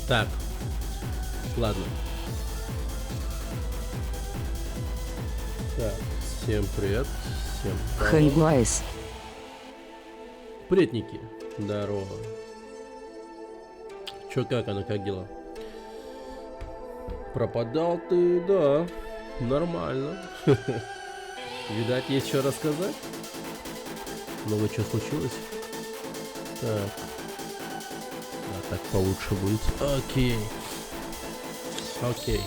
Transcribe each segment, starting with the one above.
Так, ладно. Так, всем привет, всем Hey guys. Претники, здорово. Чё, как она, как дела? Пропадал ты, да, нормально. Видать, есть что рассказать? Много чего случилось? Так. А так получше будет. Окей. Окей.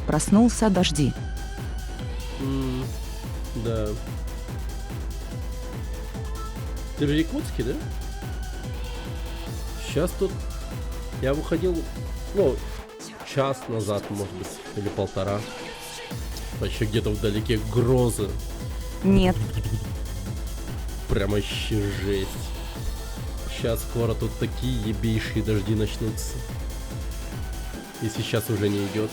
Проснулся, дожди. Да. Ты в Якутске, да? Сейчас тут... Я выходил, ну, час назад, может быть, или полтора. Вообще где-то вдалеке грозы. Нет. Прям вообще жесть. Сейчас скоро тут такие ебейшие дожди начнутся. И сейчас уже не идет.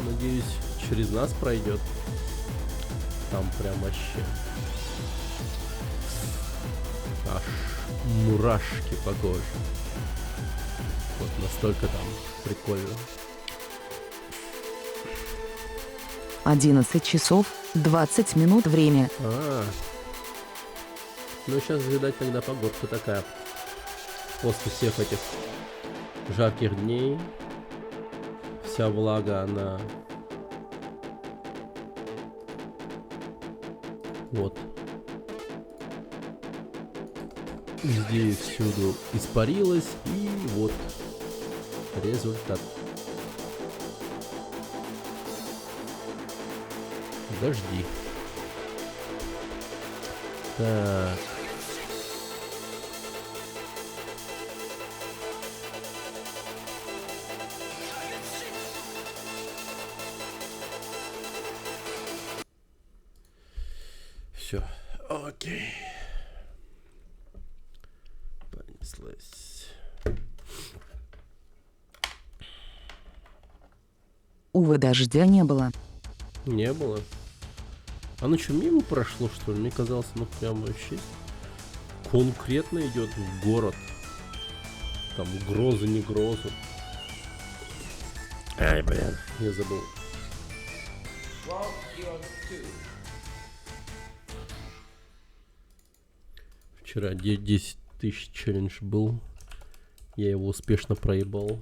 Надеюсь, через нас пройдет. Там прям вообще аж мурашки по коже. Вот настолько там прикольно. 11 часов 20 минут время. Ну сейчас, видать, тогда погодка такая. После всех этих жарких дней вся влага, она вот везде и всюду испарилась, и вот результат. Дожди. Так. Все. Окей. Понеслась. Увы, дождя не было. Не было. Оно что, мимо прошло, что ли? Мне казалось, ну прям вообще конкретно идет в город. Там грозы, не грозы. Ай, блин, я забыл. Вчера 10 тысяч челлендж был. Я его успешно проебал.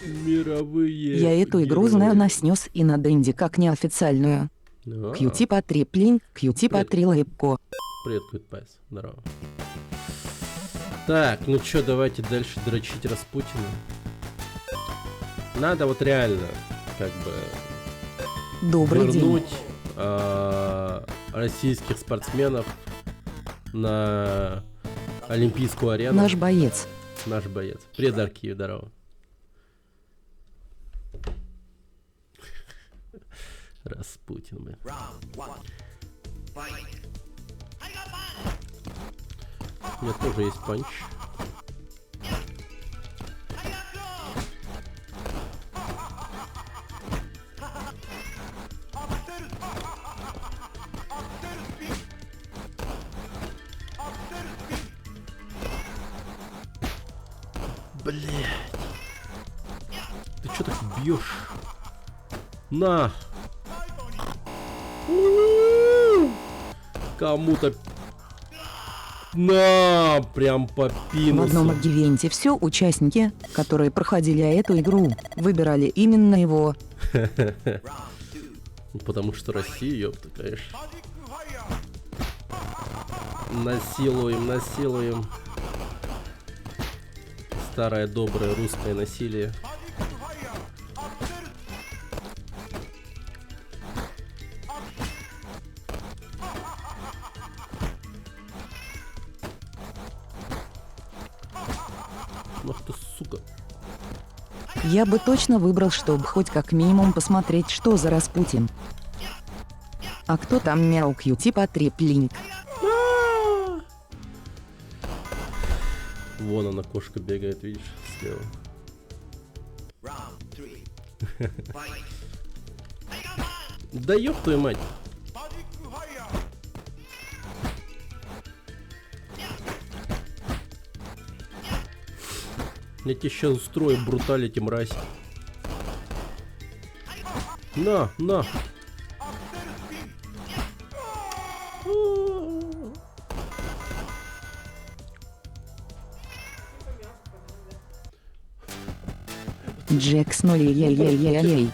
Мировые. Я эту игру знаю герои. на снес и на Дэнди как неофициальную. А, Кьюти Патриплин, Кьюти Привет. Патрилэпко. Привет, Квитпайс. Здорово. Так, ну чё, давайте дальше дрочить Распутина. Надо вот реально, как бы, Добрый день. вернуть российских спортсменов на Олимпийскую арену. Наш боец. Наш боец. Привет, Аркив, здорово. Распутин, блин. У меня тоже есть панч. Блять. Ты чё так бьешь? На! Кому-то на прям по В пинусу. одном ивенте все участники, которые проходили эту игру, выбирали именно его. Потому что Россия, ёпта, конечно. Насилуем, насилуем. Старое доброе русское насилие. Ах ты, сука. Я бы точно выбрал, чтобы хоть как минимум посмотреть, что за Распутин. А кто там мяу Кьюти Патриплин? Вон она, кошка бегает, видишь, слева. Да ёб твою мать. Я тебе сейчас устрою бруталити, мразь. На, на. Джекс 0 ей.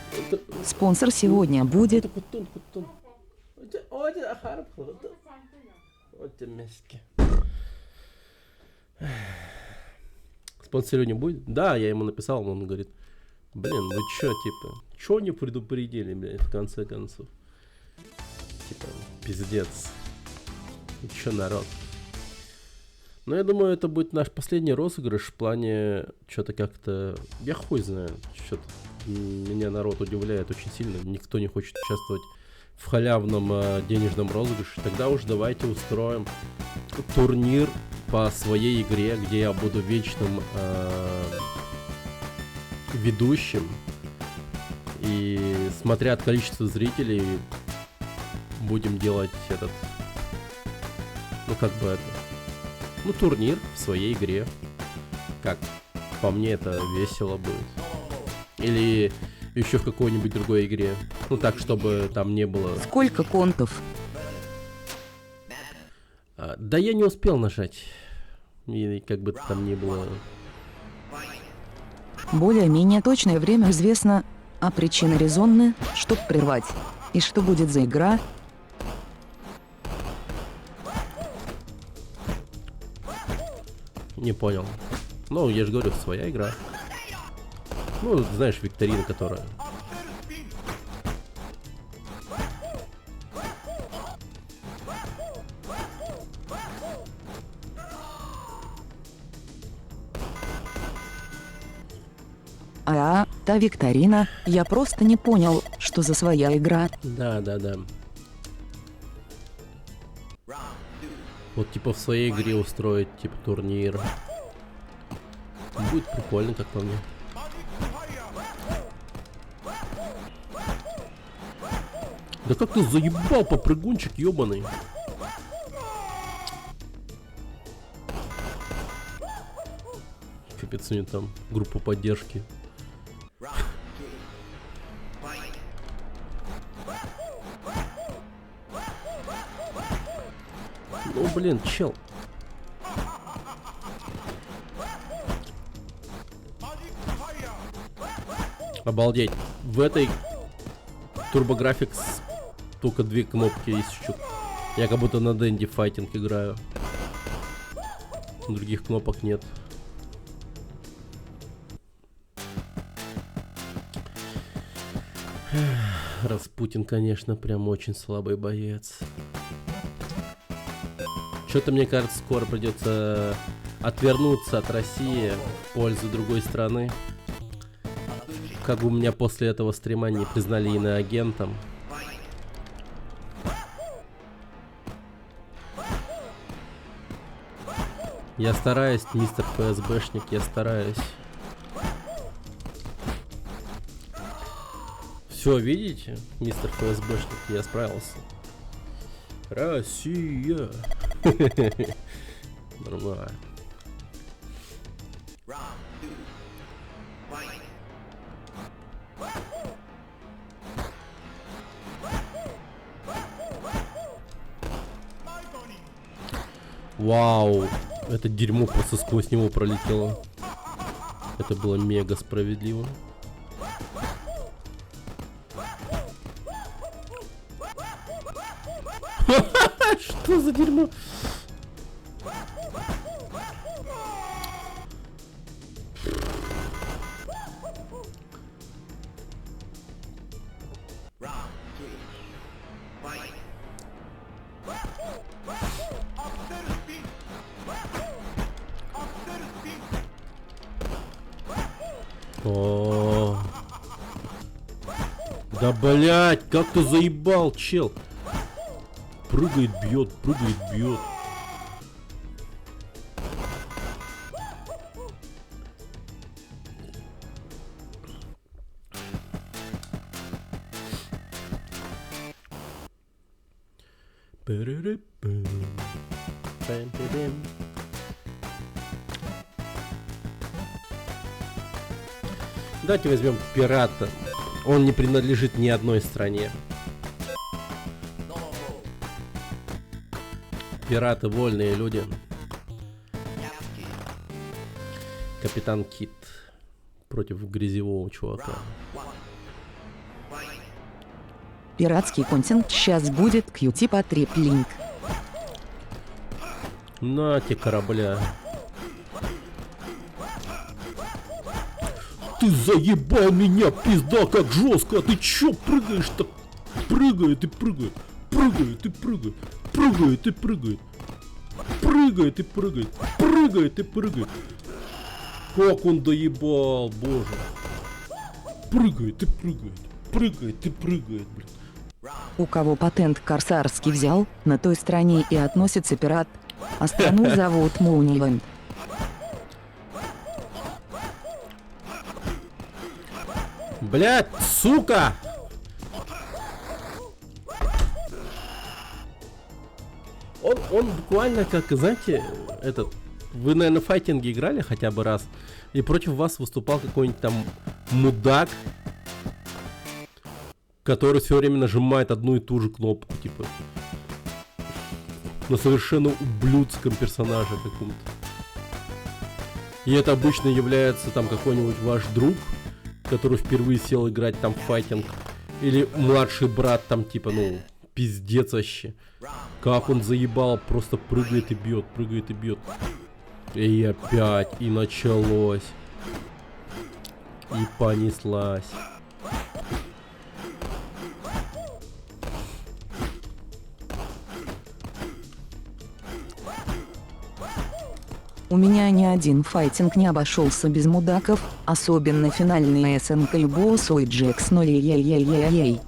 Спонсор сегодня будет Спонсору не будет? Да, я ему написал, но он говорит, блин, вы чё, типа, чё не предупредили, блядь, в конце концов? Типа, пиздец. И чё, народ? Ну, я думаю, это будет наш последний розыгрыш в плане что-то как-то... Я хуй знаю, что-то меня народ удивляет очень сильно. Никто не хочет участвовать в халявном денежном розыгрыше. Тогда уж давайте устроим турнир по своей игре, где я буду вечным ведущим. И смотря от количества зрителей, будем делать этот... Ну, как бы это... Ну, турнир в своей игре. Как по мне, это весело будет. Или еще в какой-нибудь другой игре. Ну, так, чтобы там не было... сколько контов? Да я не успел нажать. И как бы там ни было... Более-менее точное время известно, а причины резонны, чтоб прервать. И что будет за игра? Не понял. Ну, я же говорю, своя игра. Ну, знаешь, викторина, которая... Та викторина, я просто не понял, что за своя игра. Да. Вот типа в своей игре устроить типа турнир. Будет прикольно, как по мне. Да как ты заебал, попрыгунчик ёбаный. Капец, у него там группа поддержки. Ну, блин, чел. Обалдеть. В этой TurboGrafx только 2 кнопки есть чуть. Я как будто на Денди файтинг играю. Других кнопок нет. Распутин, конечно, прям очень слабый боец. Что-то, мне кажется, скоро придется отвернуться от России в пользу другой страны. Как бы меня после этого стрима не признали иноагентом. Я стараюсь, мистер ФСБшник, я стараюсь. Все, видите, мистер ФСБшник, я справился. Россия. Нормально. Вау, это дерьмо просто сквозь него пролетело. Это было мега справедливо. Что за дерьмо? О, да блять, как ты заебал, чел. Прыгает, бьет, прыгает, бьет. Давайте возьмем пирата. Он не принадлежит ни одной стране. Пираты вольные люди. Капитан Кит против грязевого чувака. Пиратский контент сейчас будет, Q-типа трип-линк. На те корабля. Ты заебал меня, пизда, как жестко. Ты чё прыгаешь-то? Прыгает и прыгает. Прыгает и прыгает. Прыгает и прыгает. Прыгает и прыгает. Прыгает и прыгает. Как он доебал, боже. Прыгает и прыгает. Прыгает и прыгает, блин. У кого патент корсарский взял, на той стороне и относится пират. А страну зовут Мунивент. Блять, сука! Он буквально как, знаете, этот... Вы, наверное, в файтинге играли хотя бы раз, и против вас выступал какой-нибудь там мудак, который все время нажимает одну и ту же кнопку, типа. На совершенно ублюдском персонаже каком-то. И это обычно является там какой-нибудь ваш друг, который впервые сел играть там в файтинг. Или младший брат там типа, ну, пиздец вообще. Как он заебал, просто прыгает и бьет, прыгает и бьет. И опять, и началось. И понеслась. У меня ни один файтинг не обошелся без мудаков, особенно финальные СНК и босс и Джекс 0 ей.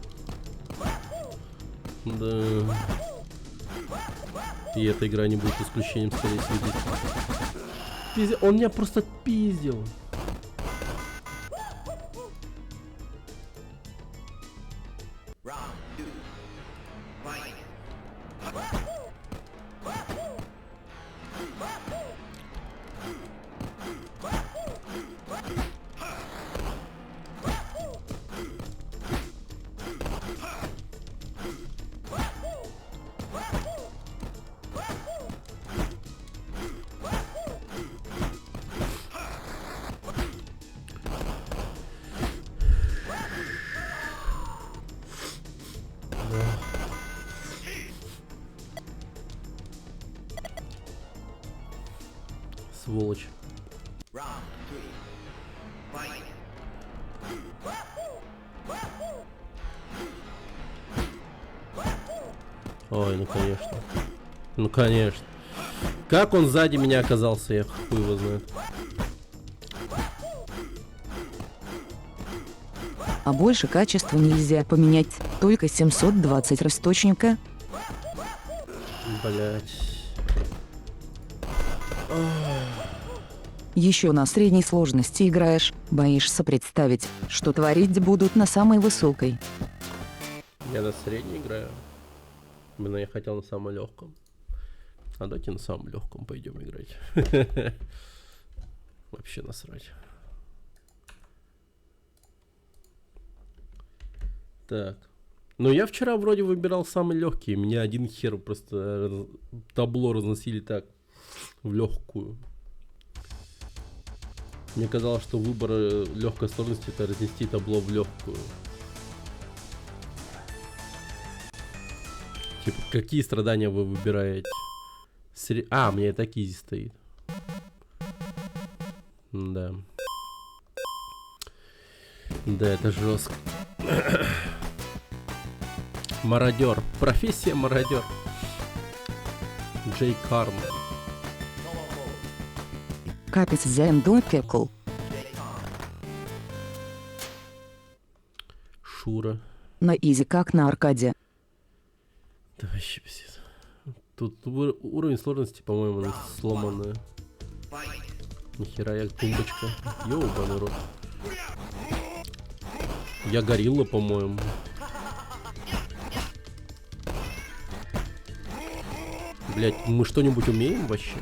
Да. И эта игра не будет исключением, скорее всего. Пиздец. Он меня просто пиздил. сволочь. Ой, ну конечно. Ну конечно. Как он сзади меня оказался, я хуй его знает. А больше качества нельзя поменять, только 720 расточника. Блять. Еще на средней сложности играешь, боишься представить, что творить будут на самой высокой. Я на средней играю. Именно я хотел на самом легком. А давайте на самом легком пойдем играть. Вообще насрать. Так. Ну я вчера вроде выбирал самый легкий. Меня один хер просто табло разносили так в легкую. Мне казалось, что выбор легкой сложности это разнести табло в легкую. Типа, какие страдания вы выбираете? А, мне так изи стоит. Да. Да, это жестко. Мародер. Профессия мародер. Джей Карн. Капец зендо пекл. Шура. На изи как на аркаде. Да вообще пиздец. Тут уровень сложности, по-моему, сломанная. Нихера я тумбочка. Ёбаный рот. Я горилла, по-моему. Блять, мы что-нибудь умеем вообще?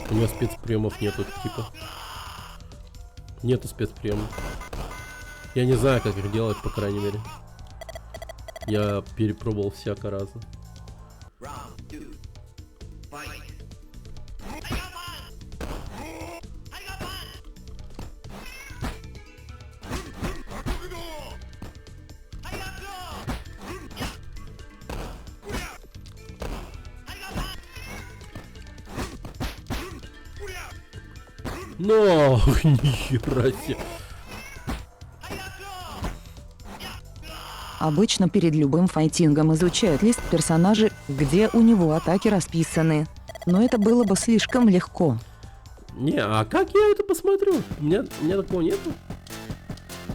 У него спецприемов нету, типа. Нету спецприемов. Я не знаю, как их делать, по крайней мере. Я перепробовал всяко разно. Но, нихера себе. Обычно перед любым файтингом изучают лист персонажа, где у него атаки расписаны. Но это было бы слишком легко. Не, а как я это посмотрю? У меня такого нету.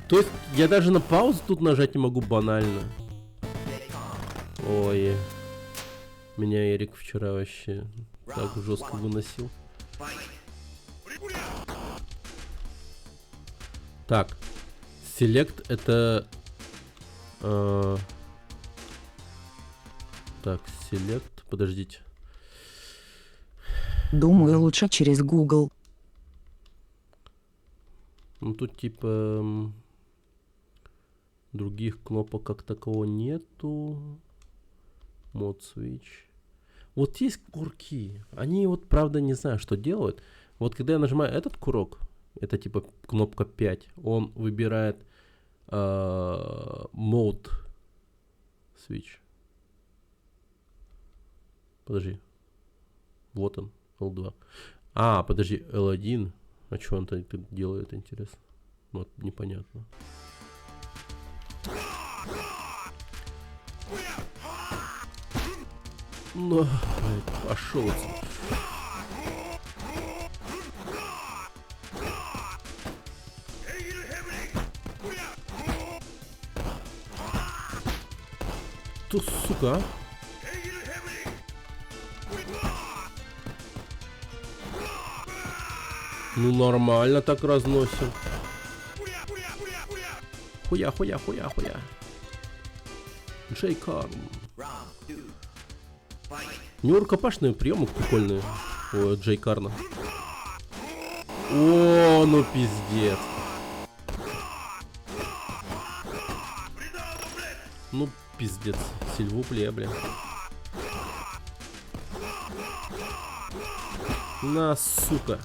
То есть я даже на паузу тут нажать не могу банально. Ой. Меня Эрик вчера вообще так жестко выносил. Так. Select это... Так, Select. Подождите. Думаю, лучше через Google. Ну тут типа... Других кнопок как такого нету. Мод Switch. Вот есть курки. Они вот правда не знаю, что делают. Вот когда я нажимаю этот курок, это типа кнопка 5, он выбирает мод Switch. Подожди. Вот он, L2. А, подожди, L1. А что он так делает, интересно? Вот, непонятно. Ну, пошел отсюда. Ты, сука, а? Ну нормально так разносим. Хуя, хуя, хуя, хуя. Джей Карн. У него рукопашные приемы прикольные у Джей Карна. О, ну пиздец. Ну пиздец. Сильвупле, бля. На, сука.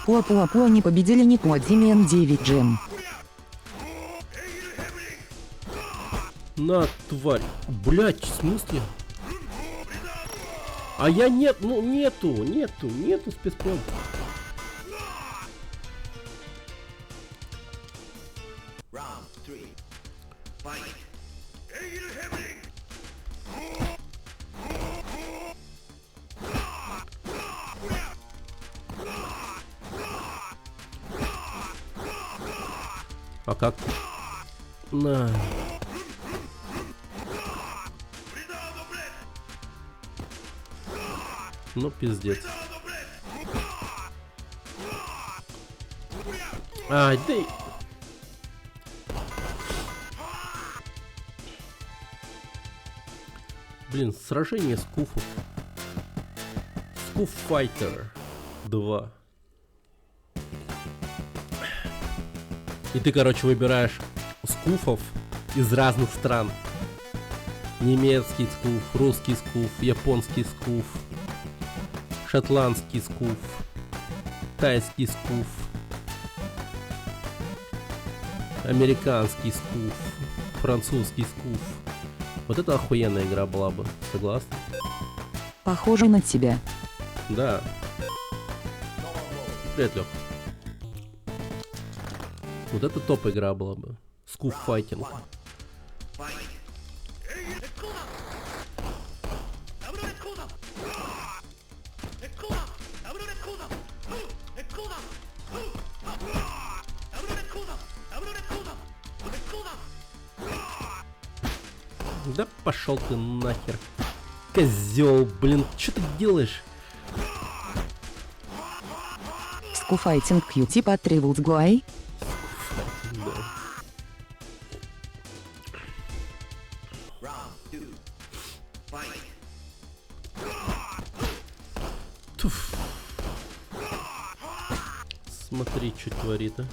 Пуа-пуа-пуа, они победили Нико Димиан 9 джем. На, тварь. Блять, в смысле? А я нет, ну нету спецпомп. А как? На. Ну, пиздец. Ай, да... Блин, сражение скуфов. Скуф Файтер 2. И ты, короче, выбираешь скуфов из разных стран. Немецкий скуф, русский скуф, японский скуф, шотландский скуф, тайский скуф, американский скуф, французский скуф. Вот это охуенная игра была бы, согласна? Похоже на тебя. Да. Привет, Лёх. Вот это топ игра была бы. Скуф файтинг. Да пошел ты нахер. Козел, блин, что ты делаешь? Скуфайтинг Кьюти Патривулс Гуай. Туф. Смотри, что творит, а.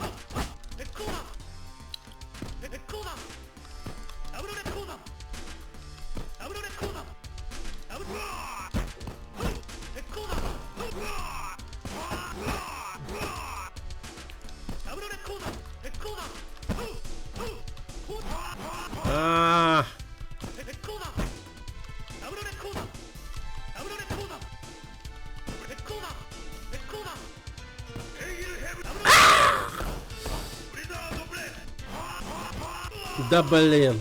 Да блин.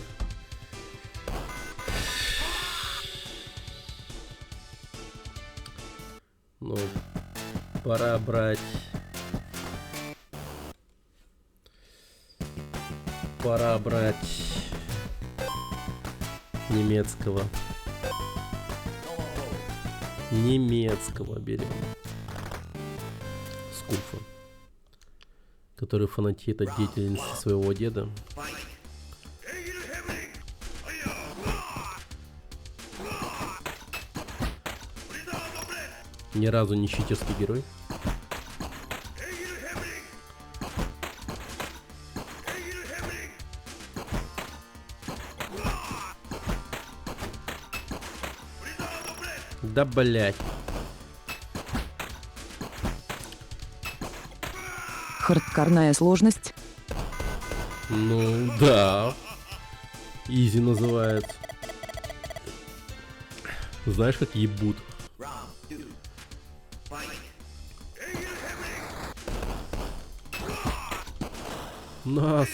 Ну, пора брать. Пора брать немецкого. Немецкого берем. Скуфа. Который фанатеет от деятельности своего деда. Ни разу не читерский герой. Да блять. Хардкорная сложность. Ну да. Изи называют. Знаешь, как ебут. На,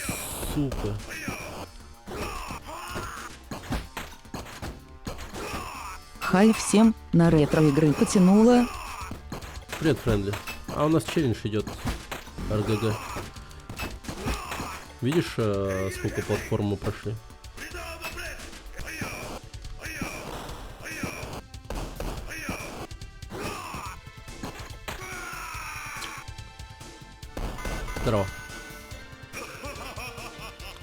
сука. Хай всем, на ретро-игры потянуло. Привет, Френдли. А у нас челлендж идет. РГГ. Видишь, сколько платформ мы прошли? Здорово.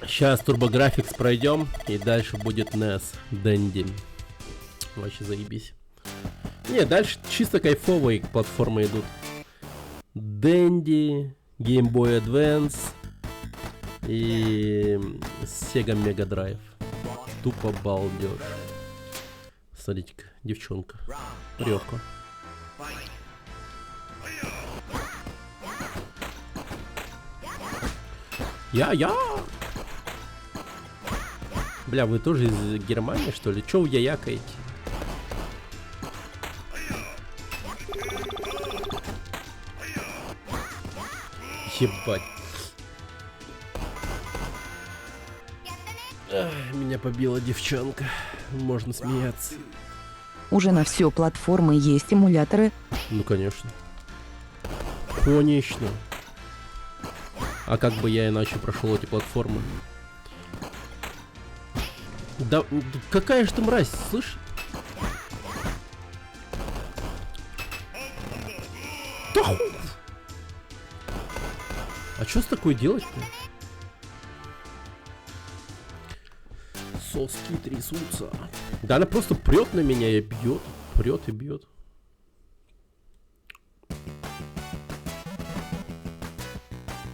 Сейчас TurboGrafx пройдем, и дальше будет NES Dendy. Вообще заебись. Не, дальше чисто кайфовые платформы идут. Dendy, Game Boy Advance и Sega Mega Drive. Тупо балдеж. Смотрите-ка, девчонка. Рёвка. Я! Бля, вы тоже из Германии, что ли? Чё вы яякаете? Ебать. Ах, меня побила девчонка. Можно смеяться. Уже на все платформы есть эмуляторы. Ну, конечно. Конечно. А как бы я иначе прошел эти платформы? Да какая же ты мразь, слышь? Да хуй! А что с такой делать-то? Соски трясутся. Да она просто прет на меня и бьет. Прет и бьет.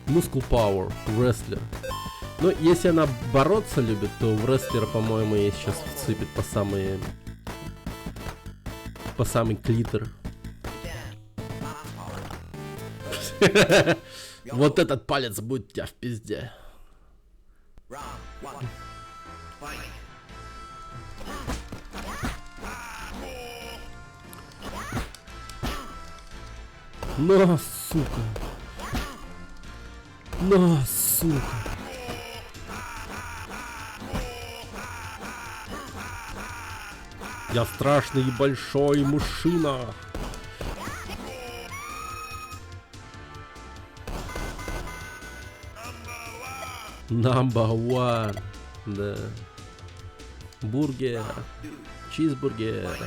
Muscle Power, рестлер. Но если она бороться любит, то в рестлера, по-моему, ей сейчас вцепит по самый клитор. Вот этот палец будет у тебя в пизде. На, сука. На, сука. Я страшный и большой мужчина. Number one. Да. Бургер. Чизбургер.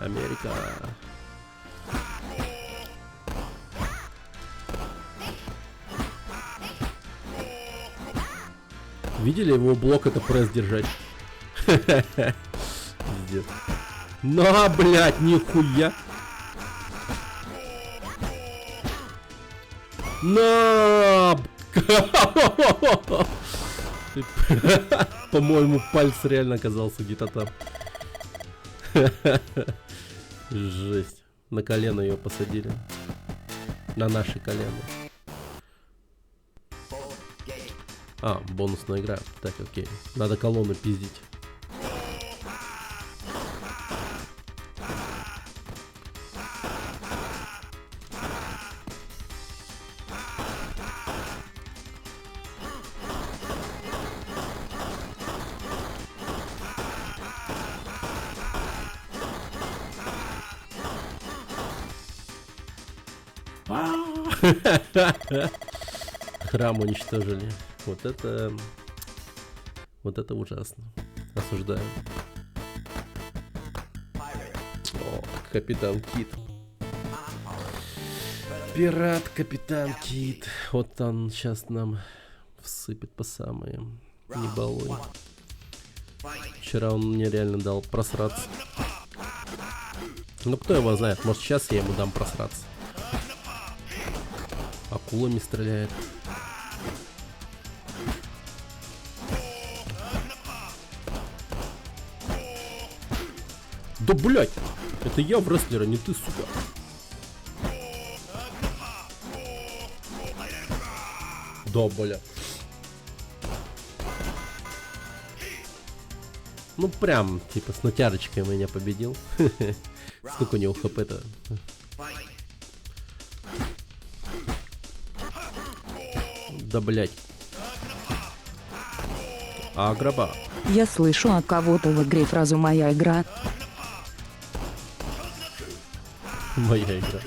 Америка. Видели его блок, это пресс держать? Пиздец. На, блядь, нихуя. На. По-моему, палец реально оказался где-то там. Жесть. На колено ее посадили. На наши колено. А, бонусная игра. Так, окей. Надо колонну пиздить. Храм уничтожили. Вот это ужасно. Осуждаю. О, Капитан Кит. Пират Капитан Кит. Вот он сейчас нам всыпет по самые. Не балуй. Вчера он мне реально дал просраться. Ну кто его знает, может сейчас я ему дам просраться. Акулами стреляет. Да блять! Это я в рестлера, не ты, сука. Да, бля. Ну прям, типа, с натяжечкой меня победил. Сколько у него хп-то? Да, блять. А гроба. Я слышу от кого-то в игре фразу «моя игра». Моя игра.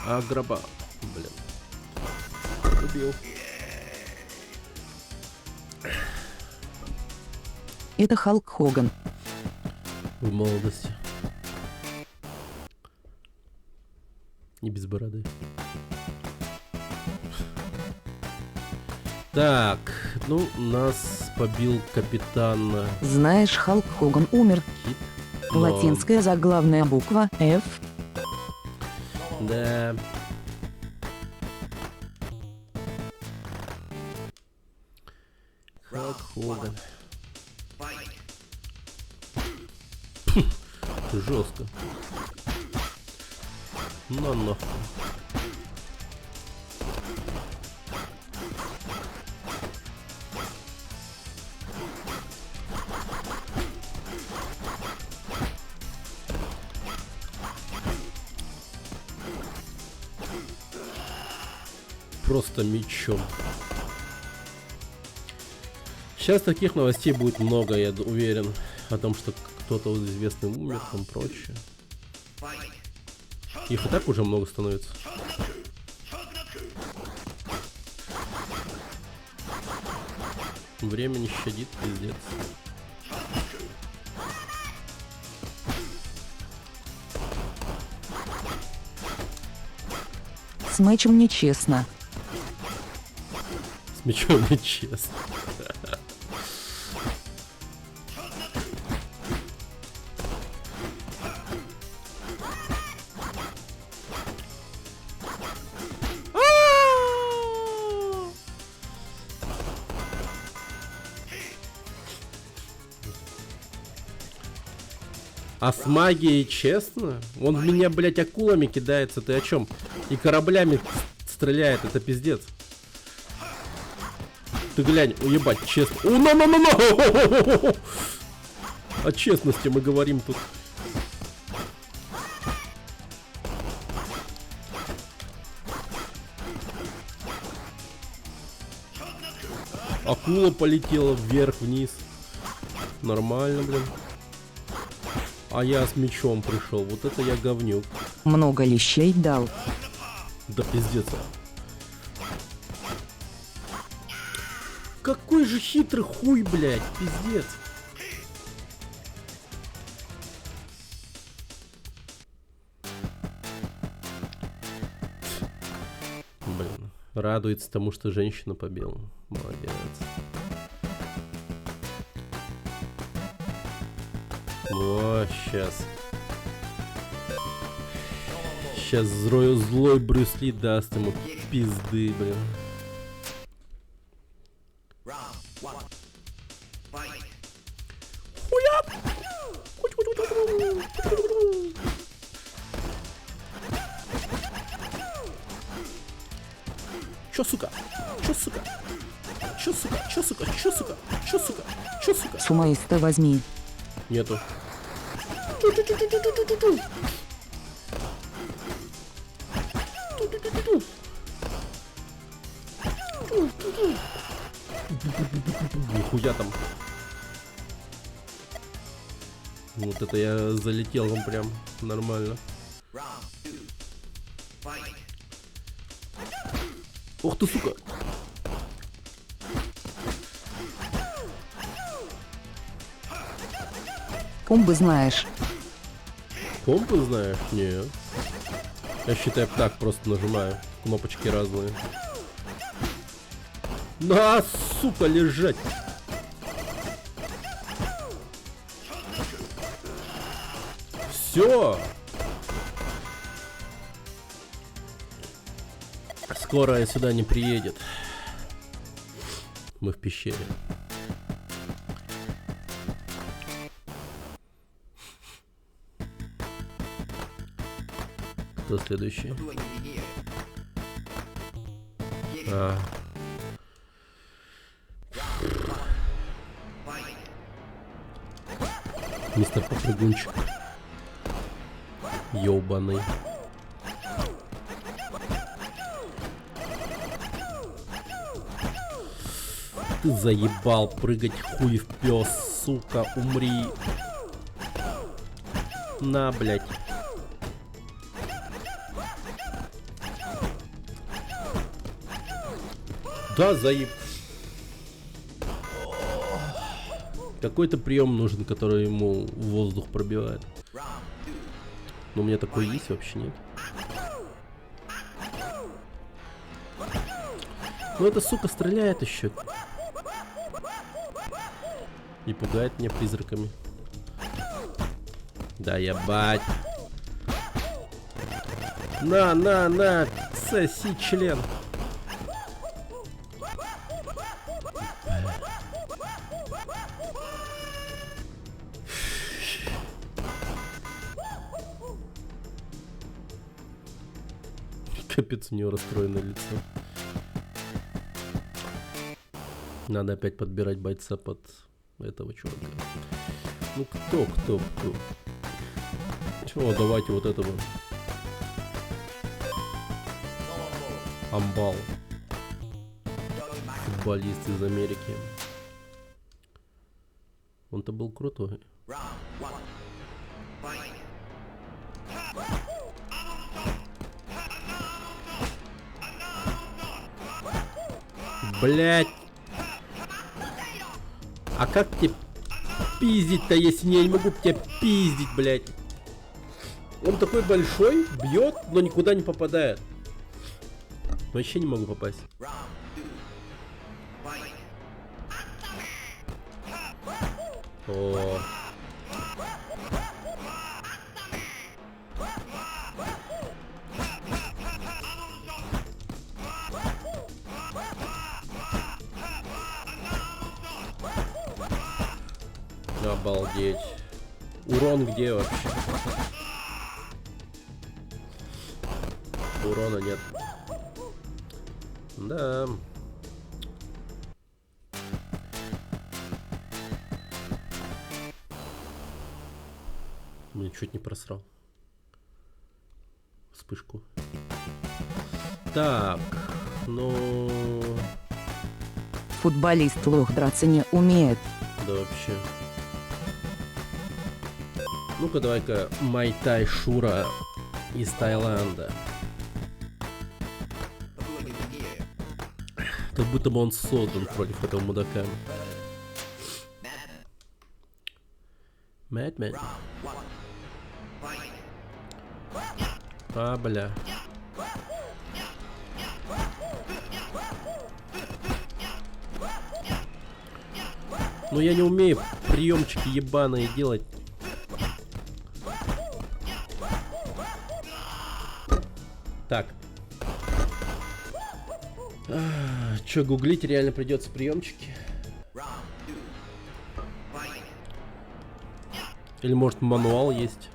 А гроба. Блин. Убил. Это Халк Хоган. В молодости. Не без бороды. Так, ну, нас побил капитан Знаешь, Халк Хоган умер. Кит. Но- Латинская заглавная буква F. Да. Халк Хоган. Жестко. Ну нахуй. просто мечом. Сейчас таких новостей будет много, я уверен. О том, что кто-то известный умер, там прочее. Их и так уже много становится. Время не щадит, пиздец. С мечем нечестно. С мечом нечестно. А с магией честно? Он в меня, блядь, акулами кидается, ты о чем? И кораблями стреляет, это пиздец. Ты глянь, уебать, честно. О честности мы говорим тут. Акула полетела вверх-вниз. Нормально, блин. А я с мечом пришел. Вот это я говнюк. Много лещей дал. Да пиздец. Какой же хитрый хуй, блядь. Пиздец. Блин. Радуется тому, что женщина побила. Молодец. О, сейчас. Сейчас злой Брюс Ли даст ему пизды, блин. Хуяп! Чё, сука? Чё, сука? Чё, сука? Чё, сука? Чё, сука? Чё, сука? Чё, сука? Сумаиста возьми. Нету. Нихуя там. Вот это я залетел вам прям нормально. Ох ты, сука. Комбы знаешь. Компы знаешь? Нет. Я считаю, так просто нажимаю. Кнопочки разные. На, сука, лежать. Все. Скоро сюда не приедет. Мы в пещере. Кто следующий? Мистер Попрыгунчик. Ёбаный. Ты заебал прыгать, хуй в пес, сука, умри. На, блядь. Да, заеб. Какой-то прием нужен, который ему воздух пробивает. Но у меня такой есть вообще нет. Ну эта сука стреляет еще. И пугает меня призраками. Да ебать. На, соси член. Капец, у него расстроенное лицо. Надо опять подбирать бойца под этого чувака. Ну кто? Чего, давайте вот этого. Амбал. Футболист из Америки. Он-то был крутой. Блять. А как тебе пиздить-то, если я не могу тебя пиздить, блять? Он такой большой, бьет, но никуда не попадает. Вообще не могу попасть. О. Обалдеть. Урон где вообще? Урона нет. Да. Мне чуть не просрал. Вспышку. Так, ну... Футболист лох драться не умеет. Да вообще. Ну-ка, давай-ка Майтай Шура из Таиланда. Как будто бы он создан против этого мудака. Мэтмен. А, бля. Ну я не умею приемчики ебаные делать. Так. Че, гуглить реально придется приемчики? Или может мануал есть?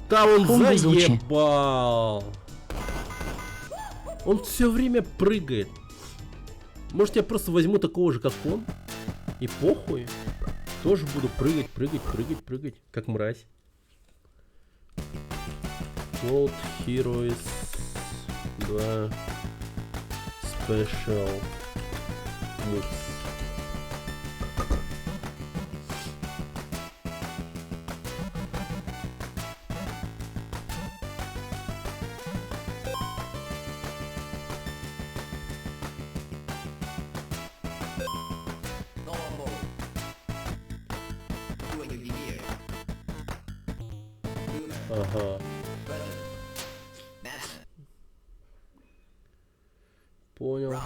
Да он заебал. Он все время прыгает. Может я просто возьму такого же, как он? И похуй. Тоже буду прыгать, прыгать, прыгать, прыгать. Как мразь. World Heroes 2 Special Moves. Ага. Понял.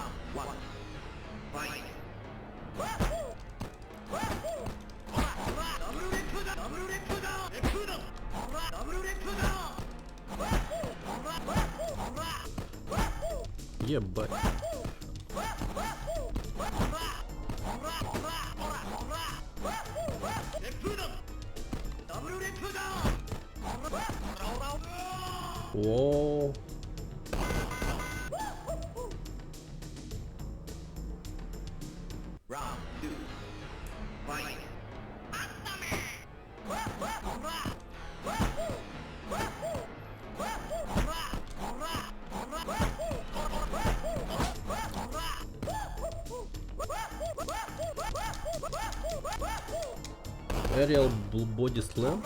Ебать. О. Aerial Body Slam.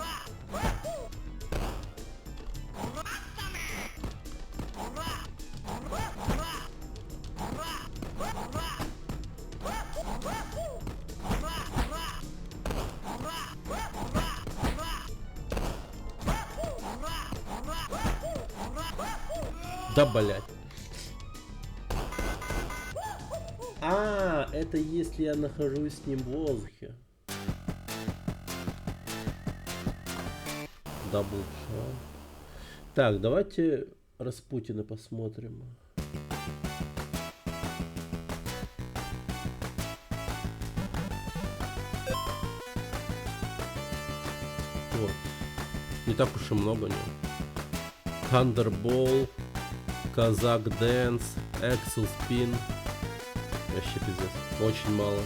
Да, блять. А, это если я нахожусь с ним в воздухе. Даблшот. Так, давайте Распутина посмотрим. Вот. Не так уж и много, нет. Thunderball, Казак Дэнс, Axel Spin. Вообще пиздец. Очень мало.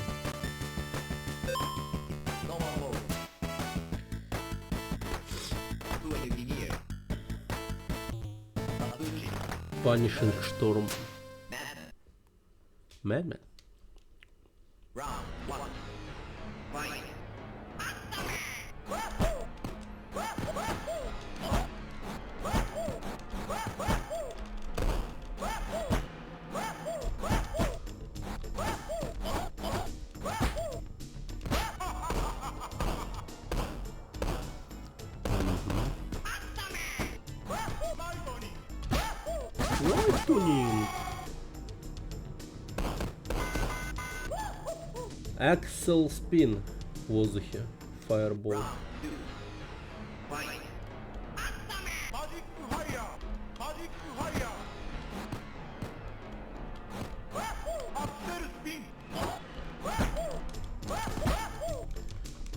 Punishing Storm. Madman. Лайтунинг. Axel Spin в воздухе. Fireball.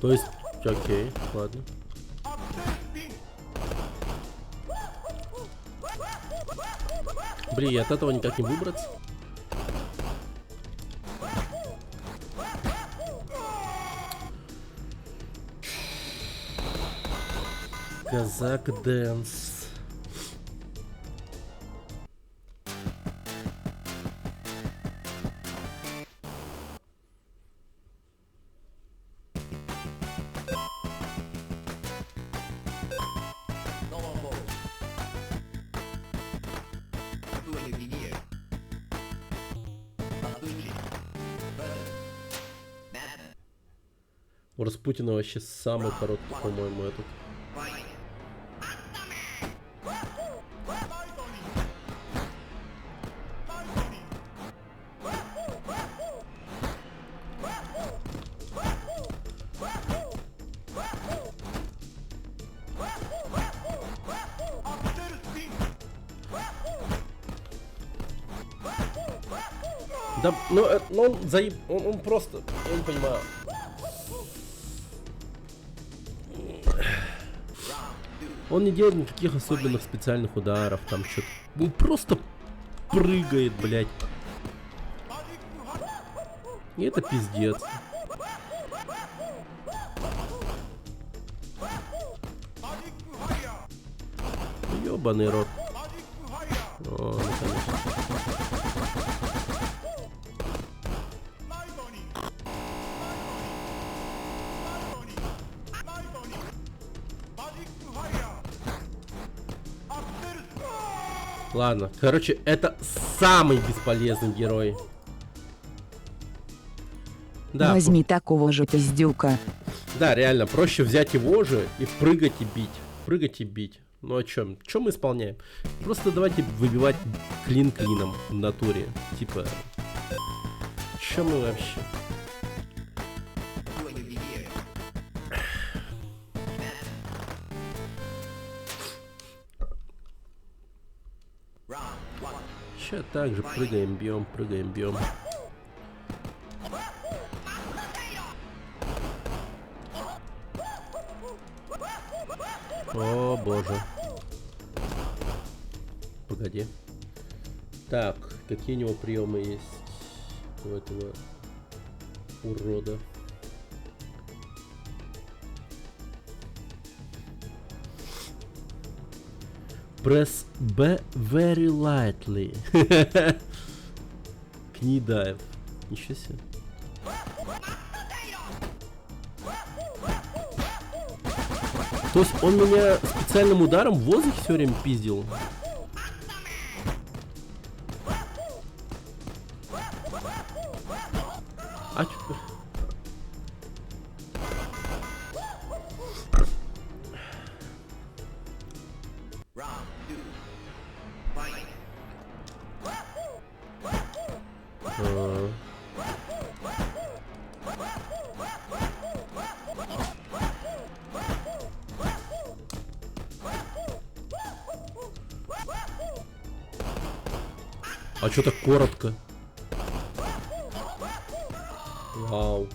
То есть, окей, ладно. Блин, я от этого никак не выбраться. Казак Дэнс. У Распутина вообще самый короткий, по-моему, этот. Да, ну он заеб... Он просто... Я не понимаю. Он не делает никаких особенных специальных ударов, там что-то... Он просто прыгает, блядь. И это пиздец. Ёбаный рот. О, наконец-то. Ладно, короче, это самый бесполезный герой. Да, Возьми такого же пиздюка. да, реально, проще взять его же и прыгать и бить. Прыгать и бить. Ну о чем? Что мы исполняем? Просто давайте выбивать клин клином в натуре. Типа, что мы вообще? Сейчас также прыгаем, бьем, прыгаем, бьем. О боже. Погоди. Так, какие у него приемы есть у этого урода? Press B very lightly. Knee dive. Ничего себе. То есть он меня специальным ударом в воздухе все время пиздил. А чё? А чё так коротко? Вау.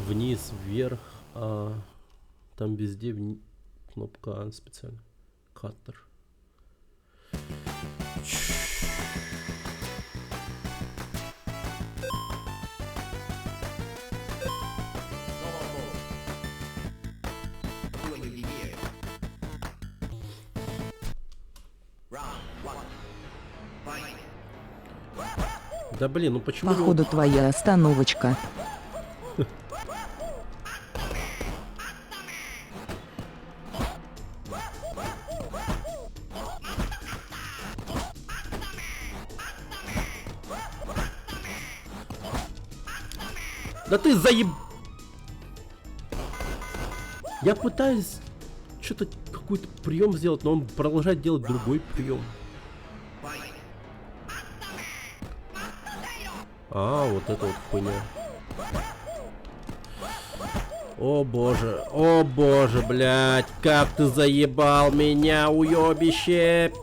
Вниз, вверх, там везде кнопка А специально. Каттер. Да блин, ну почему... Походу твоя остановочка. Да ты заеб... Я пытаюсь что-то, какой-то прием сделать, но он продолжает делать другой прием. А, вот это вот хуйня. О боже, блядь, как ты заебал меня, уёбище!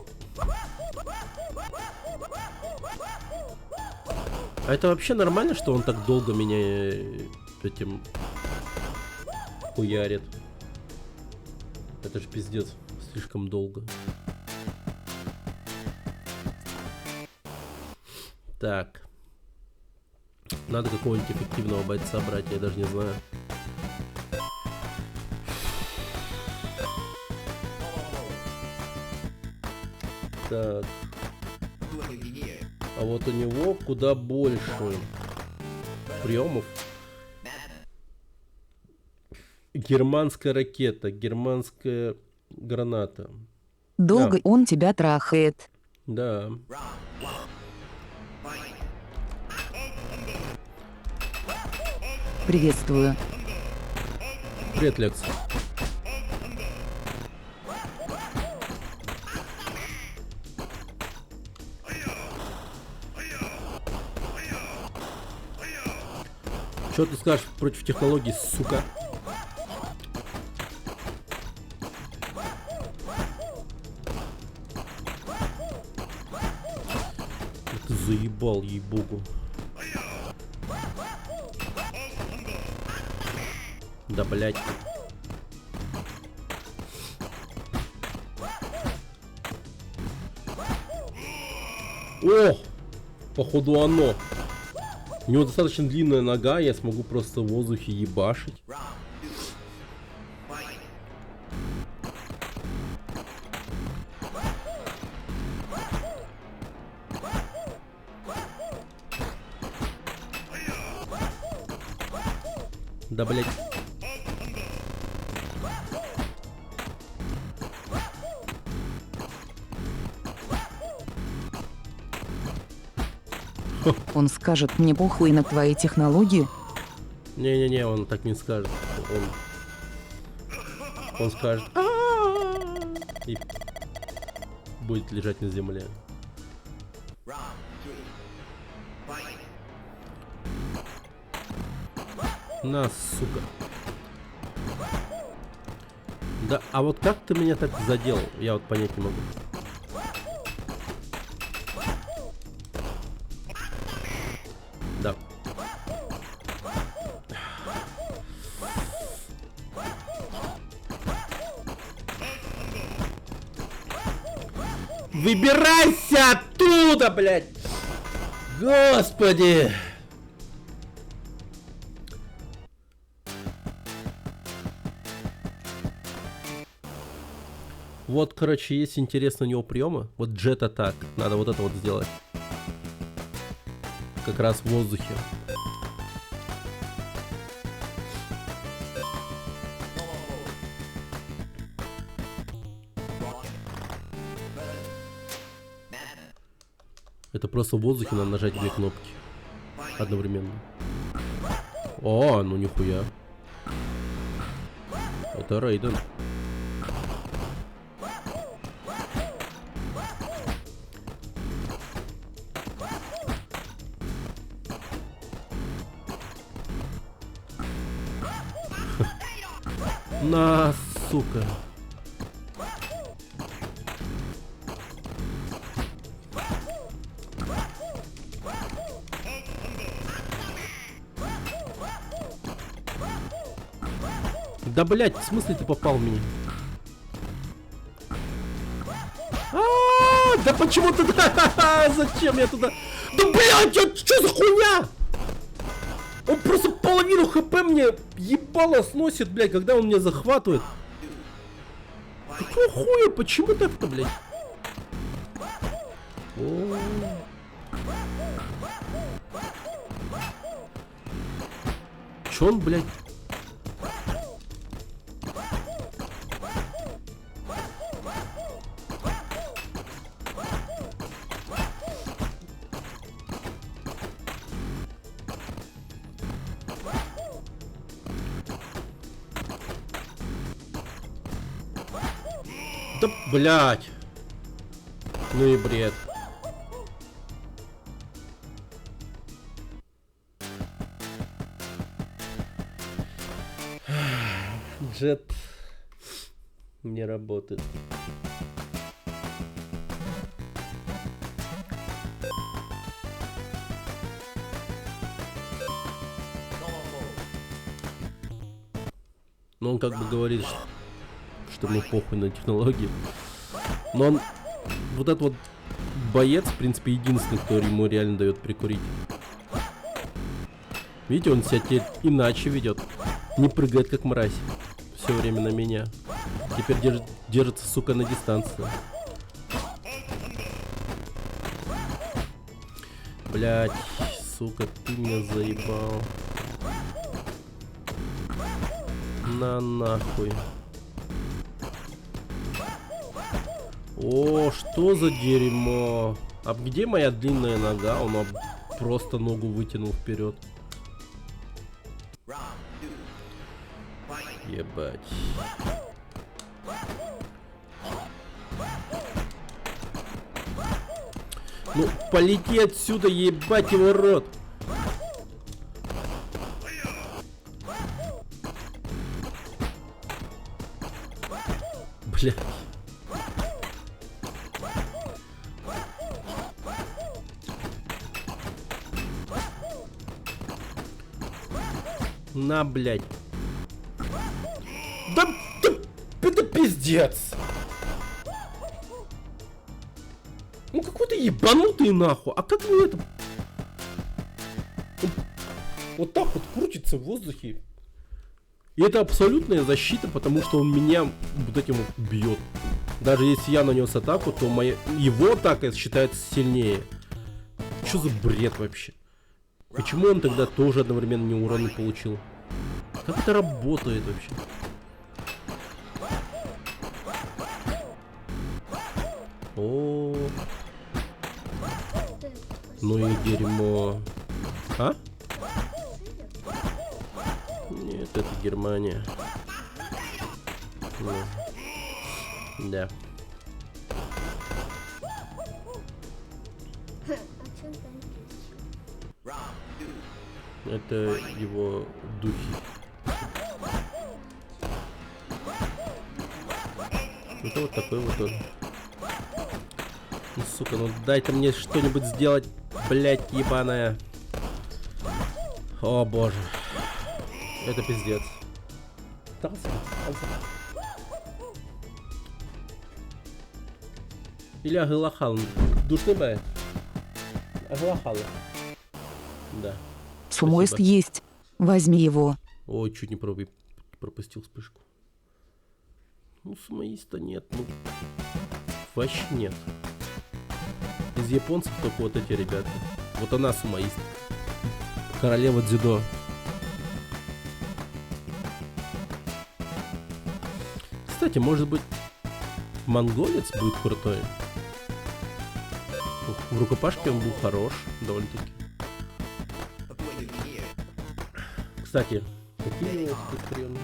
А это вообще нормально, что он так долго меня этим хуярит? Это ж пиздец, слишком долго. Так. Надо какого-нибудь эффективного бойца брать, я даже не знаю. Так. А вот у него куда больше приемов. Германская ракета, германская граната. Долго он тебя трахает. Да. Приветствую. Привет, Лекс. Что ты скажешь против технологий, сука? Ты заебал, ей-богу. Да, блядь. О! Походу оно. У него достаточно длинная нога, я смогу просто в воздухе ебашить. Да, блядь. Он скажет мне похуй на твои технологии. Не-не-не, он так не скажет. Он скажет и будет лежать на земле. На, сука. Да, а вот как ты меня так задел? Я вот понять не могу. Да. Выбирайся оттуда, блядь! Господи! Вот, короче, есть интересные у него приемы. Вот Jet Attack. Надо вот это вот сделать. Как раз в воздухе. Это просто в воздухе надо нажать две кнопки одновременно. О, ну нихуя. Это Рейден. На, сука. Да, блядь, в смысле ты попал в меня? Да почему ты... Зачем я туда... Да, блядь, что за хуйня? Он просто половину хп мне ебало сносит, блядь, когда он меня захватывает. Какого хуя? Почему так-то, блядь? Чё он, блядь? Да, блядь. Ну и бред. Джет не работает. Но он как бы говорит, что ему похуй на технологии. Но он, вот этот вот боец, в принципе, единственный, кто ему реально дает прикурить. Видите, он себя теперь иначе ведет. Не прыгает как мразь. Все время на меня. Теперь держится, сука, на дистанции. Блять, сука, ты меня заебал. На нахуй. О, что за дерьмо? А где моя длинная нога? Он просто ногу вытянул вперед. Ебать. Ну, полети отсюда, ебать его рот. Блядь. На, блядь. Да, это пиздец. Ну какой ты ебанутый нахуй. А как вы это... Вот так вот крутится в воздухе. И это абсолютная защита, потому что он меня вот этим вот бьет. Даже если я нанес атаку, то его атака считается сильнее. Что за бред вообще? Почему он тогда тоже одновременно не урон не получил? Как это работает вообще? О, ну и дерьмо. А? Нет, это Германия. Ну. Да. Это его духи. Это вот такой вот он. Ну, сука, ну дай-ка мне что-нибудь сделать, блядь, ебаная. О боже. Это пиздец. Или Аглахал. Душный бай. Аглахал. Да. Сумоист Спасибо. есть. Возьми его. Ой, чуть не пропустил вспышку. Ну, сумоиста нет. Ну, вообще нет. Из японцев только вот эти ребята. Вот она сумоист. Королева дзюдо. Кстати, может быть, монголец будет крутой. В рукопашке он был хорош, довольно-таки. Кстати, какие у него приемы?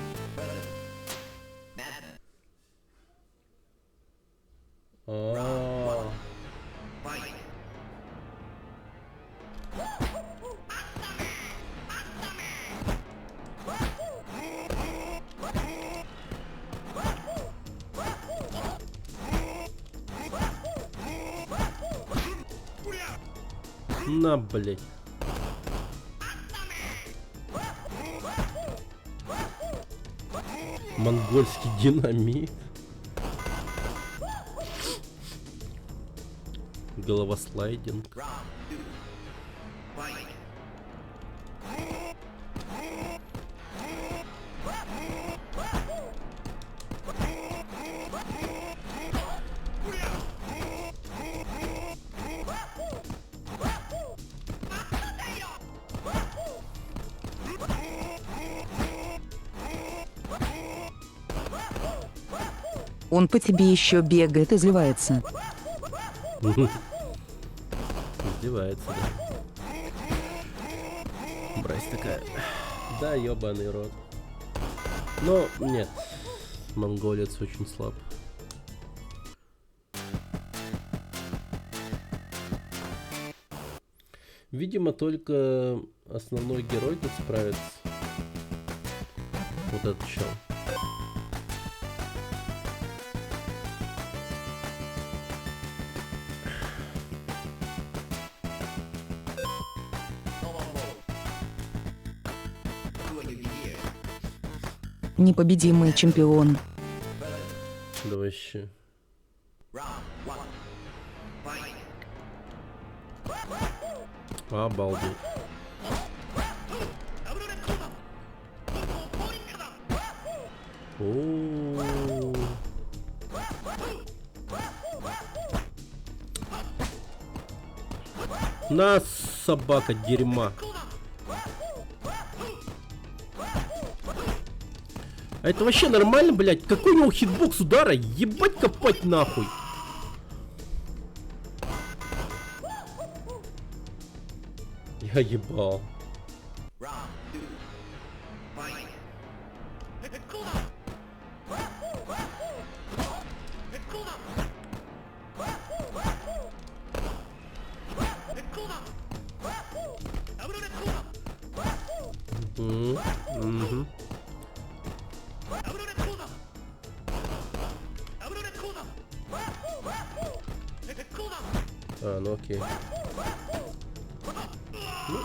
На, блядь. Монгольский динамит. Головослайдинг. Он по тебе еще бегает, изливается. Издевается, да. Брайс такая. Да, ёбаный рот. Но нет. Монголец очень слаб. Видимо, только основной герой тут справится. Вот этот чел. Непобедимый чемпион. Да вообще. Обалдеть. О-о-о. На, собака дерьма. А это вообще нормально, блядь? Какой у него хитбокс удара? Ебать копать нахуй. Я ебал. Угу. А, ну окей. Ну.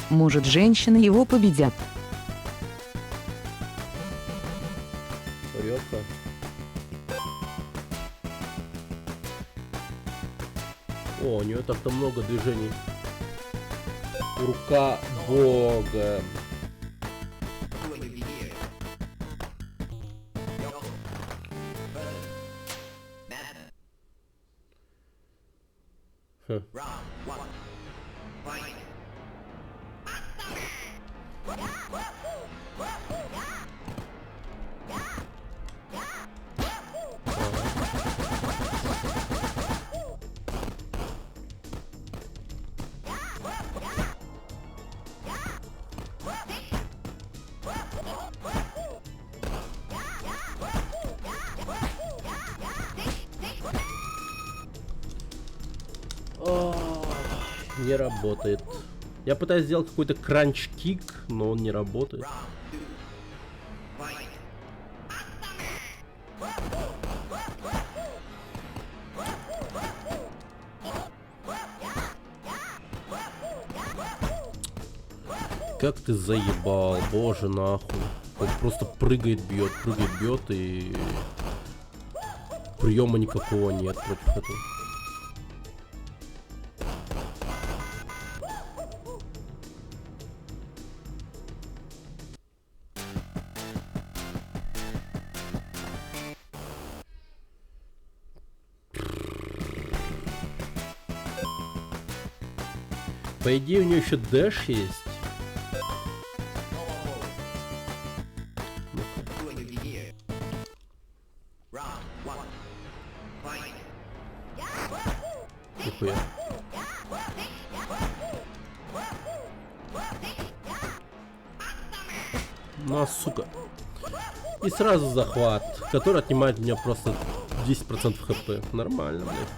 Может, женщины его победят. Рёбка. О, у нее так-то много движений. Рука бога. Хм. Не работает. Я пытаюсь сделать какой-то кранч-кик, но он не работает. Как ты заебал, боже нахуй. Он просто прыгает, бьет и приема никакого нет против этого. По идее, у нее еще дэш есть. Нихуя. Ну, сука. И сразу захват, который отнимает у меня просто 10% хп. Нормально, блядь.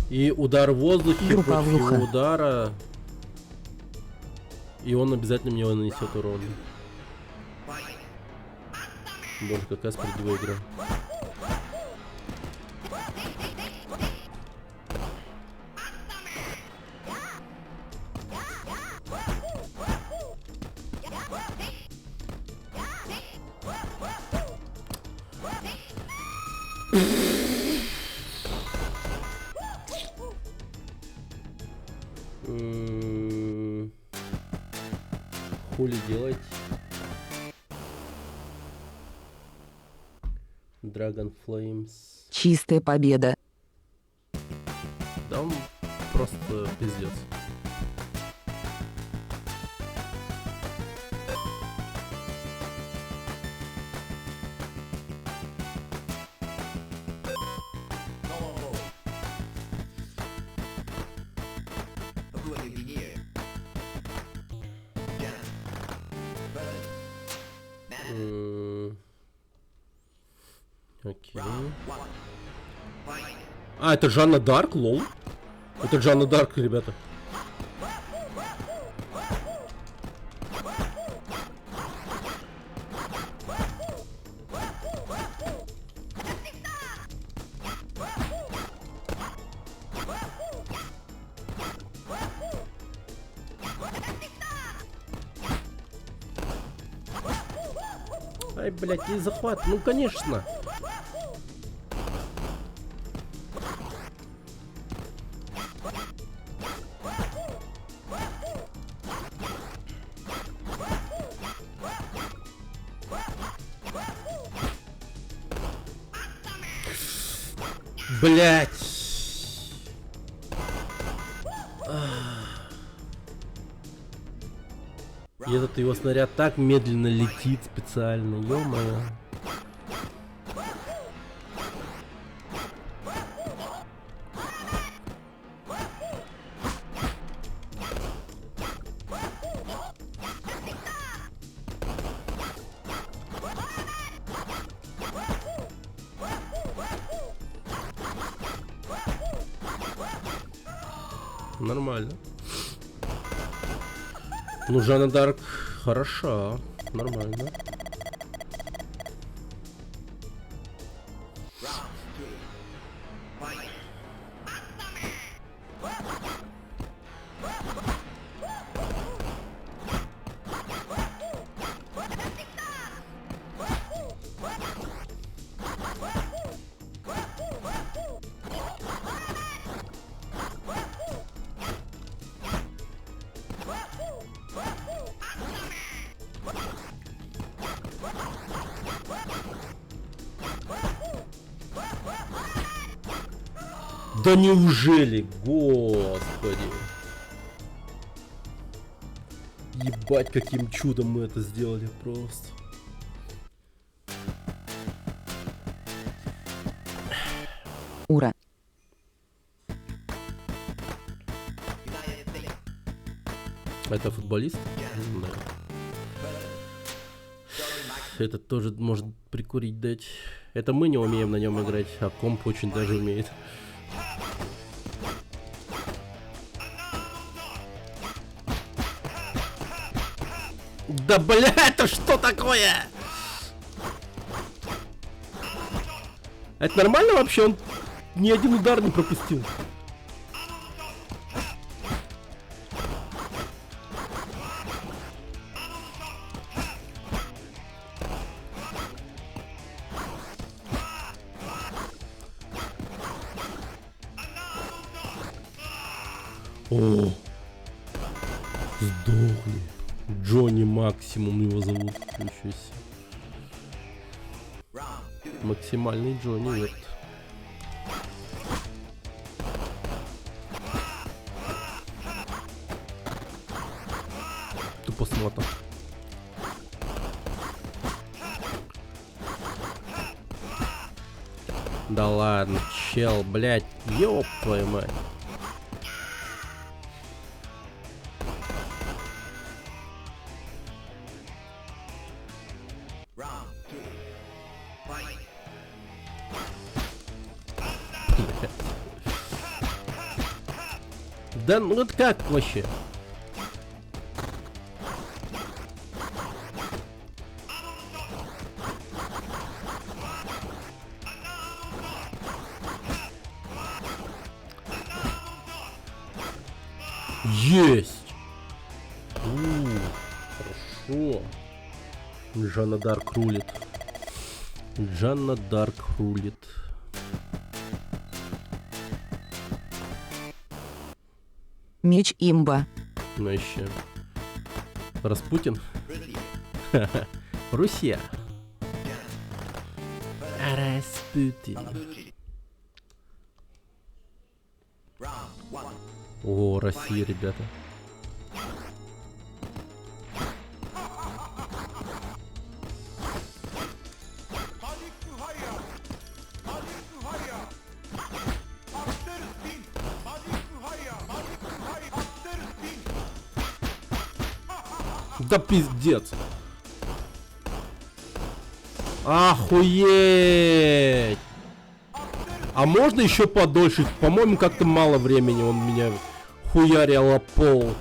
И удар в воздухе против его удара. И он обязательно мне нанесет урон. Боже, какая справедливая игра. Хули делать? Dragon Flames. Чистая победа. Да он просто пиздец. Окей. А, это Жанна Дарк, лол. Это Жанна Дарк, ребята. Ай, блядь, и захват. Ну, конечно. Блять. И этот его снаряд так медленно летит специально, ё-моё. Нормально. Ну, Жанна Дарк хороша. Нормально. Да неужели? Господи. Ебать, каким чудом мы это сделали просто. Ура. Это футболист? Да. Этот тоже может прикурить дать. Это мы не умеем на нем играть, а комп очень даже умеет. Да бля, это что такое? Это нормально вообще? Он ни один удар не пропустил. О, сдохли. Джонни Максимум его зовут. Ничего себе. Максимальный Джонни, вот. Тупо смотр. Да ладно, чел, блядь, ёб твою мать. Да ну вот как вообще? Есть! Хорошо. Жанна Дарк рулит. Жанна Дарк рулит. Меч имба. Ну еще. Распутин. Руссия. Распутин. О, Россия, ребята. Да пиздец. Охуеть. А можно еще подольше? По-моему, как-то мало времени он меня хуярил о пол.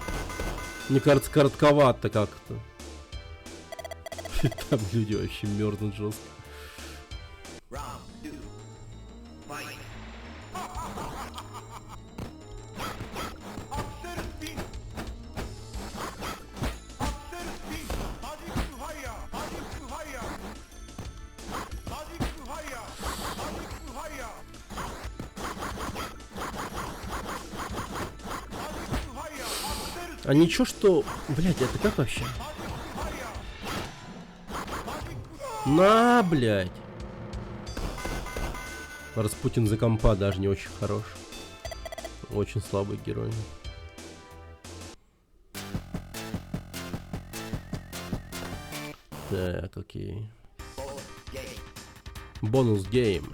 Мне кажется, коротковато как-то. Там люди вообще мерзнут жестко. А ничего, что... Блядь, это как вообще? На, блядь. Распутин за компа даже не очень хорош. Очень слабый герой. Так, окей. Бонус гейм.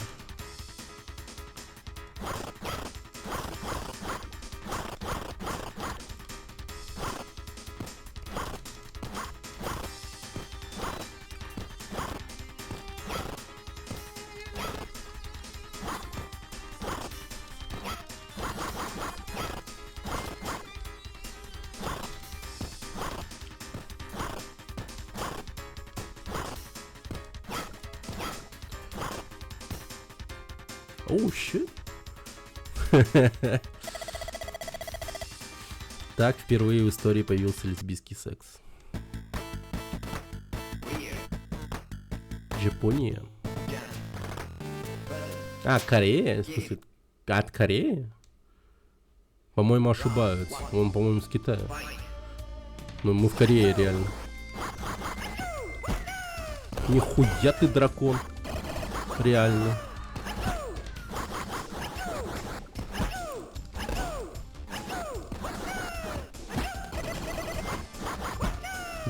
Оу, щит. Так впервые в истории появился лесбийский секс. Япония. А, Корея? В смысле, от Кореи? По-моему, ошибаются. Он, по-моему, с Китая. Ну, мы в Корее, реально. Нихуя ты дракон. Реально.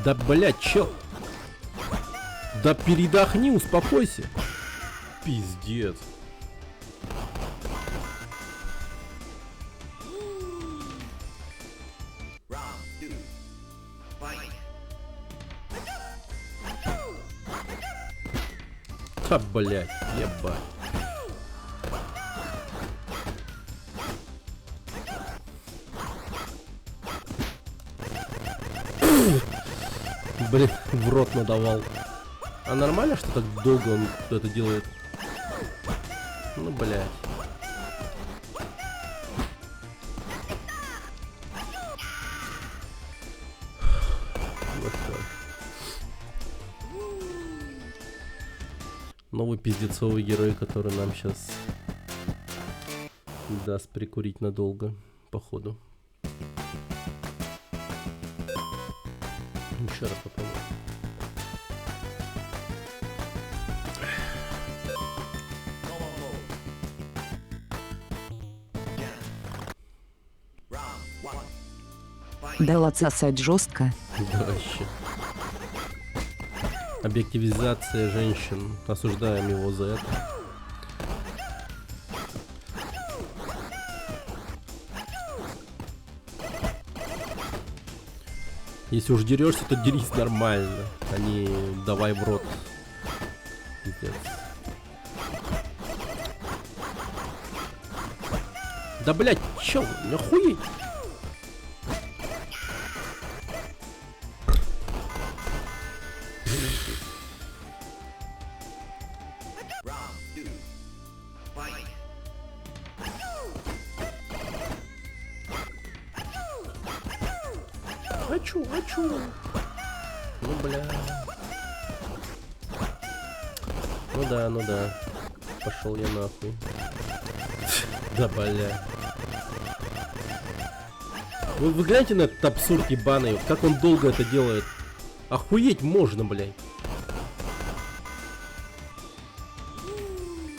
Да, блядь, чел. Да передохни, успокойся. Пиздец. Да, блядь, ебать. Блин, в рот надавал. А нормально, что так долго он это делает? Ну, блядь. Вот так. Новый пиздецовый герой, который нам сейчас даст прикурить надолго, походу. Еще раз попробуем. Дал отсосать жестко. Да, вообще. Объективизация женщин. Осуждаем его за это. Если уж дерешься, то дерись нормально, а не давай в рот. Пиздец. Да, блядь, чел, охуеть. Хочу. Ну, бля. Ну да. Пошел я нахуй. Да, бля. Вы гляньте на этот абсурд ебаный, как он долго это делает. Охуеть можно, блядь.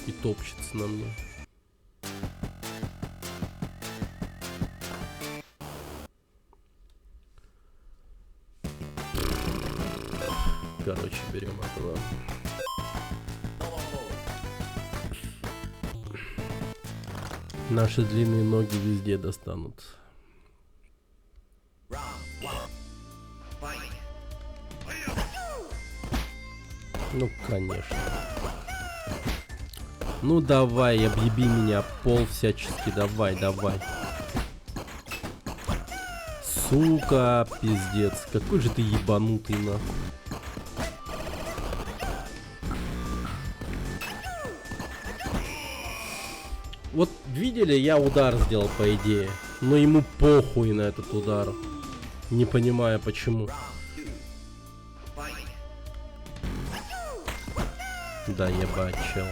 И топчется на мне. Короче, берем этого. Наши длинные ноги везде достанут. Ну, конечно. Ну, давай, объеби меня, пол всячески, давай, давай. Сука, пиздец, какой же ты ебанутый, нахуй. Вот видели, я удар сделал, по идее. Но ему похуй на этот удар. Не понимаю, почему. Да, ебать, чел.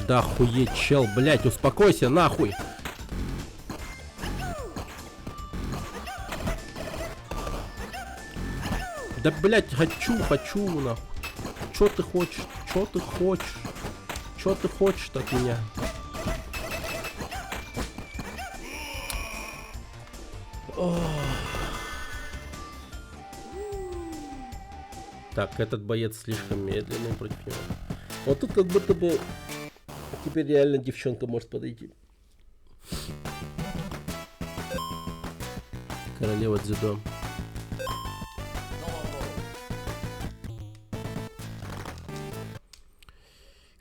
Да хуеть, чел, блять, успокойся, нахуй. Да, блять, хочу, нахуй. Чё ты хочешь? Чё ты хочешь? Чё ты хочешь от меня? Ох. Так, этот боец слишком медленный против него. Вот тут как будто бы теперь реально девчонка может подойти. Королева дзюдо.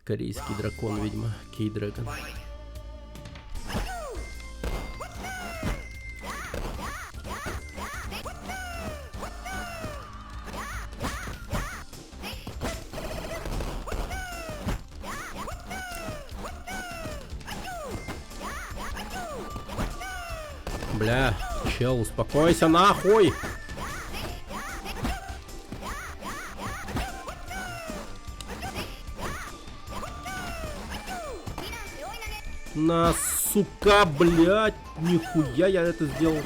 Корейский дракон, видимо, Кей-драгон. Бля, чел, успокойся, нахуй! На, сука, блядь, нихуя я это сделал.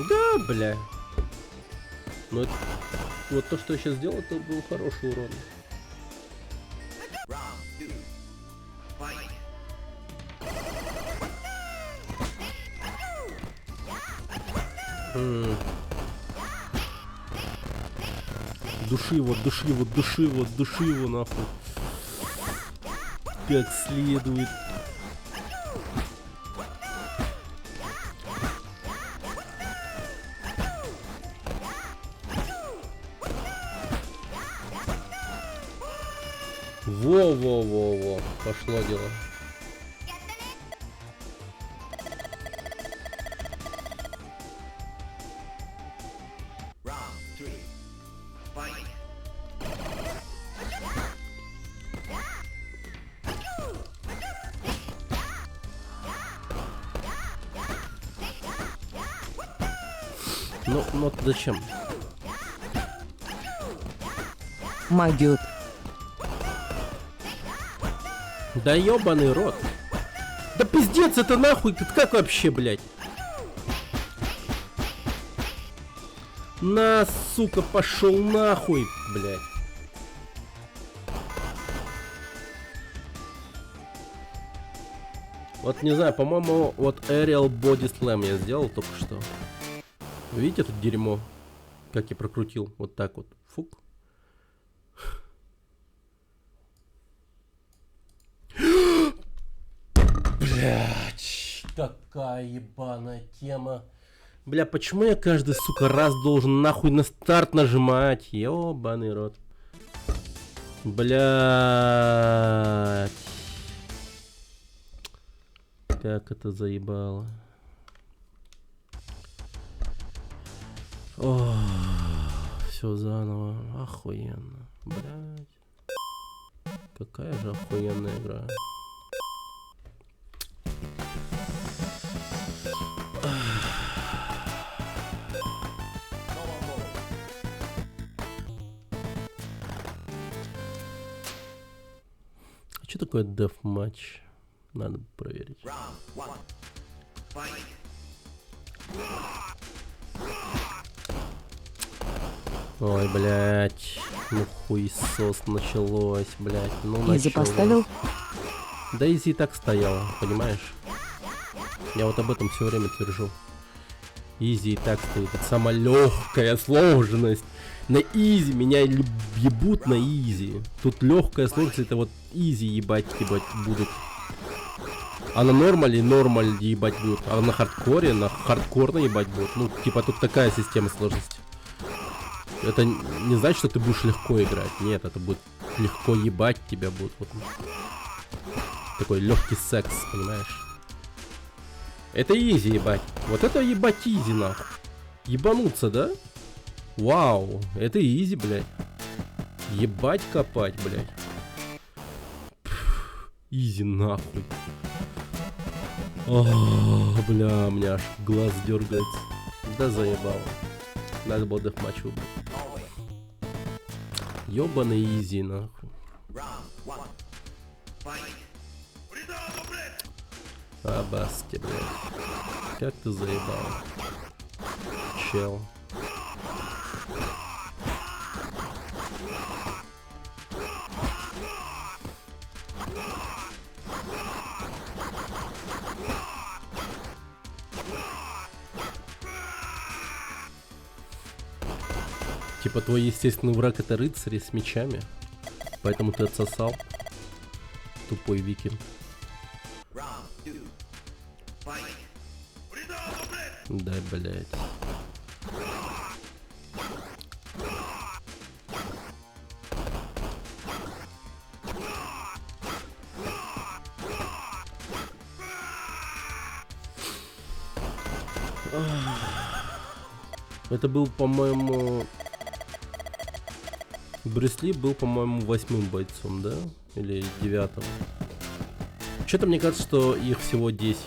Да, бля. Но это, вот то, что я сейчас сделал, это был хороший урон. Души его, души его, души его, души его, нахуй. Как следует. Во-во-во-во, пошло дело. Ну зачем? Могет. Да ёбаный рот. Да пиздец, это нахуй, как вообще, блядь? На, сука, пошел нахуй, блядь. Вот не знаю, по-моему, вот Aerial Body Slam я сделал только что. Видите это дерьмо? Как я прокрутил? Вот так вот. Фук. Блять, какая ебаная тема. Бля, почему я каждый, сука, раз должен нахуй на старт нажимать? Ёбаный рот. Блять. Как это заебало. О, все заново. Охуенно. Блять. Какая же охуенная игра. Что такое деф-матч? Надо проверить. Ой, блядь. Ну хуесос началось, блядь. Ну Изи началось. поставил? Да изи и так стояла, понимаешь? Я вот об этом все время твержу. Изи и так стоит. Это самая легкая сложность. На изи меня ебут на изи. Тут легкая сложность, это вот изи ебать будут. А на нормале ебать будут. А на хардкорно ебать будут. Ну, типа тут такая система сложности. Это не значит, что ты будешь легко играть. Нет, это будет легко ебать тебя будут. Вот. Такой легкий секс, понимаешь? Это изи ебать. Вот это ебать изи нахуй. Ебануться, да? Вау, это изи, блядь. Ебать копать, блядь. Изи нахуй. О, бля, у меня аж глаз дергается. Да заебало. Надо было дефматч выбрать. Ёбаный изи нахуй. Абасти, блядь. Как ты заебал. Чел. Типа твой естественный враг это рыцари с мечами. Поэтому ты отсосал. Тупой викинг. Да, блядь. Это был, по-моему... Брюс Ли был, по-моему, 8-м бойцом, да? Или 9-м. Что-то мне кажется, что их всего 10.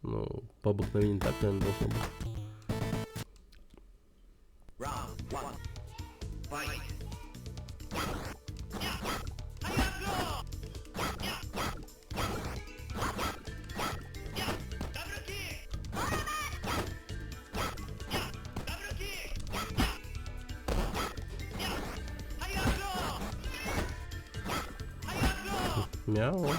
Ну, по обыкновению так, наверное, должно быть. Мяу.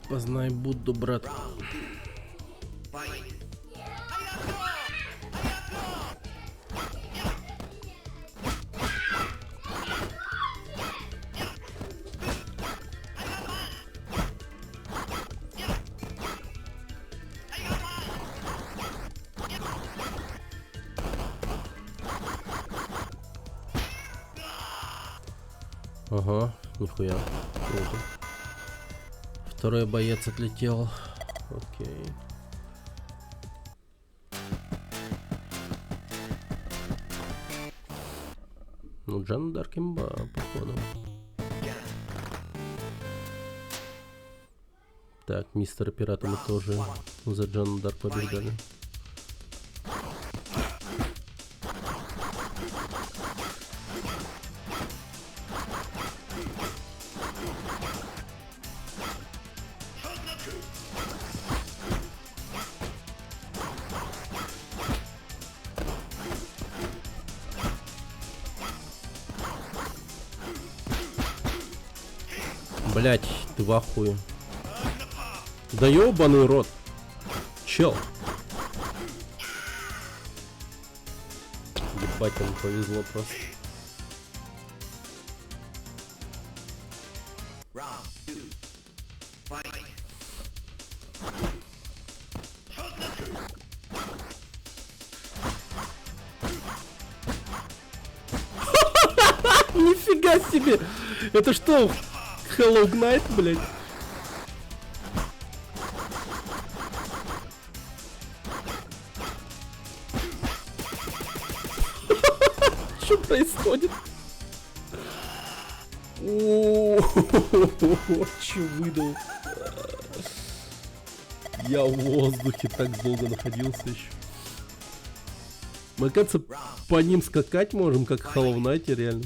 Познай Будду, брат. Ага, нихуя. Круто. Второй боец отлетел. Окей. Ну, Джан Дарк имба, походу. Так, мистера Пирата мы тоже за Джан Дарк побеждали. Блять, ты в ахуе. Да ёбаный рот. Чел. Ебать, ему повезло просто. Нифига себе! Это что? Hello Knight, блядь. Что происходит? О, чё выдал? Я в воздухе так долго находился еще. Мы, кажется, по ним скакать можем, как в Hollow Knight, реально.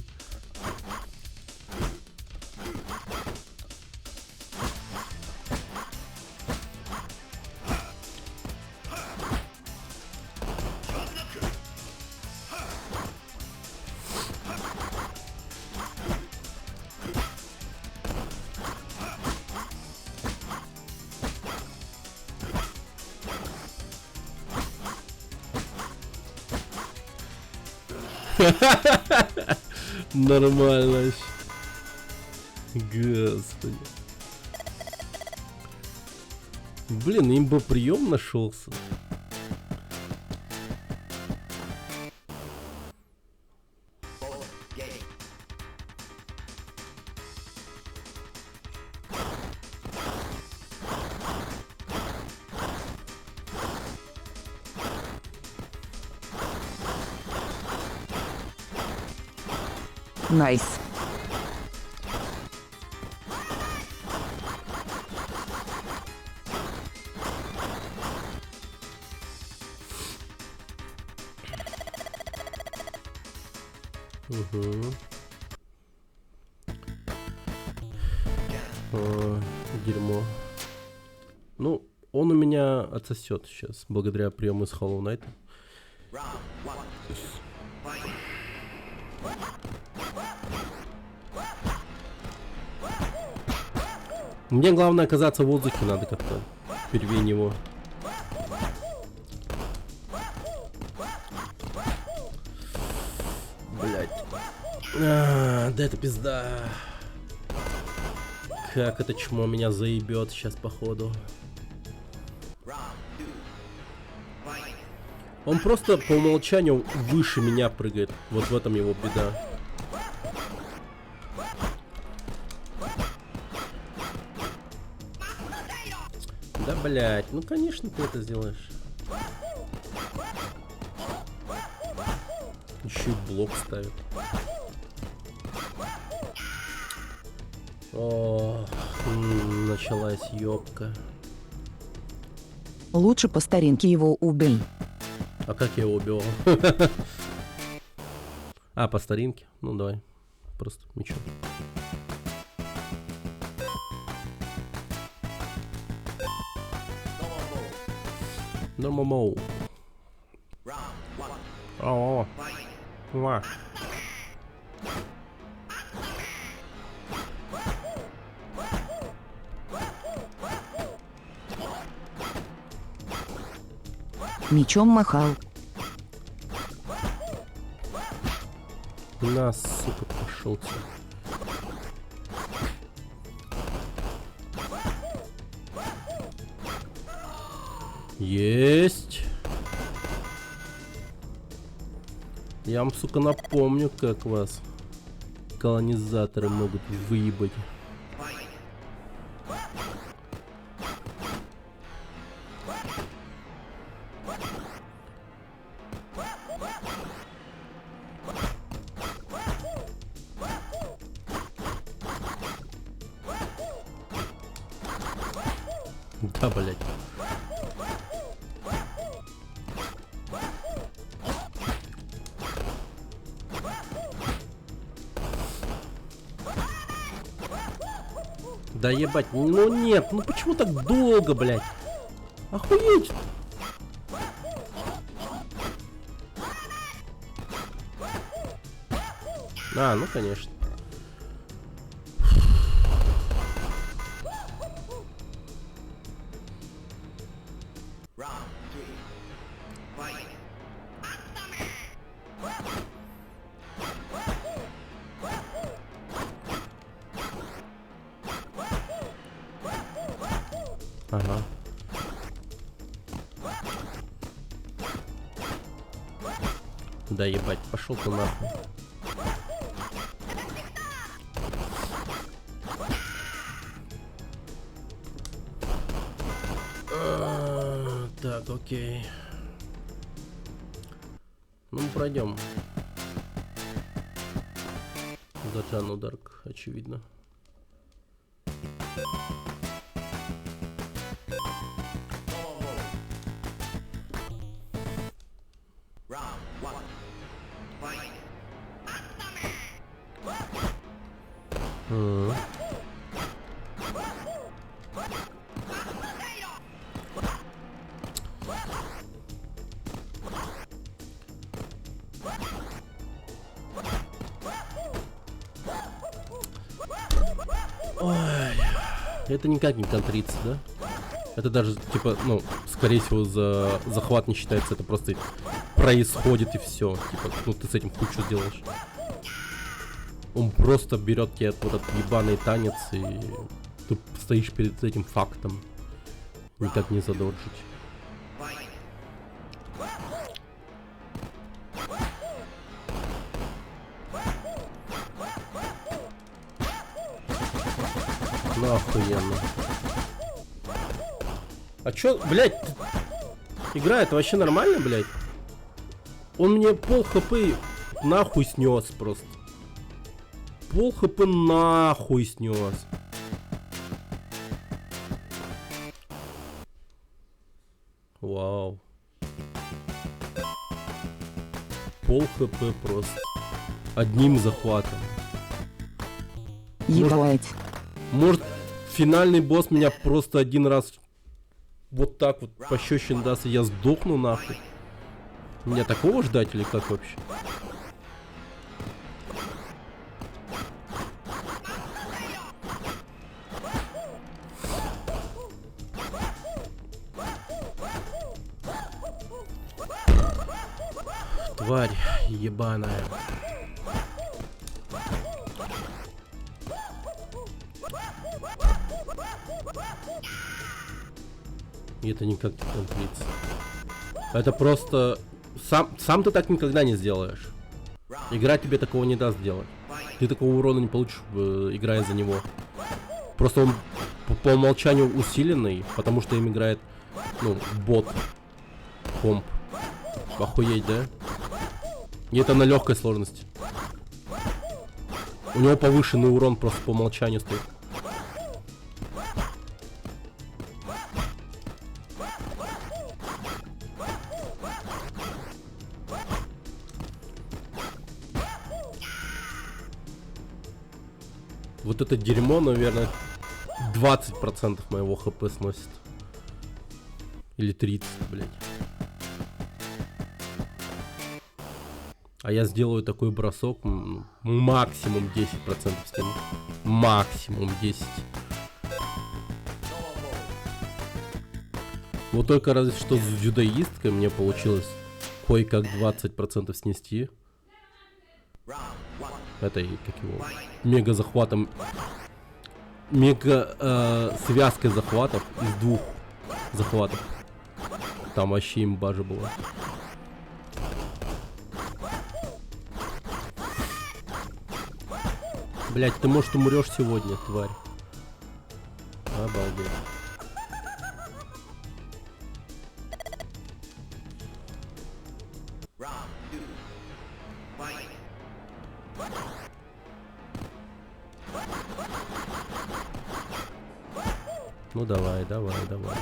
Нормально. Господи. Блин, имба прием нашелся. Найс. Угу. Дерьмо. Ну, он у меня отсосет сейчас, благодаря приему из Hollow Knight. Мне главное оказаться в воздухе, надо как-то впереди него. Блять. Да это пизда. Как это чмо меня заебет сейчас, походу. Он просто по умолчанию выше меня прыгает. Вот в этом его беда. Да, блять, ну конечно ты это сделаешь. Еще и блок ставит. О, началась ёбка. Лучше по старинке его убей. А как я его убивал? А, по старинке? Ну давай. Просто мечом. Нормал. О, ва. Мечом махал. На, сука, пошел ты. Есть. Я вам, сука, напомню, как вас колонизаторы могут выебать. Да, блять. Да ебать, ну нет, ну почему так долго, блядь? Охуеть! А, ну конечно. Ага. Да ебать, пошел ты нахуй. Так, окей. Ну, пройдем. За Жанну Дарк, очевидно. Ой, это никак не контрится, да? Это даже, типа, ну, скорее всего, за захват не считается, это просто происходит и все. Типа, ну ты с этим хуй что сделаешь. Он просто берет тебе вот этот ебаный танец, и ты стоишь перед этим фактом. Никак не задолжить. Ну охуенно. А чё, блядь, игра это вообще нормально, блядь? Он мне пол хп нахуй снес просто. Пол хп нахуй снес. Вау. Пол хп просто. Одним захватом. Ебать. Может, финальный босс меня просто один раз вот так вот пощечин даст, и я сдохну нахуй. Меня такого ждать или как вообще? Тварь ебаная. И это никак не контрится. Это просто... Сам ты так никогда не сделаешь. Игра тебе такого не даст делать. Ты такого урона не получишь, играя за него. Просто он по умолчанию усиленный, потому что им играет, ну, бот. Комп. Охуеть, да? И это на легкой сложности. У него повышенный урон просто по умолчанию стоит. Вот это дерьмо, наверное, 20% моего хп сносит. Или 30, блядь. А я сделаю такой бросок, максимум 10% стены. Максимум 10. Вот только разве что с дзюдоисткой мне получилось кое-как 20% снести. Этой, как его, мега захватом, мега связкой захватов из двух захватов. Там вообще имба же была. Блять, ты может умрешь сегодня, тварь. Обалдеть. Ну давай, давай, давай.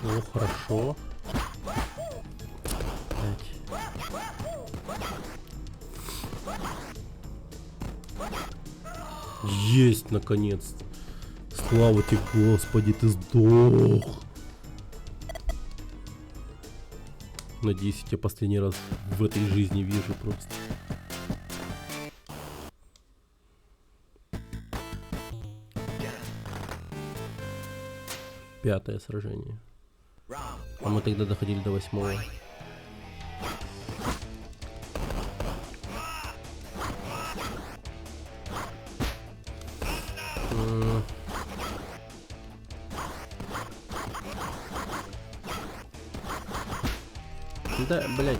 Ну хорошо. Есть, наконец-то. Слава тебе, Господи, ты сдох. Надеюсь, я тебя последний раз в этой жизни вижу просто. Пятое сражение. А мы тогда доходили до 8-го. Да, блядь.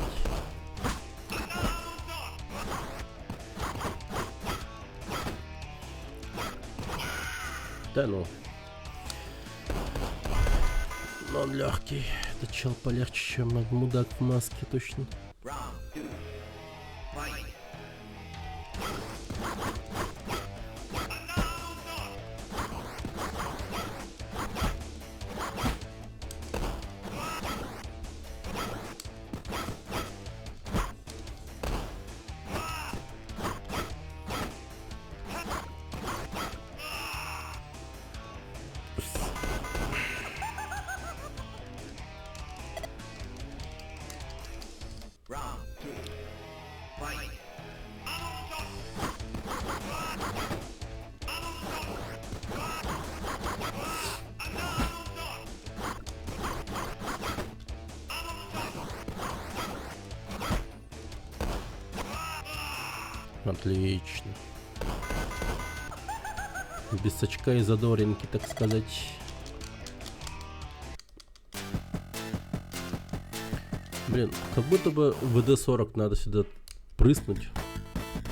Да ну. Но он легкий. Этот чел полегче, чем мудак в маске, точно. Отлично. Без очка и задоринки, так сказать. Блин, как будто бы ВД-40 надо сюда прыснуть.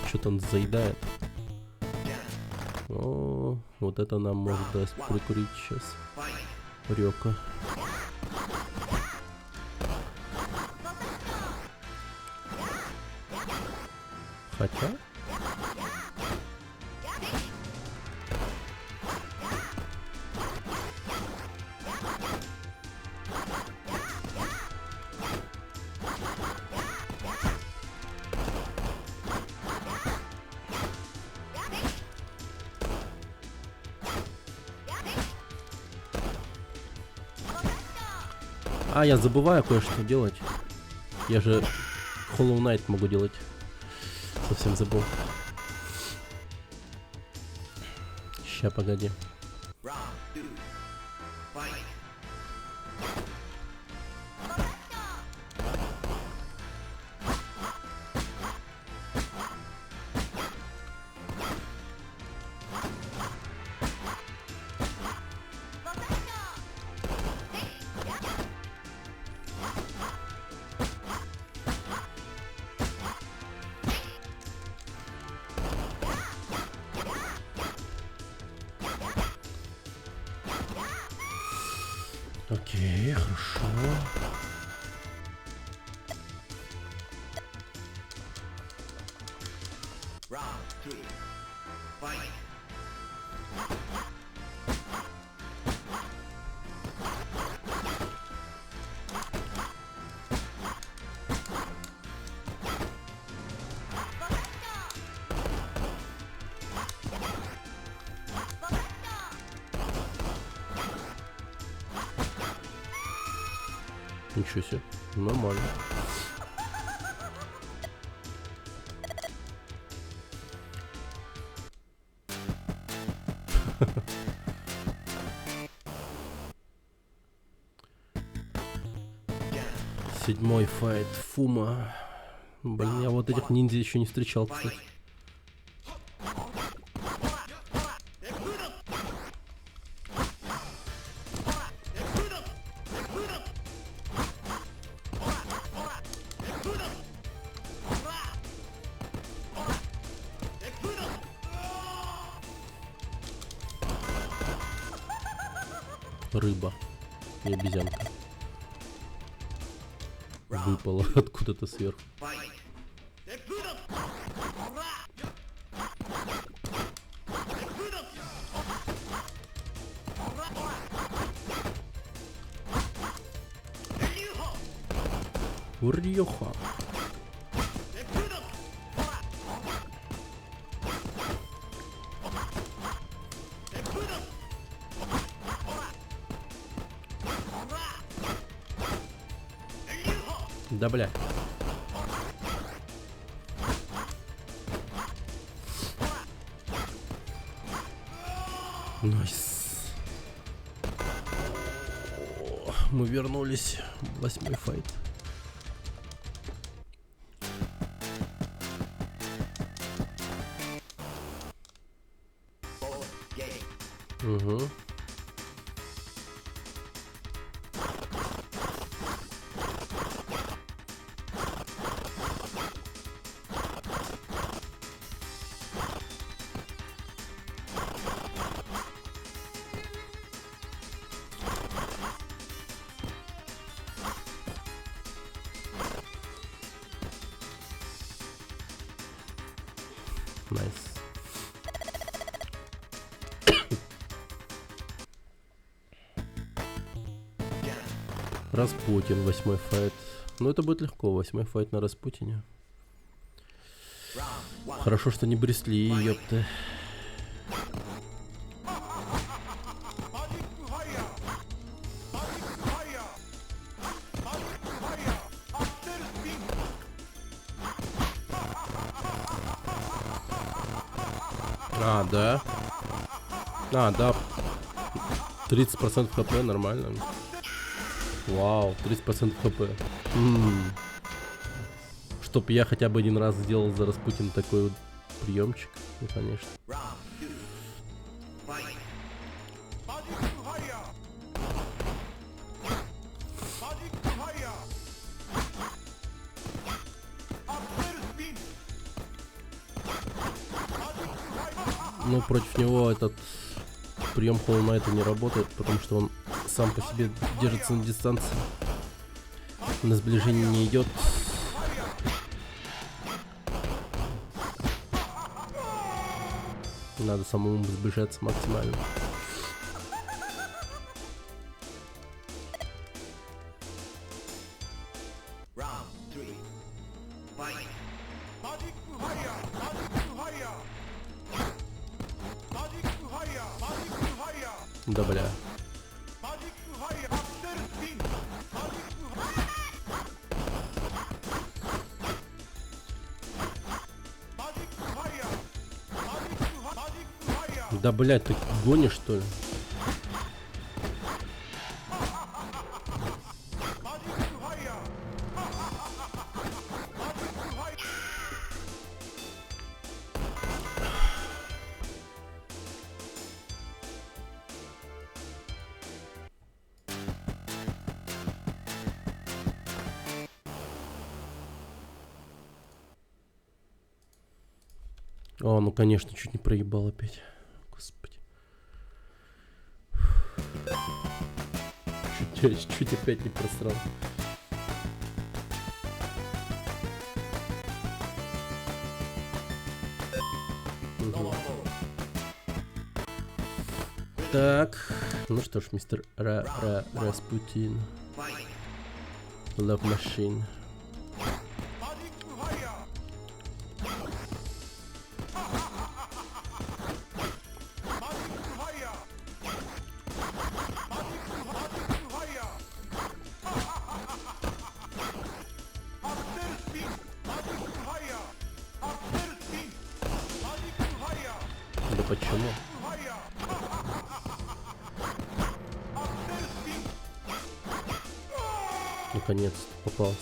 Что-то он заедает. О, вот это нам может даст прикурить сейчас. Рёка. Хотя... А, я забываю кое-что делать. Я же Hollow Knight могу делать. Совсем забыл. Ща, погоди. Окей, хорошо. Ничего себе, нормально. Седьмой файт Фума. Блин, я вот этих ниндзя еще не встречал, кстати. Рыба и обезьянка выпала откуда-то сверху. Урьёха. Да бля. Найс. Мы вернулись. 8-й файт. Угу. Распутин, 8-й файт. Ну это будет легко, 8-й файт на Распутине. Хорошо, что не Брюс Ли, ёпта. А, да. А, да. 30% хп, нормально. Вау, 30% хп. Чтоб я хотя бы один раз сделал за Распутин такой вот приемчик. Ну, конечно. Ну, против него этот прием Hollow Knight не работает, потому что он сам по себе держится на дистанции. На сближение не идет. Надо самому сближаться максимально. Да бля. Да блять, ты гонишь что ли? О, ну конечно, чуть не проебал опять. Господи. Чуть опять не просрал. Угу. Так, ну что ж, мистер Распутин. Love Machine. Да почему? Наконец-то попался.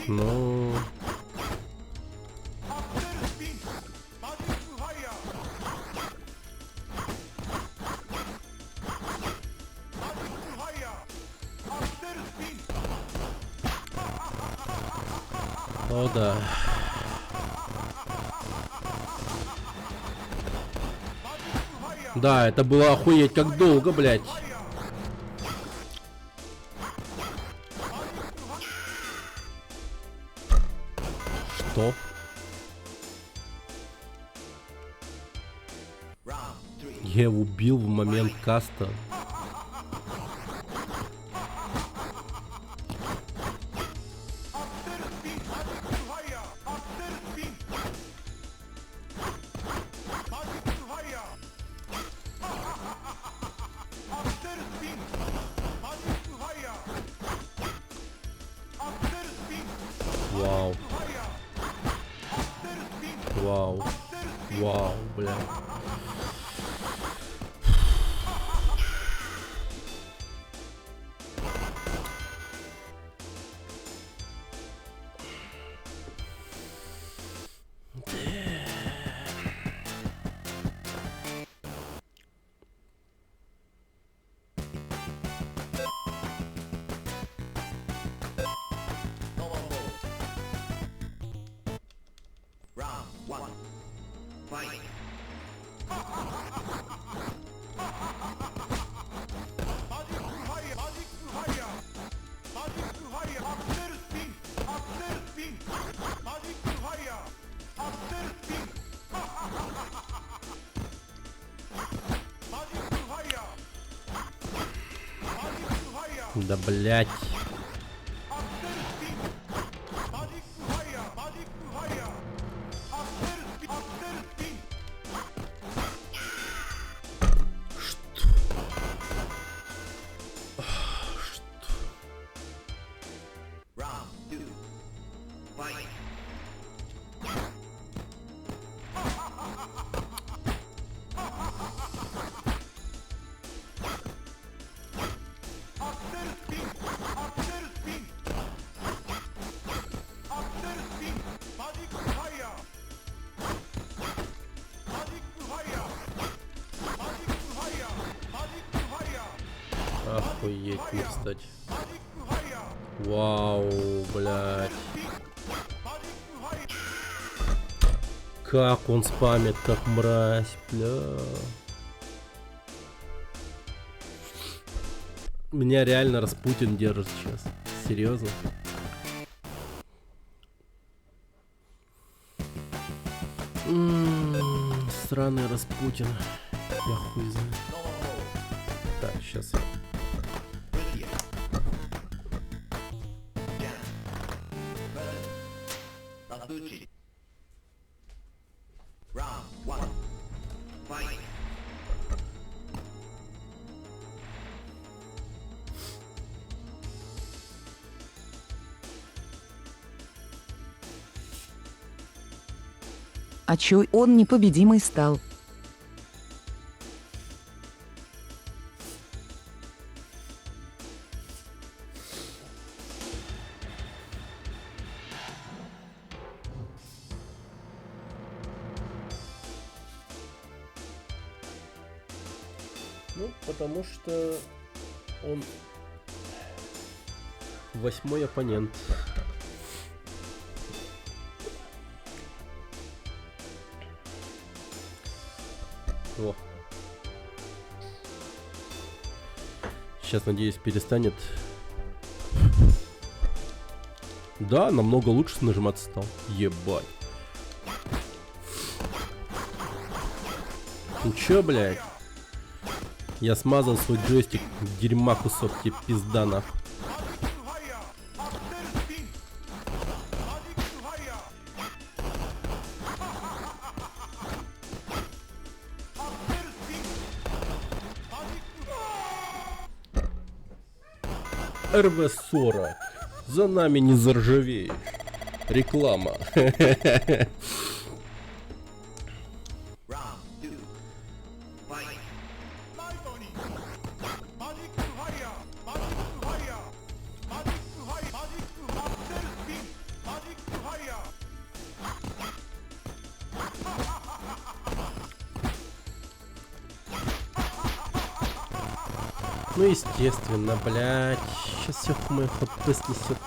Ну... О, да. Да, это было охуеть как долго, блядь. Что? Я его убил в момент каста. Вау. Вау. Вау, бля. Да блять. Охуеть, не встать. Вау, блядь. Как он спамит, как мразь, бля. Меня реально Распутин держит сейчас. Серьезно. Сраный Распутин. Я хуй знаю. Так, сейчас я. А чё он непобедимый стал? Ну, потому что он 8-й оппонент. О. Сейчас, надеюсь, перестанет. Да, намного лучше нажиматься стал. Ебать. Ну чё, блядь? Я смазал свой джойстик. Дерьма кусок, тебе пизда нахуй. РВ-40. За нами не заржавеешь. Реклама. Ну, естественно, блядь. Сейчас все мой хп снесет.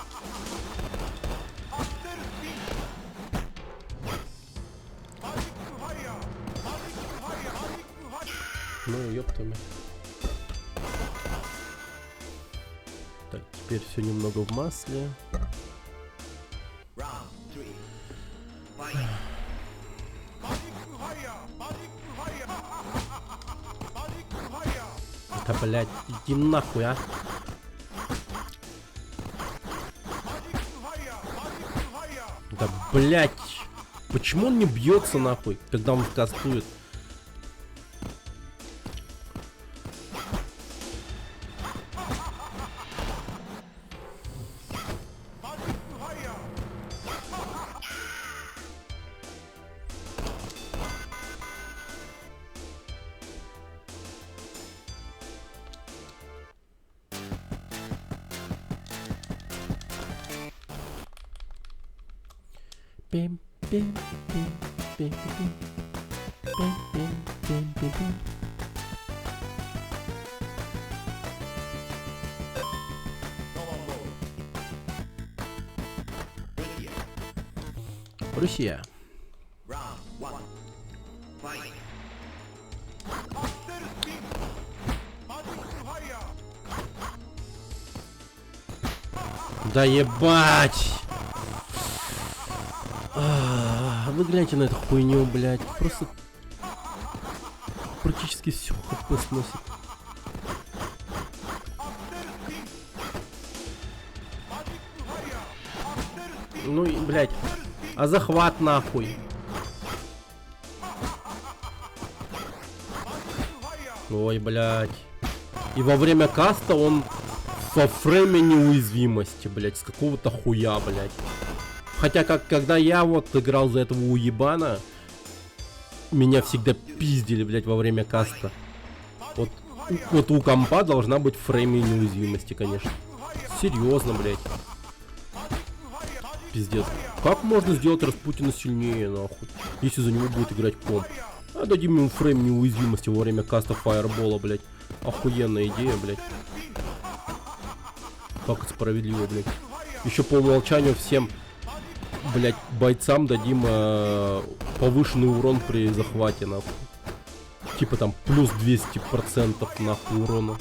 Ну, ёптами. Так, теперь все немного в масле. Да, блядь, иди нахуй, а. Да, блядь. Почему он не бьется нахуй, когда он кастует? Пим, пим, пим, пим, пим, пим, пим, пим, пим, пим. Россия. Да ебать! Вы гляньте на эту хуйню, блядь. Просто практически все хп сносит. Ну и, блядь. А захват нахуй. Ой, блядь. И во время каста он во фрейме неуязвимости, блядь. С какого-то хуя, блядь. Хотя, когда я вот играл за этого уебана, меня всегда пиздили, блядь, во время каста. Вот у компа должна быть в фрейме неуязвимости, конечно. Серьезно, блядь. Пиздец. Как можно сделать Распутина сильнее, нахуй, если за него будет играть комп? А дадим ему фрейм неуязвимости во время каста фаербола, блядь. Охуенная идея, блядь. Как это справедливо, блядь. Еще по умолчанию всем, блядь, бойцам дадим повышенный урон при захвате, нахуй. Типа там плюс 200% нахуй урона.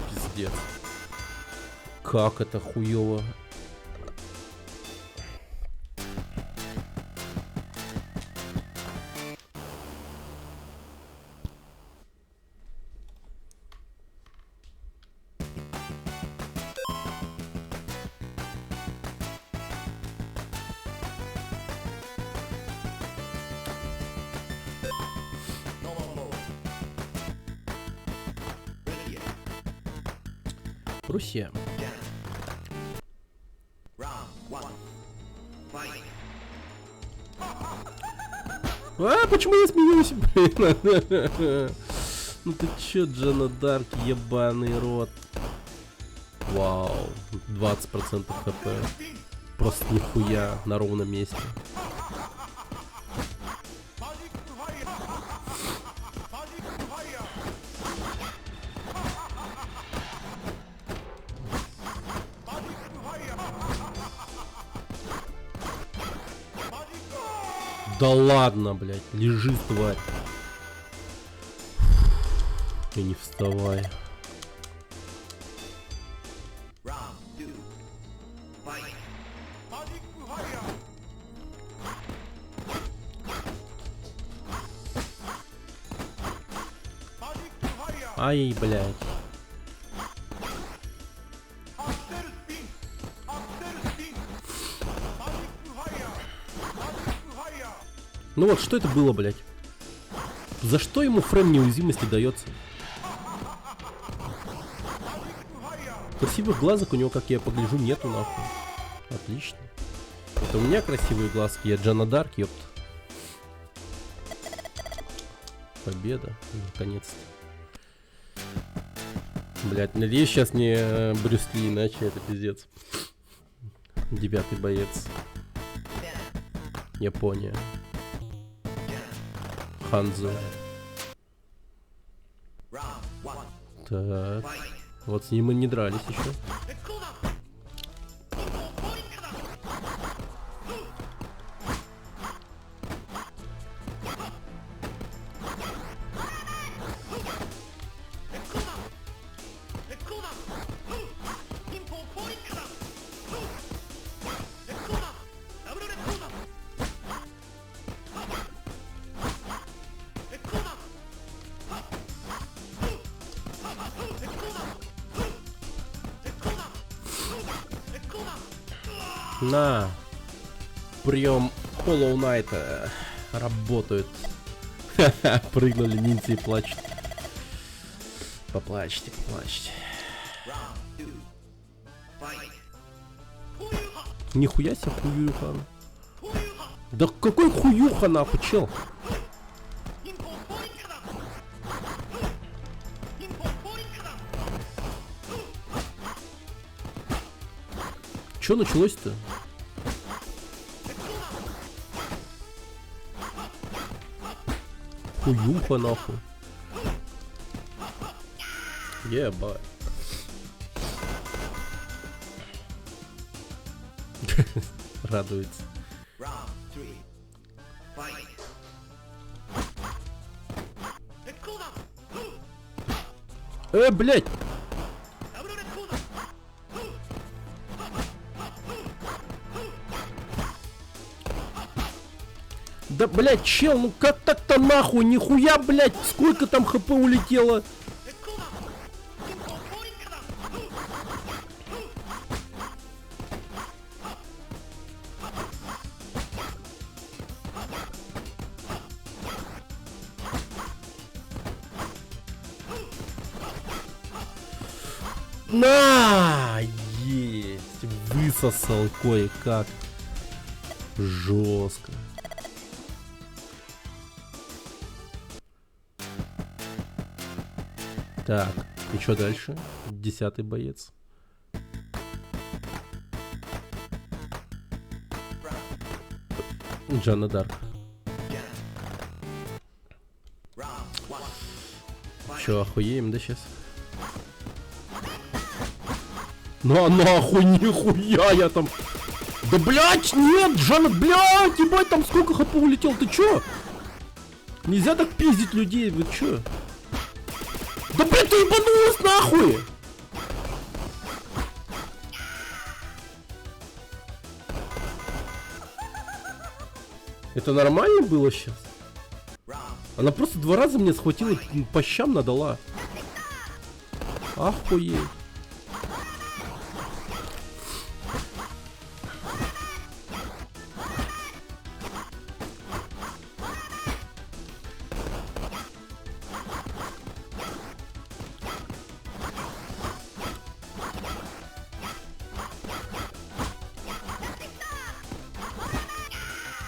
Пиздец. Как это хуёво. Руссия. А, почему я смеюсь, блин? Ну ты чё, Джана Дарк, ебаный рот. Вау, 20% хп. Просто нихуя, на ровном месте. Да ладно, блядь, лежи, тварь. И не вставай. Ай, блядь. Ну вот, что это было, блядь? За что ему фрейм неуязвимости дается? Красивых глазок у него, как я погляжу, нету, нахуй. Отлично. Это у меня красивые глазки, я Джана Дарк, ёпт. Победа, наконец-то. Блядь, надеюсь, сейчас не Брюс Ли, иначе это пиздец. 9-й боец. Япония. Ханзо. Так. Вот с ним мы не дрались еще. На, прием Hollow Knight работают. Прыгнули ниндзя и плачут. Поплачьте, поплачьте. Нихуя себе хуюха. Да какой хуюха нахуй, чел? Что началось-то? Хуюха нахуй. Ебать. Радуется. Блять! Да, блядь, чел, ну как так-то нахуй? Нихуя, блядь, сколько там хп улетело? На! Есть! Высосал кое-как. Жестко. Так, и что дальше? 10-й боец. Жанна Дарк. Че, охуеем, да, сейчас? Ну а нахуй, нихуя я там... Да блять, нет, Жанна, блять, ебать, там сколько хп улетел, ты чё? Нельзя так пиздить людей, вы чё? Да блять, ты ебанулась нахуй! Это нормально было сейчас? Она просто 2 раза мне схватила, по щам надала. Охуеть.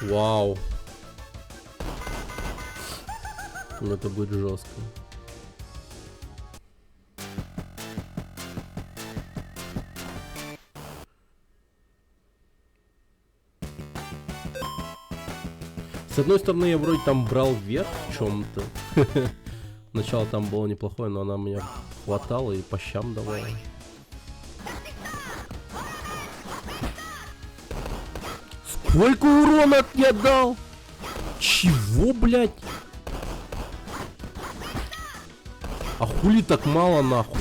Вау. Ну, это будет жестко. С одной стороны, я вроде там брал вверх в чем-то. Начало там было неплохое, но она меня хватала и по щам давала. Сколько урона я дал? Чего, блядь? А хули так мало, нахуй?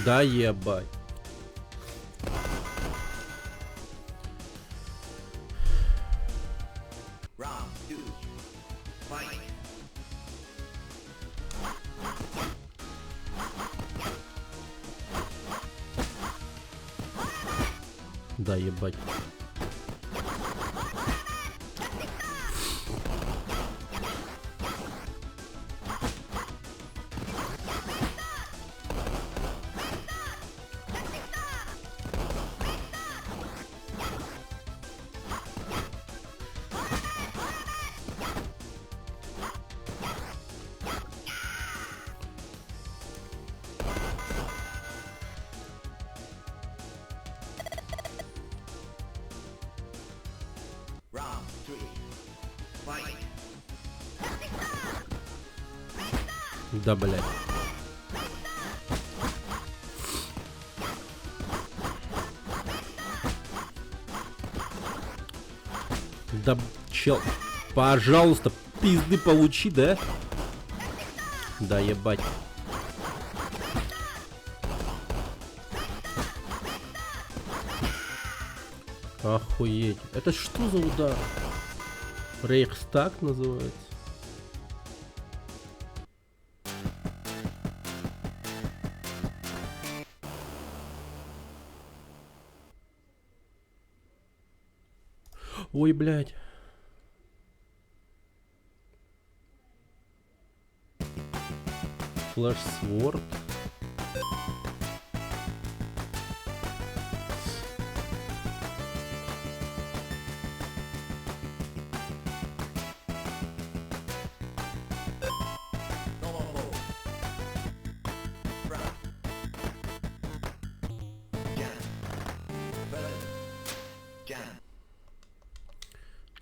Да ебать. Да ебать. Да, блядь. Да, чел, пожалуйста, пизды получи, да? Да, ебать. Охуеть. Это что за удар? Рейхстаг называется. Ой, блядь. Флэш Сворд.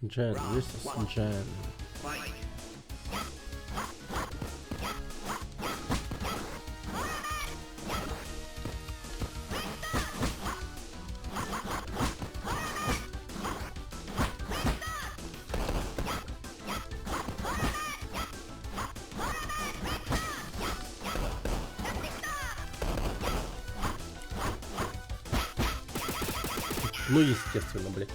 Джен, this is Джен. Ну, естественно, блядь.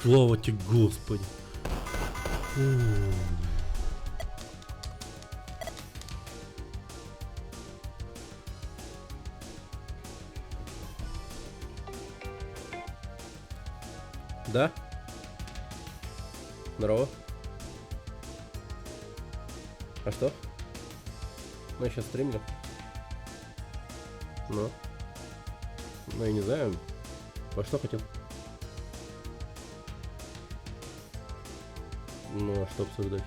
Слава тебе, Господи. Да? Здорово. А что? Ну, я сейчас стримлю. Ну, я не знаю. Во что хотел? Ну, а что обсуждать?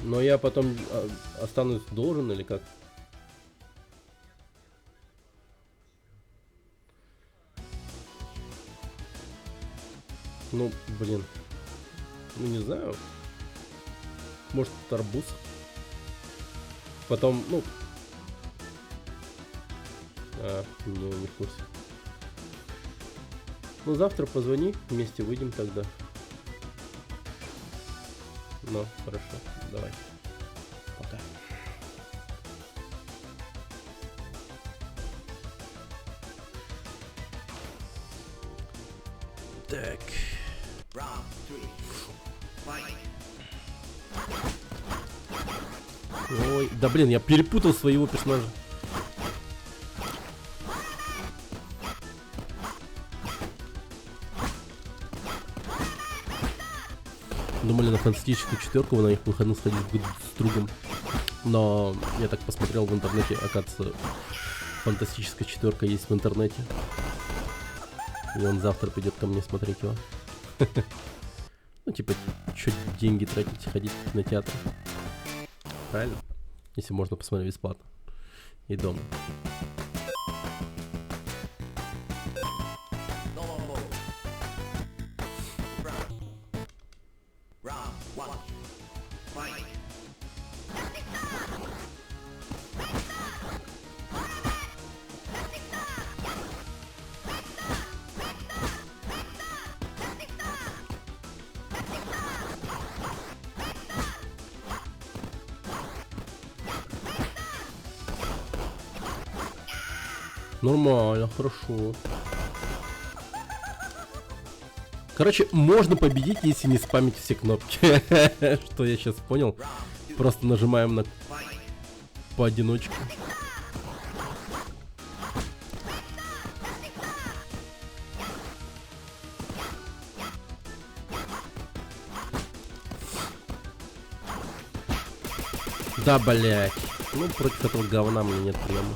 Но я потом останусь должен или как? Ну, блин. Ну, не знаю. Может, арбуз. Потом, ну... не в курсе. Ну, завтра позвони, вместе выйдем тогда. Ну, хорошо, давай. Пока. Так. Ой, да блин, я перепутал своего персонажа. Думали на фантастическую четверку, вы на их выходных сходить с другом. Но я так посмотрел в интернете, оказывается, фантастическая четверка есть в интернете. И он завтра придет ко мне смотреть его. Ну, типа, чё деньги тратить, ходить на театр. Правильно? Если можно посмотреть бесплатно. И дома. Нормально, хорошо. Короче, можно победить, если не спамить все кнопки. Что я сейчас понял. Просто нажимаем на поодиночке. Да, блять. Ну, против этого говна мне нет проблемы.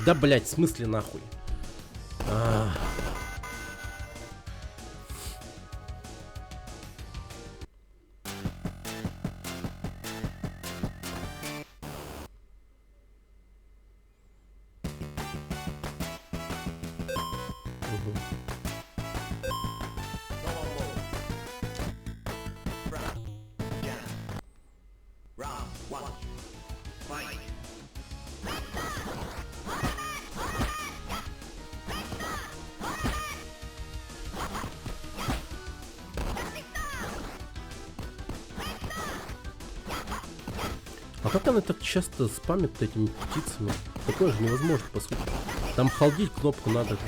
Да, блять, в смысле нахуй? А как она так часто спамит этими птицами? Такое же невозможно, по сути. Там халдить кнопку надо же.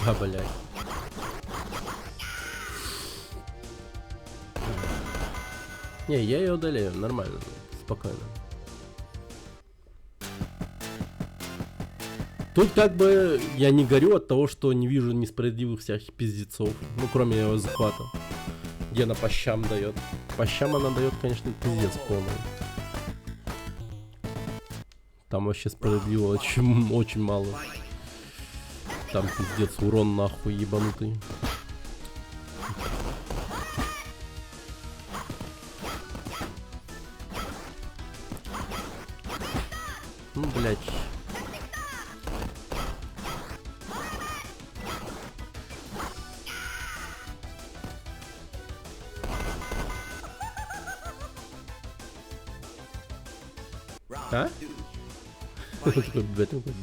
А, блядь. Не, я ее одолею, нормально, спокойно. Тут как бы я не горю от того, что не вижу несправедливых всяких пиздецов. Ну, кроме его захвата. Где она по щам дает. По щам она дает, конечно, пиздец полный. Там вообще справедливо очень, очень мало. Там пиздец урон нахуй ебанутый. Ну, блядь. А? Такой,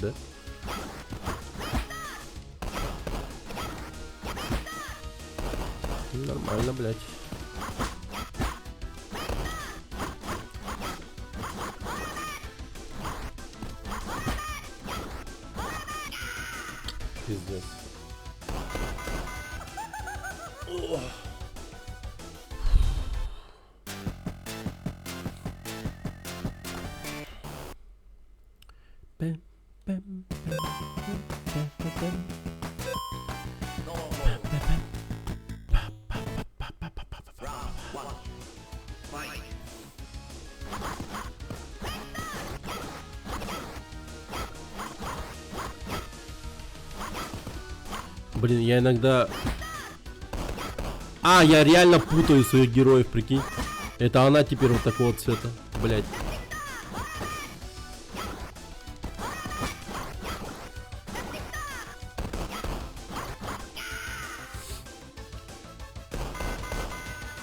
да? Нормально, блядь. Пиздец. О. Пэм, пэм, пэм, пэм, пэм, пэм. Блин, я иногда... А, я реально путаю своих героев, прикинь. Это она теперь вот такого цвета, блять.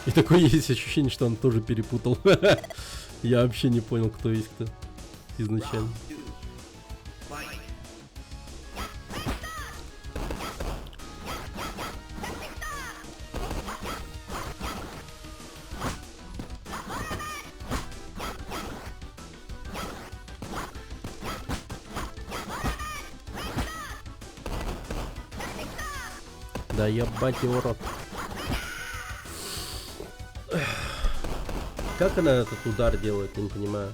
И такое есть ощущение, что он тоже перепутал. Я вообще не понял, кто есть кто изначально. Да ебать его рот. Как она этот удар делает, я не понимаю.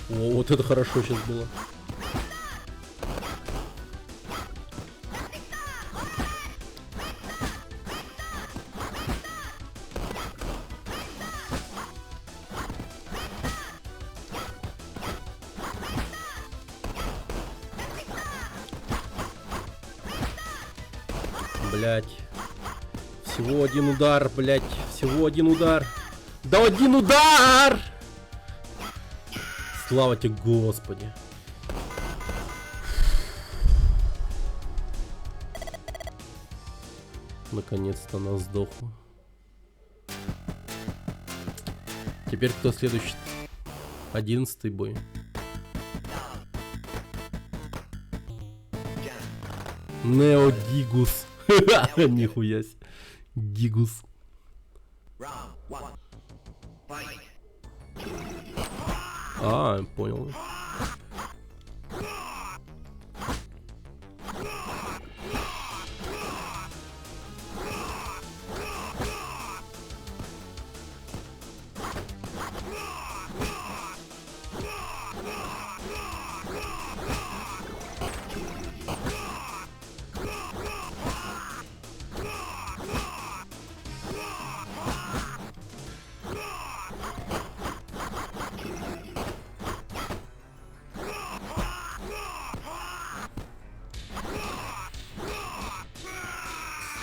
О, вот это хорошо сейчас было. Блять. Всего один удар, блять. Всего один удар. Да один удар! Слава тебе, Господи. Наконец-то она сдохла. Теперь кто следующий? 11-й бой. Нео Дигус. Нихуя себе. Дигус. А, понял.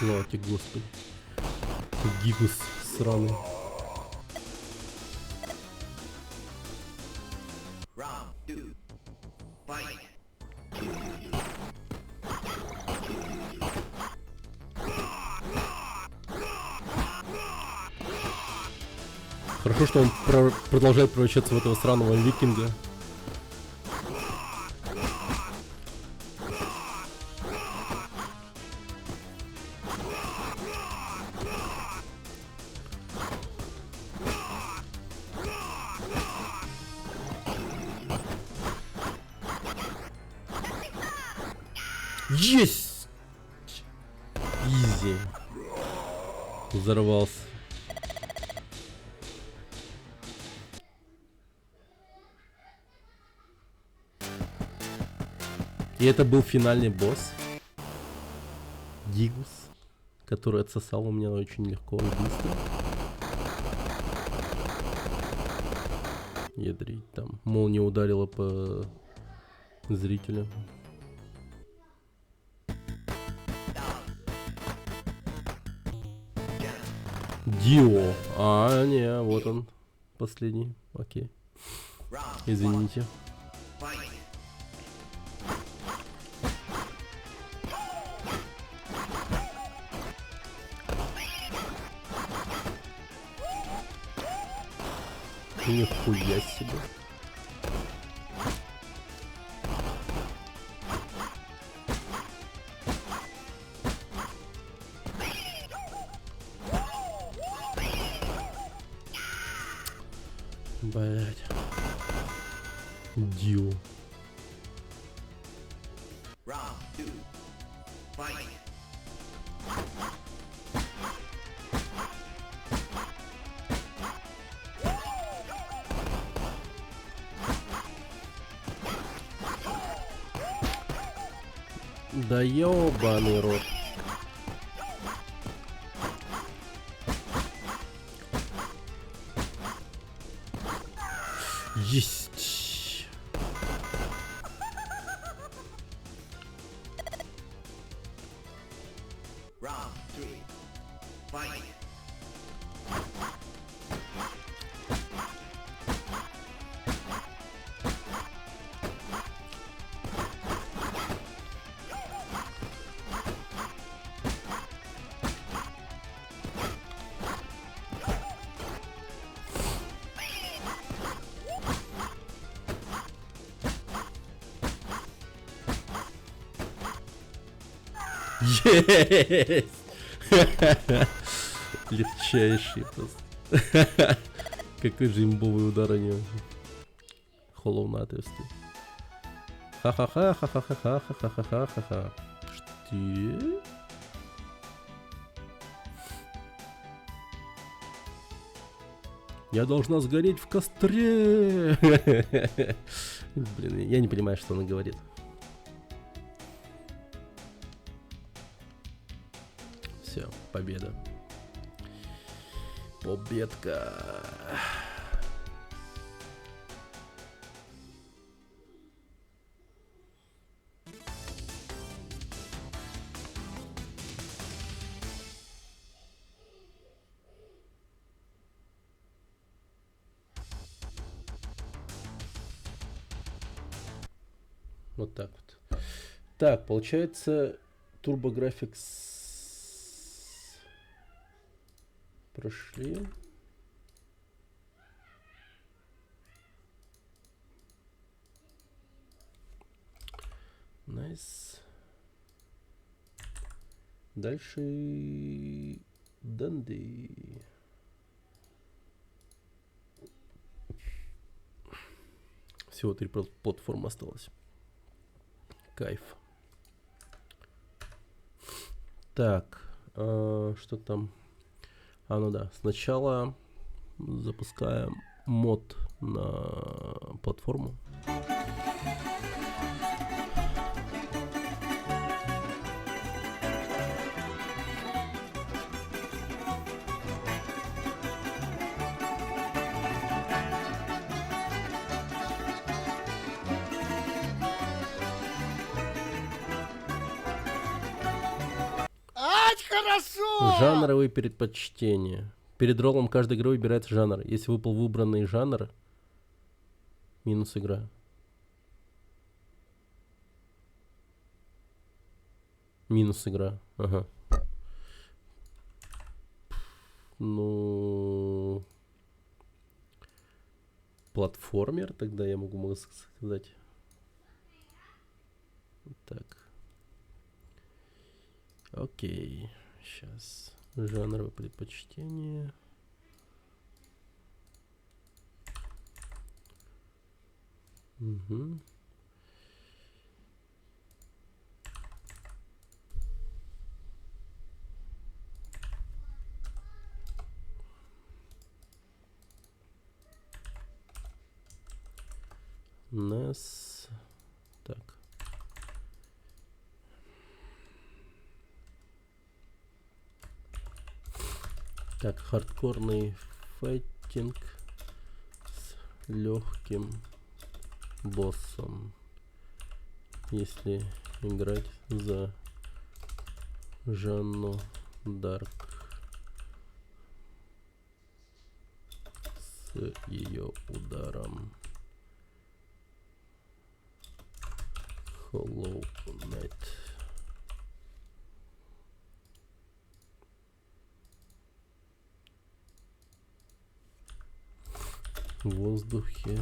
Слава тебе, Господи. Дигус сраный. Хорошо, что он продолжает превращаться в этого сраного викинга. Есть! Изи. Взорвался. И это был финальный босс. Дигус, который отсосал у меня очень легко и быстро. Ядрить там. Молния ударила по зрителю. Дио. А, не, вот он. Последний. Окей. Извините. Нихуя себе. Блять. Дио. Да ёбаный рот. Есть. Есть! Легчайший просто. Какой же имбовый удар у него. Hollow Knight. Ха-ха-ха, ха-ха-ха, ха-ха-ха, ха-ха. Что? Я должна сгореть в костре. Блин, я не понимаю, что она говорит. Все, победа. Победка. Вот так вот. Так, получается, TurboGrafx прошли. Найс. Дальше Данди. Всего 3 платформы осталось. Кайф. Так, что там? А, ну да, сначала запускаем мод на платформу. Хорошо! Жанровые предпочтения. Перед роллом каждой игры выбирается жанр. Если выпал выбранный жанр, минус игра. Минус игра. Ага. Ну... Платформер, тогда я могу сказать. Так. Окей. Сейчас. Жанровые предпочтения. Угу. Нас. Так. Так, хардкорный файтинг с легким боссом. Если играть за Жанну Дарк с ее ударом. Hollow Knight. В воздухе.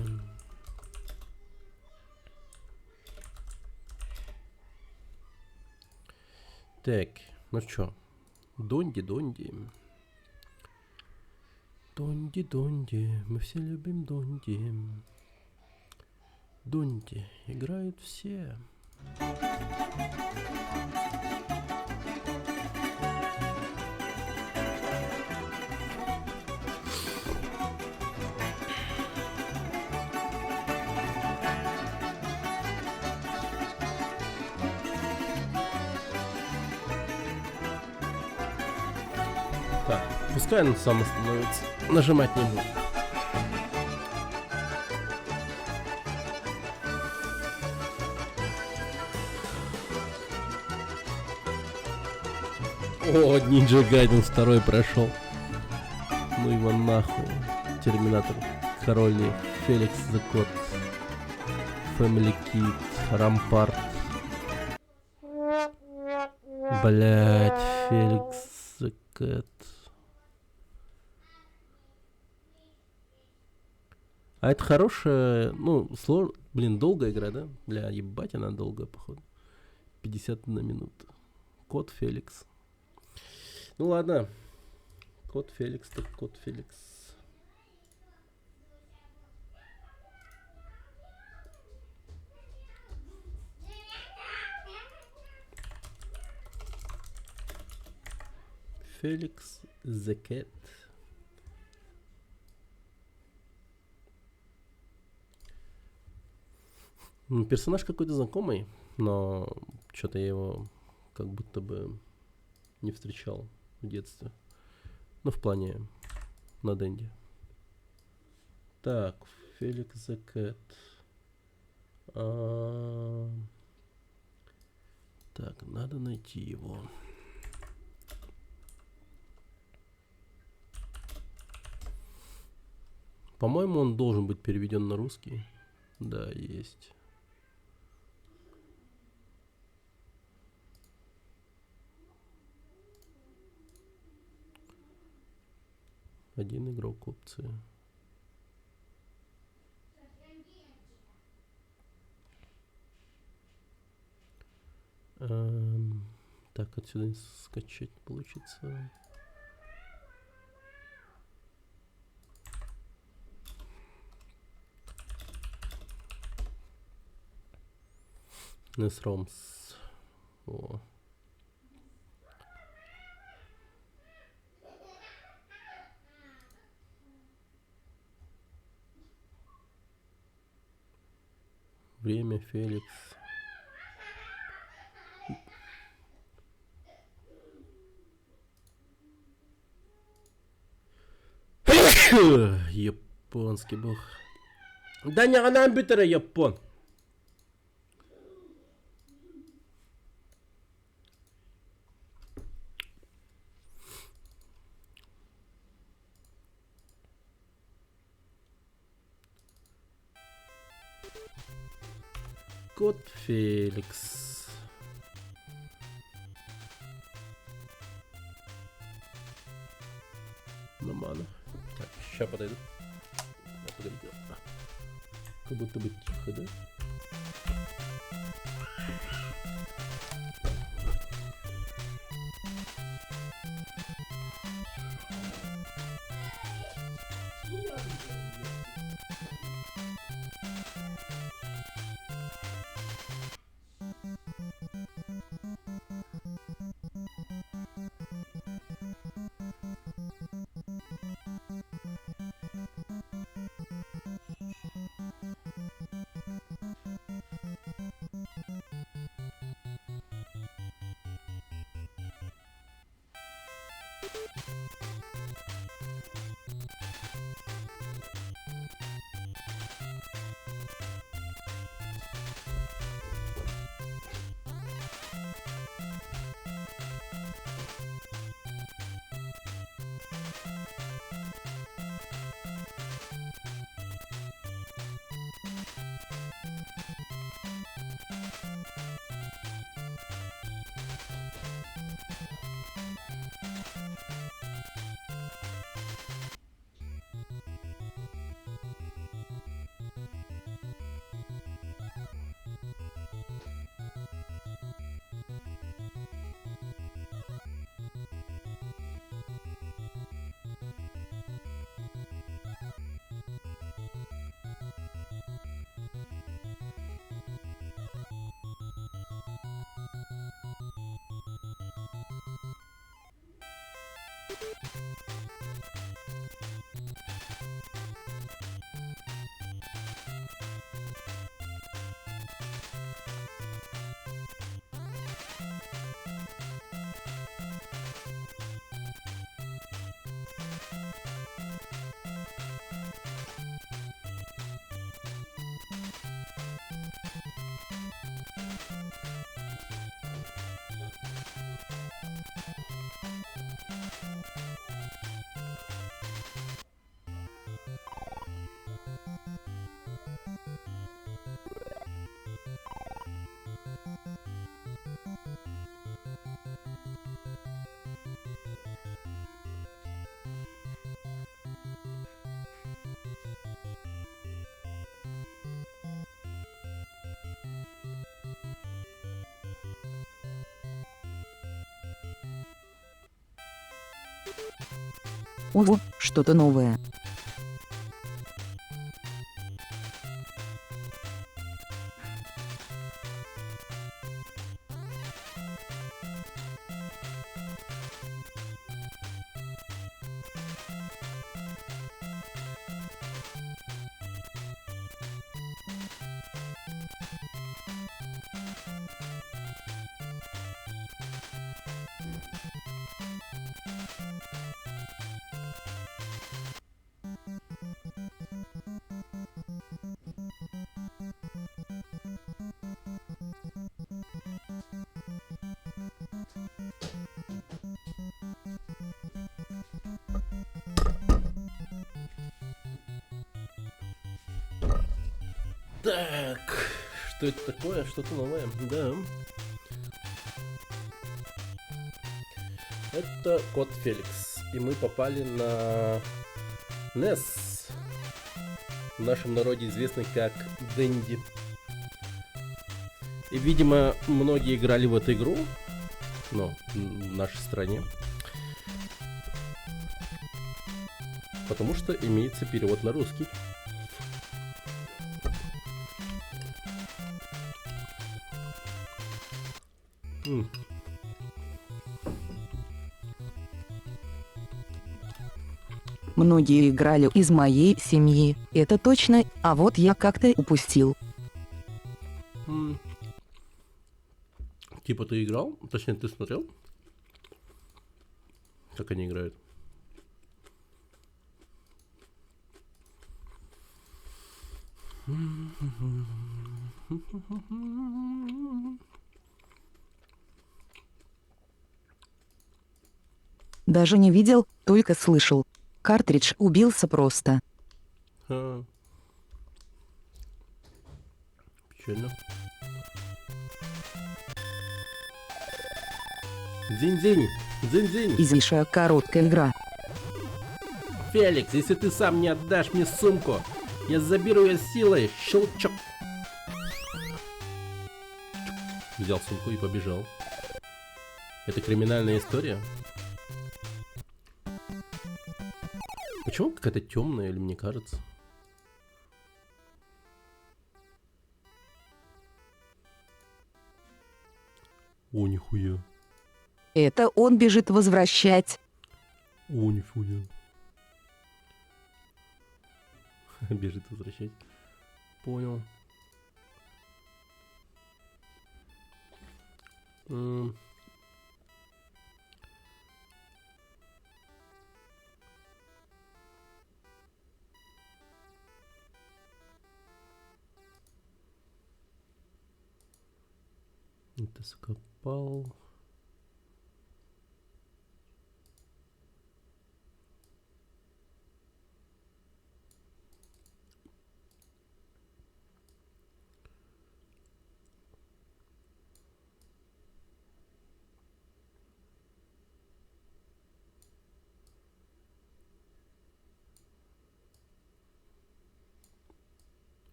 Так, ну чё, Донди. Донди, мы все любим Донди. Донди, играют все. Так, пускай он сам остановится. Нажимать не буду. О, Ninja Gaiden 2 прошел. Ну его нахуй. Терминатор. Король Лев. Феликс the Кот. Family Kid. Рампарт. Блять, Феликс the Cat. А это хорошая, ну, блин, долгая игра, да? Бля, ебать, она долгая, походу. 51 минута. Кот Феликс. Ну ладно. Кот Феликс, так кот Феликс. Феликс the Cat. Персонаж какой-то знакомый, но что-то я его как будто бы не встречал в детстве. Ну, в плане на Денде. Так, Феликс the Cat. Так, надо найти его. По-моему, он должен быть переведен на русский. Да, есть. Один игрок опции. Так, отсюда скачать получится. Несромс. О. Время, Феликс. Японский бог. Да не, она битера япон. Кот Феликс. Нормально. Так, сейчас подойду. Как будто бы тихо, да? Ого, что-то новое. Так, что это такое? Что-то новое, да. Это кот Феликс. И мы попали на NES. В нашем народе известный как Дэнди. И, видимо, многие играли в эту игру. Ну, в нашей стране. Потому что имеется перевод на русский. Многие играли из моей семьи, это точно, а вот я как-то упустил. Типа ты играл? Точнее, ты смотрел? Как они играют? Даже не видел, только слышал. Картридж убился просто. Печально. Дзинь-дзинь! Дзинь-дзинь! Излишняя короткая игра. Феликс, если ты сам не отдашь мне сумку, я заберу ее силой. Щелчок. Взял сумку и побежал. Это криминальная история? Почему какая-то темная, или мне кажется? О, нихуя. Это он бежит возвращать. О, нихуя. Бежит возвращать. Понял. Это скопал.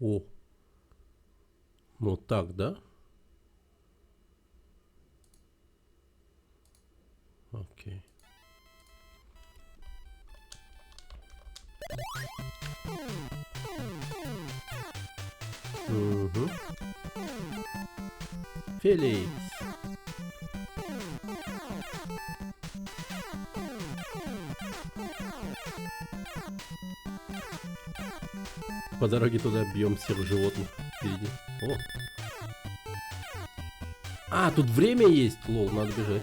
О, ну так, да? Окей. Угу. Феликс. По дороге туда бьем всех животных впереди. О. А, тут время есть, лол, надо бежать.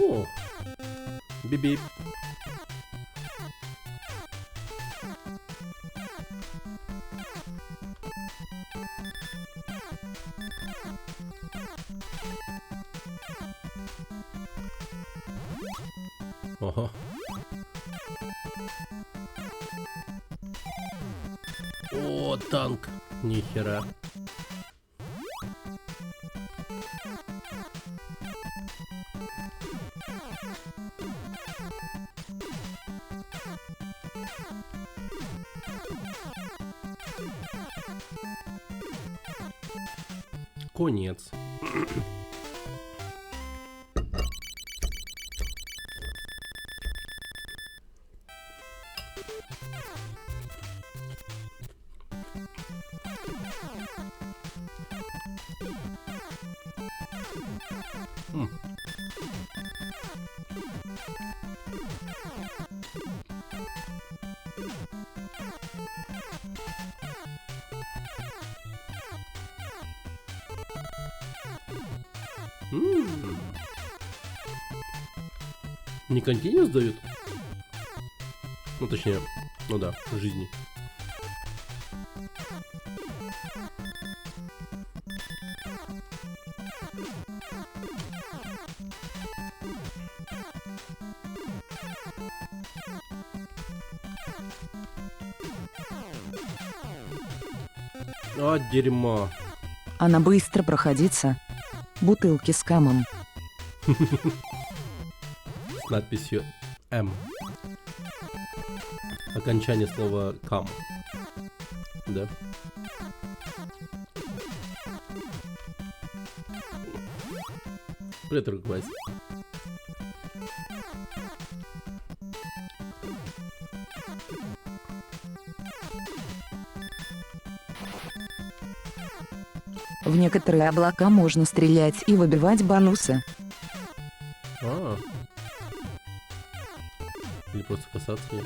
О, биби. Ага. О, танк. Нихера. Конец. Не континуус дают? Ну, точнее, ну да, жизни. А, дерьмо. Она быстро проходится. Бутылки с камом. С надписью М. Окончание слова кам. Да. Привет, Ругвайс. В некоторые облака можно стрелять и выбивать бонусы. А. Или просто касаться ее.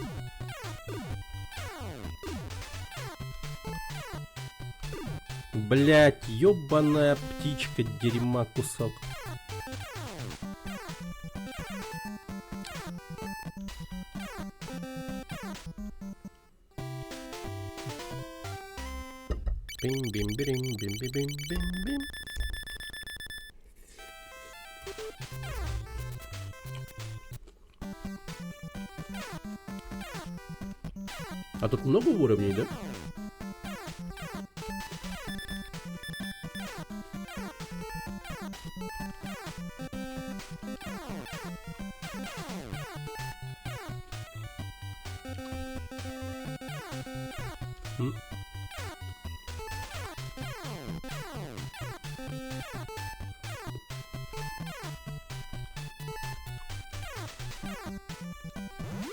Блять, ёбаная птичка, дерьма кусок. Бим-бим-бим-бим-бим-бим-бим. А тут много уровней, да?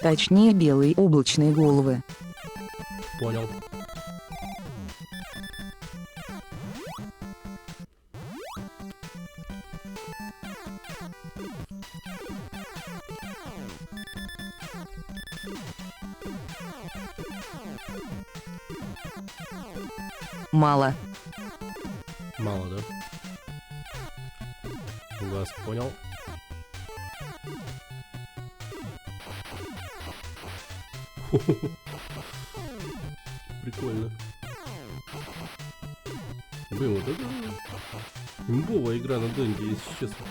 Точнее, белые облачные головы. Понял. Мало. Мало, да? Вас понял. Прикольно. Блин, вот это имбовая игра на Денде, если честно.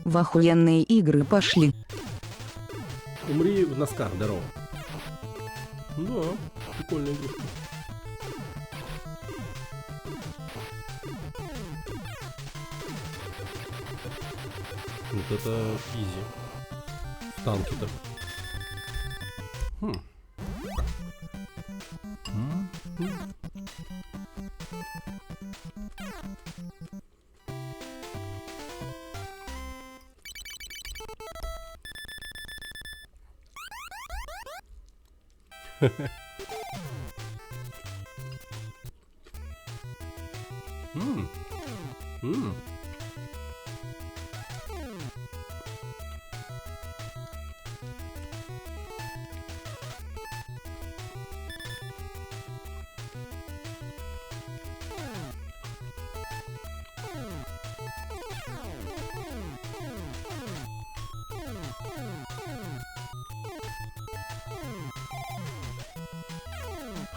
В охуенные игры пошли. Умри в носках, здорово. Да, прикольная игрушка. Вот это изи. В танке-то.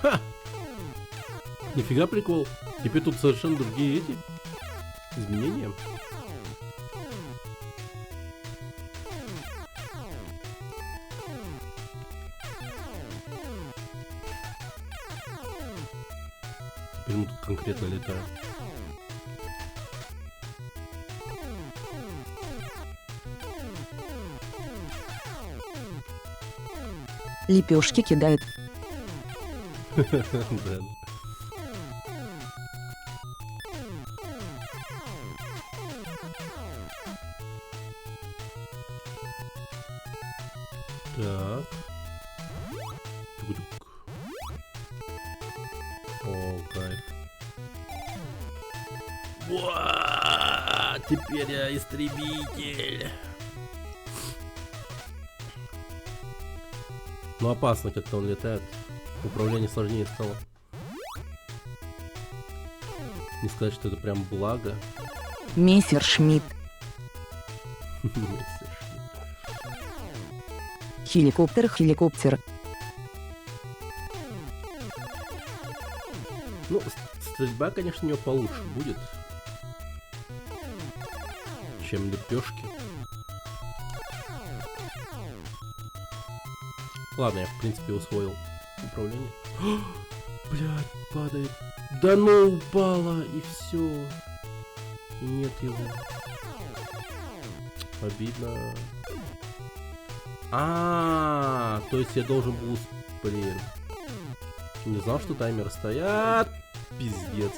Ха! Нифига прикол. Теперь тут совершенно другие эти изменения. Теперь мы тут конкретно летаем. Лепешки кидает. Да. Так. Тук-тук. О, кайф. Уа! Теперь я истребитель. Ну опасно как-то он летает. Управление сложнее стало. Не сказать, что это прям благо. Мессершмитт. Хеликоптер. Ну, стрельба, конечно, у него получше будет, чем лепешки. Ладно, я в принципе усвоил управление. Блядь, падает. Да ну упала и все. И нет его. Обидно. То есть я должен был... Блин. Не знал, что таймер стоят. Пиздец.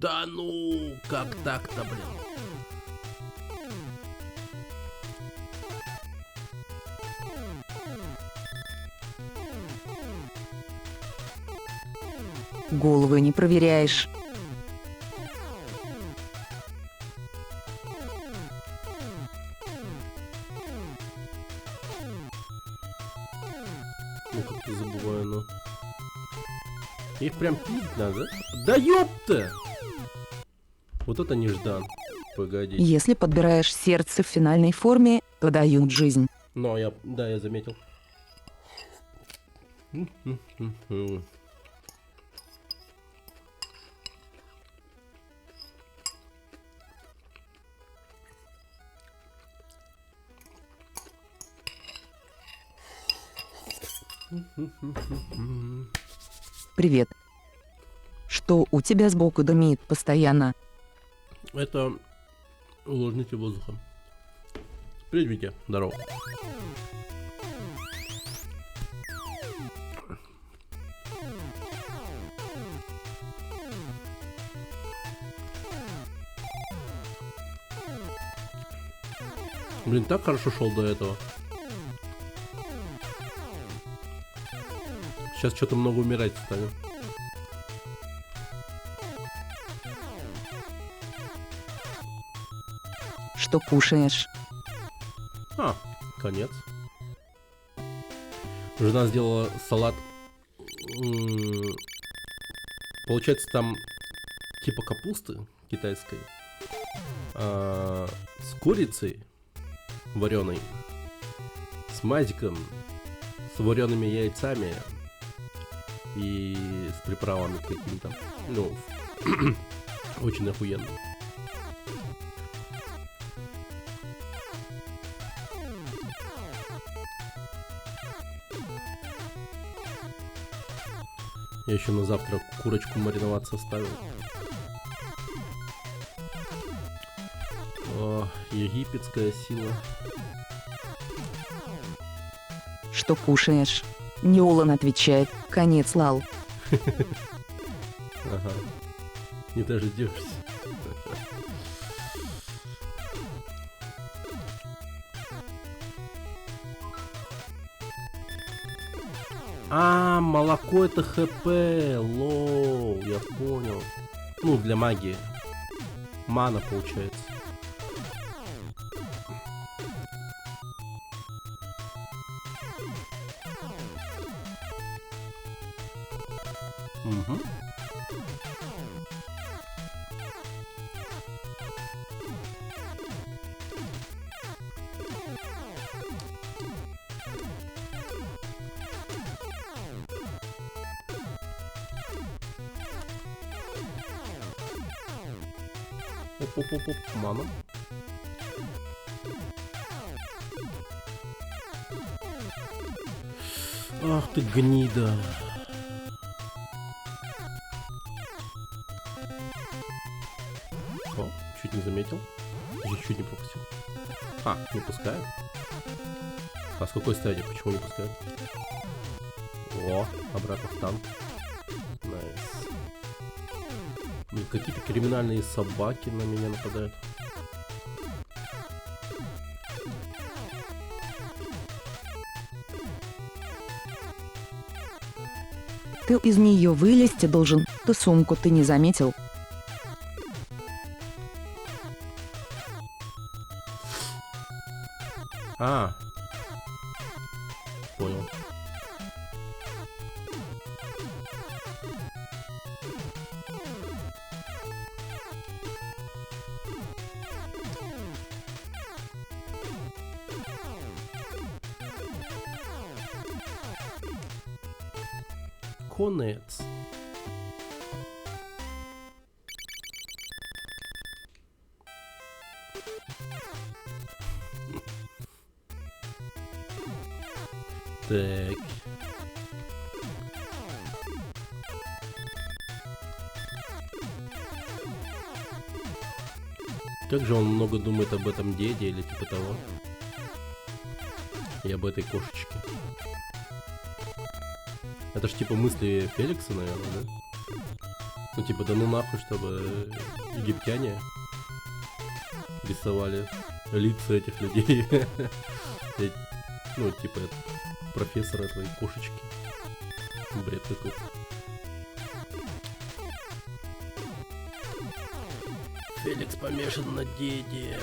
Да ну, как так-то, блин. Головы не проверяешь. Ну как-то забываю, но... Их прям пить надо? Да ёпта! Вот это неждан. Погоди. Если подбираешь сердце в финальной форме, то дают жизнь. Но я... Да, я заметил. Привет. Что у тебя сбоку дымит постоянно? Это увлажнитель воздуха. Привет, Витя. Здорово. Блин, так хорошо шел до этого. Сейчас что-то много умирать станем. Что кушаешь? Конец. Жена сделала салат. Получается, там типа капусты китайской с курицей вареной, с мазиком, с вареными яйцами и с приправами какими-то. Ну, Очень охуенно. Я еще на завтра курочку мариноваться оставил. О, египетская сила. Что кушаешь? Неолан отвечает, конец лал. Ага. Не дождешься. А, молоко это ХП. Лоу, я понял. Ну, для магии. Мана получается. Угу. Оп-оп-оп-оп, мана. Ах ты гнида. О, чуть не заметил. Чуть не пропустил. А, не пускает. А с какой стадии? Почему не пускает? О, обратно в танк. Найс. Блин, какие-то криминальные собаки на меня нападают. Ты из нее вылезти должен, ту сумку ты не заметил. А. Понял. Конец. Так. Как же он много думает об этом деде или типа того. И об этой кошечке. Это ж типа мысли Феликса, наверное, да? Ну типа, да ну нахуй, чтобы египтяне рисовали лица этих людей. Ну типа профессора твоей кошечки. Бред какой-то. Феликс помешан на деде.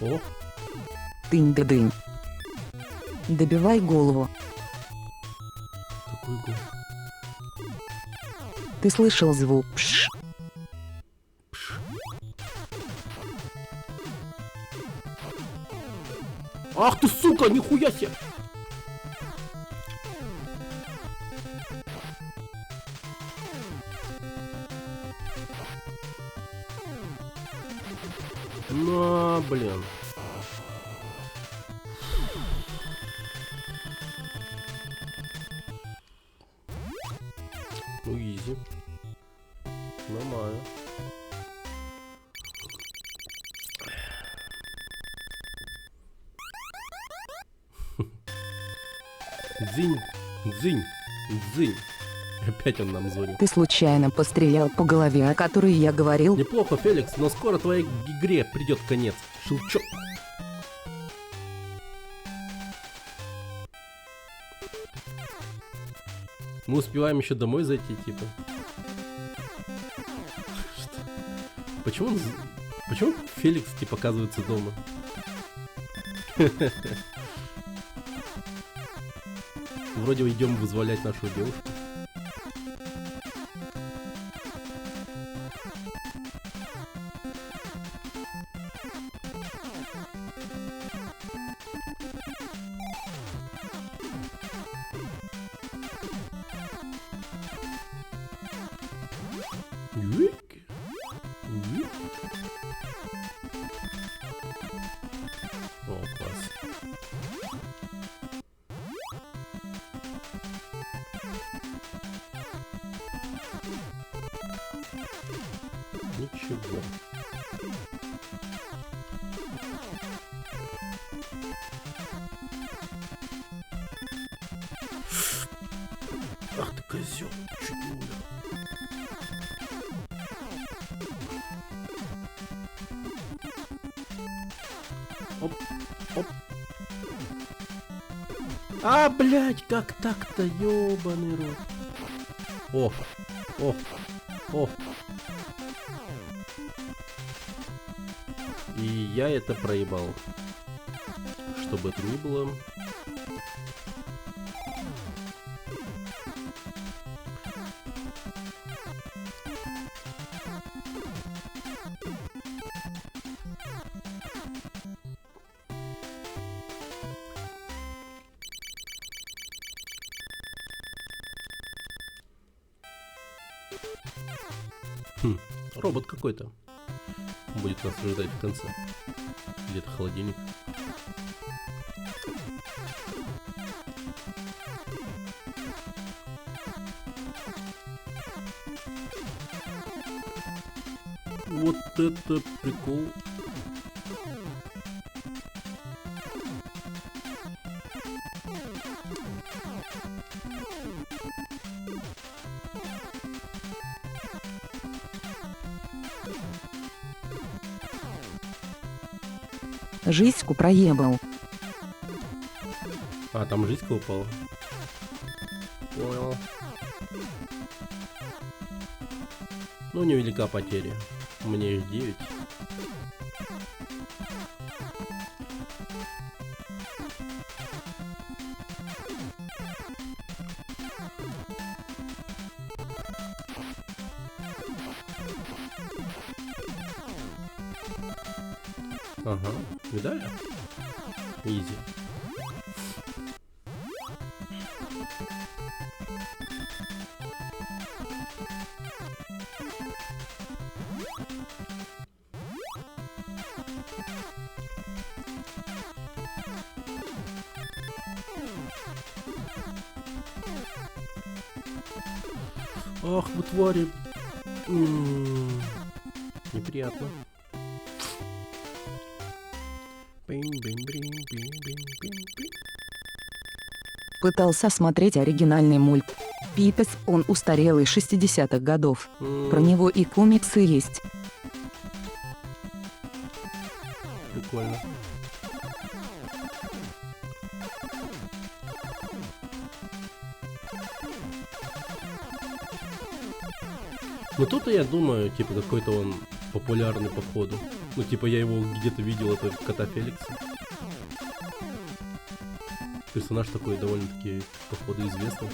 О, Тынь-да-дынь. Добивай голову. какой гол. Ты слышал звук пш? Ах ты сука, нихуя себе! На, блин. Ну, изи. Нормально. Дзынь, дзынь, дзынь. Опять он нам звонит. Ты случайно пострелял по голове, о которой я говорил? Неплохо, Феликс, но скоро твоей игре придет конец. Шелчок. Мы успеваем еще домой зайти, типа. Почему Феликс типа оказывается дома? Вроде идем вызволять нашу девушку. О, класс. Ничего. Ах ты козел, чуть не умер. Оп, оп. А, блядь, как так-то, ёбаный рот. О, о, о. И я это проебал. Что бы это ни было. Робот какой-то будет нас ожидать в конце. Где-то холодильник. Вот это прикол. Жизньку проебал. А, там жизнь упала. Понял. Ну, невелика потеря. Мне их 9. Ага, видали? Изи. Ах, вы твари. Неприятно. Пытался смотреть оригинальный мульт. Пипец, он устарелый 60-х годов. Про него и комиксы есть. Прикольно. Ну тут я думаю, типа какой-то он популярный походу. Ну типа я его где-то видел, это кота Феликса. Персонаж такой довольно-таки походу известный.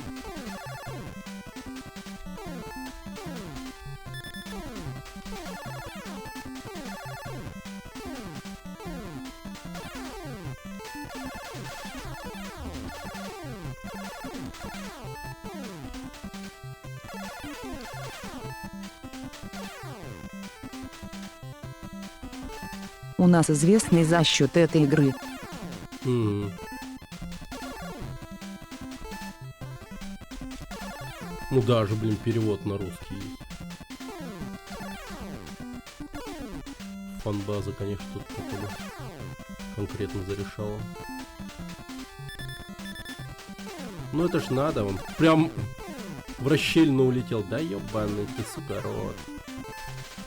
У нас известный за счет этой игры. Ну даже, блин, перевод на русский есть. Фан-база, конечно, тут походу конкретно зарешала. Ну это ж надо, он прям в расщельну улетел. Да ёбаный ты, сука, рот.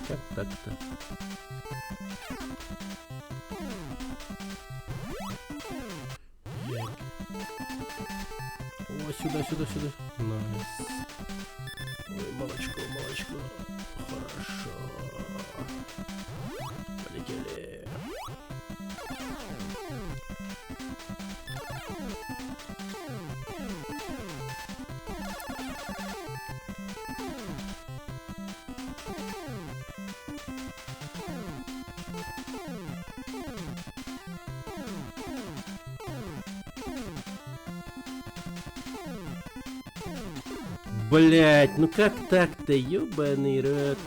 Как так-то? О, сюда, сюда, сюда. Найс. Ой, молочко, молочко. Хорошо. Полетели. Блять, ну как так-то, ёбаный рот.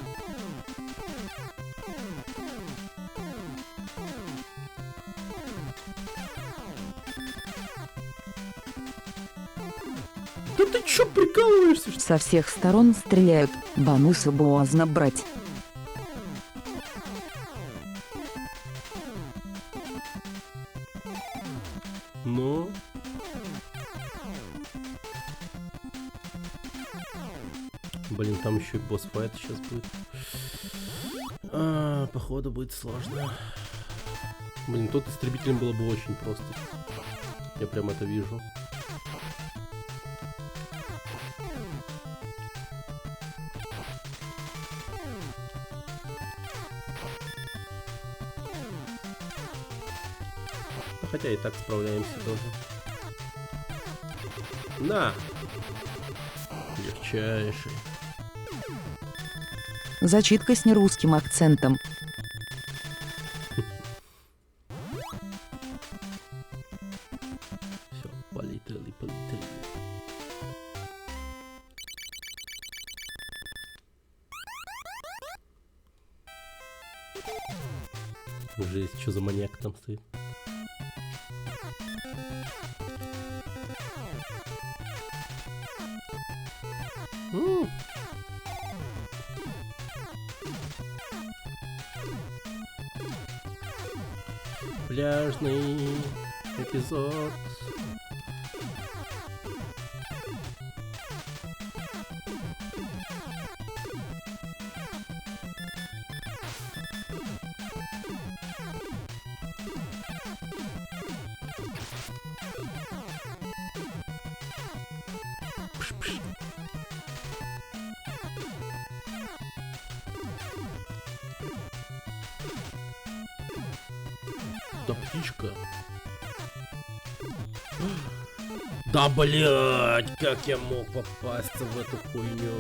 Да ты чё прикалываешься? Что? Со всех сторон стреляют, бонусы боязно брать. Ну? Блин, там еще и босс-файт сейчас будет. Походу будет сложно. Блин, тот истребителем было бы очень просто. Я прям это вижу. Ну, хотя и так справляемся тоже. На! Легчайший. Зачитка с нерусским акцентом. Все, полетели, полетели. Жесть, что за маньяк там стоит? Пляжный эпизод. Пш-пш. Да птичка. Да блять, как я мог попасться в эту хуйню?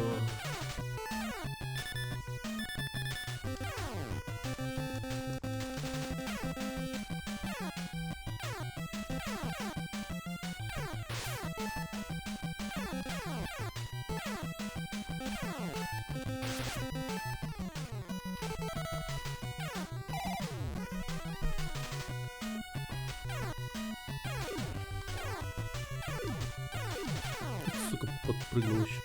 Сука, подпрыгнул еще.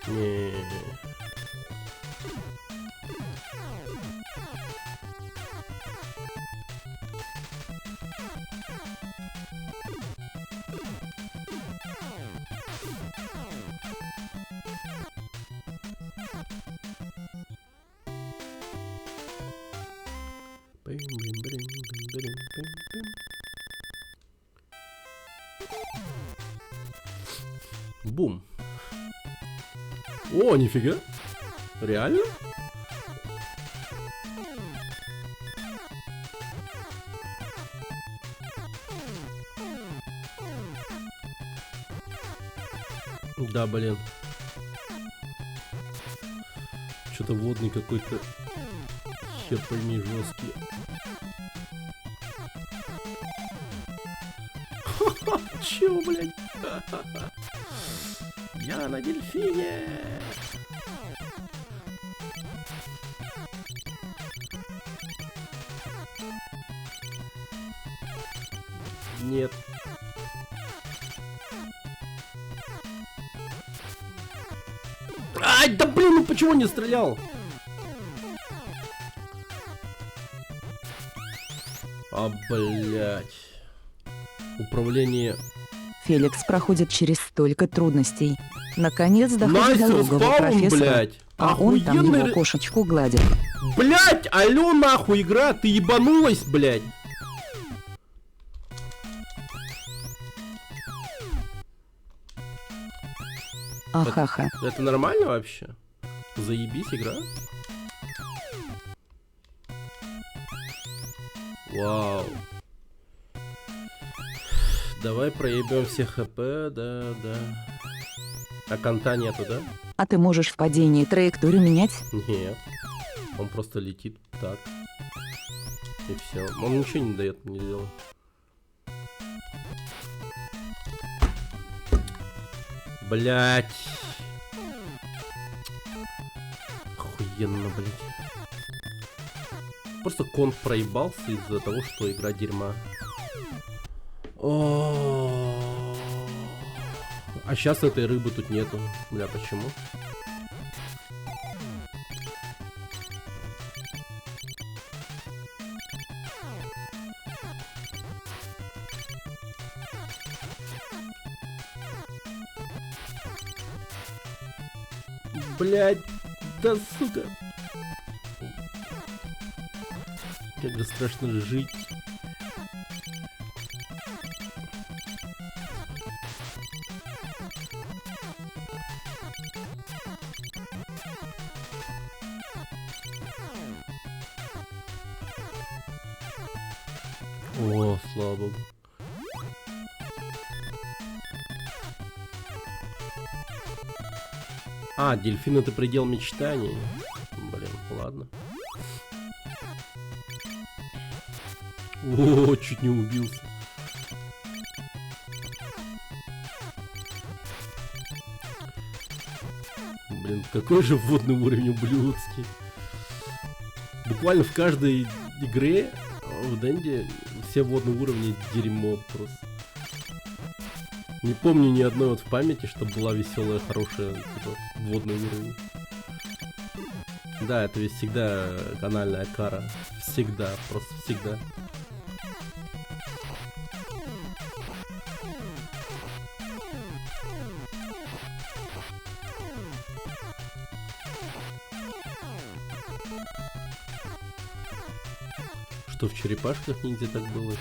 Не. Бум. О, нифига. Реально? Да, блин. Что-то водный какой-то. Хер пойми, жесткий. Чё, блядь? Я на дельфине. Нет. Ай, да блин, ну почему не стрелял? А, блядь. Управление. Феликс проходит через столько трудностей. Наконец доходит Найс до логова респаун, профессора, блядь. а он там Охуенный его кошечку гладит. Блять, алло нахуй игра, ты ебанулась, блять. Ахаха. Это нормально вообще? Заебись игра? Вау. Давай проебем все хп, да. А конта нету, да? А ты можешь в падении траекторию менять? Нет. Он просто летит так. И все. Он ничего не дает мне делать. Блять. Охуенно, блять. Просто конт проебался из-за того, что игра дерьма. А сейчас этой рыбы тут нету. Бля, почему? Блять, да сука. Как же страшно жить. О, слава богу. А, дельфин — это предел мечтаний. Блин, ладно. О, чуть не убился. Блин, какой же водный уровень ублюдский. Буквально в каждой игре в Денде все водные уровни дерьмо просто. Не помню ни одной вот в памяти, чтобы была веселая, хорошая типа, водный уровень. Да, это ведь всегда канальная кара. Всегда, просто всегда. Что в черепашках ниндзя так было?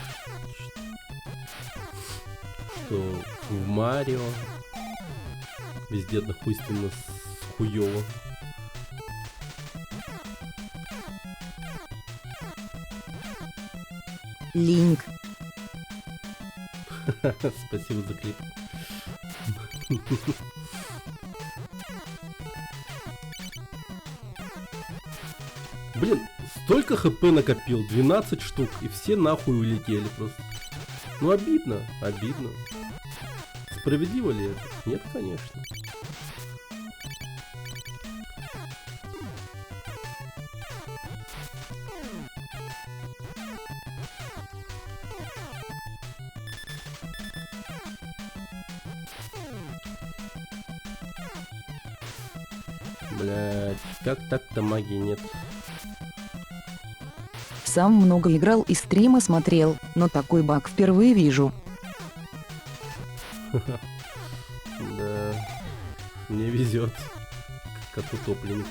Что в Марио везде нахуйственно хуёво. Линк. Спасибо за клип. Блин, столько хп накопил, 12 штук, и все нахуй улетели просто. Ну обидно, обидно. Справедливо ли это? Нет, конечно. Блять, как так-то магии нет? Сам много играл и стримы смотрел, но такой баг впервые вижу. Да, мне везет, как утопленнику.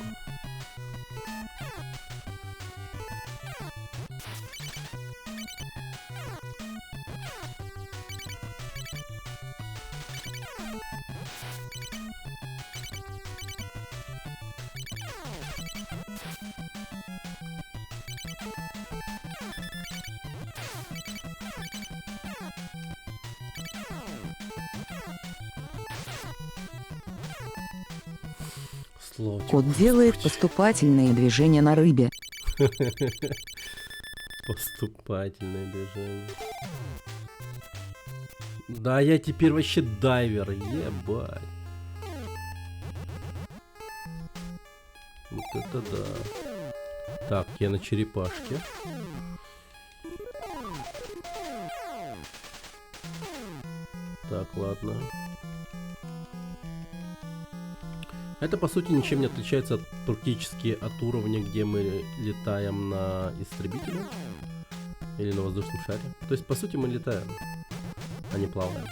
Слово. Кот делает поступательные движения на рыбе. Поступательное движение. Да, я теперь вообще дайвер, ебать. Вот это да. Так, я на черепашке. Так, ладно. Это по сути ничем не отличается практически от уровня, где мы летаем на истребителе или на воздушном шаре. То есть по сути мы летаем, а не плаваем.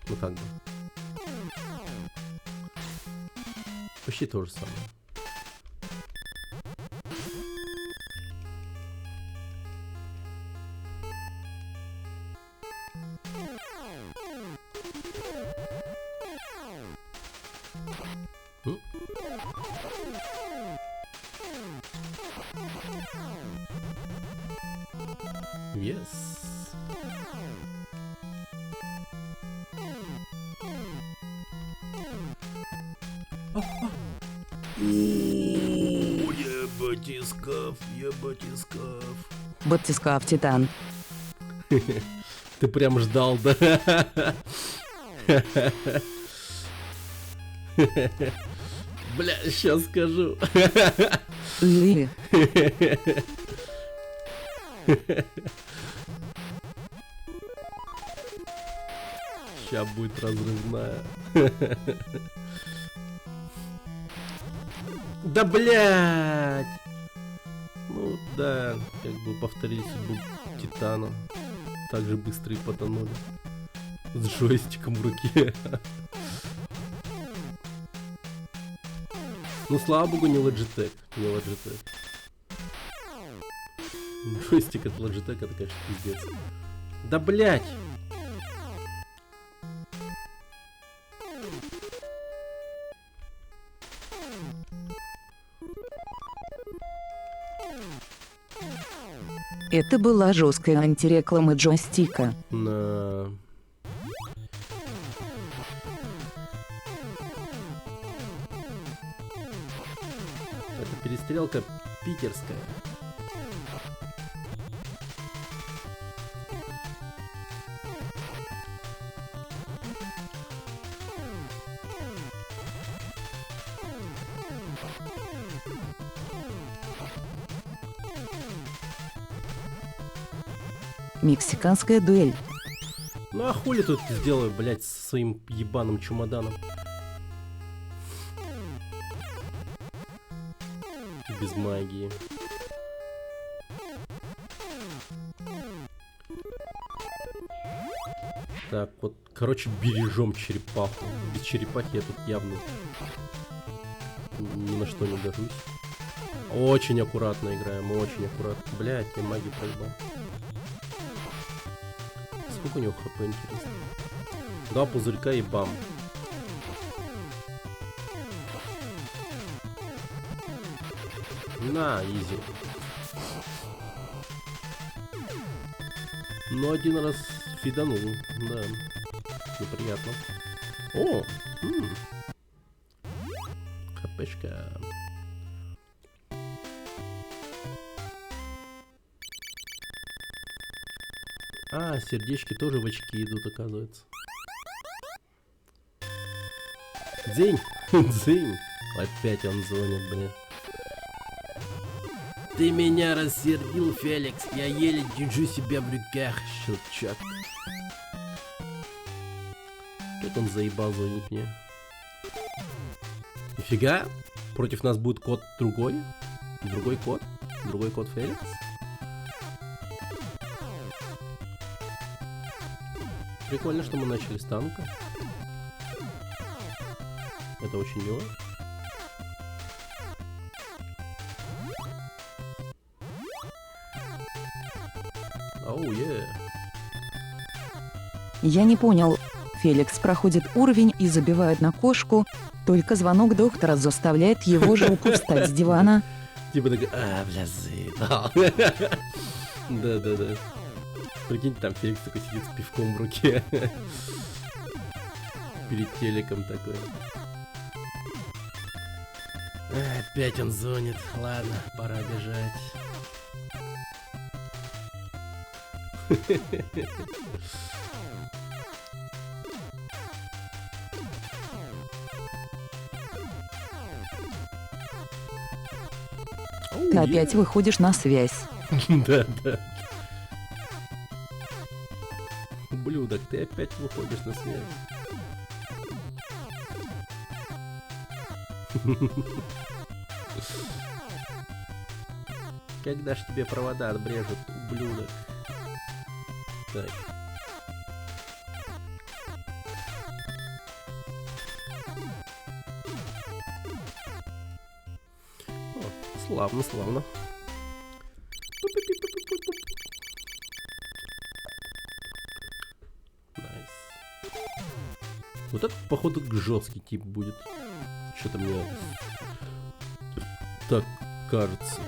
Ну как бы. Почти то же самое. М? Yes. Я батискаф, Батискаф Титан. Ты прям ждал, да? Бля, сейчас скажу. Ли. Сейчас будет разрывная. Да блять! Ну да, как бы повторили судьбу Титана. Так же быстро и потонули. С джойстиком в руке. Ну слава богу, не Logitech. Не Logitech. Джойстик от Logitech, это, конечно, пиздец. Да блять! Это была жесткая антиреклама джойстика. На... Это перестрелка питерская. Мексиканская дуэль. Ну а хули тут сделаю, блять, со своим ебаным чемоданом? Без магии. Так, вот, короче, бережем черепаху. Без черепахи я тут явно ни на что не гожусь. Очень аккуратно играем, очень аккуратно. Блять, я магию проебал. Сколько у него хп, интересно? Два пузырька и бам. На, изи. Ну, один раз фиданул, да. Неприятно. О! Хпшка. А, сердечки тоже в очки идут, оказывается. Дзень! Дзень! Опять он звонит, блин. Ты меня рассердил, Феликс. Я еле держу себя в руках, щелчок. Как он заебал звонить мне. Нифига? Против нас будет кот другой? Другой кот? Другой кот Феликс? Прикольно, что мы начали с танка. Это очень мило. Оу, Я не понял. Феликс проходит уровень и забивает на кошку, только звонок доктора заставляет его жопу встать с дивана. Типа такой, бля, заебал. Да. Прикинь, там Феликс такой сидит с пивком в руке. Перед телеком такой. Опять он звонит. Ладно, пора бежать. Ты опять выходишь на связь. Да. Ублюдок, ты опять выходишь на связь. Когда ж тебе провода отбрежут, ублюдок? Так. О, славно. Найс. Вот это, походу, жесткий тип будет. Что-то мне так кажется.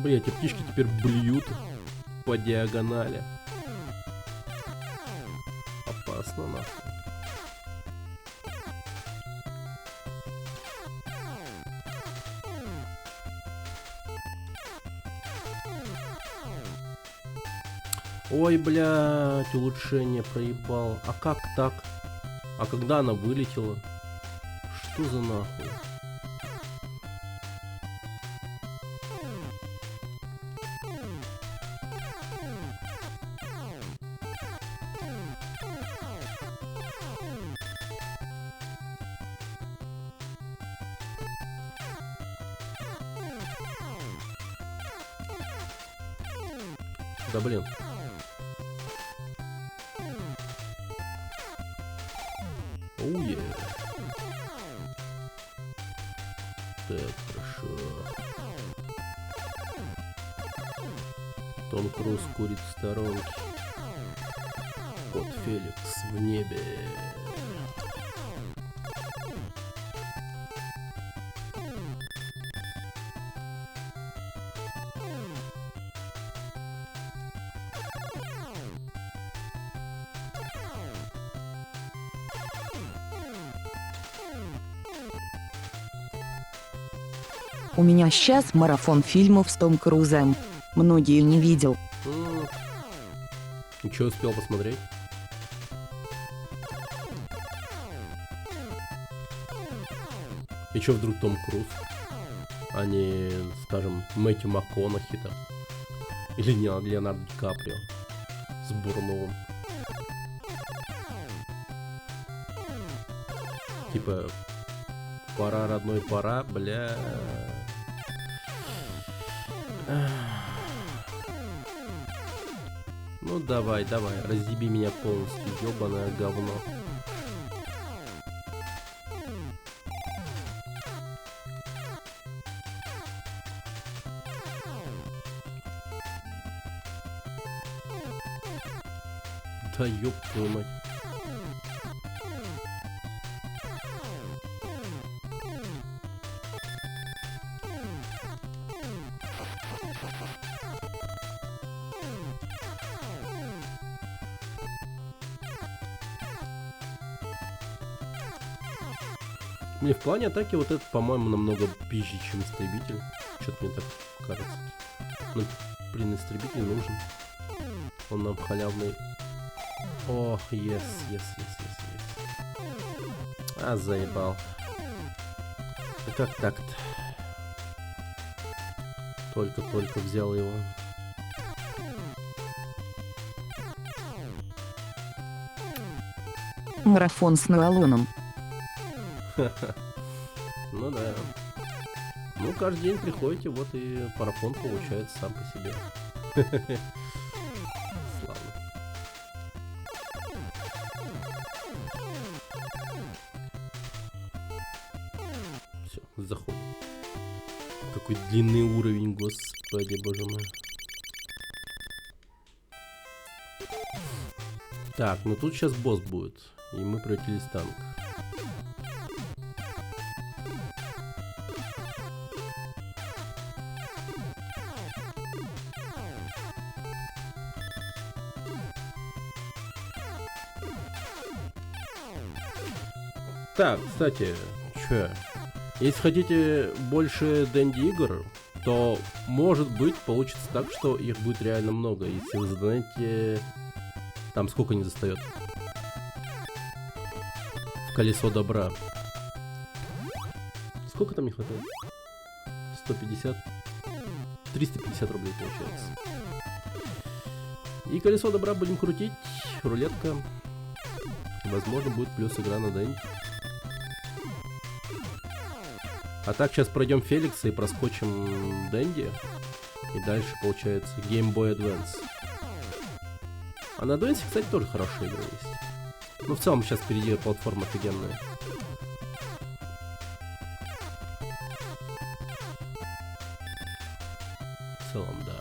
Блять, эти птички теперь блюют по диагонали. Опасно, нахуй. Ой, блядь, улучшение проебал. А как так? А когда она вылетела? Что за нахуй? Да блин. Уе. Так, хорошо. Том Круз курит в сторонке. Кот Феликс в небе. У меня сейчас марафон фильмов с Том Крузом. Многие не видел. Ничего успел посмотреть? И чё вдруг Том Круз? А не, скажем, Мэтью МакКонахи там? Или не Леонардо Ди Каприо с Бурновым? Типа, пора, родной, пора, бля. Ну давай, давай, разъеби меня полностью, ёбаное говно. Да ёб твою мать. Мне в плане атаки вот этот, по-моему, намного пизже, чем истребитель. Что-то мне так кажется. Ну, блин, истребитель нужен. Он нам халявный. Ох, yes. А, заебал. А как так-то? Только взял его. Марафон с Ноалоном. Ну да. Ну, каждый день приходите, вот и марафон получается сам по себе. Славно. Все, заходим. Какой длинный уровень, господи, боже мой. Так, ну тут сейчас босс будет. И мы превратились в танк. Так, кстати, чё? Если хотите больше Дэнди игр, то может быть получится так, что их будет реально много. Если вы задаете... Там сколько не застает? В колесо добра. Сколько там не хватает? 150? 350 рублей получается. И колесо добра будем крутить. Рулетка. Возможно, будет плюс игра на Дэнди. А так сейчас пройдем Феликса и проскочим Дэнди. И дальше получается Game Boy Advance. А на Advance, кстати, тоже хорошая игра есть. Ну, в целом сейчас впереди платформа офигенная. В целом, да.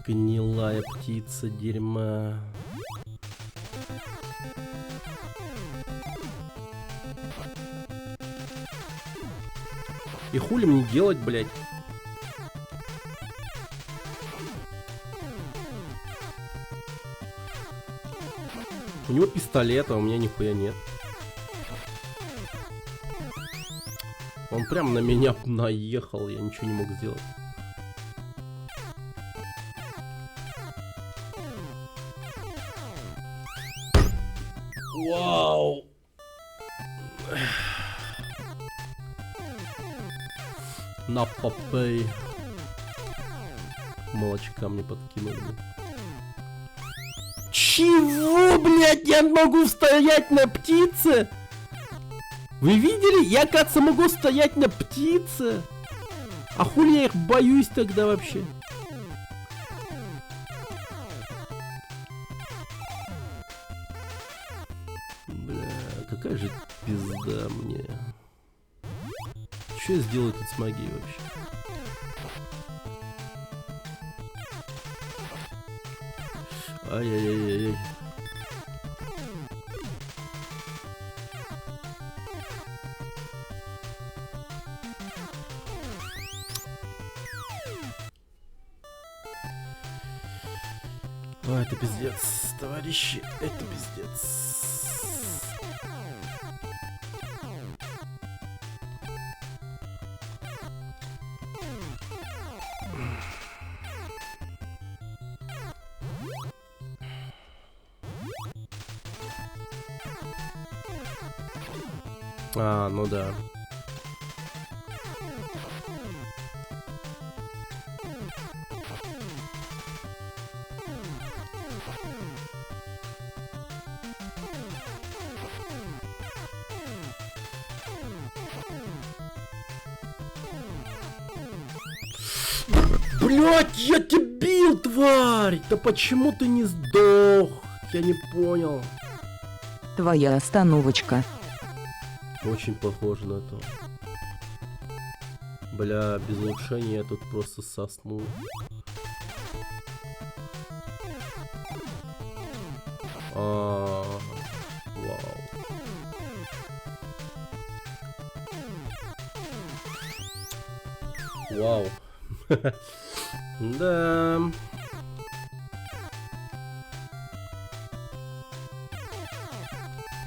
Гнилая птица дерьма. И хули мне делать, блядь? У него пистолет, а у меня нихуя нет. Он прям на меня наехал, я ничего не мог сделать. Вау! На попей. Молочка мне подкинули. Чего, блядь, я могу стоять на птице? Вы видели? Я, кажется, могу стоять на птице. А хули я их боюсь тогда вообще? Бля, какая же пизда мне. Что я сделаю тут с магией вообще? Ай-яй-яй-яй. Ой, это пиздец, товарищи, это пиздец. А, ну да. Блять, я тебя бил, тварь! Да почему ты не сдох? Я не понял. Твоя остановочка. Очень похоже на то. Бля, без улучшения я тут просто соснул. Вау. Вау. Да.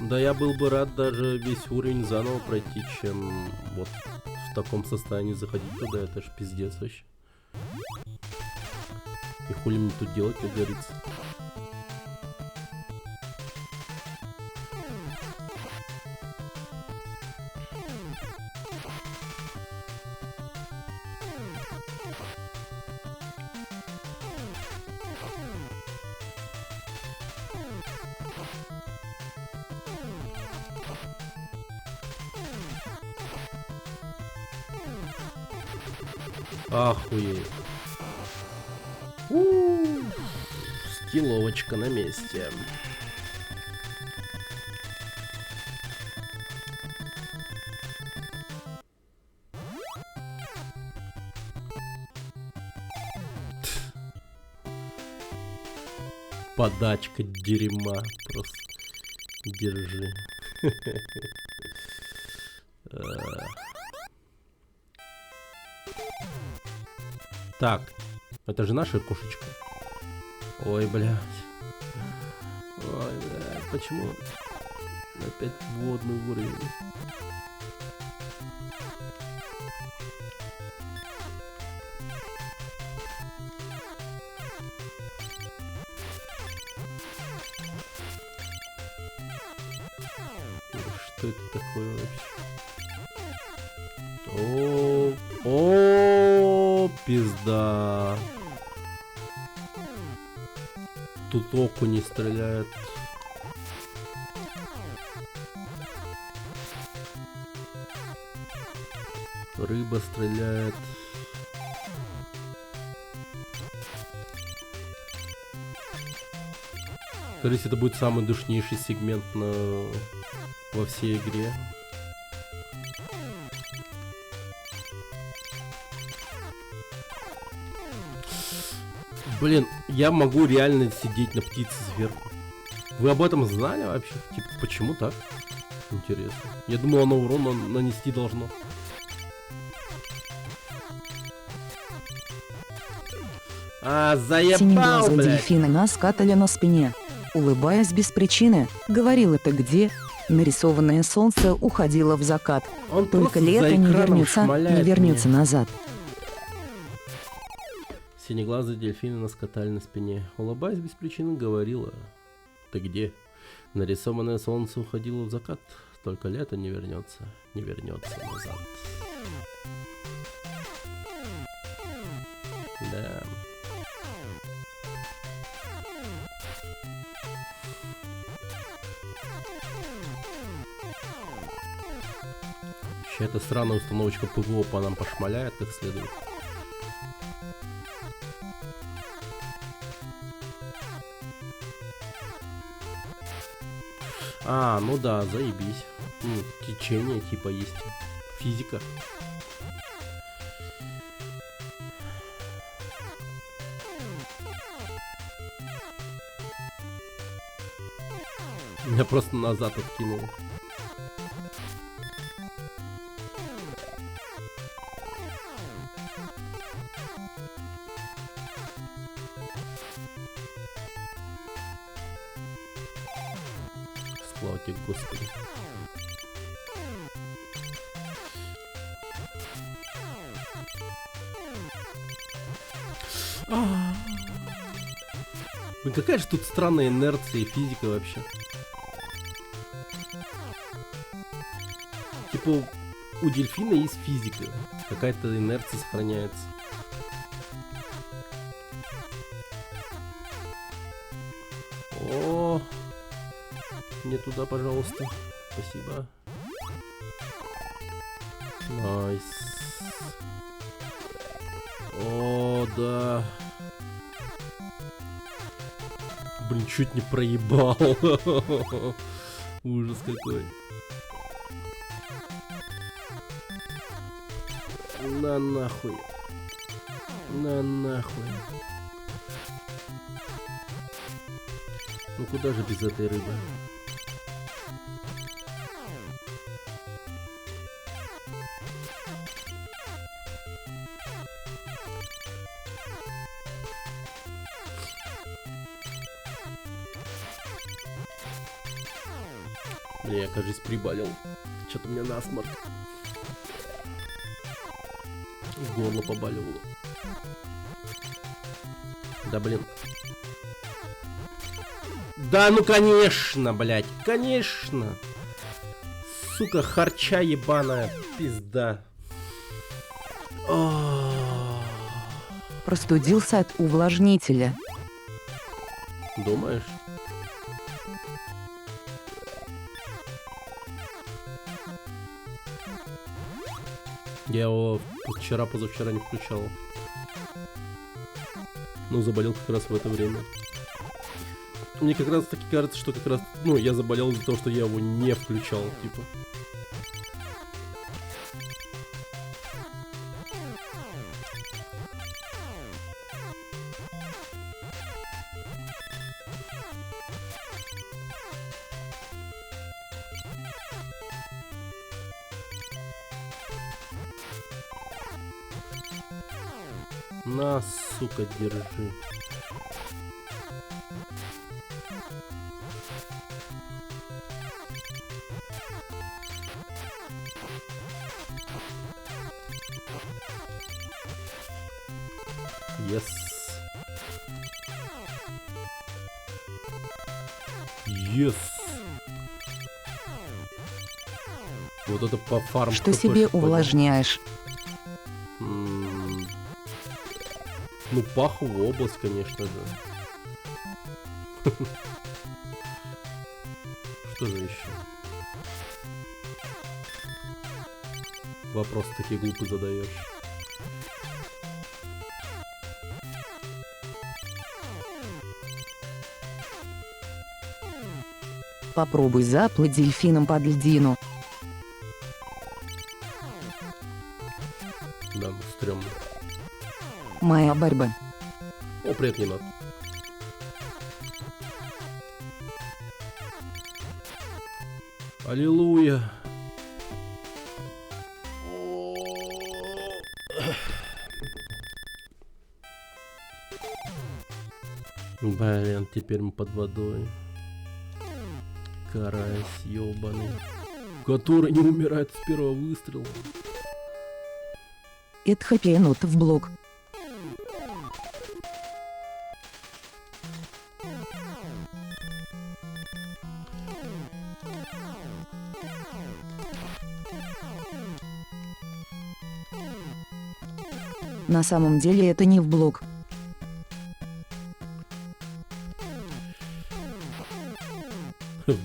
Да, я был бы рад даже весь уровень заново пройти, чем вот в таком состоянии заходить туда. Это ж пиздец вообще. И хули мне тут делать, как говорится. Охуеть. Скилловочка на месте. Подачка дерьма. Просто держи. Так, это же наша кошечка. Ой, блядь. Ой, блядь, почему опять водный уровень? Что это такое вообще? О, пизда. Тут окуни стреляют. Рыба стреляет. Кажется, это будет самый душнейший сегмент во всей игре. Блин, я могу реально сидеть на птице сверху. Вы об этом знали вообще? Типа, почему так? Интересно. Я думал, оно урон нанести должно. Заебал, Синеглазого блядь. дельфина нас катали на спине. Улыбаясь без причины, говорил это где? Нарисованное солнце уходило в закат. Он Только просто за лето не экраном вернется, шмаляет не вернется мне. назад. Синеглазые дельфины нас катали на спине. Улыбаясь без причины, говорила: ты где? Нарисованное солнце уходило в закат. Только лето не вернется назад. Да. Сейчас эта сраная установочка ПВО по нам пошмаляет как следует. Ну да, заебись. Течение типа есть. Физика. Меня просто назад откинуло. Слава тебе, Господи. Блин, какая же тут странная инерция и физика вообще. Типа, у дельфина есть физика. Какая-то инерция сохраняется. О, не туда, пожалуйста. Спасибо. Найс. О, да. Блин, чуть не проебал. Ужас какой. На нахуй. На нахуй. Ну куда же без этой рыбы? Бля, я, кажется, приболел. Что-то у меня насморк. Горло побаливало. Да блин. Да ну конечно, блядь. Конечно. Сука, харча ебаная. Пизда. Простудился от увлажнителя. Думаешь? Я его вчера-позавчера не включал. Ну, заболел как раз в это время. Мне как раз таки кажется, что как раз, ну, я заболел из-за того, что я его не включал, типа. На, сука, держи. Yes. Yes. Вот это по фарм. Что себе увлажняешь? Ну, паховую область, конечно же. Что же еще? Вопрос такие глупые задаешь. Попробуй заплыть дельфином под льдину. Да, ну, стрёмно. Моя борьба. О, привет, енот. Аллилуйя. Блин, теперь мы под водой. Карась ёбаный. Который не умирает с первого выстрела. Это хэппи-энот в блог. На самом деле это не в блог. Блок.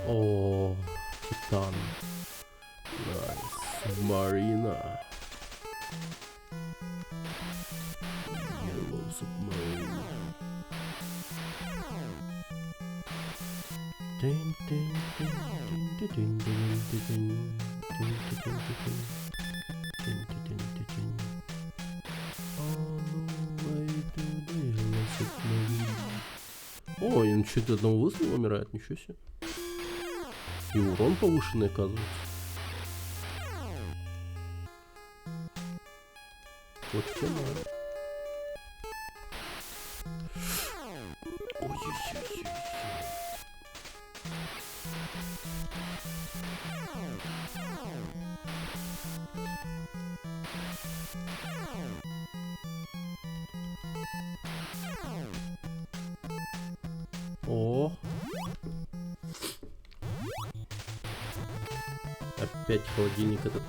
О, Титан. Найс. Марина. Yellow Submarine. Дин, дин, дин, дин, дин, дин, дин, дин, дин, дин, дин, дин, дин, дин, дин. All the way to the Yellow Submarine. Ой, он чуть одного выстрела умирает, ничего себе. И урон повышенный, оказывается. Вот тема. Ой-ой-ой-ой. О! Опять холодильник этот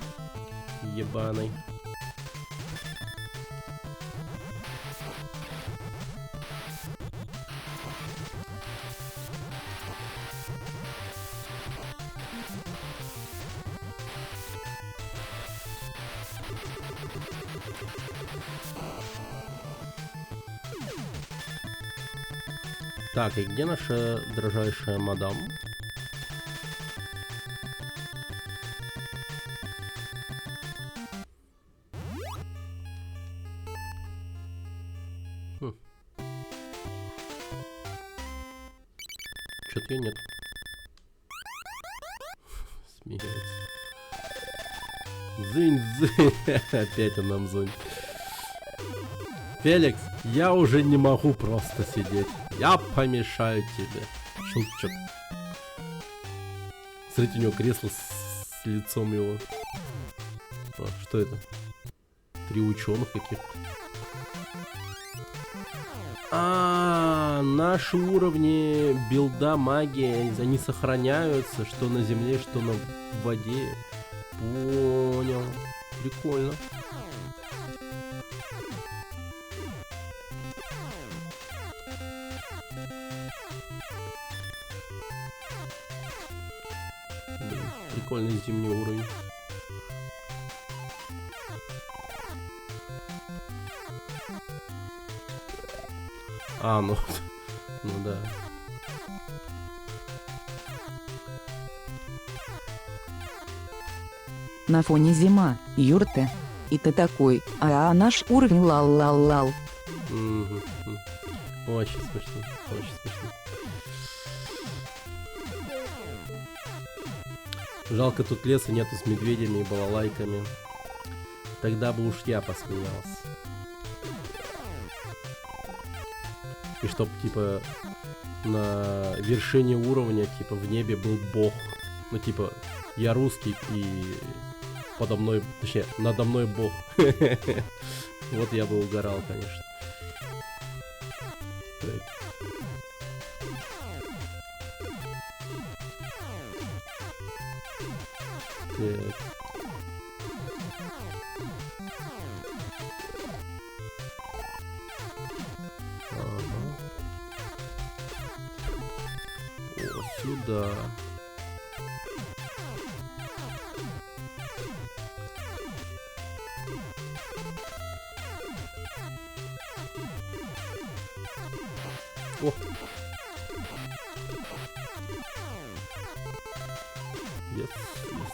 ебаный. Так, и где наша дрожайшая мадам? Чё-то её нет. Смеется. Зынь-зынь. Опять он нам зонь. Феликс, я уже не могу просто сидеть. Я помешаю тебе. Щелчок. Смотрите, у него кресло с лицом его. А, что это? 3 ученых каких-то. Наши уровни билда магии, они сохраняются, что на земле, что на воде. Понял. Прикольно. Блин, прикольный зимний уровень. Ну да. На фоне зима, юрте. И ты такой, наш уровень лал-лал-лал. Очень смешно, очень смешно. Жалко, тут леса нету с медведями и балалайками. Тогда бы уж я посмеялся. И чтоб, типа, на вершине уровня, типа, в небе был бог. Ну, типа, я русский и подо мной, точнее, надо мной бог. Вот я бы угорал, конечно. Так. О, сюда. О. Yes, yes.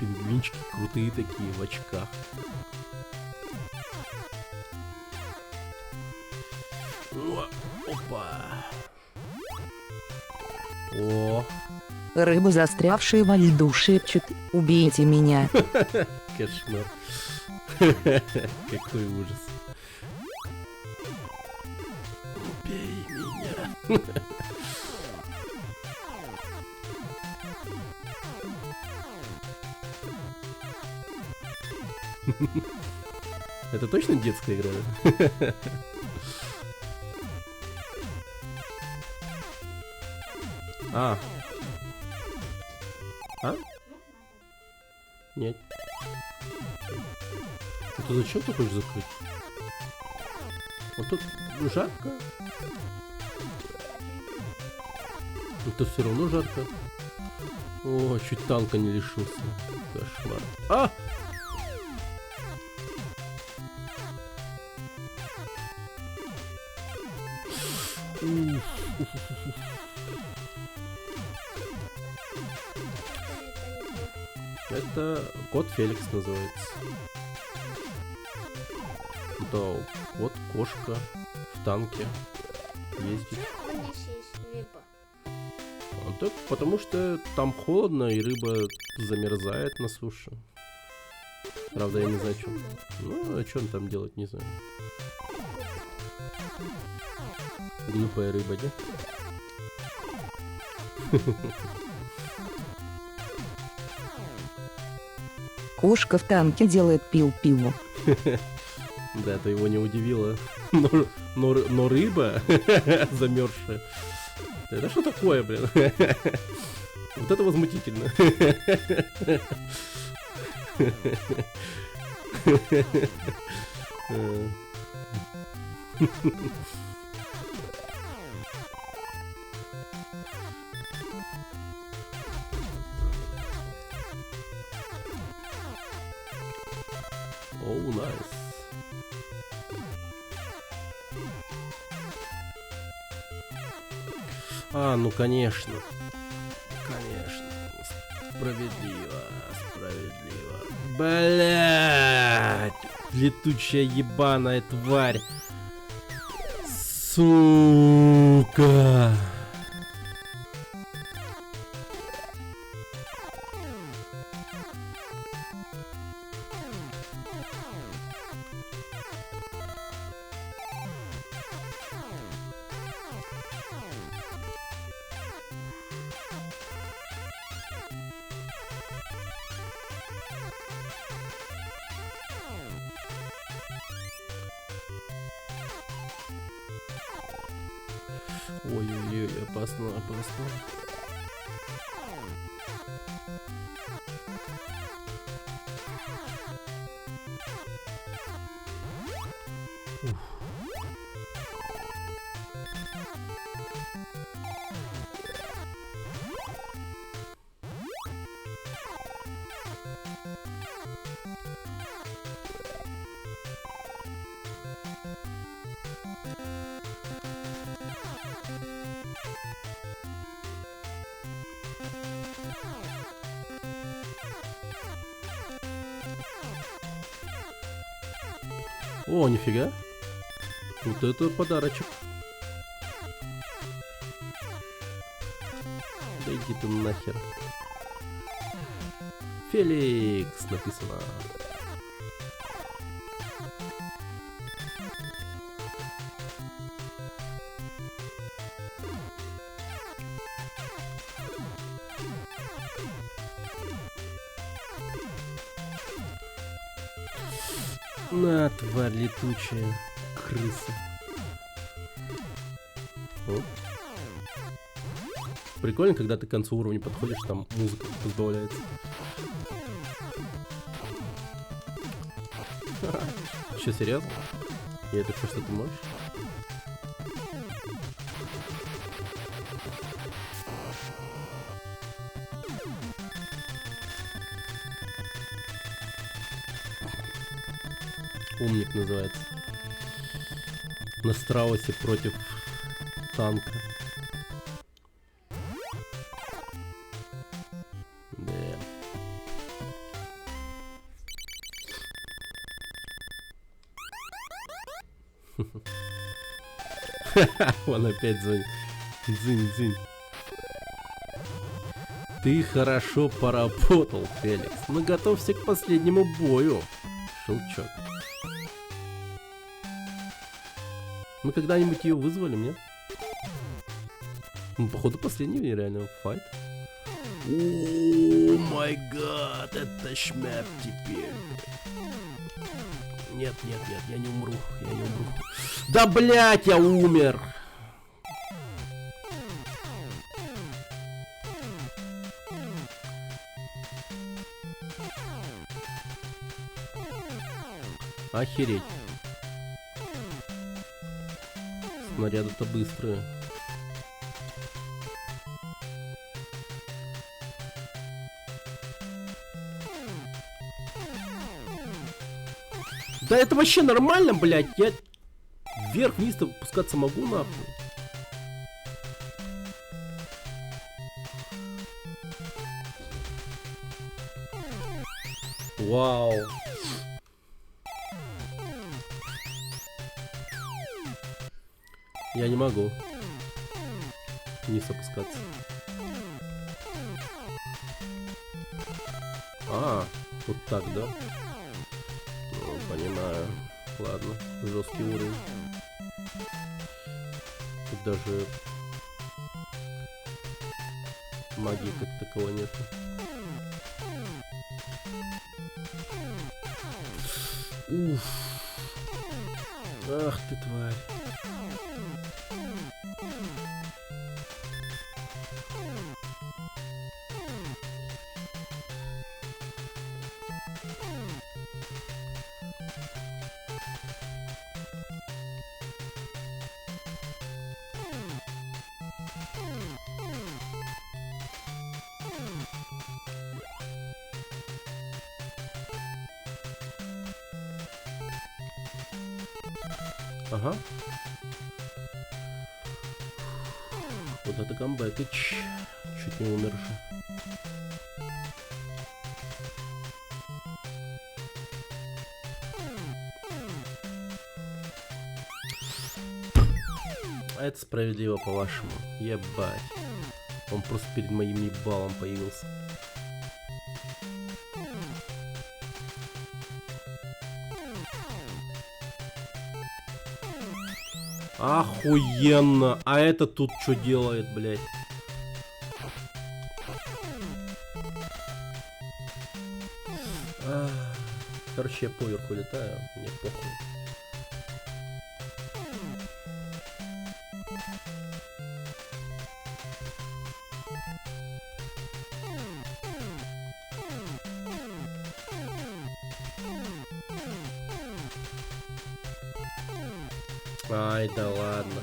Пингвинчики крутые такие в очках. О, опа. О, Рыбы, застрявшие во льду, шепчут: «Убейте меня». кошмар. Какой ужас. Убей меня. Это точно детская игра? А. А? Нет. Это зачем ты хочешь закрыть? Вот тут жарко. Это все равно жарко. О, чуть танка не лишился. Кошмар. А! Это кот Феликс называется. Да, вот кошка в танке ездит. А так, потому что там холодно и рыба замерзает на суше. Правда, я не знаю, что. Ну, а что он там делать, не знаю. Глупая рыба, да? Кошка в танке делает пиу-пиу. Да, это его не удивило. Но рыба замерзшая. Это что такое, блин? Вот это возмутительно. Оу, найс. А, ну конечно. Конечно. Справедливо. Справедливо. Блять! Летучая ебаная тварь. Сука. Ой-ой-ой, опасно, опасно. Уф. О, нифига. Вот это подарочек. Да иди ты нахер. Феликс написано. На, тварь летучая, крыса. О. Прикольно, когда ты к концу уровня подходишь, там музыка разбавляется. Че, серьезно? И это все, что ты можешь? Умник называется. На страусе против танка. Да. Он опять звонит. Дзынь-дзынь. Ты хорошо поработал, Феликс. Но готовься к последнему бою. Щелчок. Мы когда-нибудь ее вызвали, нет? Ну, походу, последний реально файт. О май гад, это шмяп теперь. Нет, я не умру, Да, блять, я умер. Охереть. Снаряды-то быстрые. Да это вообще нормально, блядь. Я вверх-вниз-то пускаться могу, нахуй. Вау. Я не могу вниз опускаться. А, вот так, да? Ну, понимаю. Ладно, жесткий уровень. Тут даже магии как такого нету. Уф. Ах ты тварь. Ага. Вот это камбэкич. Чуть не умер же. А это справедливо, по-вашему. Ебать. Он просто перед моим ебалом появился. Охуенно! А это тут что делает, блядь? Короче, я поверху летаю, мне похуй. Ай, да ладно.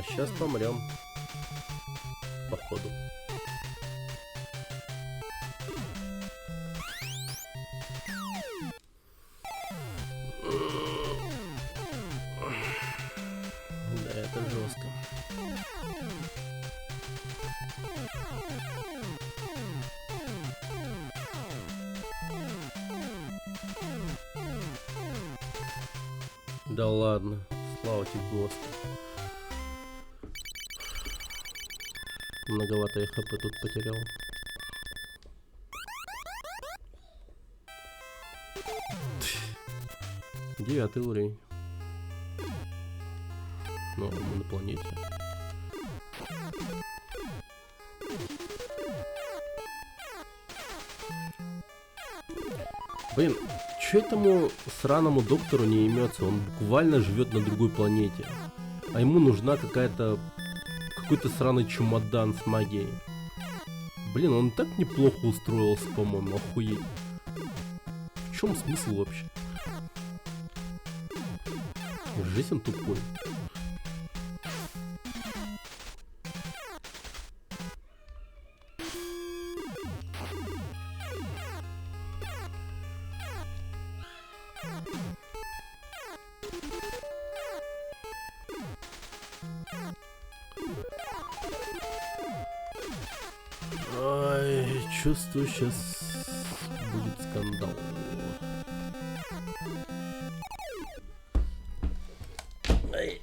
Сейчас помрем. Походу. Да, это жестко. Да ладно, слава тебе, Господи. Многовато я хп тут потерял. Девятый уровень. Ну, мы на планете. Блин, чё этому сраному доктору не имется? Он буквально живет на другой планете. А ему нужна какой-то сраный чемодан с магией. Блин, он так неплохо устроился, по-моему, охуеть. В чем смысл вообще? Жесть, он тупой. Ай, чувствую, сейчас будет скандал. Ай.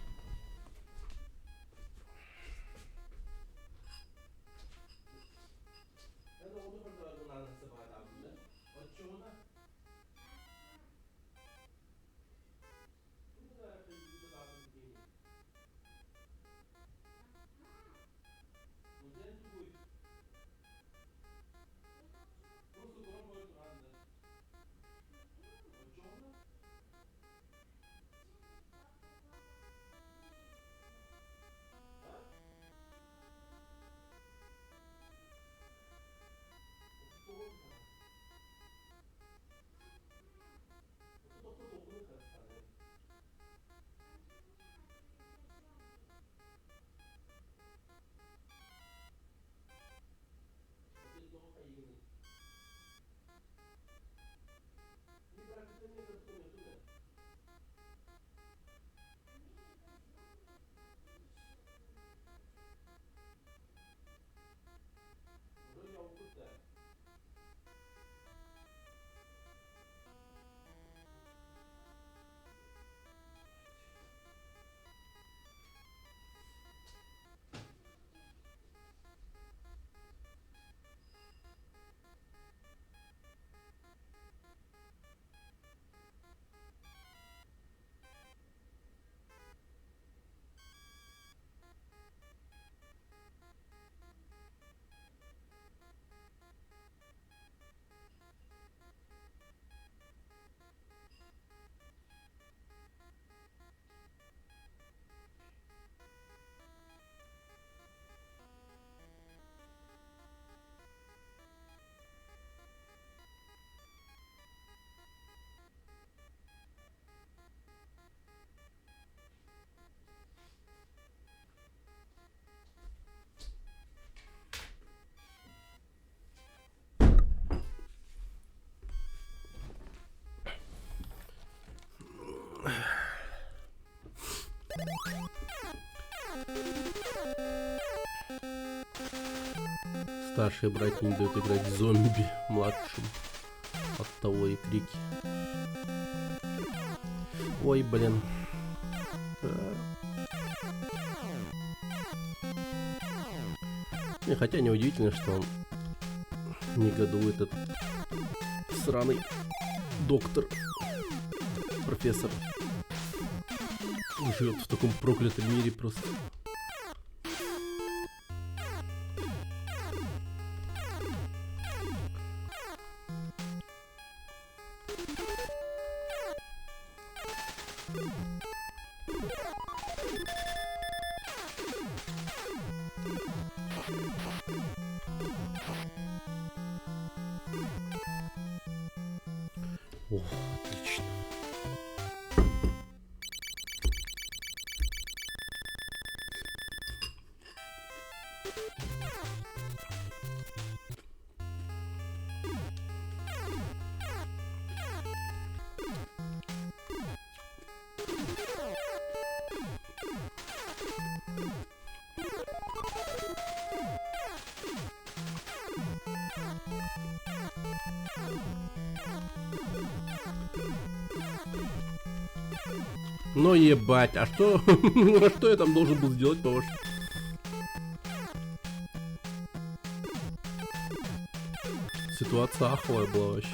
Старшие братья не дают играть зомби младшим. От того и крики. Ой, блин. И хотя неудивительно, что он негодует, этот сраный доктор, профессор. Живет в таком проклятом мире просто. О, отлично. Ну ебать, а что? А что я там должен был сделать, по-вашему? Ситуация аховая была вообще.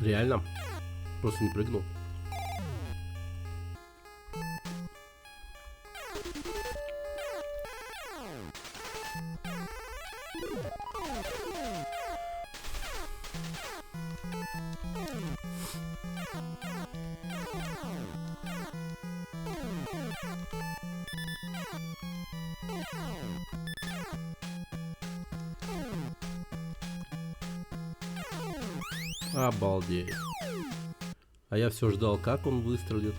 Реально? Просто не прыгнул. Обалдеть. А я все ждал, как он выстрелит.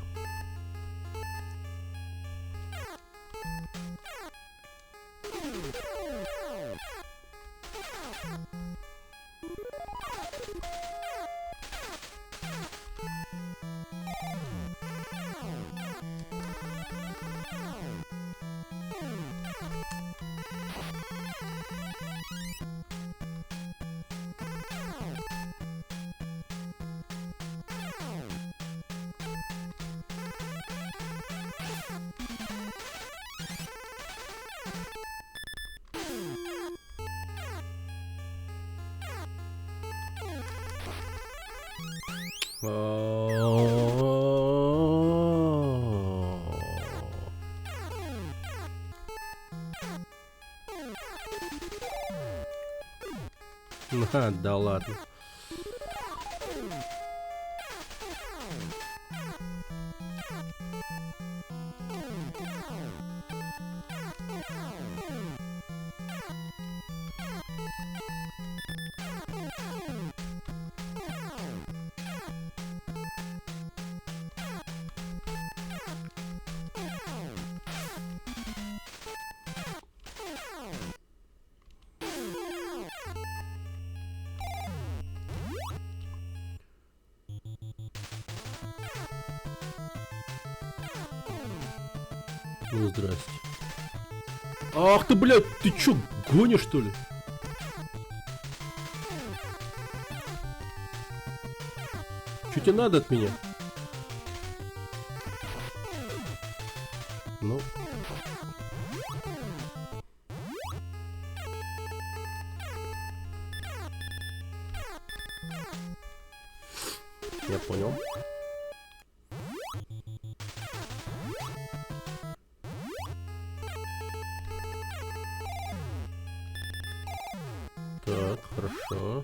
Да ладно. Ну, здрасте. Ах ты, блядь, ты чё, гонишь, что ли? Чё тебе надо от меня? Ну. Я понял. Так, хорошо.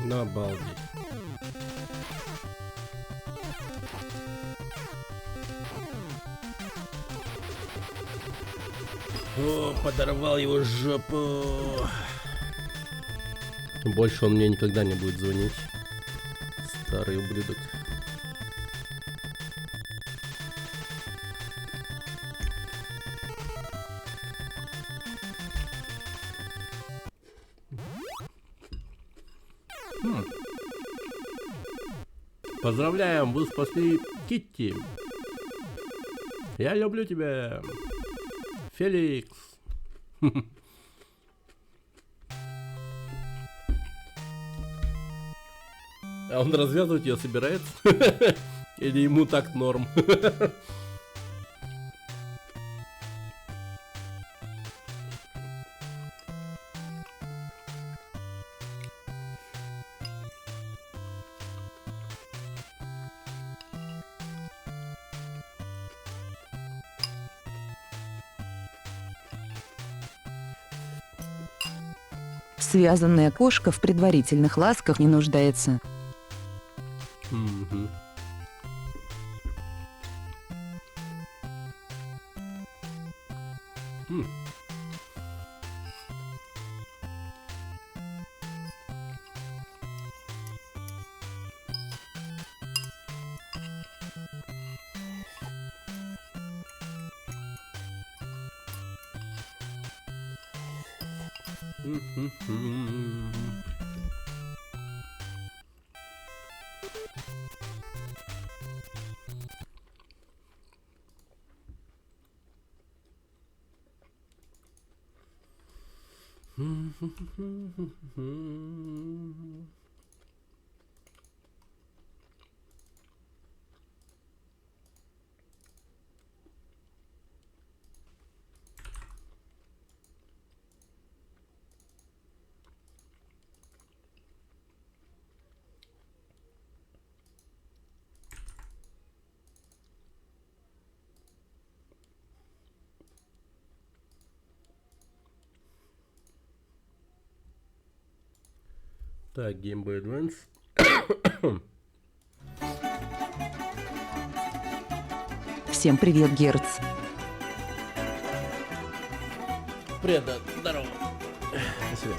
Ну, обалдеть. О, подорвал его жопу. Больше он мне никогда не будет звонить. Старый ублюдок. Поздравляем, вы спасли Китти. Я люблю тебя, Феликс. А он развязывать ее собирается? Или ему так норм? Связанная кошка в предварительных ласках не нуждается. М. М-м-м. Так, Game Boy Advance. Всем привет, Герц. Привет, да, здорово. Спасибо.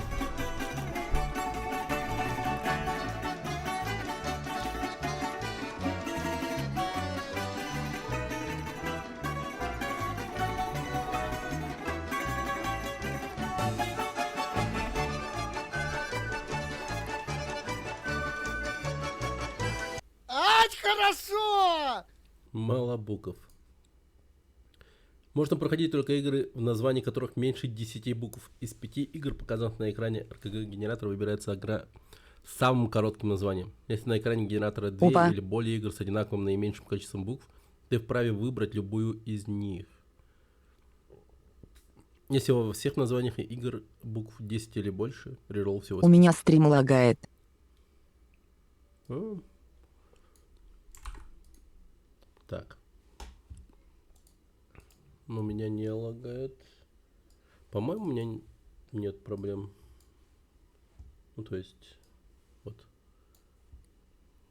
Ать, хорошо! Мало букв. Можно проходить только игры, в названии которых меньше 10 букв. Из 5 игр, показанных на экране РКГ-генератора, выбирается игра с самым коротким названием. Если на экране генератора 2 Опа. или более игр с одинаковым наименьшим количеством букв, ты вправе выбрать любую из них. Если во всех названиях игр букв 10 или больше, реролл всего. У меня стрим лагает. А. Так. Но меня не лагает. По-моему, у меня нет проблем. Ну, то есть, вот.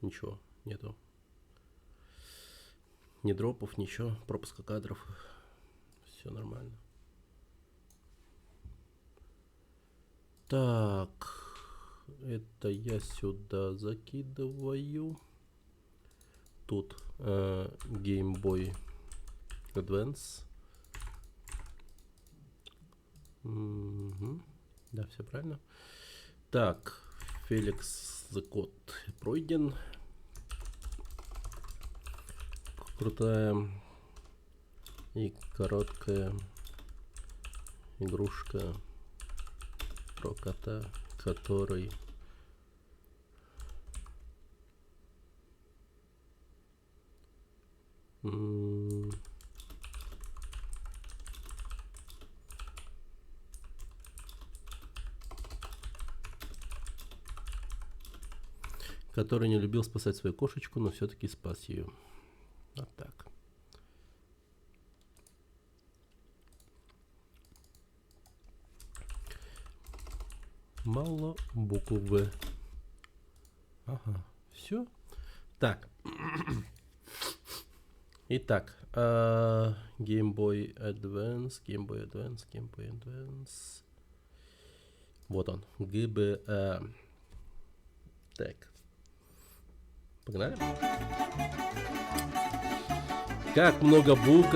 Ничего нету. Ни дропов, ничего. Пропуска кадров. Все нормально. Так. Это я сюда закидываю. Тут Game Boy Advance. Мгм. Да, все правильно. Так, Феликс the код пройден. Крутая и короткая игрушка про кота, который который не любил спасать свою кошечку, но все-таки спас ее. Вот так. Мало букв В. Ага, все. Так. Итак, Game Boy Advance, Game Boy Advance, Game Boy Advance. Вот он, GBA. Так. Погнали. Как много букв.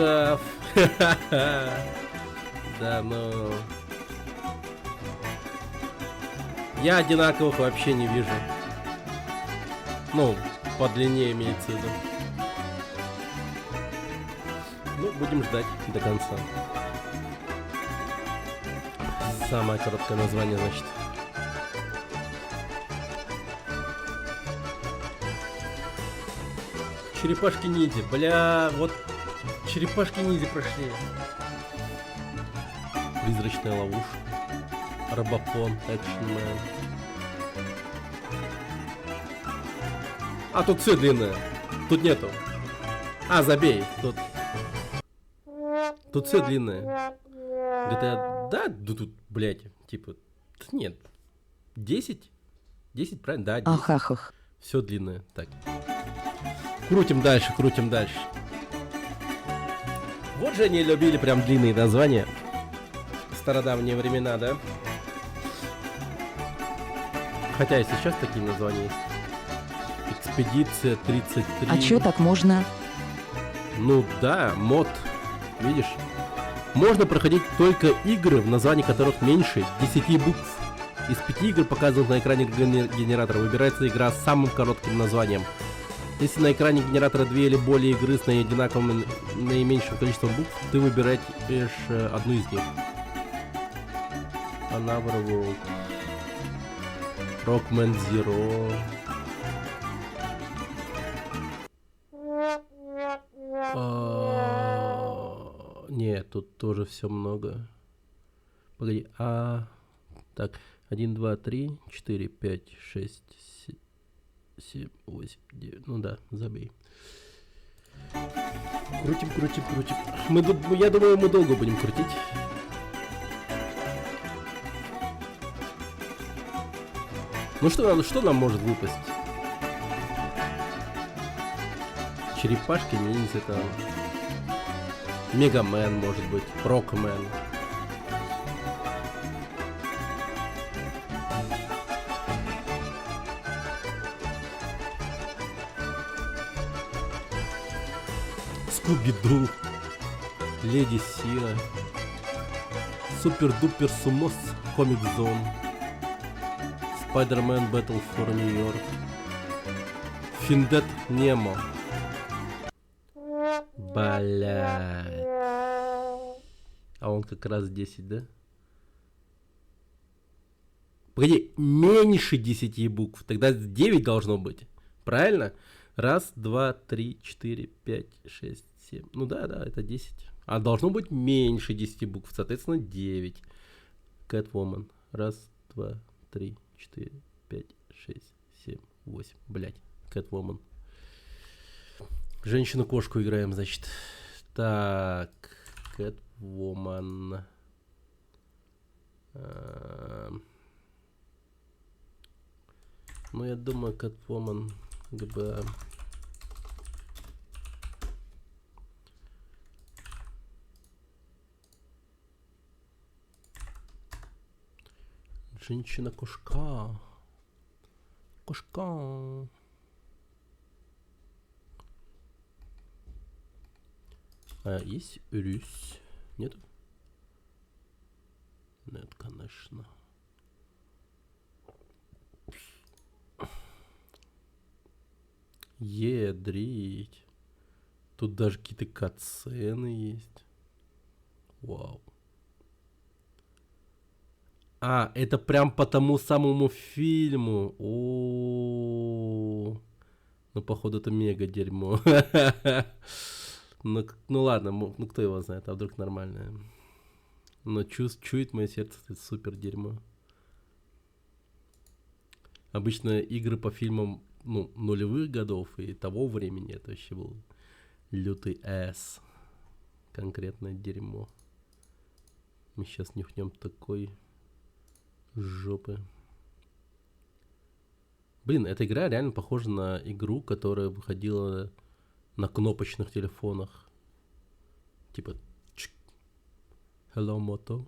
Да, ну... Я одинаковых вообще не вижу. Ну, по длине имеется в виду. Ну, будем ждать до конца. Самое короткое название, значит. Черепашки-ниндзя. Бля, вот черепашки-ниндзя прошли. Призрачная ловушка. Робопон, Экшнмен. А тут все длинное. Тут нету. А, забей. Тут все длинное. GTA, да, тут, блядь, типа, нет. 10? 10, правильно? Да, 10. Ахахах. Все длинное. Так. Крутим дальше, крутим дальше. Вот же они любили прям длинные названия. стародавние времена, да? Хотя и сейчас такие названия есть. Экспедиция 33. А чё так можно? Ну да, мод. Видишь? Можно проходить только игры, в названии которых меньше 10 букв. Из 5 игр, показанных на экране генератора, выбирается игра с самым коротким названием. Если на экране генератора 2 или более игры с одинаковым наименьшим количеством букв, ты выбираешь одну из них. Another World. Rockman Zero. Нет, тут тоже все много. Погоди, так, 1, 2, 3, 4, 5, 6, 7, 8, 9. Ну да, забей. Крутим. Я думаю, мы долго будем крутить. Ну что нам может выпасть? Черепашки, ниндзя там. Мегамен, может быть. Рокмен. Скуби-Ду. Леди Сира. Супер-дупер Сумос. Комик Зон. Spider-Man Battle for New York. Финдет Немо. Блядь. А он как раз 10, да? Погоди, меньше 10 букв. Тогда 9 должно быть. Правильно? 1, 2, 3, 4, 5, 6, 7. Ну да, это 10. А должно быть меньше 10 букв. Соответственно, 9. Catwoman. 1, 2, 3, 4, 5, 6, 7, 8. Блять, Catwoman. Женщину-кошку играем, значит. Так, Catwoman. Ну, я думаю, Catwoman ГБА. Женщина-кошка. Кошка. Есть Рюсь? Нет? Нет, конечно. Едрить. Тут даже какие-то катсцены есть. Вау. Это прям по тому самому фильму. Ну, походу, это мега дерьмо. Ну ладно, ну кто его знает, а вдруг нормальное. Но чует мое сердце, это супер дерьмо. Обычно игры по фильмам, нулевых годов и того времени, это вообще был лютый эс. Конкретное дерьмо. Мы сейчас нюхнем такой жопы. Блин, эта игра реально похожа на игру, которая выходила на кнопочных телефонах. Типа Hello Moto.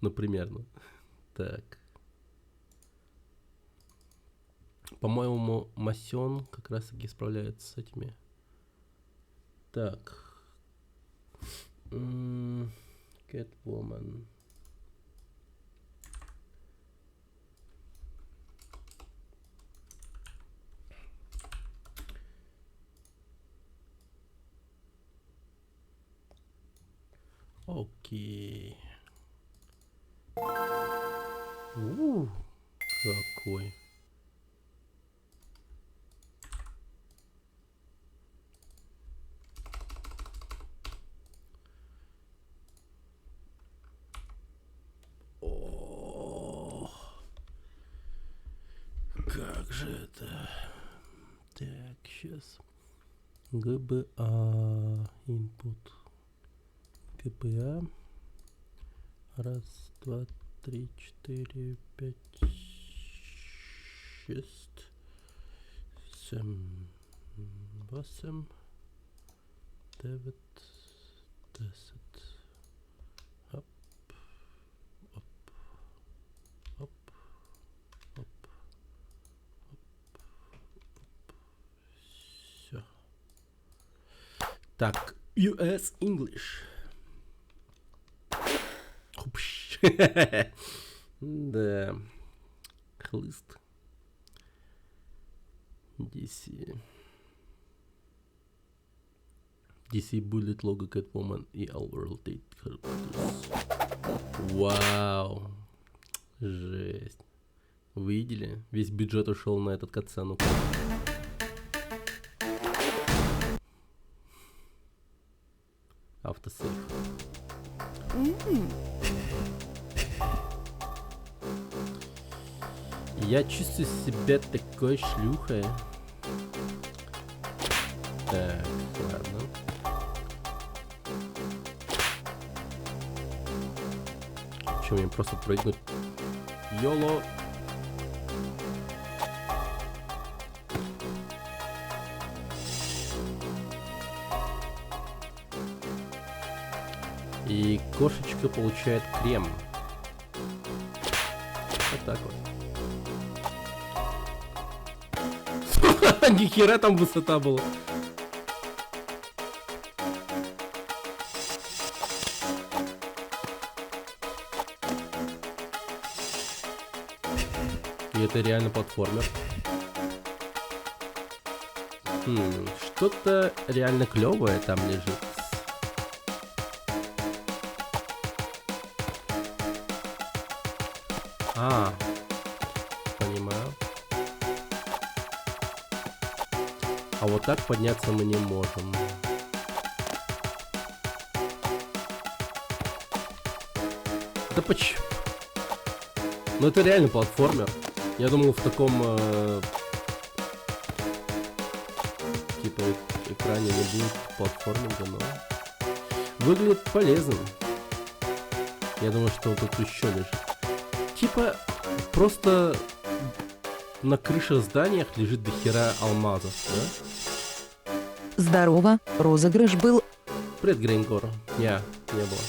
Ну, примерно. Так. По-моему, Масен как раз таки справляется с этими. Так. Catwoman. Окей. Какой. Как же это? Так, сейчас. ГБА. Input. ГБА. 1, 2, 3, 4, 5, 6, 7, 8, 9, 10. Оп. Так, US English. Хупш. Да. Хлыст. DC. DC Bullet, Logo, Catwoman и All World Tate Characters. Вау. Жесть. Вы видели? Весь бюджет ушел на этот катсцену. Автосейв. Я чувствую себя такой шлюхой. Так, ладно. Че, мне просто прыгнуть? Йоло. И кошечка получает крем. Вот так вот. Нихера там высота была. И это реально платформер. Что-то реально клевое там лежит. Понимаю. А вот так подняться мы не можем. Да почему? Ну это реально платформер. Я думал, в таком типа экране не будет платформинга, но выглядит полезным. Я думаю, что вот тут еще лежит. Типа просто на крышах зданиях лежит дохера алмазов, да? Здорово, розыгрыш был. Привет, Грейнгор. Не было.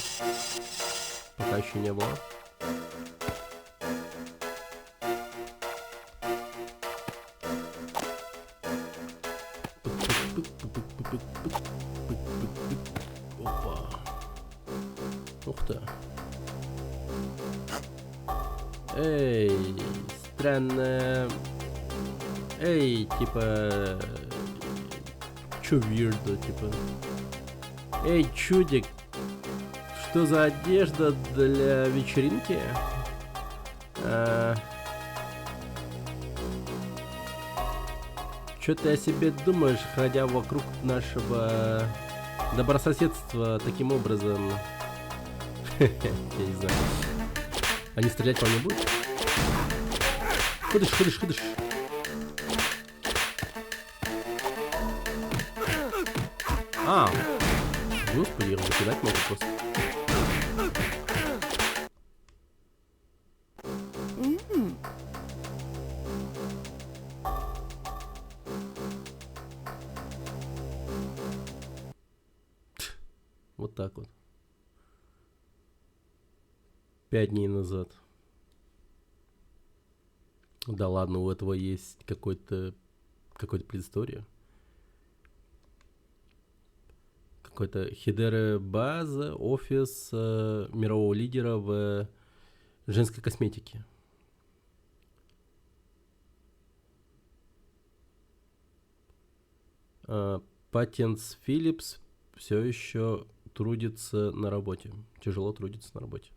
Пока еще не было. Опа. Ух ты. Эй, странно. Эй, типа... Чё вирдо, типа... Эй, чудик, что за одежда для вечеринки? Чё ты о себе думаешь, ходя вокруг нашего добрососедства таким образом? Я не знаю. Они стрелять по мне будут? Ходишь. Господи, я закидать могу просто. Вот так вот. 5 дней назад. Да ладно, у этого есть какой-то предыстория. Какой-то Хидера база, офис мирового лидера в женской косметике. Патенс Philips все еще трудится на работе. Тяжело трудится на работе.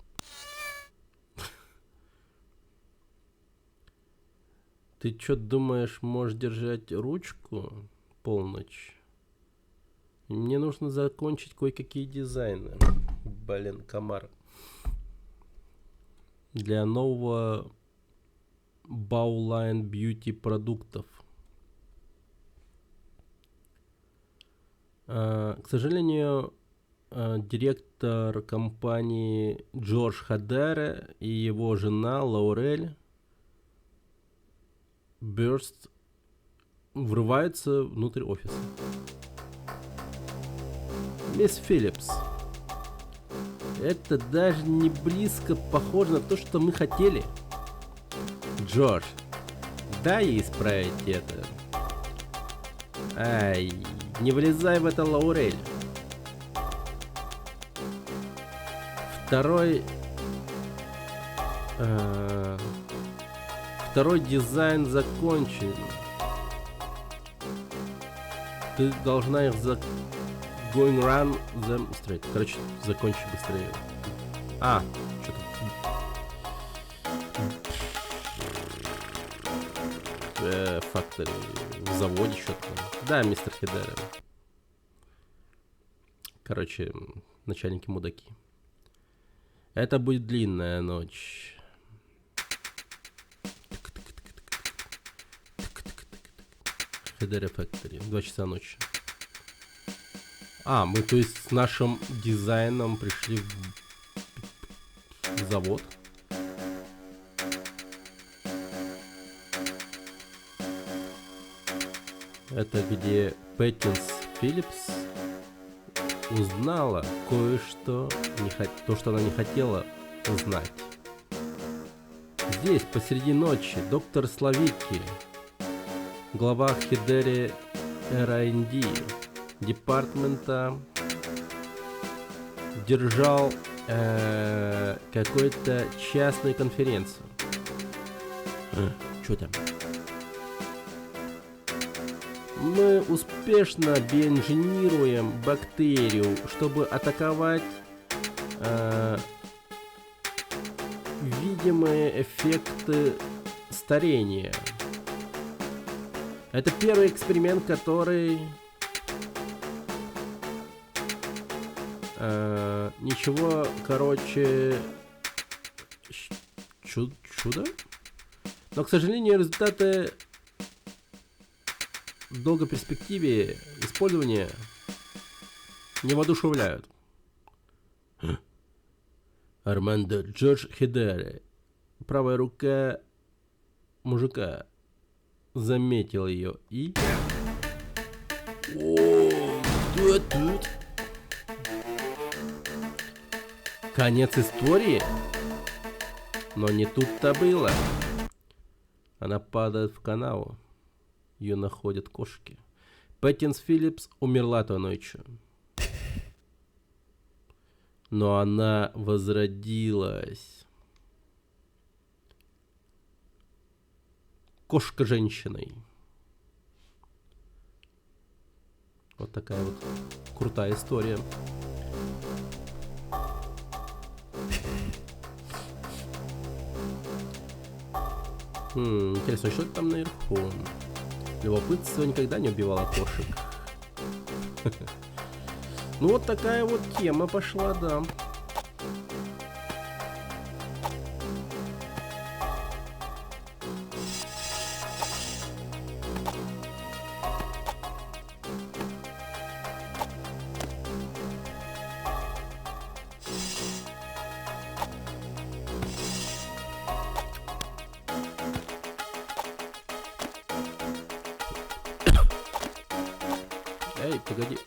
Ты что думаешь, можешь держать ручку полночь? Мне нужно закончить кое-какие дизайны. Блин, комар. Для нового Bauline Beauty продуктов. К сожалению, директор компании Джордж Хадере и его жена Лаурель Бёрст врываются внутрь офиса. Мисс Филлипс, это даже не близко похоже на то, что мы хотели. Джордж, дай ей исправить это. Ай, не влезай в это, Лаурель. Второй дизайн закончен. Ты должна их going run them straight. Короче, закончи быстрее. Что-то. Factory. В заводе что-то. Да, мистер Хидере. Короче, начальники мудаки. Это будет длинная ночь. Хидере Factory. 2 часа ночи. Мы, то есть, с нашим дизайном пришли в завод. Это где Пэттинс Филлипс узнала кое-что, то, что она не хотела знать. Здесь, посреди ночи, доктор Славики, глава Хидере R&D департамента, держал какую-то частную конференцию. Что там? Мы успешно биоинженируем бактерию, чтобы атаковать видимые эффекты старения. Это первый эксперимент, который ничего, короче, чудо? Но, к сожалению, результаты в долгой перспективе использования не воодушевляют. Армандо Джордж Хидере, правая рука мужика, заметил ее и... Тут. Конец истории? Но не тут-то было. Она падает в канаву. Ее находят кошки. Пэттинс Филлипс умерла той ночью. Но она возродилась. Кошка-женщиной. Вот такая вот крутая история. Интересно, что там наверху? Любопытство никогда не убивало кошек. Ну вот такая вот тема пошла, да. Эй, погоди.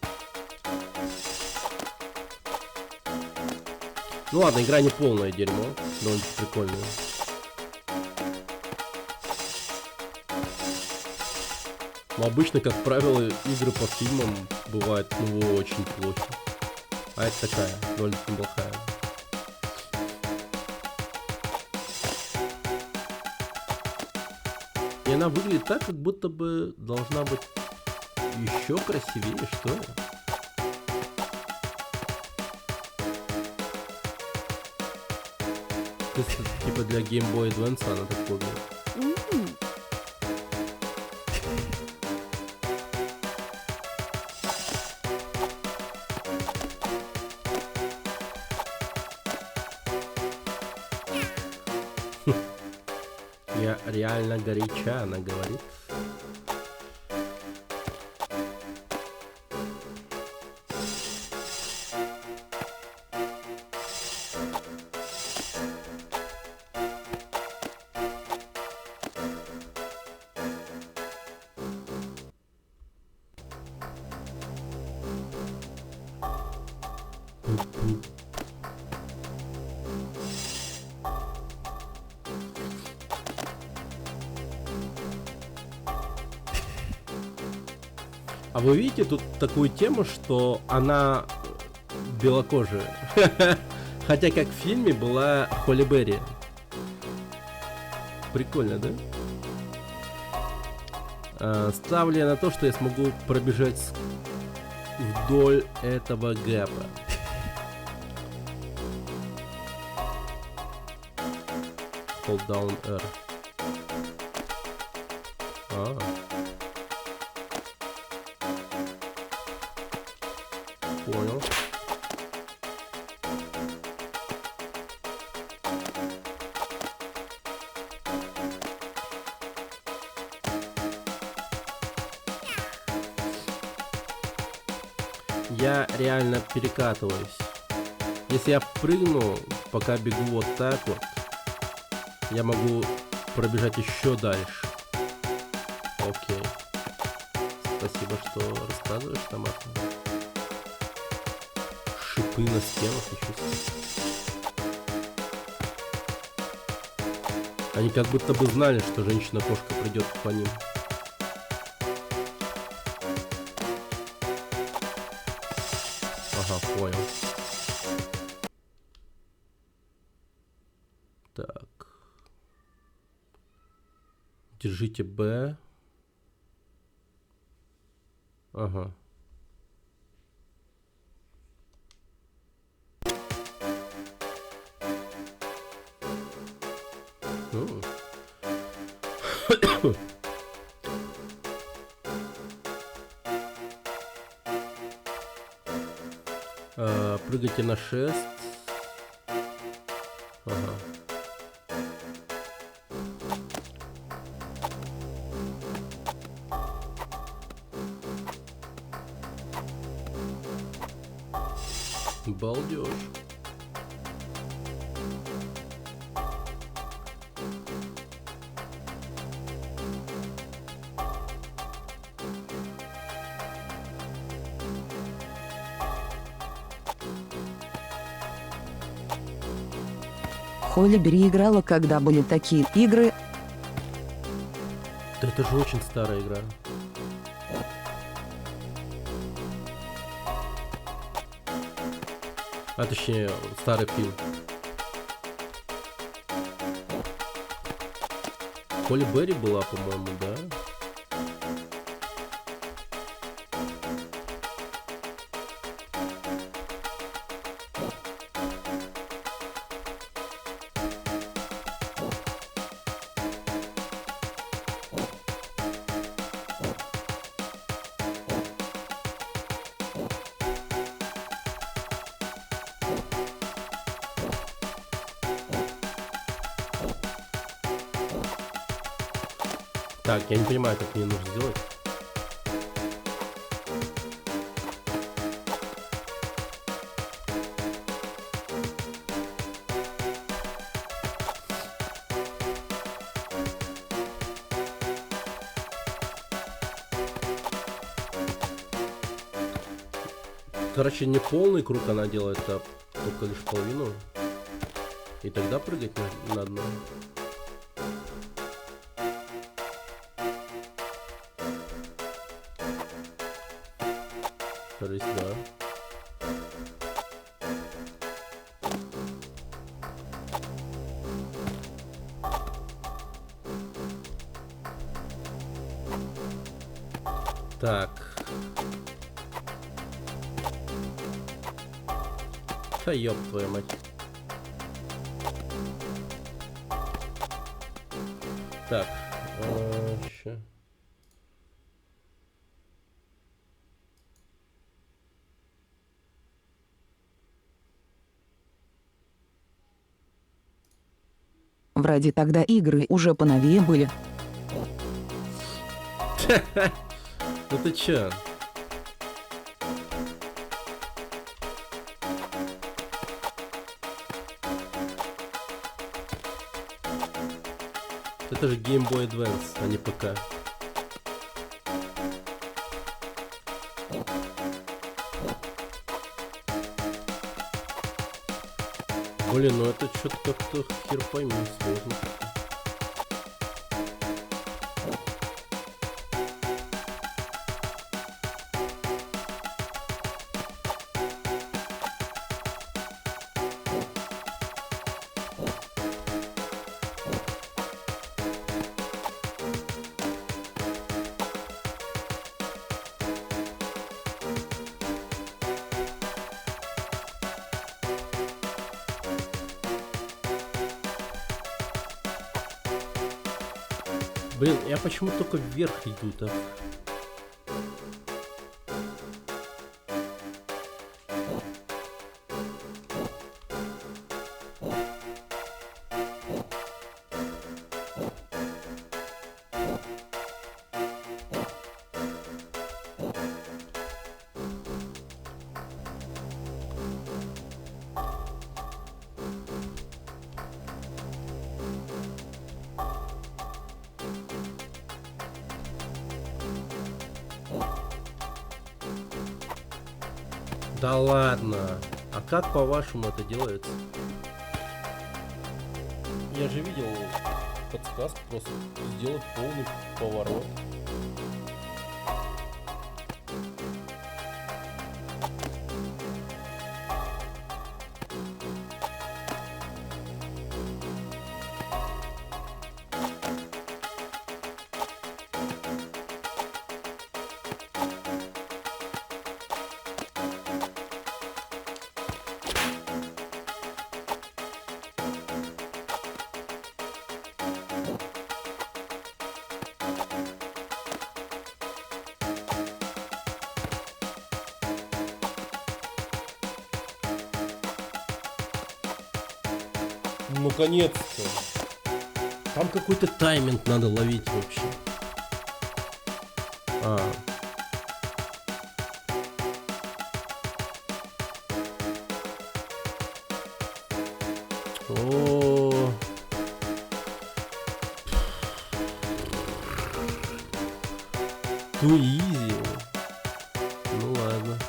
Ну ладно, игра не полное дерьмо, довольно прикольная. Но обычно, как правило, игры по фильмам бывают очень плохи. А это такая, довольно неплохая. И она выглядит так, как будто бы должна быть еще красивее, что ли? То есть, типа для Game Boy Advance она так выглядит. Я реально горяча, она говорит. А вы видите тут такую тему, что она белокожая? Хотя как в фильме была Холли Берри. Прикольно, да? Ставлю я на то, что я смогу пробежать вдоль этого гэпа. Hold down R. Понял. Я реально перекатываюсь. Если я прыгну, пока бегу вот так вот, я могу пробежать еще дальше. Окей. Спасибо, что рассказываешь, Томат. Шипы на стенах еще. Они как будто бы знали, что женщина-кошка придет по ним. Ага, понял. Так. Держите Б. Ага. Прыгайте на шест. Ага. Балдеж. Холли Берри играла, когда были такие игры. Да это же очень старая игра. А точнее, старый фильм. Холли Берри была, по-моему, да? Так, я не понимаю, как мне нужно сделать. Короче, не полный круг она делает, а только лишь половину. И тогда прыгать на дно. Кажись, да. Так. Да ёб твою мать. Так. Ща. Вроде тогда игры уже поновее были. Ну ты чё? Это же Game Boy Advance, а не ПК. Блин, ну это что-то как-то хер пойми, сложно. Блин, я почему только вверх иду-то? Да ладно. А как по-вашему это делается? Я же видел подсказку, просто сделать полный поворот. Наконец-то. Там какой-то тайминг надо ловить вообще. О. Too easy. Ну ладно.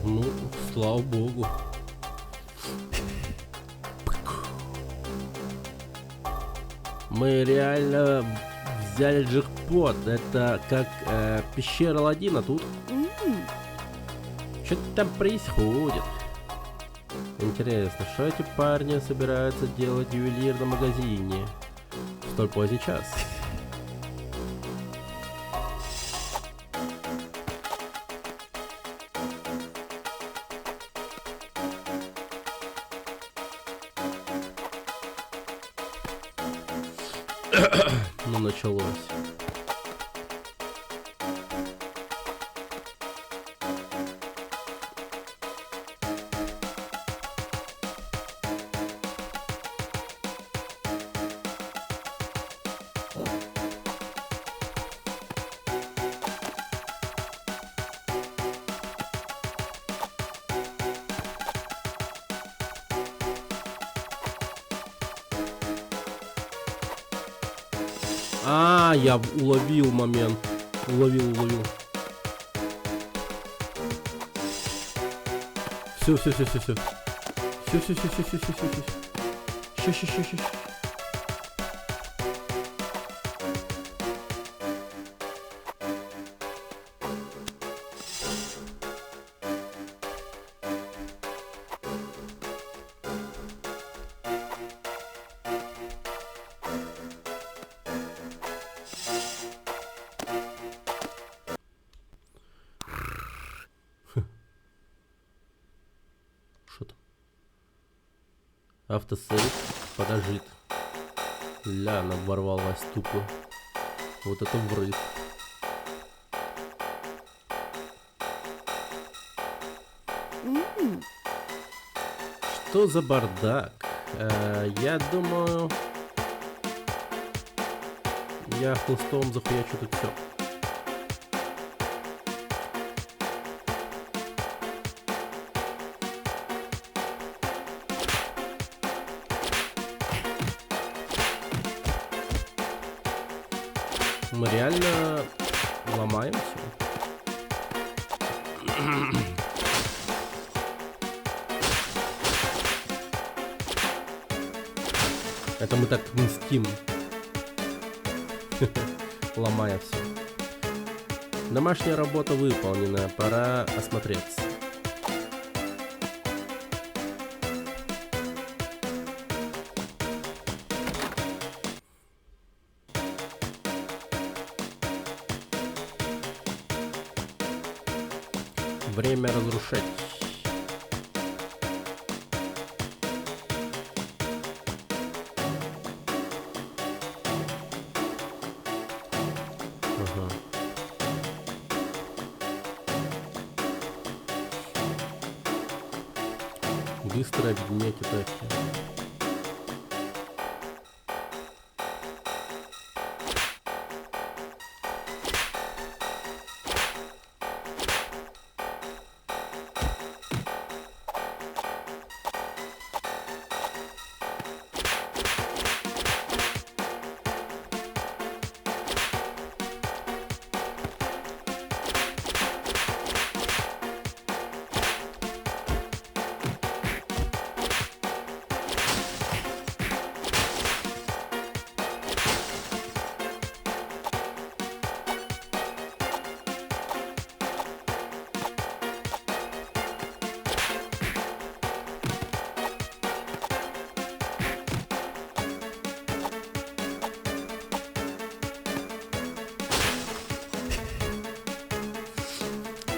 Ну, слава богу. Мы реально взяли джекпот. Это как пещера Аладдина тут. Что там происходит? Интересно, что эти парни собираются делать в ювелирном магазине в столь поздний час? Ну, началось. А, я уловил момент. Уловил. Все. Ща. Что там? Автосейв подождет. Ля, она ворвалась тупо. Вот это врыв. Что за бардак? Я думаю, я хлыстом захуячу тут все. Мы реально ломаемся. Это мы так мстим. Ломая все. Домашняя работа выполнена. Пора осмотреться. Время разрушать. Ага. Быстро объединять атаки.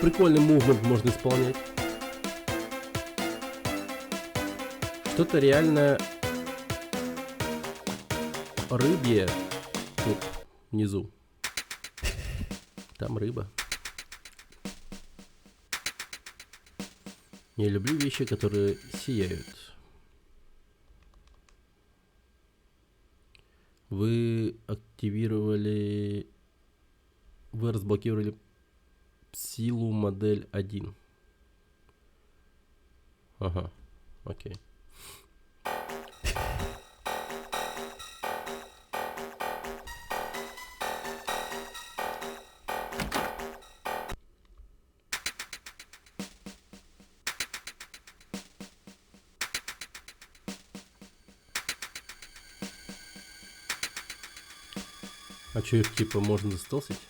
Прикольный мувмент можно исполнять. Что-то реально рыбье тут внизу. Там рыба. Я люблю вещи, которые сияют. Вы активировали... Вы разблокировали силу модель 1. Ага, окей. А что их типа можно застолсить?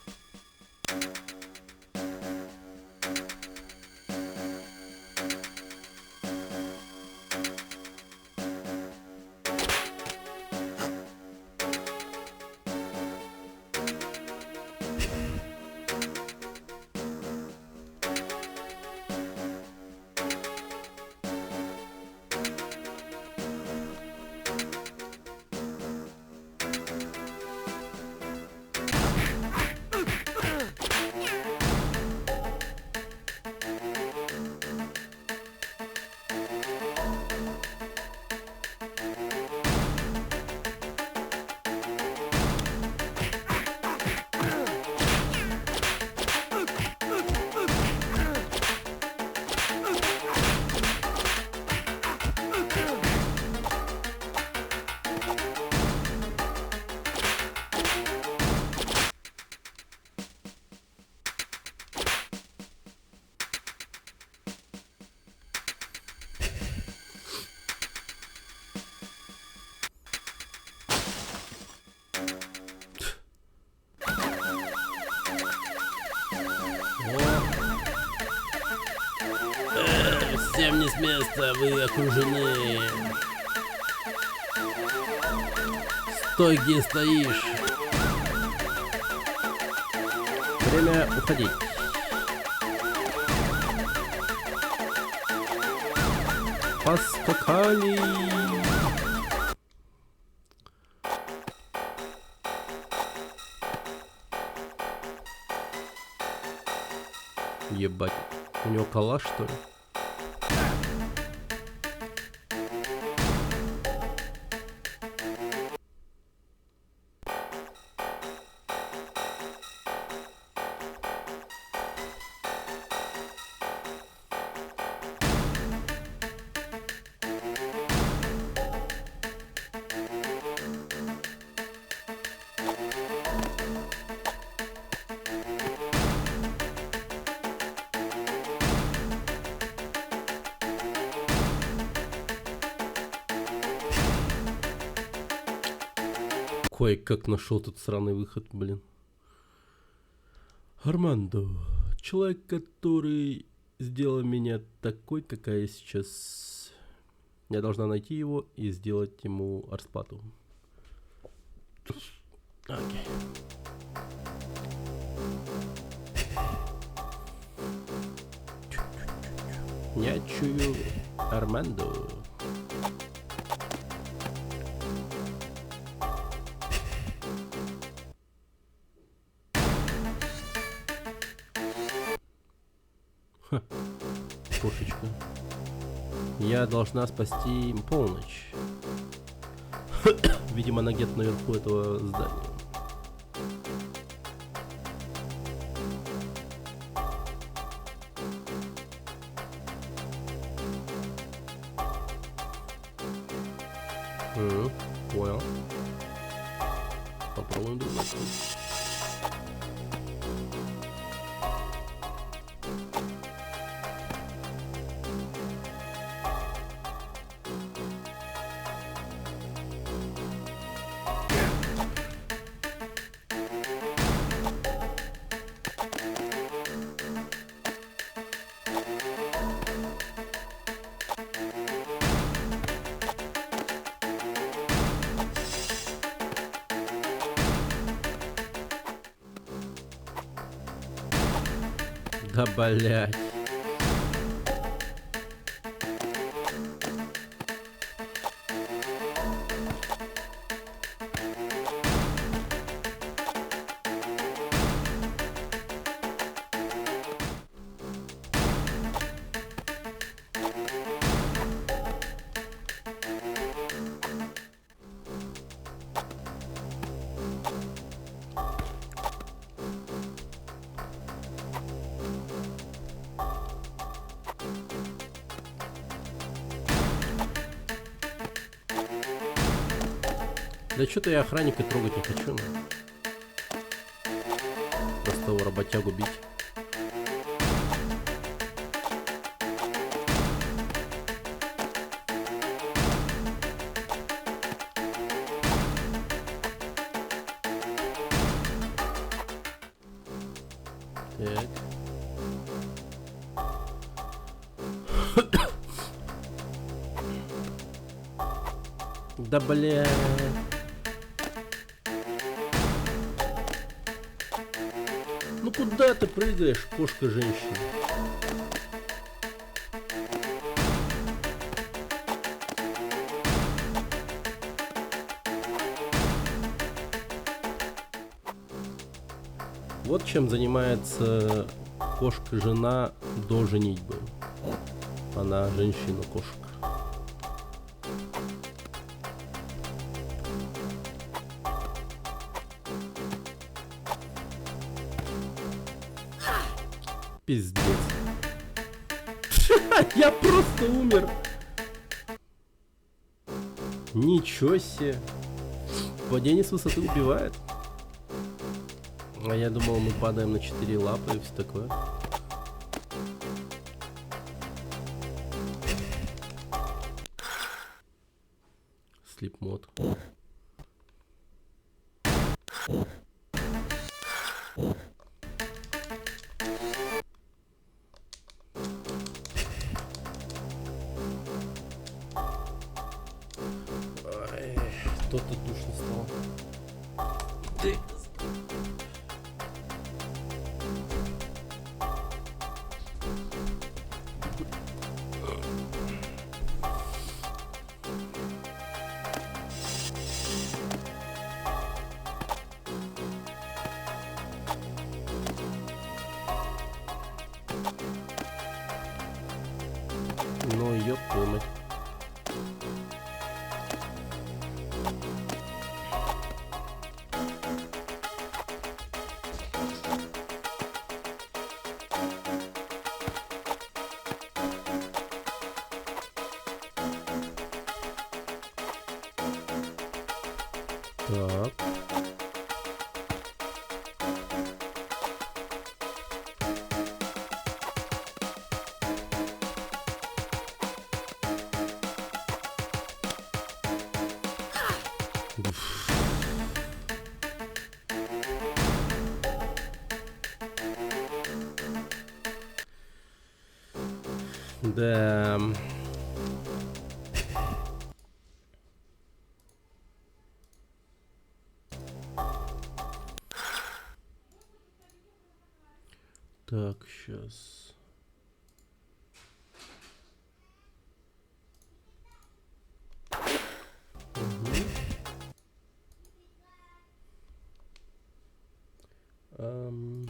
Всем не с места, вы окружены. Стой, где стоишь. Время уходить. Поскакали. Ебать. У него калаш, что ли? Кое-как нашел тут сраный выход, блин. Армандо. Человек, который сделал меня такой, какая я сейчас. Я должна найти его и сделать ему расплату. Окей. Я чую Армандо. Ха, кошечка. Я должна спасти им полночь. Видимо, она где-то наверху этого здания. Понял. Попробуем думать. Да блять. Да что-то я охранника трогать не хочу. Простого работягу бить. Так. Да бля. Ну куда ты прыгаешь, кошка-женщина? Вот чем занимается кошка-жена до женитьбы. Она женщина-кошка. Пиздец. Я просто умер. Ничего себе. Падение с высоты убивает. А я думал, мы падаем на 4 лапы и все такое. Слип-мод. Что-то душно стало. Ты. Ну, ёб твою мать. Так. Уф. Да. Так, сейчас. Ам.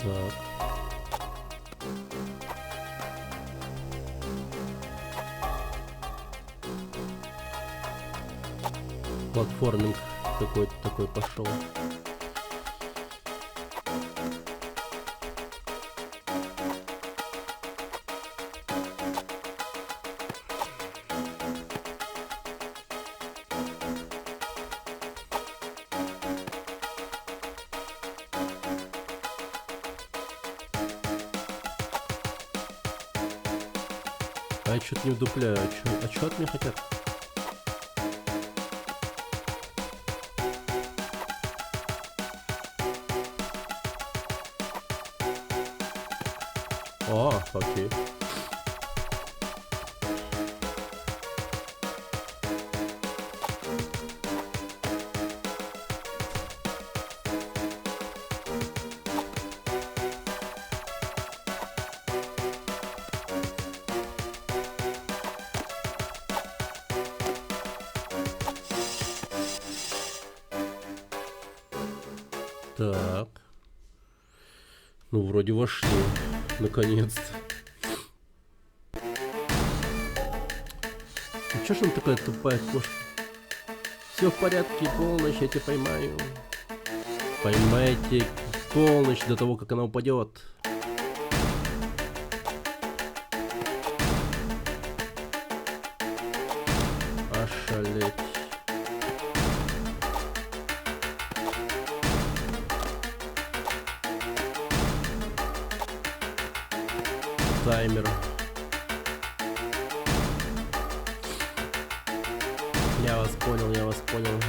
Так. Платформинг какой-то такой пошел. А я что-то не вдупляю. А что от меня хотят? А, окей. Так. Ну, вроде вошли. Наконец-то. Ну, чё ж она такая тупая кошка? Все в порядке, полночь, я тебя поймаю. Поймайте полночь до того, как она упадет. Ошалеть. Таймер. Я вас понял, я вас понял.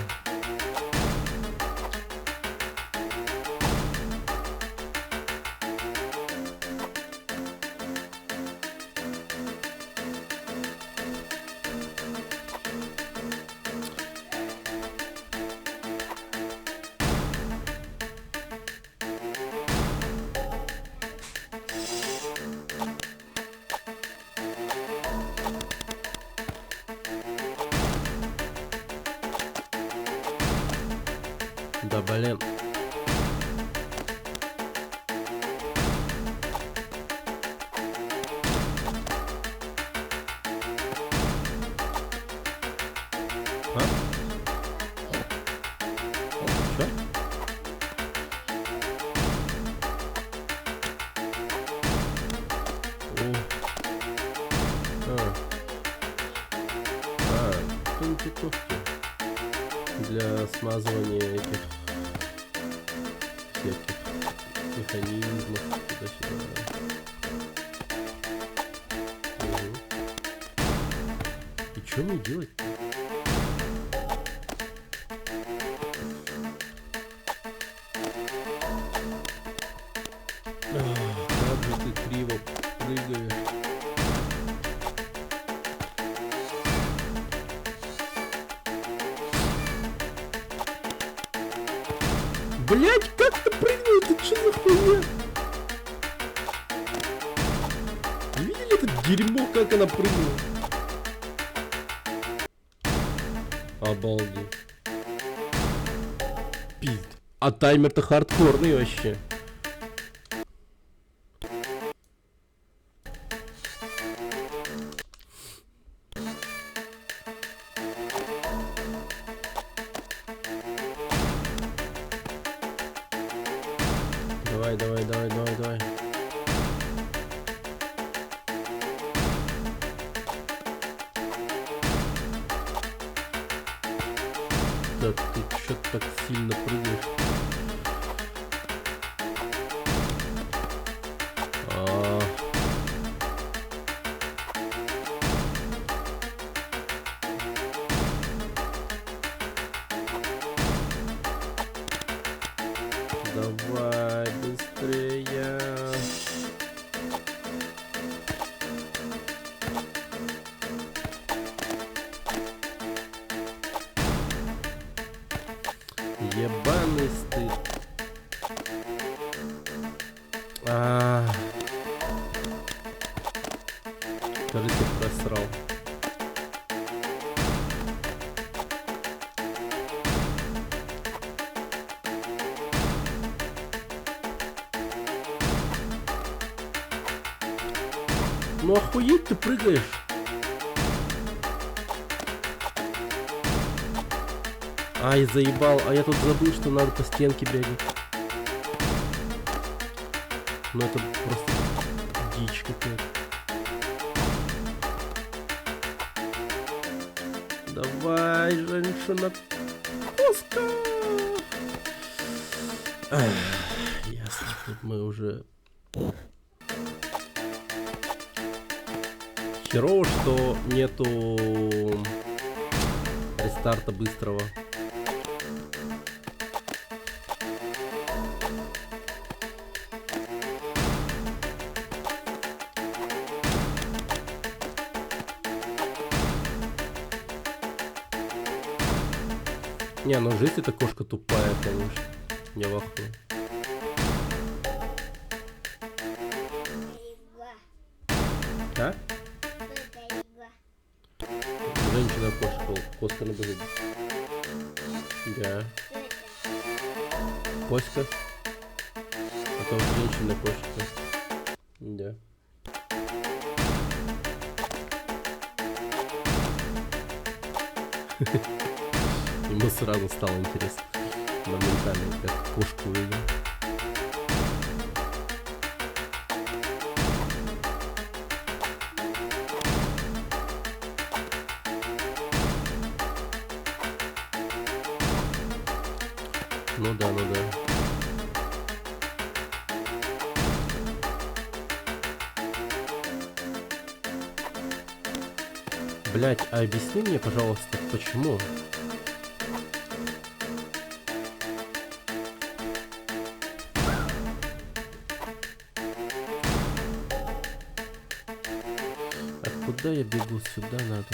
Да блин. А? Чё? Тунтитуфки для смазывания этих всяких механизмов туда-сюда. И что мне делать-то? Как же ты криво прыгаешь. Блять, как ты прыгнул? Ты что за хуйня? Видели это дерьмо, как она прыгнула? Обалдеть. Пизд. А таймер-то хардкорный вообще. Давай, давай, давай, давай, давай. Да ты чё так сильно прыгаешь? Давай быстрее. Ебаный стыд. Кажется, просрал. Ну охуеть ты прыгаешь. Ай, заебал. А я тут забыл, что надо по стенке бегать. Ну это просто дичь какая-то. Давай, женщина. Пуска. Ясно, тут мы уже... Херово, что нету рестарта быстрого. Не, ну жизнь эта кошка тупая, конечно. Я в ахуе. А? Женщина-кошка, кошка на базаре. Да. Кошка. А то женщина-кошка. Да. Ему сразу стало интересно. Моментально, как кошку увидел. Ну да, ну да. Блять, а объясни мне, пожалуйста, почему? А куда я бегу? Сюда надо.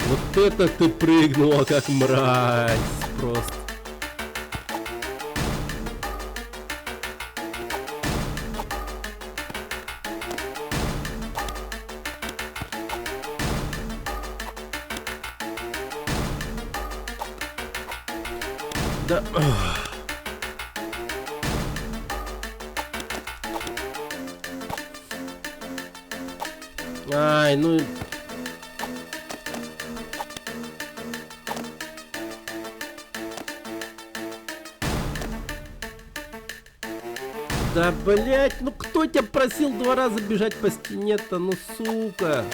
Вот это ты прыгнула, как мразь, просто. Да. Ай, ну... Да, блять, ну кто тебя просил 2 раза бежать по стене-то, ну сука.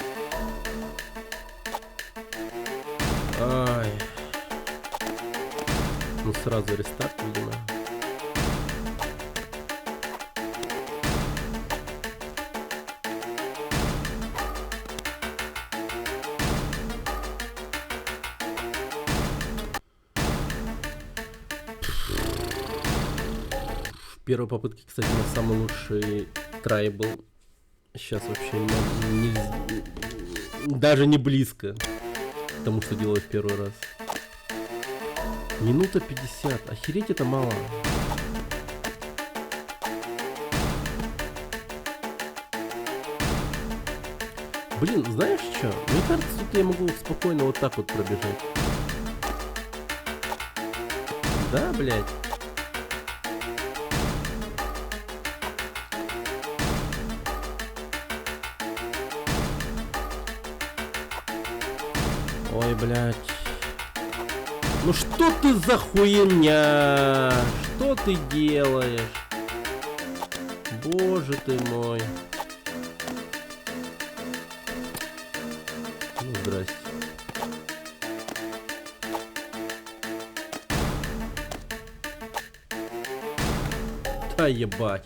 Ай. Ну сразу рестарт, видимо. В первой попытке, кстати, у нас самый лучший трай был. Сейчас вообще даже не близко к тому, что делаю в первый раз. Минута 50. Охереть, это мало. Блин, знаешь что? Мне кажется, тут я могу спокойно вот так вот пробежать. Да, блядь. Ой, блядь. Ну что ты за хуйня? Что ты делаешь? Боже ты мой. Ну, здрасте. Да ебать.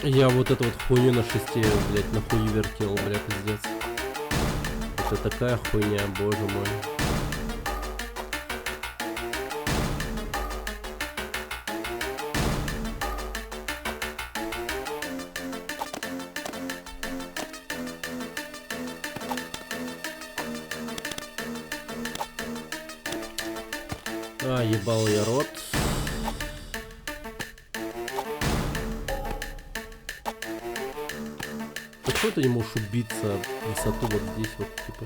Я вот эту вот хуйню на шесте, блядь, нахуй вертел, блядь, пиздец. Это такая хуйня, боже мой. А, ебал я рот. Почему ты не можешь убиться в высоту вот здесь вот, типа?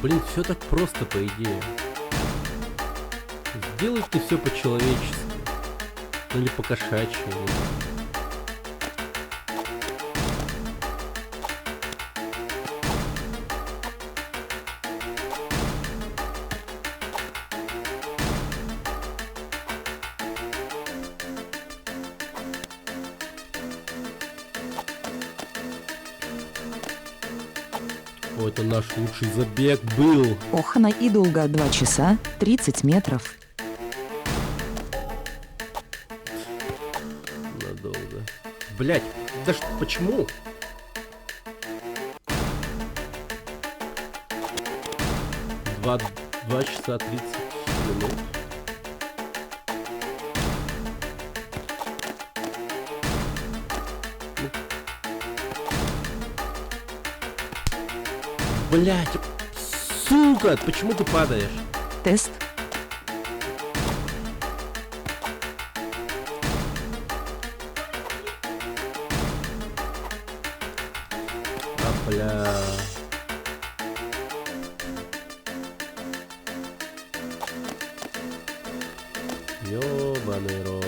Блин, все так просто, по идее. Сделай ты все по-человечески. Ну или по-кошачьи. О, это наш лучший забег был. Охана и долго 2 часа 30 метров. Надолго. Блять, да почему? Два часа 30 минут. Блять, сука, почему ты падаешь? Тест. А, бля. Ёбаный рот.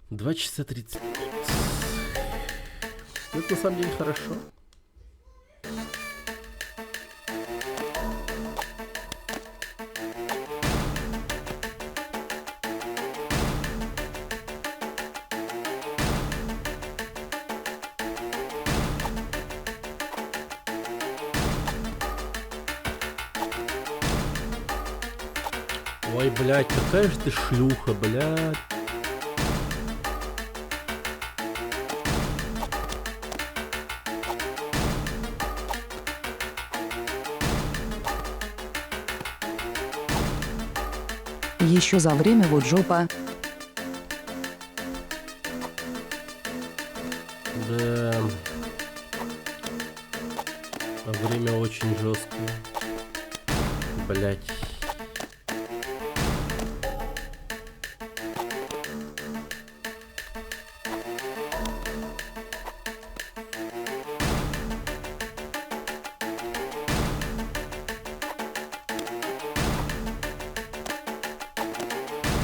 Два часа 30 минут. Это на самом деле хорошо. Ой, блядь, какая же ты шлюха, блядь. Еще за время вот жопа. Да. А время очень жесткое. Блять.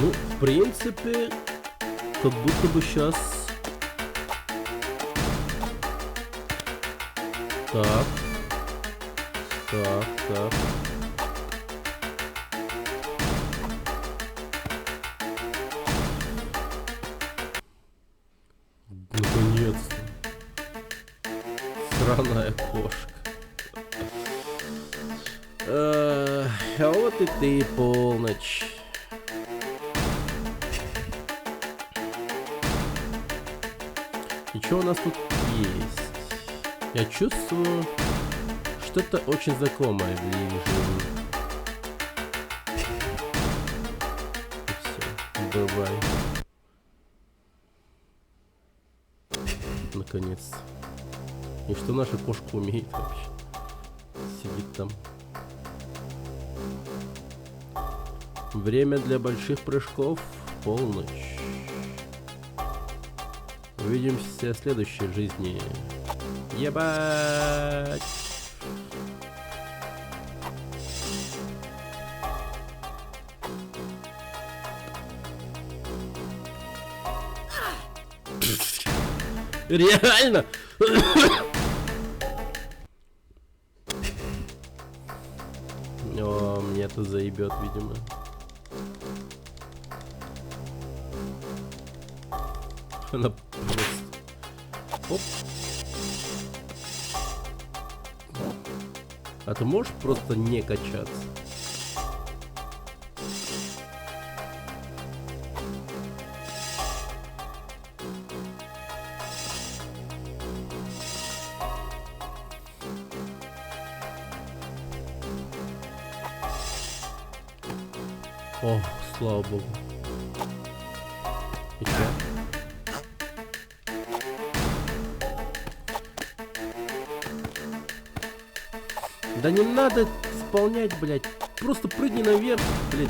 Ну, в принципе, как будто бы сейчас... Так. Так, так. Наконец-то. Сраная кошка. А вот и ты, полночь. И что у нас тут есть? Я чувствую что-то очень знакомое ближе. Все, давай. Наконец-то. И что наша кошка умеет вообще? Сидит там. Время для больших прыжков. Полночь. Увидимся в следующей жизни. Ебать! Реально? О, мне это заебет, видимо. Она просто... Оп. А ты можешь просто не качаться? О, слава богу. И чё? Да не надо исполнять, блядь. Просто прыгни наверх, блядь.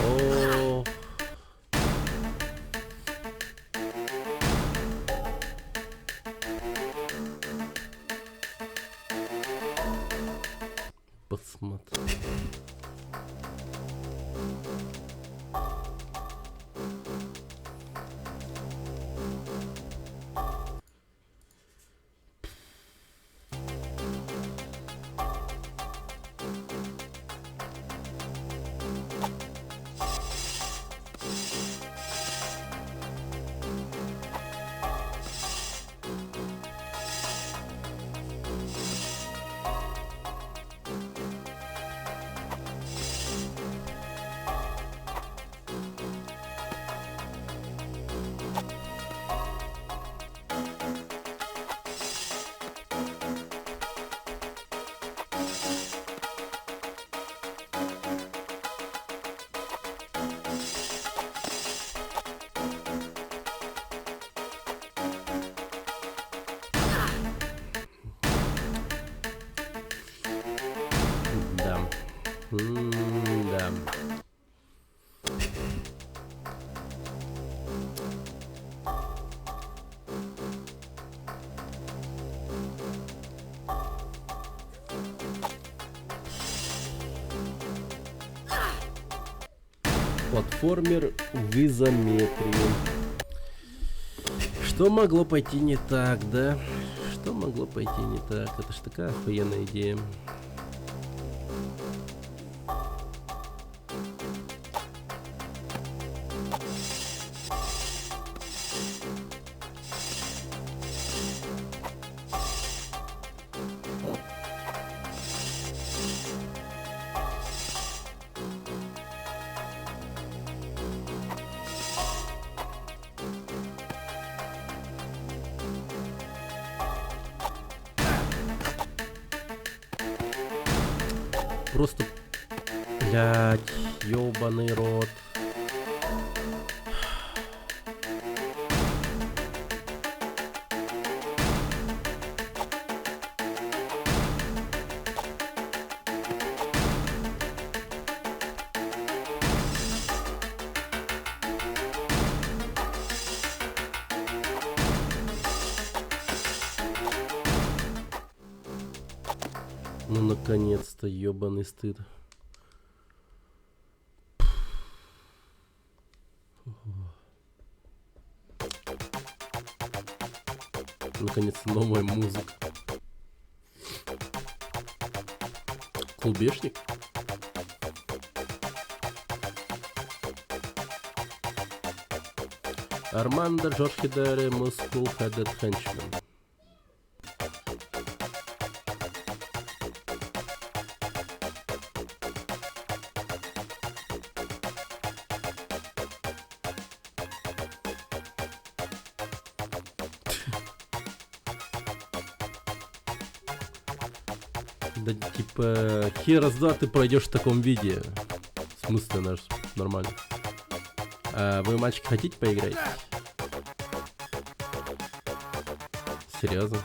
О. Посмотри. Да. Да. Платформер в изометрии. Что могло пойти не так, да? Что могло пойти не так? Это ж такая охуенная идея. Просто, блядь, ёбаный рот. Ну, наконец-то, ёбаный стыд. Наконец-то новая музыка. Клубешник? Армандо Джордж Хидари Мускул Хедед Хенчмен. Да типа хер раз два ты пройдешь в таком виде. В смысле наш нормально. А вы, мальчики, хотите поиграть? Серьезно?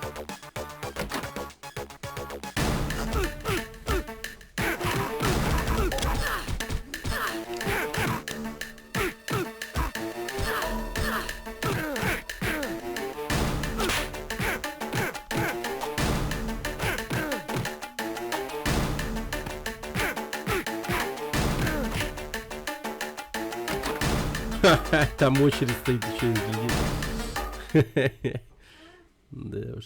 Там очередь стоит, еще и глядит. Да уж.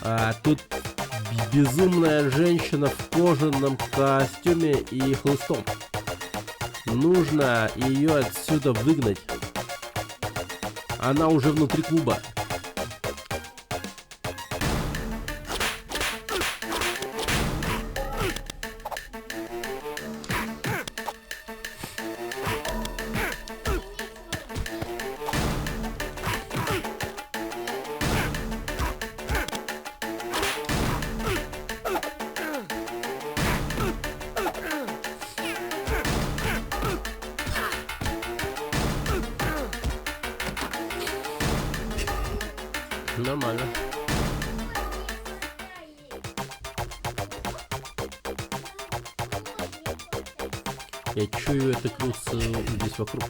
А тут безумная женщина в кожаном костюме и хлыстом. Нужно ее отсюда выгнать. Она уже внутри клуба. Нормально. Я чую, это крутится здесь вокруг.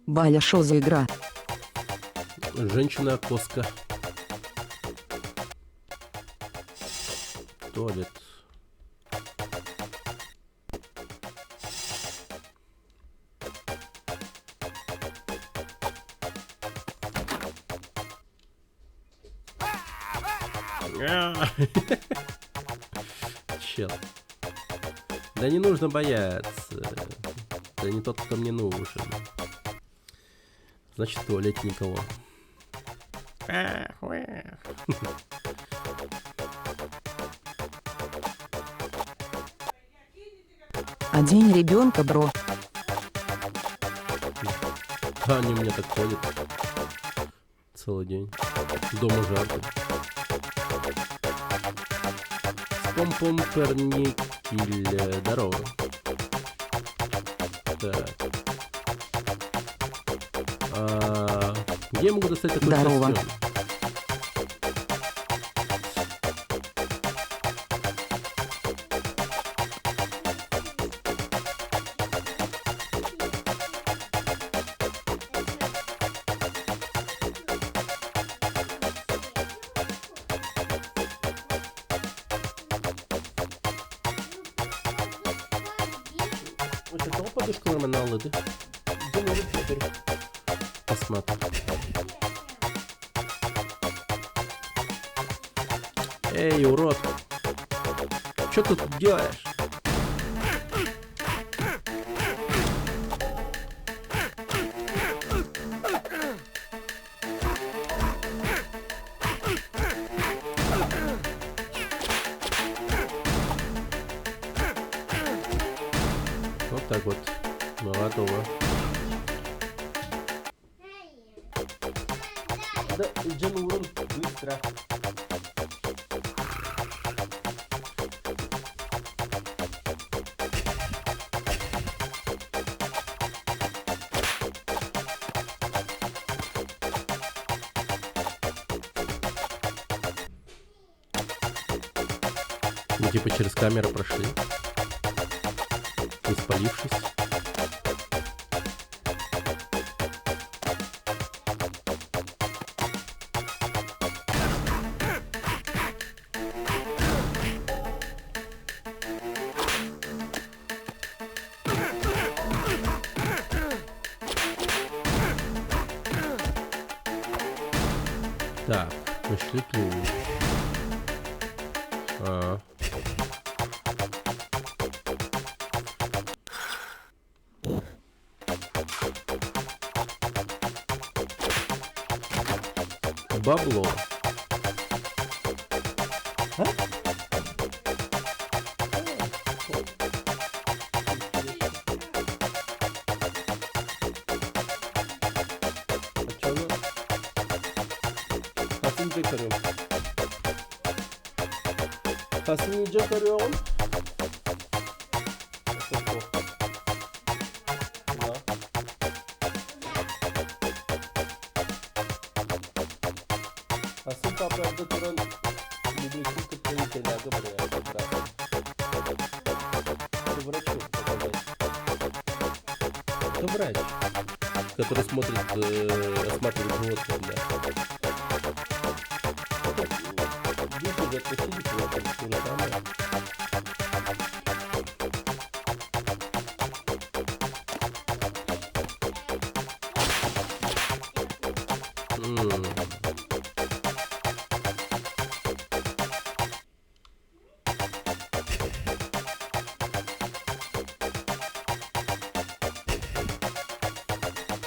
Баля, шо за игра? Женщина-коска. Туалет. Чел. Да не нужно бояться. Да не тот, кто мне нужен. Значит, в туалете никого. А день ребенка, бро. А они у меня так ходят. Целый день. Дома жарко. Пом-пом перникиль. Здорово. Так. Где я могу достать такой Здорово. костюм? Ось этого подушку нормально лады. Думаю, теперь посмотрим. Эй, урод! Чё ты тут делаешь? Вот так вот. Ну, готово. Да, Джен урон быстро. Мы типа через камеры прошли. Не спалившись. Так, нашли ключ. Бабло. Passenger arıyorum. Asıl paplarda duran müdürlüğün kıtlığı kenarda buraya. Это врач, это врач, который смотрит, осматривает животных, да. Люди отпустили животных, все нормально.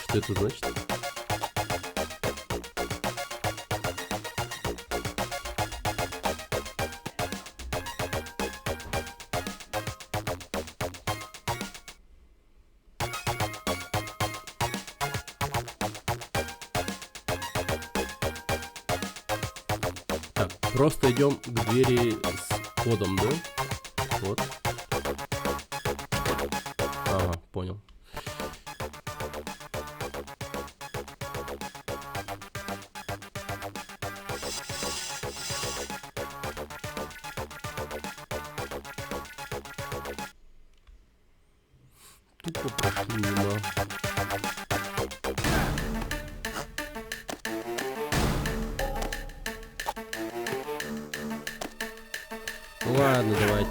Что это значит? Так, просто идем к двери с кодом, да? Вот. Ага, понял. Тупо прошли мимо. Ладно, давайте.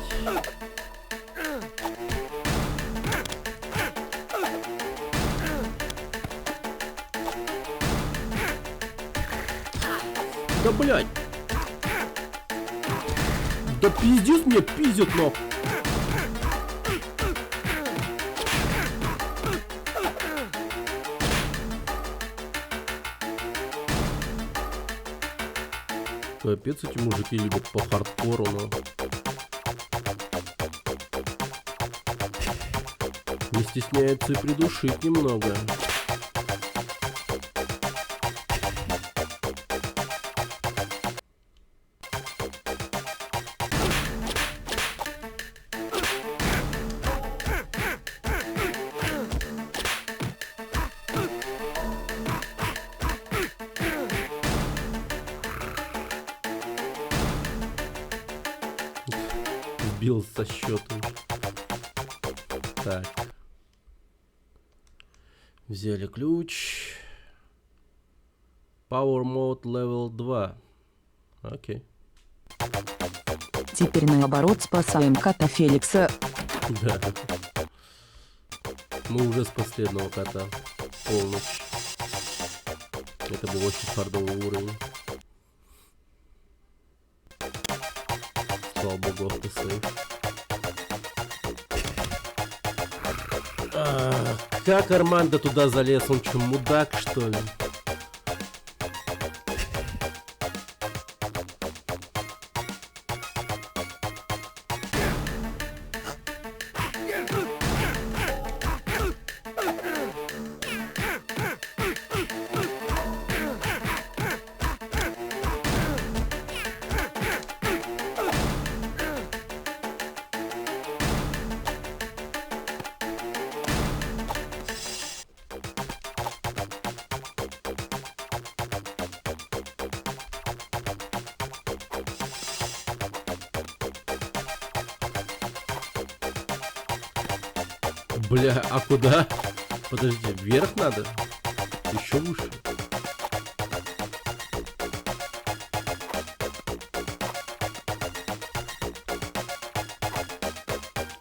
Да блядь! Да пиздец мне пиздят нахуй! Капец, эти мужики любят по хардкору, но... Не стесняются и придушить немного. Сбил со счета. Так. Взяли ключ. Power Mode Level 2. Окей. Теперь наоборот спасаем кота Феликса. Да. Мы уже с последнего кота. Полночь. Это был очень хардовый уровень. Слава богу, автосейв. Как Армандо туда залез? Он что, мудак, что ли? Бля, а куда? Подожди, вверх надо? Еще выше.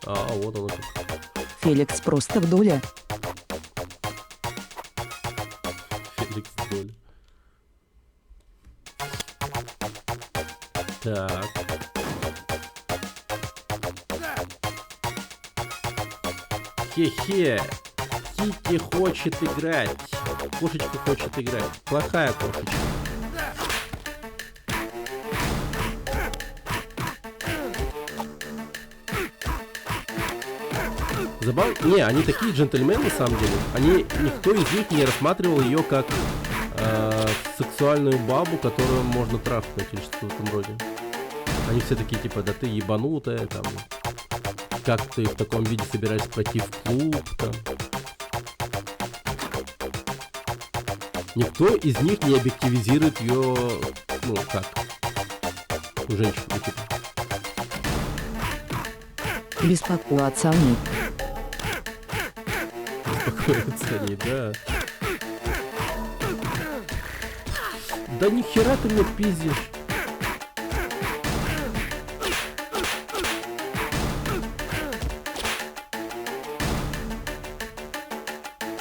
А, вот оно как. Феликс просто в доле. Феликс Доля. Так. Хе-хе. Китти хочет играть. Кошечка хочет играть. Плохая кошечка. Забавно. Не, они такие джентльмены на самом деле. Никто из них не рассматривал ее как сексуальную бабу, которую можно трахнуть или что-то в этом роде. Они все такие типа, да ты ебанутая, там. Как ты в таком виде собираешься пойти в клуб, там. Никто из них не объективизирует ее, ну как, женщину, типа. Беспокоятся они. Беспокоятся они, да. Да нихера ты мне пиздишь.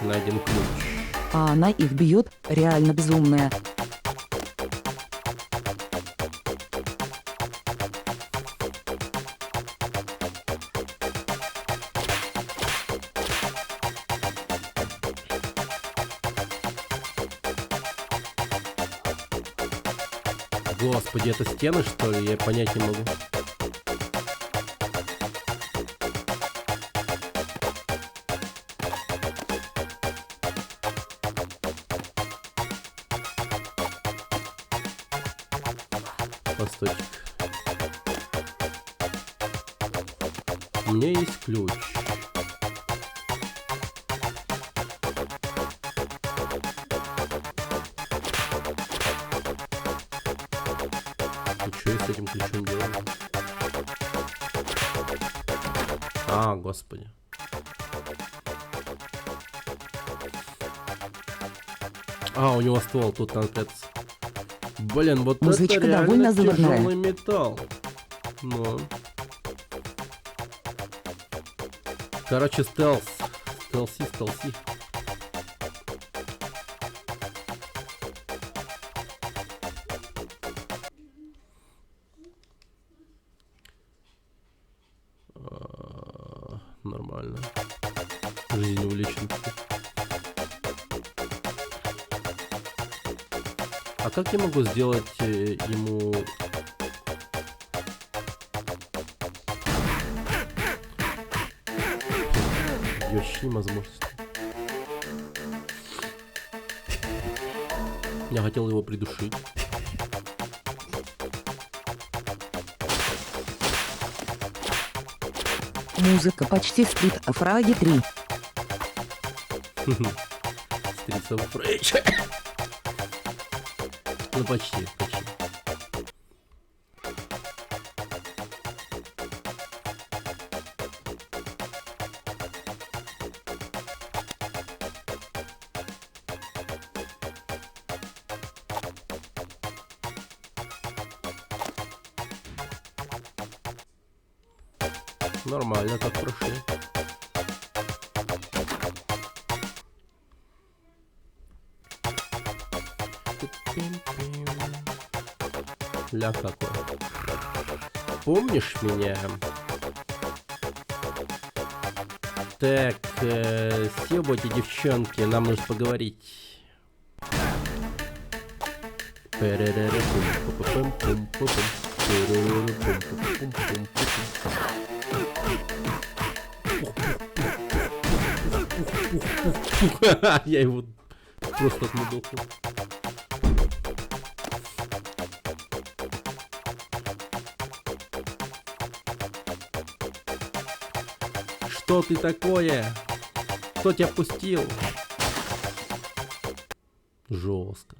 Найден ключ. А она их бьет, реально безумная. Господи, это стены, что ли? Я понять не могу. Постойте. У меня есть ключ. И что я с этим ключом делаю? А, господи. А, у него ствол, тут надо прятаться. Блин, вот Музычка это реально довольно заводная. тяжелый металл. Ну. Короче, стелс. Стелси. Нормально. Жизнь увлечен. А как я могу сделать ему... Вообще невозможность. Я хотел его придушить. Музыка почти Street of Rage 3. Streets of Rage. Ну почти. Нормально так прошли. Ля какой. Помнишь меня? Так, сегодня, девчонки, нам нужно поговорить. Я его просто отмудохнул. Что ты такое? Кто тебя пустил? Жестко.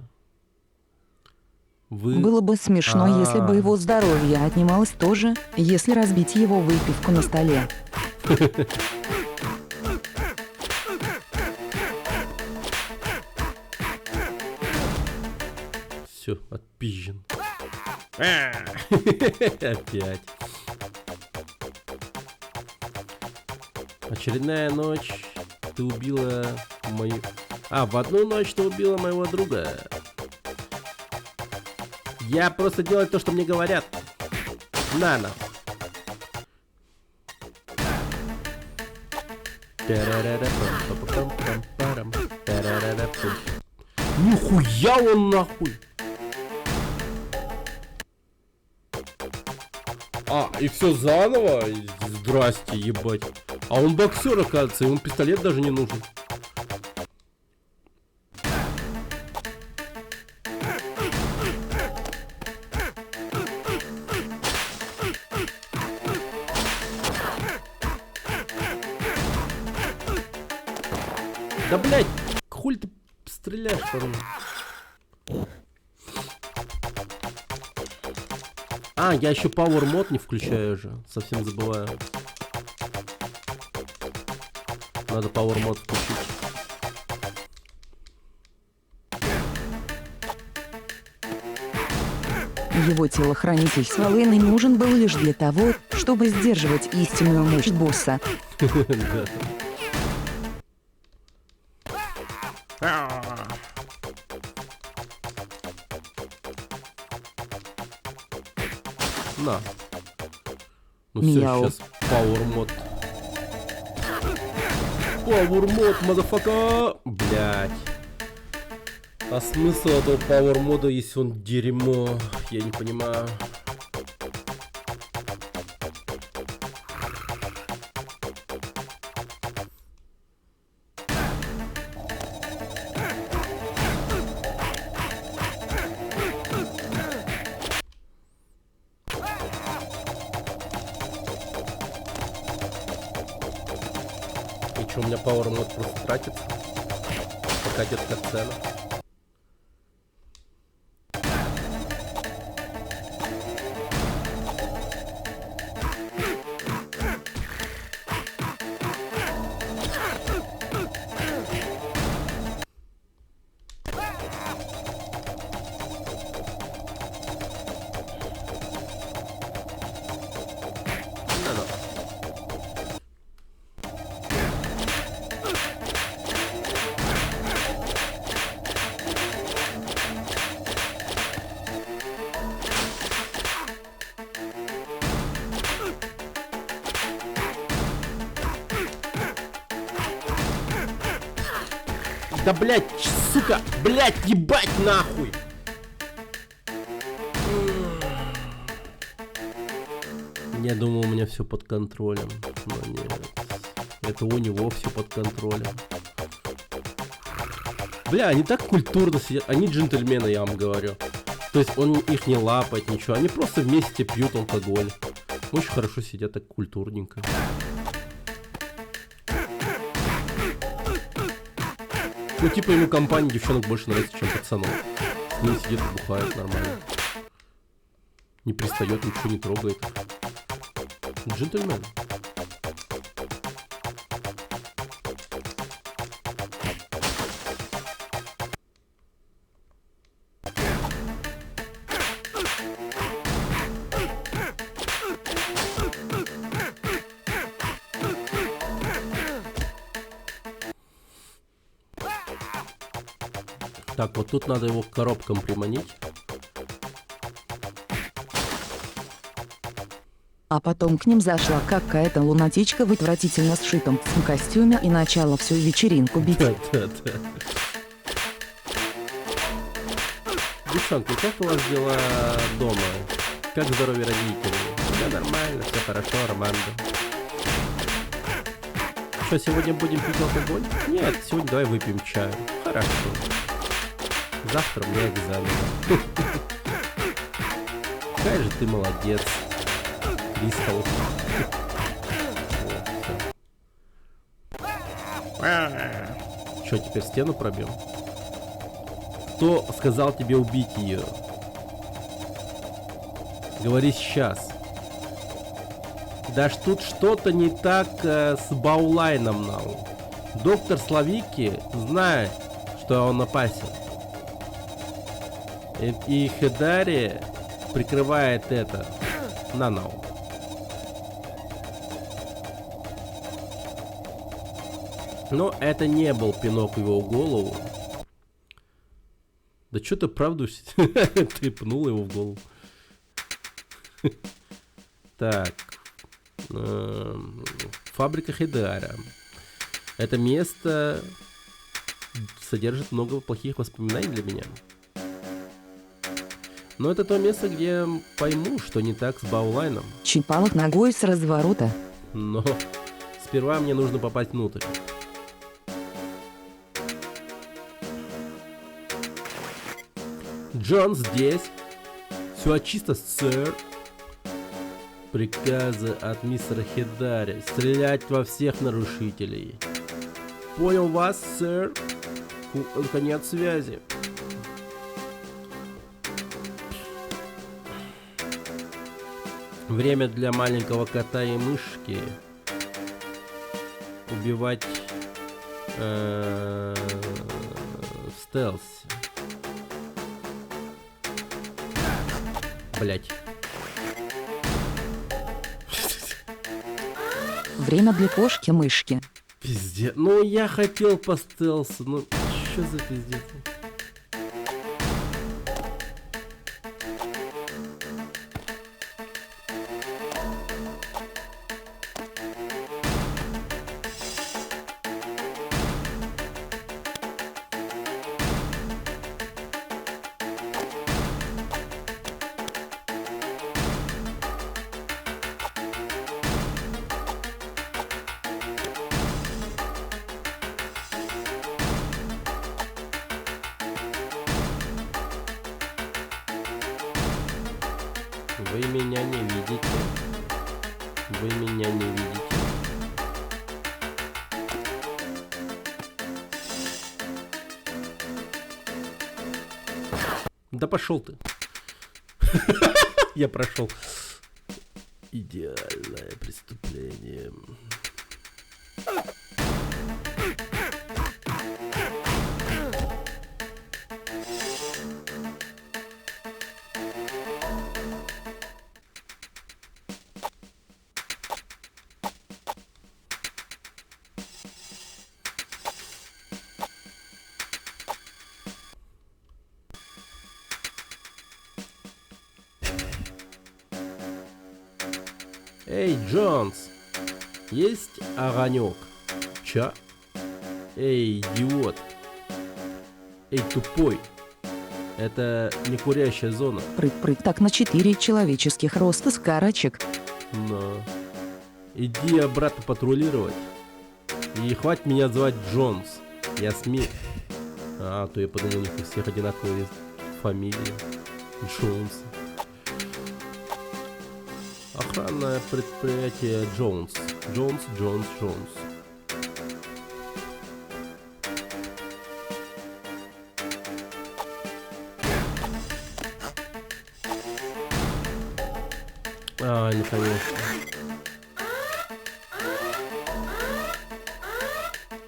Вы... Было бы смешно, если бы его здоровье отнималось тоже, если разбить его выпивку на столе. Все, отпизжен. Опять. Очередная ночь. Ты убила мою... в одну ночь ты убила моего друга. Я просто делаю то, что мне говорят. На. Нихуя он нахуй. И все заново? Здрасте, ебать. А он боксер, оказывается, ему пистолет даже не нужен. Да, блядь, хуй ты стреляешь по мне? Я еще Power Mode не включаю же. Совсем забываю. Надо Power Mode включить. Его телохранитель Свалыны нужен был лишь для того, чтобы сдерживать истинную мощь босса. На. Ну все, сейчас Power Mode. Power Mode, мазафака! Блять. А смысл этого Power мода, если он дерьмо? Я не понимаю. И что, у меня Power мод просто тратится? Пока идет катсцена. Да, блядь, сука, блядь, ебать нахуй. Я думал, у меня все под контролем, но нет. Это у него все под контролем. Бля, они так культурно сидят, они джентльмены, я вам говорю. То есть он их не лапает, ничего, они просто вместе пьют алкоголь. Очень хорошо сидят, так культурненько. Ну, типа, ему компания девчонок больше нравится, чем пацанов. С ним сидит и бухает нормально. Не пристает, ничего не трогает. Джентльмен. Так, вот тут надо его к коробкам приманить. А потом к ним зашла какая-то лунатичка в отвратительно сшитом костюме и начала всю вечеринку бить. Да. Девчонки, как у вас дела дома? Как здоровье родителей? Да нормально, все хорошо, Романда. Что, сегодня будем пить алкоголь? Нет, сегодня давай выпьем чаю. Хорошо. Завтра у меня экзамен. Какая же ты молодец, Кристалл. Что, теперь стену пробьем? Кто сказал тебе убить ее? Говори сейчас. Да ж тут что-то не так с Баулайном нам. Доктор Славики знает, что он опасен. И Хедари прикрывает это нано. Но это не был пинок в его голову. Да что ты правду ты пнул его в голову. Так. Фабрика Хедари. Это место содержит много плохих воспоминаний для меня. Но это то место, где я пойму, что не так с Баулайном. Чипалок ногой с разворота. Но сперва мне нужно попасть внутрь. Джон здесь. Все чисто, сэр. Приказы от мистера Хедари. Стрелять во всех нарушителей. Понял вас, сэр. Конец связи. Время для маленького кота и мышки. Убивать в стелсе. Блять. Время для кошки-мышки. Пиздец. Ну я хотел по стелсу. Ну что за пиздец? Вы меня не видите. Вы меня не видите. Да пошел ты. Я прошел. Идеальное преступление. Эй, Джонс, есть огонек? Ча? Эй, идиот. Эй, тупой. Это не курящая зона. Прыг-прыг так на 4 человеческих роста скарочек. Но. Иди обратно патрулировать. И хватит меня звать Джонс. Я Смит. А то я подумал, у них у всех одинаковые фамилии. Джонс. Охранное предприятие Джонс. Джонс. А, наконец-то.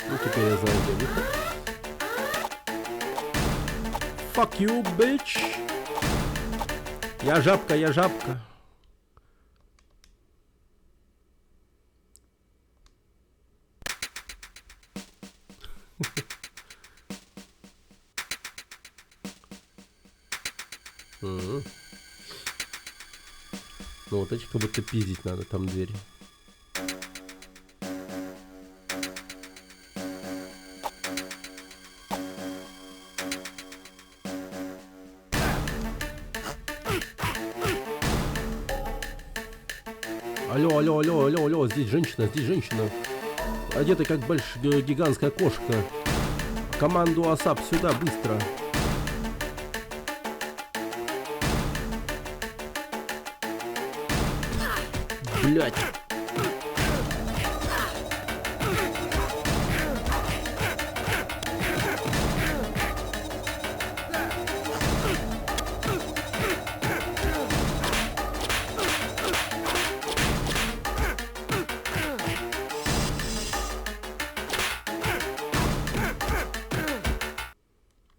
Ну, теперь я знаю, где выход. Fuck you, bitch. Я жабка. Ну вот эти как будто пиздить надо, там двери. Алло, здесь женщина. Одета как большая гигантская кошка. Команду АСАП сюда, быстро. Блять.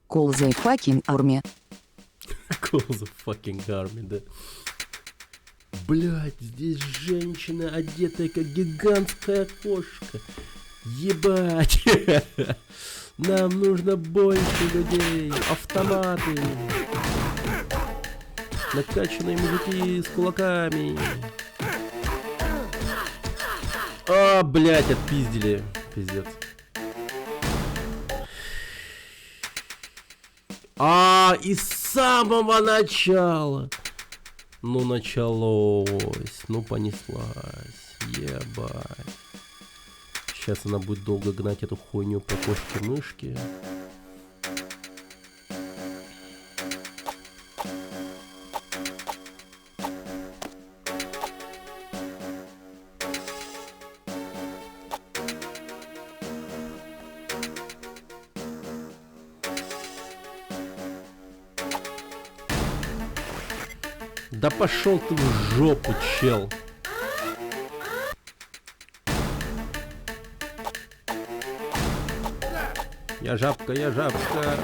Call the fucking army. Show the fucking army, да. Блять, здесь женщина, одетая как гигантская кошка. Ебать. Нам нужно больше людей. Автоматы. Накачанные мужики с кулаками. А, блять, отпиздили. Пиздец. А, и с самого начала. Ну, началось. Ну, понеслась. Ебать. Сейчас она будет долго гнать эту хуйню по кошке-мышке. Да пошел ты в жопу, чел. Я жабка, я жабка.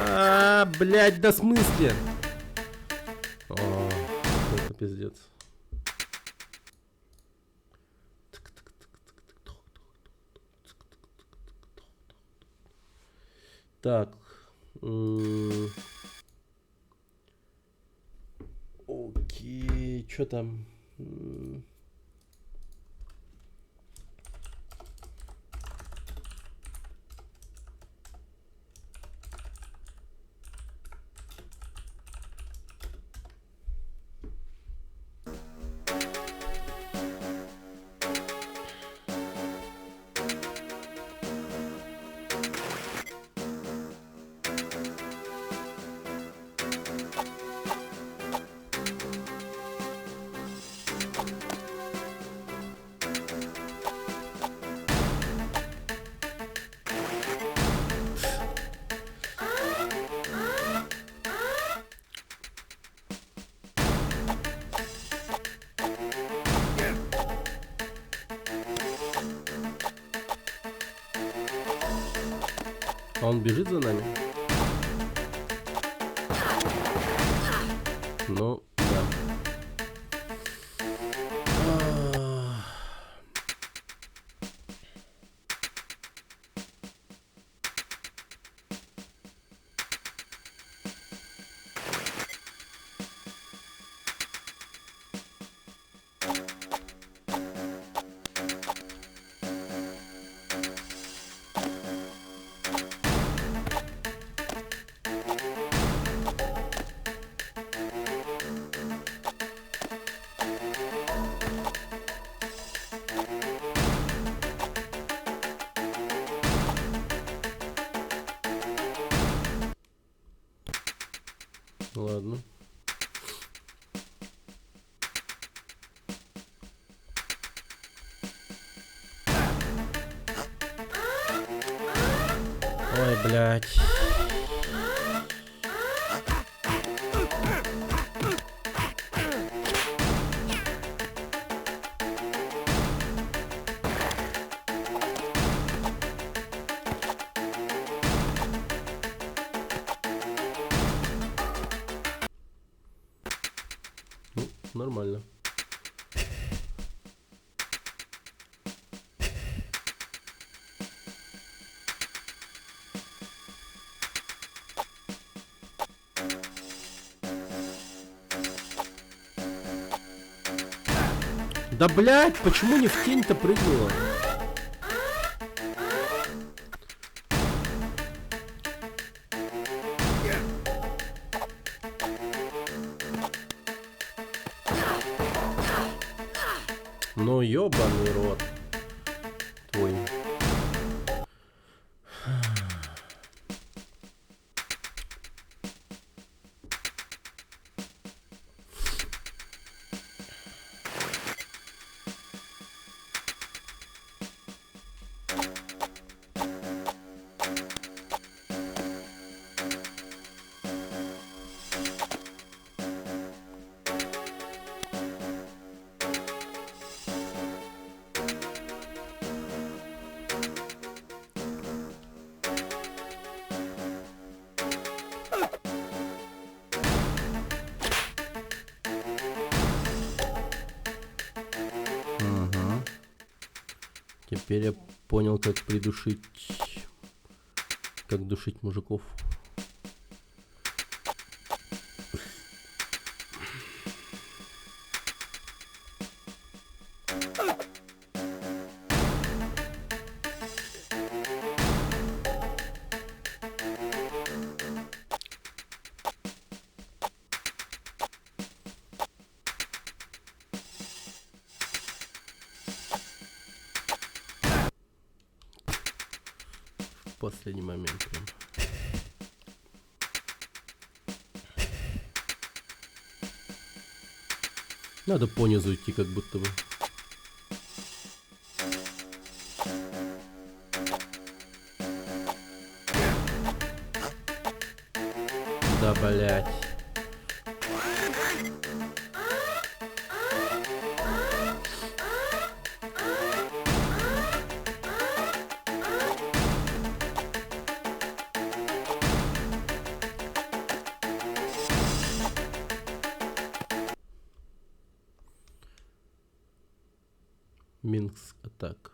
А, блядь, да смысле? О, это пиздец. Так. Окей, что там? А он бежит за нами? Ну, да. Ладно. Ой, блядь. Ну, нормально. Да, блядь, почему не в тень-то прыгнула? Ну, ёбаный рот твой. Теперь я понял, как придушить... Как душить мужиков. В последний момент прям. Надо понизу идти, как будто бы. Да, блять. Минск атак.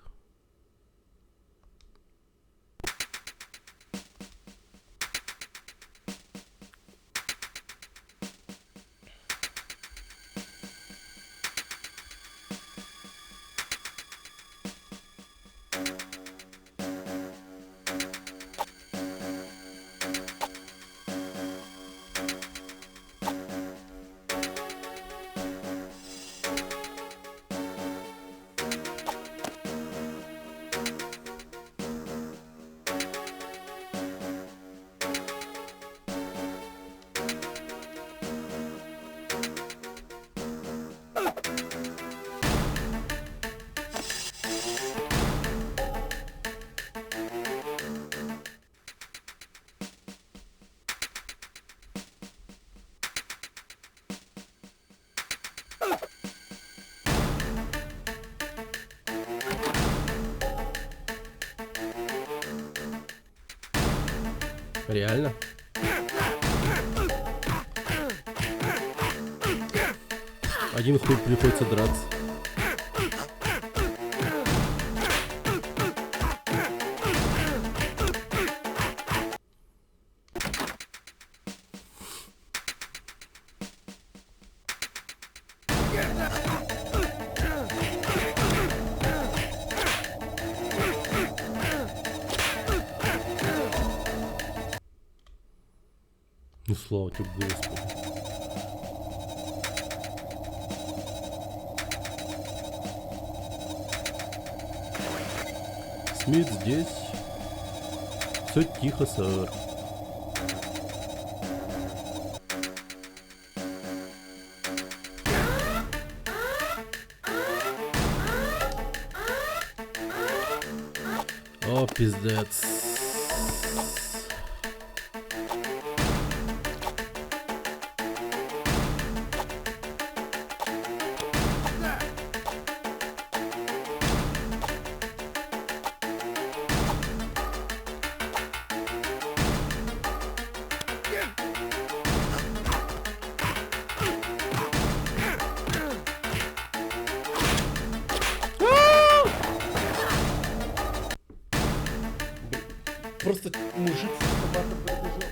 Реально? Один хуй приходится драться. Ну слава тебе, Господи. Смит здесь. Все тихо, сэр. О, пиздец. Просто мужик с автоматом пробежал.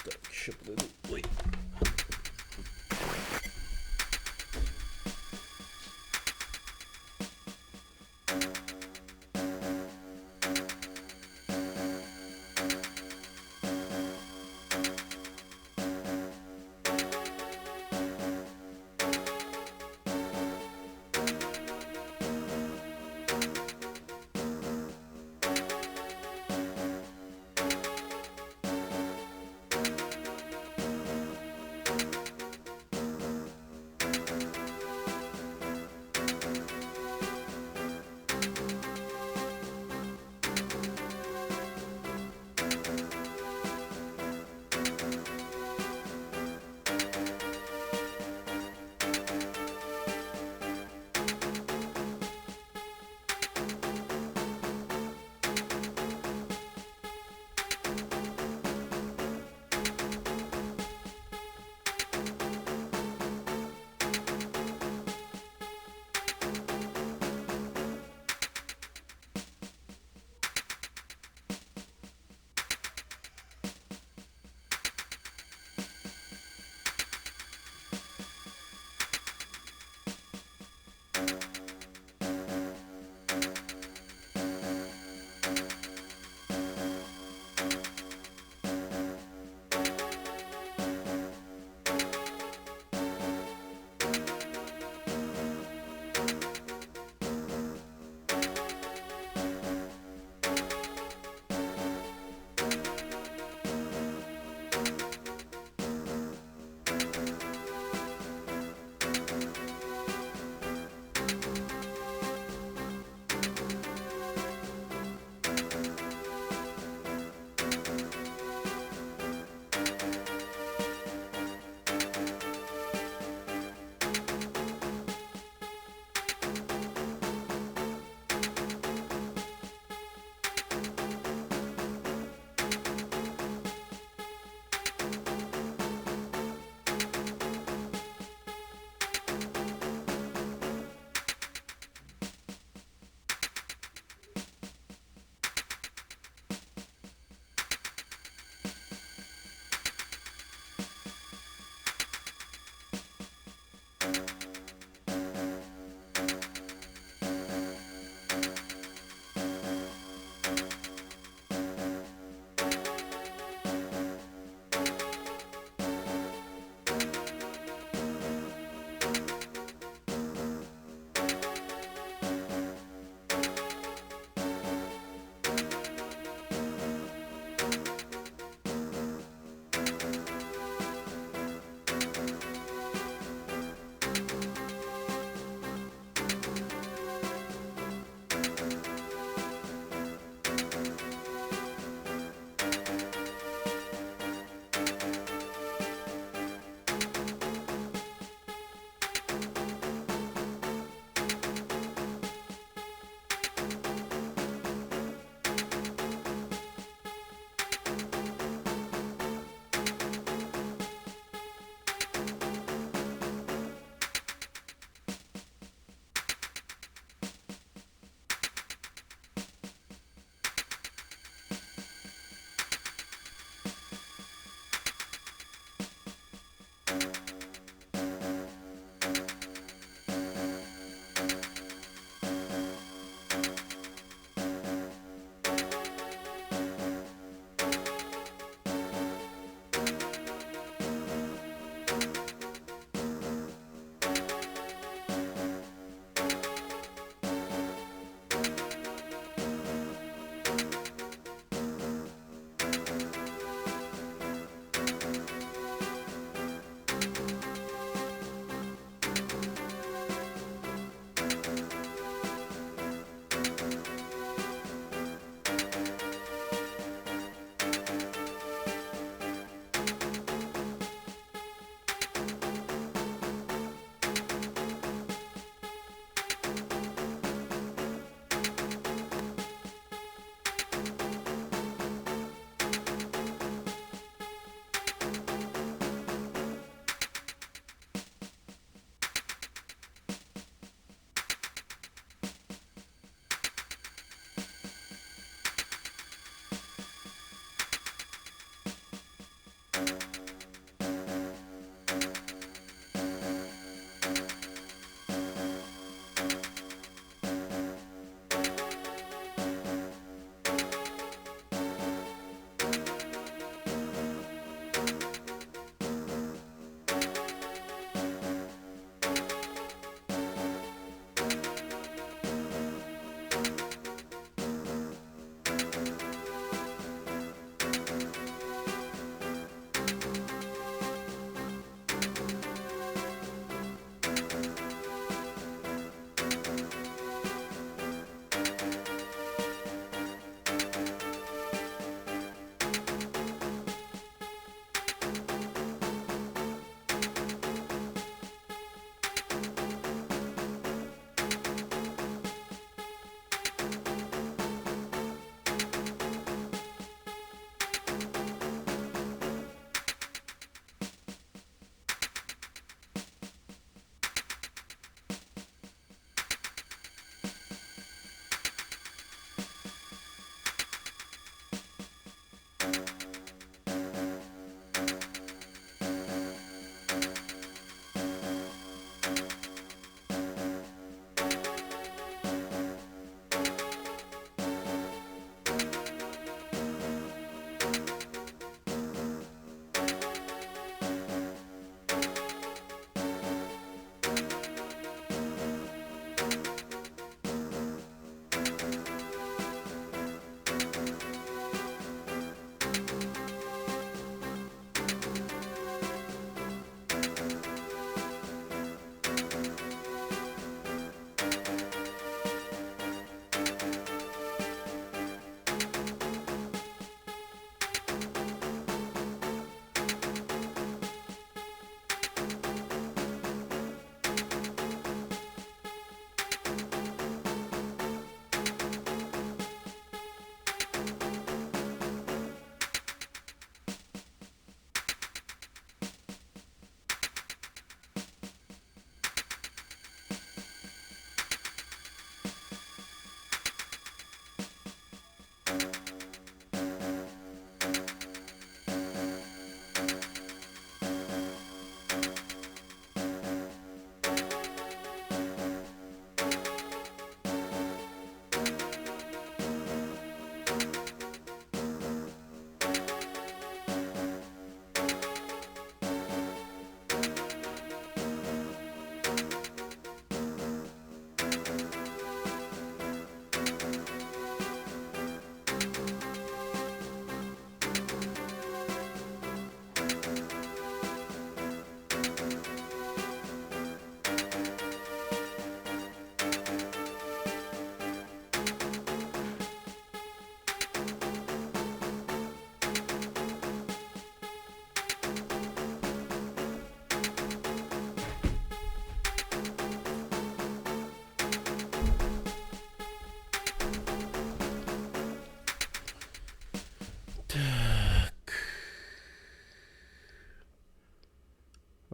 Так, еще подойду. Ой.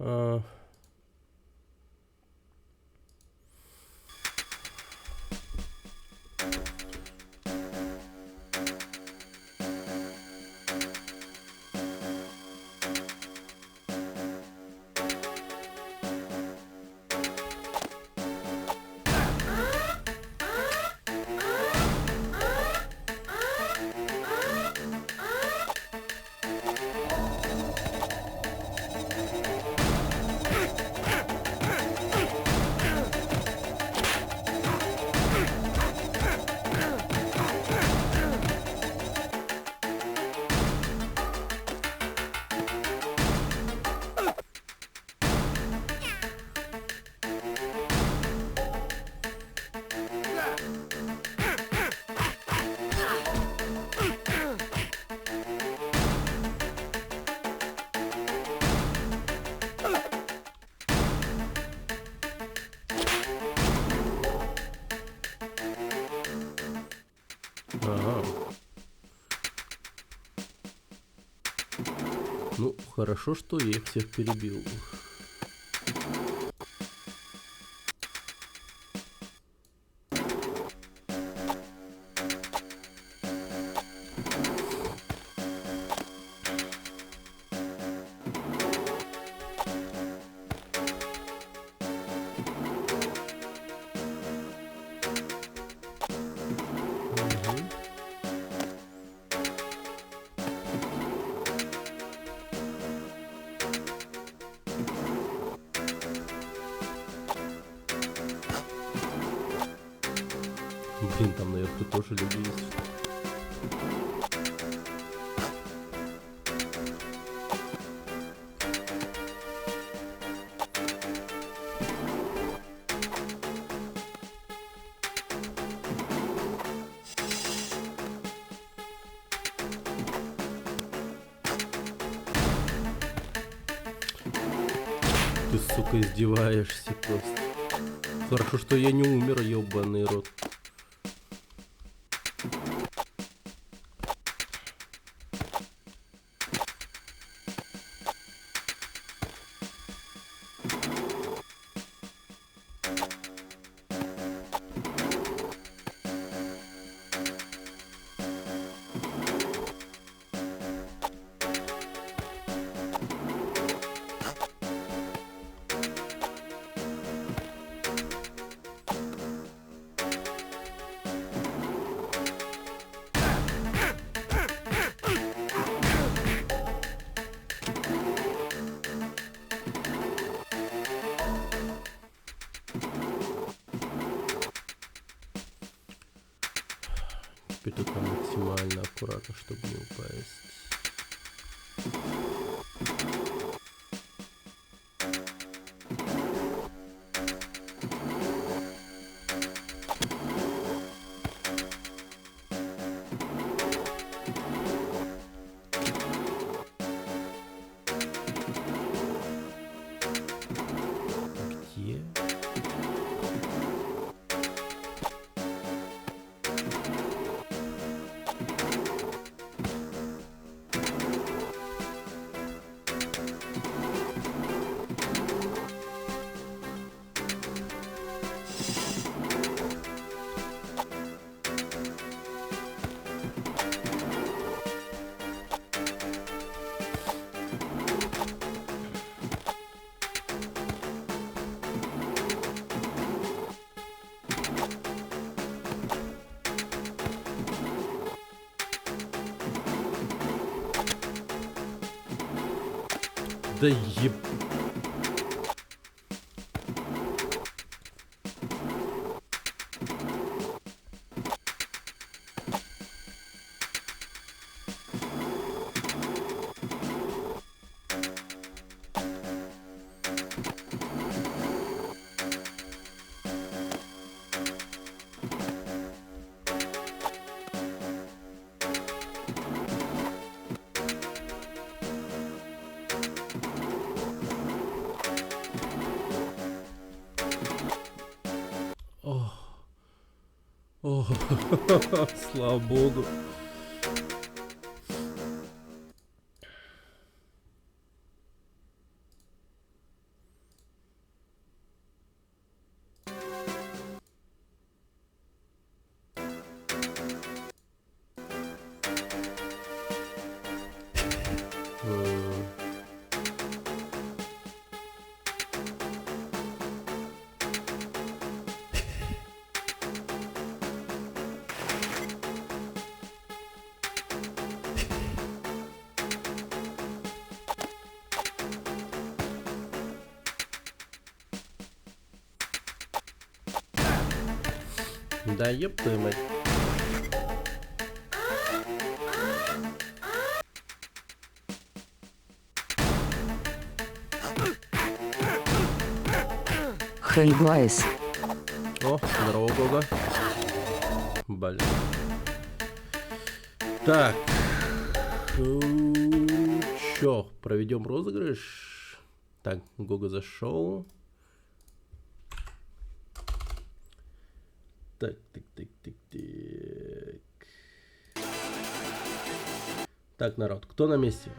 А, ага. Ну, хорошо, что я их всех перебил. Мгм. Блин, там наверху тоже люди есть. Ты, сука, издеваешься просто. Хорошо, что я не умер, ёбаный рот. Теперь только максимально аккуратно, чтобы не упасть. Где? Да еб... О, слава богу. Да ёб твою мать. Hey guys. О, здорово, Гога. Блин. Так. Чё, проведем розыгрыш? Так, Гога зашел. Так. Так, народ, кто на месте?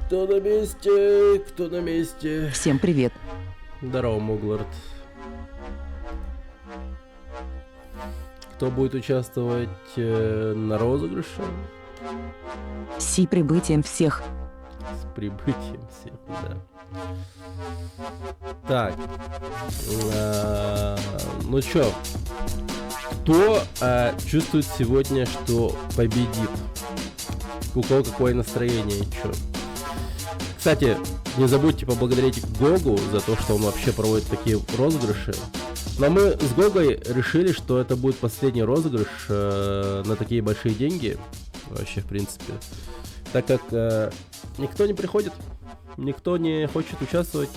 Кто на месте? Кто на месте? Всем привет. Здорово, Муглард. Кто будет участвовать на розыгрыше? С прибытием всех. С прибытием всех, да. Так. Ну чё? Кто чувствует сегодня, что победит? У кого какое настроение и чё? Кстати, не забудьте поблагодарить Гогу за то, что он вообще проводит такие розыгрыши. Но мы с Гогой решили, что это будет последний розыгрыш на такие большие деньги. Вообще, в принципе. Так как никто не приходит, никто не хочет участвовать,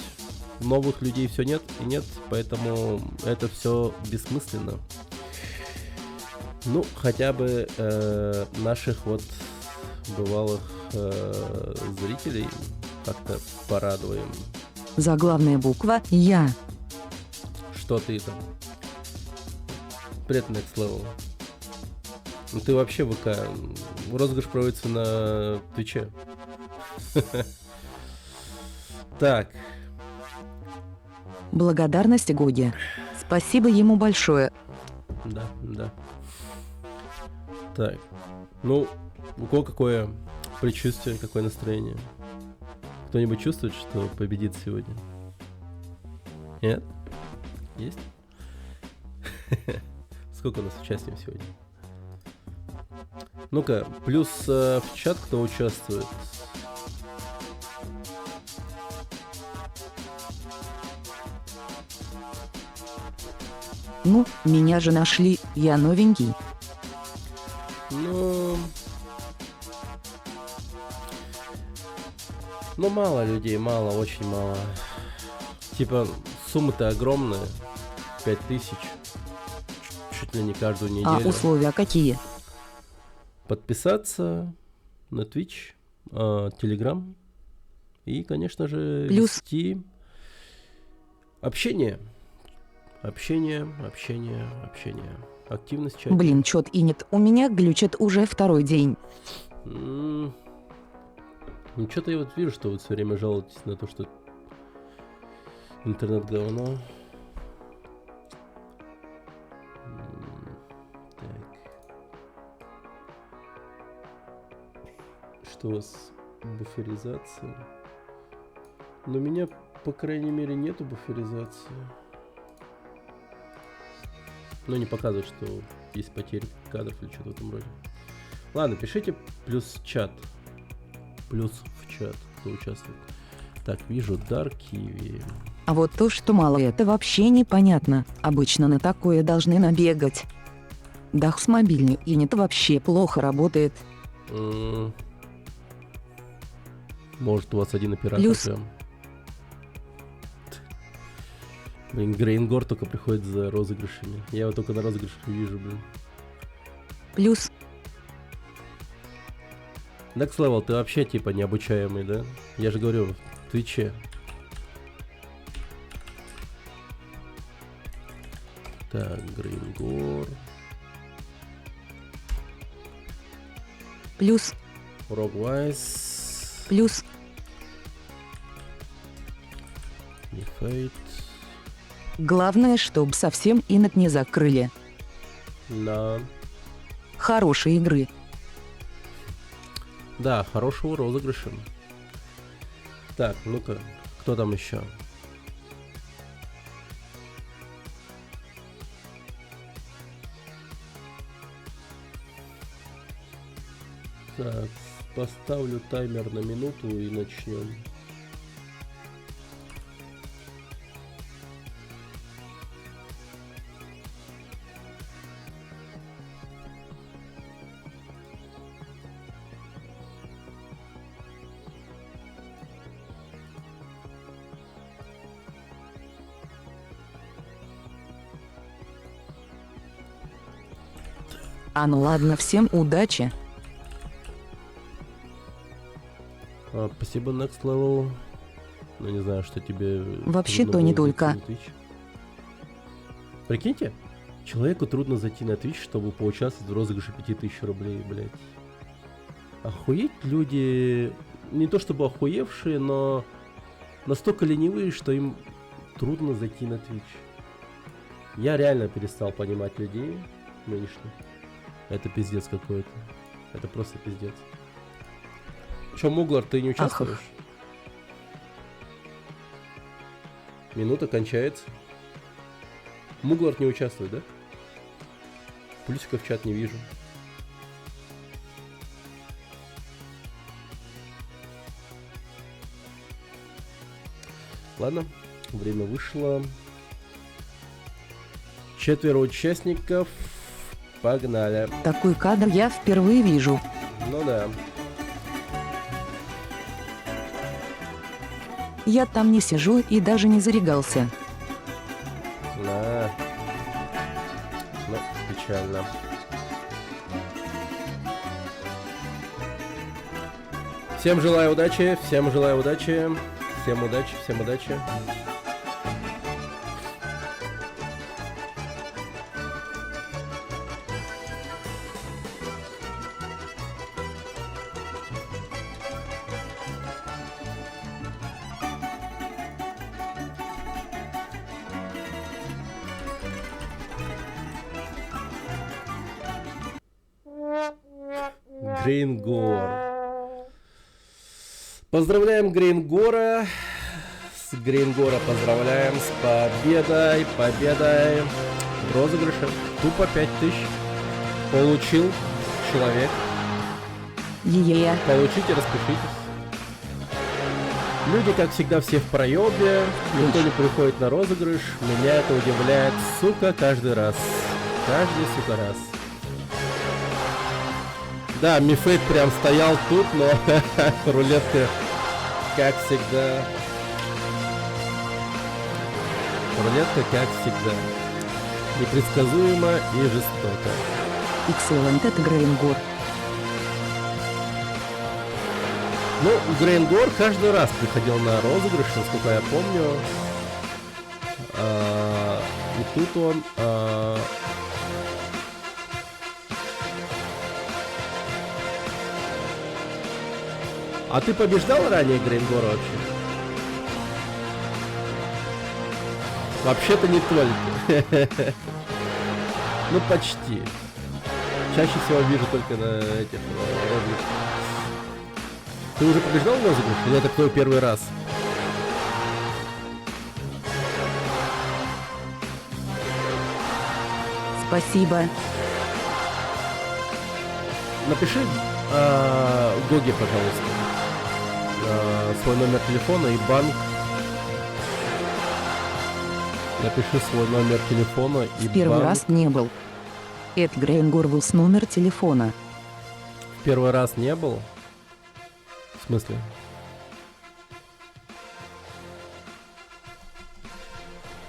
новых людей все нет и нет, поэтому это все бессмысленно. Ну, хотя бы наших вот бывалых зрителей как-то порадуем. Заглавная буква Я. Что ты там? Привет, Next Level. Ну ты вообще ВК. Розыгрыш проводится на Твиче. Так. Благодарность Гоге. Спасибо ему большое. Да. Так. Ну, у кого какое предчувствие, какое настроение? Кто-нибудь чувствует, что победит сегодня? Нет? Есть? Сколько у нас участников сегодня? Ну-ка, плюс в чат, кто участвует. Ну, меня же нашли, я новенький. Ну, мало людей, мало, очень мало. Типа, суммы-то огромные. 5000. Чуть ли не каждую неделю. А условия какие? Подписаться на Twitch, Telegram и, конечно же, Плюс. вести общение. Общение. Активность чата. Блин, чёт и нет, у меня глючит уже второй день. Ну, что-то я вот вижу, что вы все время жалуетесь на то, что интернет говно. Так. Что у вас буферизация? Но у меня, по крайней мере, нету буферизации. Но не показывает, что есть потери кадров или что-то в этом роде. Ладно, пишите плюс чат. Плюс в чат, кто участвует. Так, вижу Dark Kiwi. А вот то, что мало, это вообще непонятно. Обычно на такое должны набегать. Дахс мобильный и нет вообще плохо работает. Может, у вас один оператор Плюс. прям. Блин, Грейнгор только приходит за розыгрышами. Я его только на розыгрышах вижу, блин. Плюс. Next Level, ты вообще типа необучаемый, да? Я же говорю, в Твиче. Так, Грейнгор. Плюс. Рогвайс. Плюс. Нефейт. Главное, чтобы совсем инет не закрыли. Да. Хорошей игры. Да, хорошего розыгрыша. Так, ну-ка, кто там еще? Так, поставлю таймер на минуту и начнем. А ну ладно, всем удачи. Спасибо, Next Level. Ну, не знаю, что тебе... Вообще-то трудно не было только. зайти на Twitch. Прикиньте, человеку трудно зайти на Twitch, чтобы поучаствовать в розыгрыше 5000 рублей, блядь. Охуеть люди... Не то чтобы охуевшие, но... Настолько ленивые, что им трудно зайти на Twitch. Я реально перестал понимать людей нынешних. Это пиздец какой-то. Это просто пиздец. Чё, Муглар, ты не участвуешь? Минута кончается. Муглар не участвует, да? Плюсиков в чат не вижу. Ладно, время вышло. 4 участников. Погнали. Такой кадр я впервые вижу. Ну да. Я там не сижу и даже не зарегался. На. Ну, печально. Всем желаю удачи, всем желаю удачи. Всем удачи, всем удачи. Грингор. Поздравляем Грингора. С Грингора поздравляем с победой. Победой в розыгрыше. Тупо 5000 получил человек. Е-е-е. Получите, распишитесь. Люди, как всегда, все в проебе. Никто не приходит на розыгрыш. Меня это удивляет, сука, каждый раз. Каждый, сука, раз. Да, Мифейт прям стоял тут, но рулетка, как всегда. Рулетка, как всегда. Непредсказуемо и жестоко. Excellent, это Грейнгор. Ну, Грейнгор каждый раз приходил на розыгрыш, насколько я помню. И тут он... А ты побеждал ранее Грейнгора вообще? Вообще-то не только. Ну, почти. Чаще всего вижу только на этих розыгрышах. Ты уже побеждал в розыгрыш? Или это твой первый раз? Спасибо. Напиши Гоге, пожалуйста, свой номер телефона и банк. Напиши свой номер телефона и В первый банк. раз не был. Эд Грейнгор был с номер телефона. В первый раз не был? В смысле?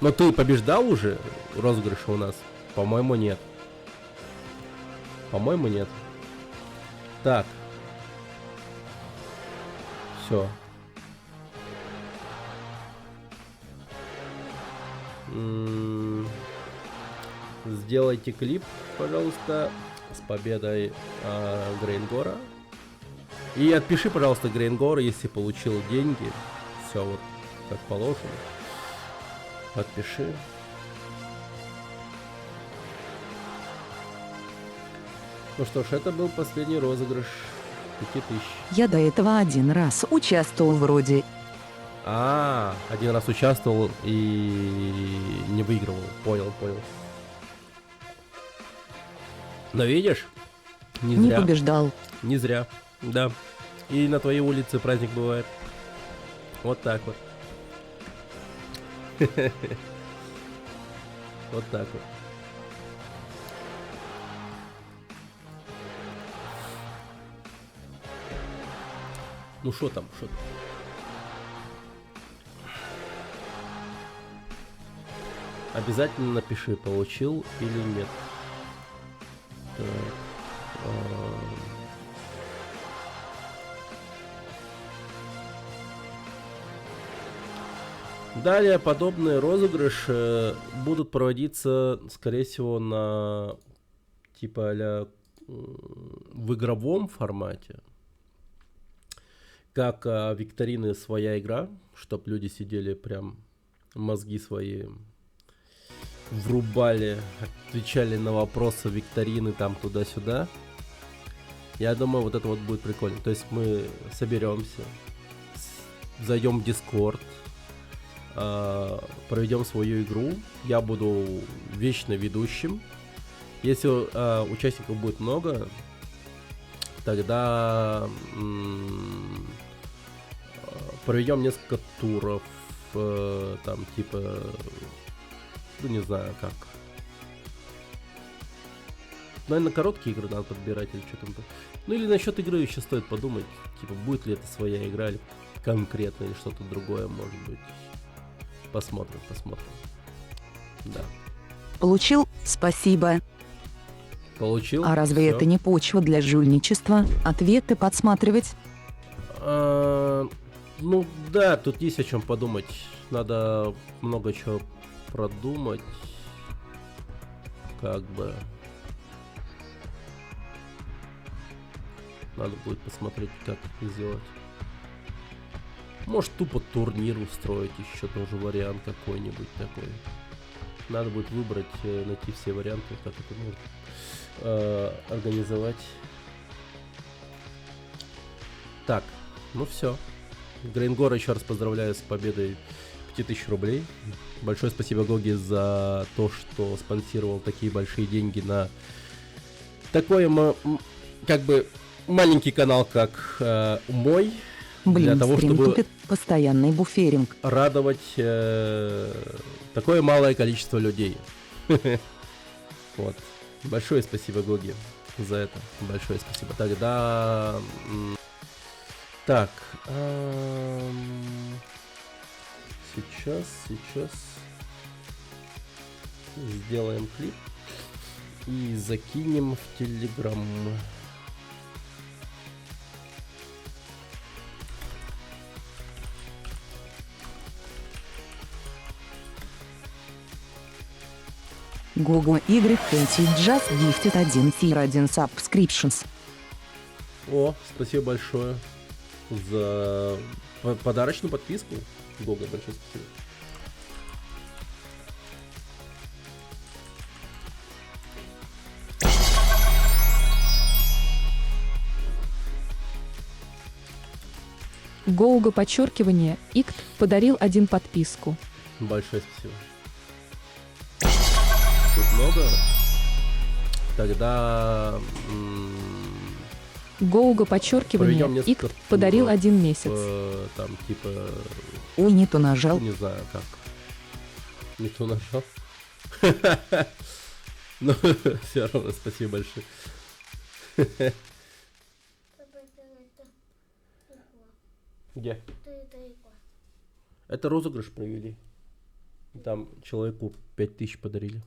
Но ты побеждал уже розыгрыши у нас? По-моему, нет. По-моему, нет. Так. Все. Сделайте клип, пожалуйста, с победой Грейнгора. И отпиши, пожалуйста, Грейнгор, если получил деньги. Все вот как положено. Отпиши. Ну что ж, это был последний розыгрыш 5000. Я до этого один раз участвовал вроде. Один раз участвовал и не выигрывал. Понял. Но видишь, не Не зря. побеждал. Не зря, да. И на твоей улице праздник бывает. Вот так вот. Вот так вот. Ну что там, что там? Обязательно напиши, получил или нет. Так. Далее подобные розыгрыши будут проводиться, скорее всего, на типа а-ля в игровом формате. Как викторины своя игра, чтобы люди сидели прям мозги свои врубали, отвечали на вопросы викторины там туда-сюда. Я думаю, вот это вот будет прикольно. То есть мы соберемся, зайдем в Discord, проведем свою игру. Я буду вечно ведущим. Если участников будет много, тогда проведем несколько туров, там типа, ну не знаю как. Наверное, короткие игры надо подбирать или что там. Ну или насчет игры еще стоит подумать, типа, будет ли это своя игра или конкретно, или что-то другое, может быть. Посмотрим. Да. Получил, спасибо. Получил. А разве всё. это не почва для жульничества? Ответы подсматривать? Ну да, тут есть о чем подумать. Надо много чего продумать. Как бы. Надо будет посмотреть, как это сделать. Может, тупо турнир устроить, еще тоже вариант какой-нибудь такой. Надо будет выбрать, найти все варианты, как это можно организовать. Так, ну все. Грейнгора еще раз поздравляю с победой 5000 рублей. Большое спасибо Гоги за то, что спонсировал такие большие деньги на такой, как бы, маленький канал, как мой. Блин, Для того, стрим чтобы тупит, постоянный буферинг. радовать такое малое количество людей. Вот. Большое спасибо, Гоги, за это. Большое спасибо. Тогда... Так. Сейчас сделаем клип и закинем в Телеграм. Google Y Fancy Just Gifted 1 Tier 1 Subscriptions. О, спасибо большое за подарочную подписку. Гога, большое спасибо. Гоуга подчеркивание, икт, подарил 1 подписку. Большое спасибо. Тут много. Тогда Гоуга проведем подчеркивание, несколько икт, подарил туров, 1 месяц. там типа, Ой, не то нажал. не знаю как. Не то нашел. Ну, все равно спасибо большое. Где? Это розыгрыш провели. Там человеку 5000 подарили.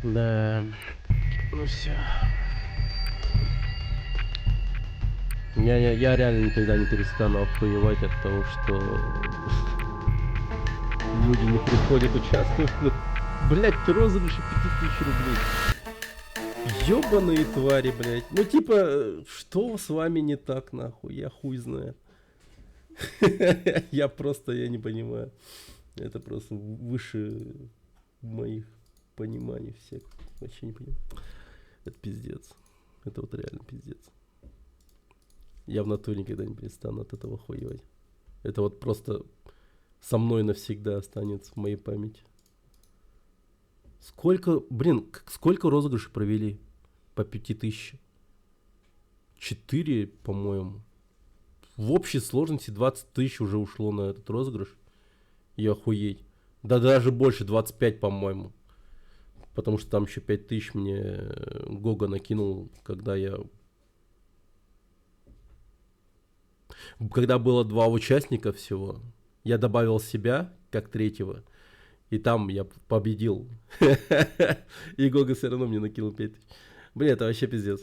Да. Ну все. Я реально никогда не перестану охуевать от того, что Люди не приходят, участвуют. Блять, розыгрыши 5000 рублей. Ёбаные твари, блять. Ну типа, что с вами не так, нахуй? Я хуй знает. Я не понимаю. Это просто выше моих пониманий всех. Вообще не понимаю. Это пиздец. Это вот реально пиздец. Я в натуре никогда не перестану от этого хуевать. Это вот просто со мной навсегда останется в моей памяти. Сколько розыгрышей провели по 5000? 4, по-моему. В общей сложности 20 тысяч уже ушло на этот розыгрыш. И охуеть. Да даже больше, 25, по-моему. Потому что там еще 5000 мне Гога накинул, когда было 2 участника всего. Я добавил себя, как третьего. И там я победил. И Гога все равно мне накинул 5000. Блин, это вообще пиздец.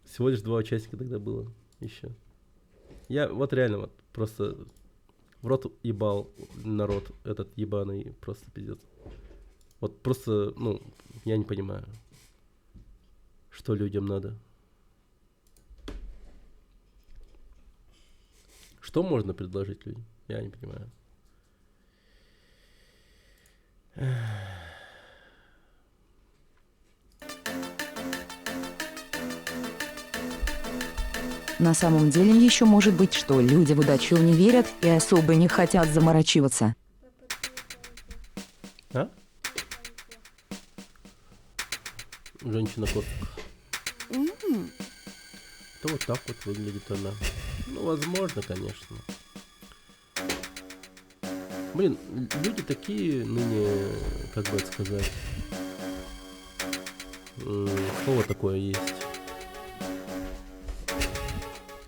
Всего лишь 2 участника тогда было. Еще. Я вот реально вот просто в рот ебал народ этот ебаный. Просто пиздец. Вот просто, ну, я не понимаю, что людям надо. Что можно предложить людям? Я не понимаю. На самом деле еще может быть, что люди в удачу не верят и особо не хотят заморачиваться. А? Женщина-кот. То вот так вот выглядит она. Ну, возможно, конечно. Блин, люди такие ныне, как бы это сказать, слово такое есть.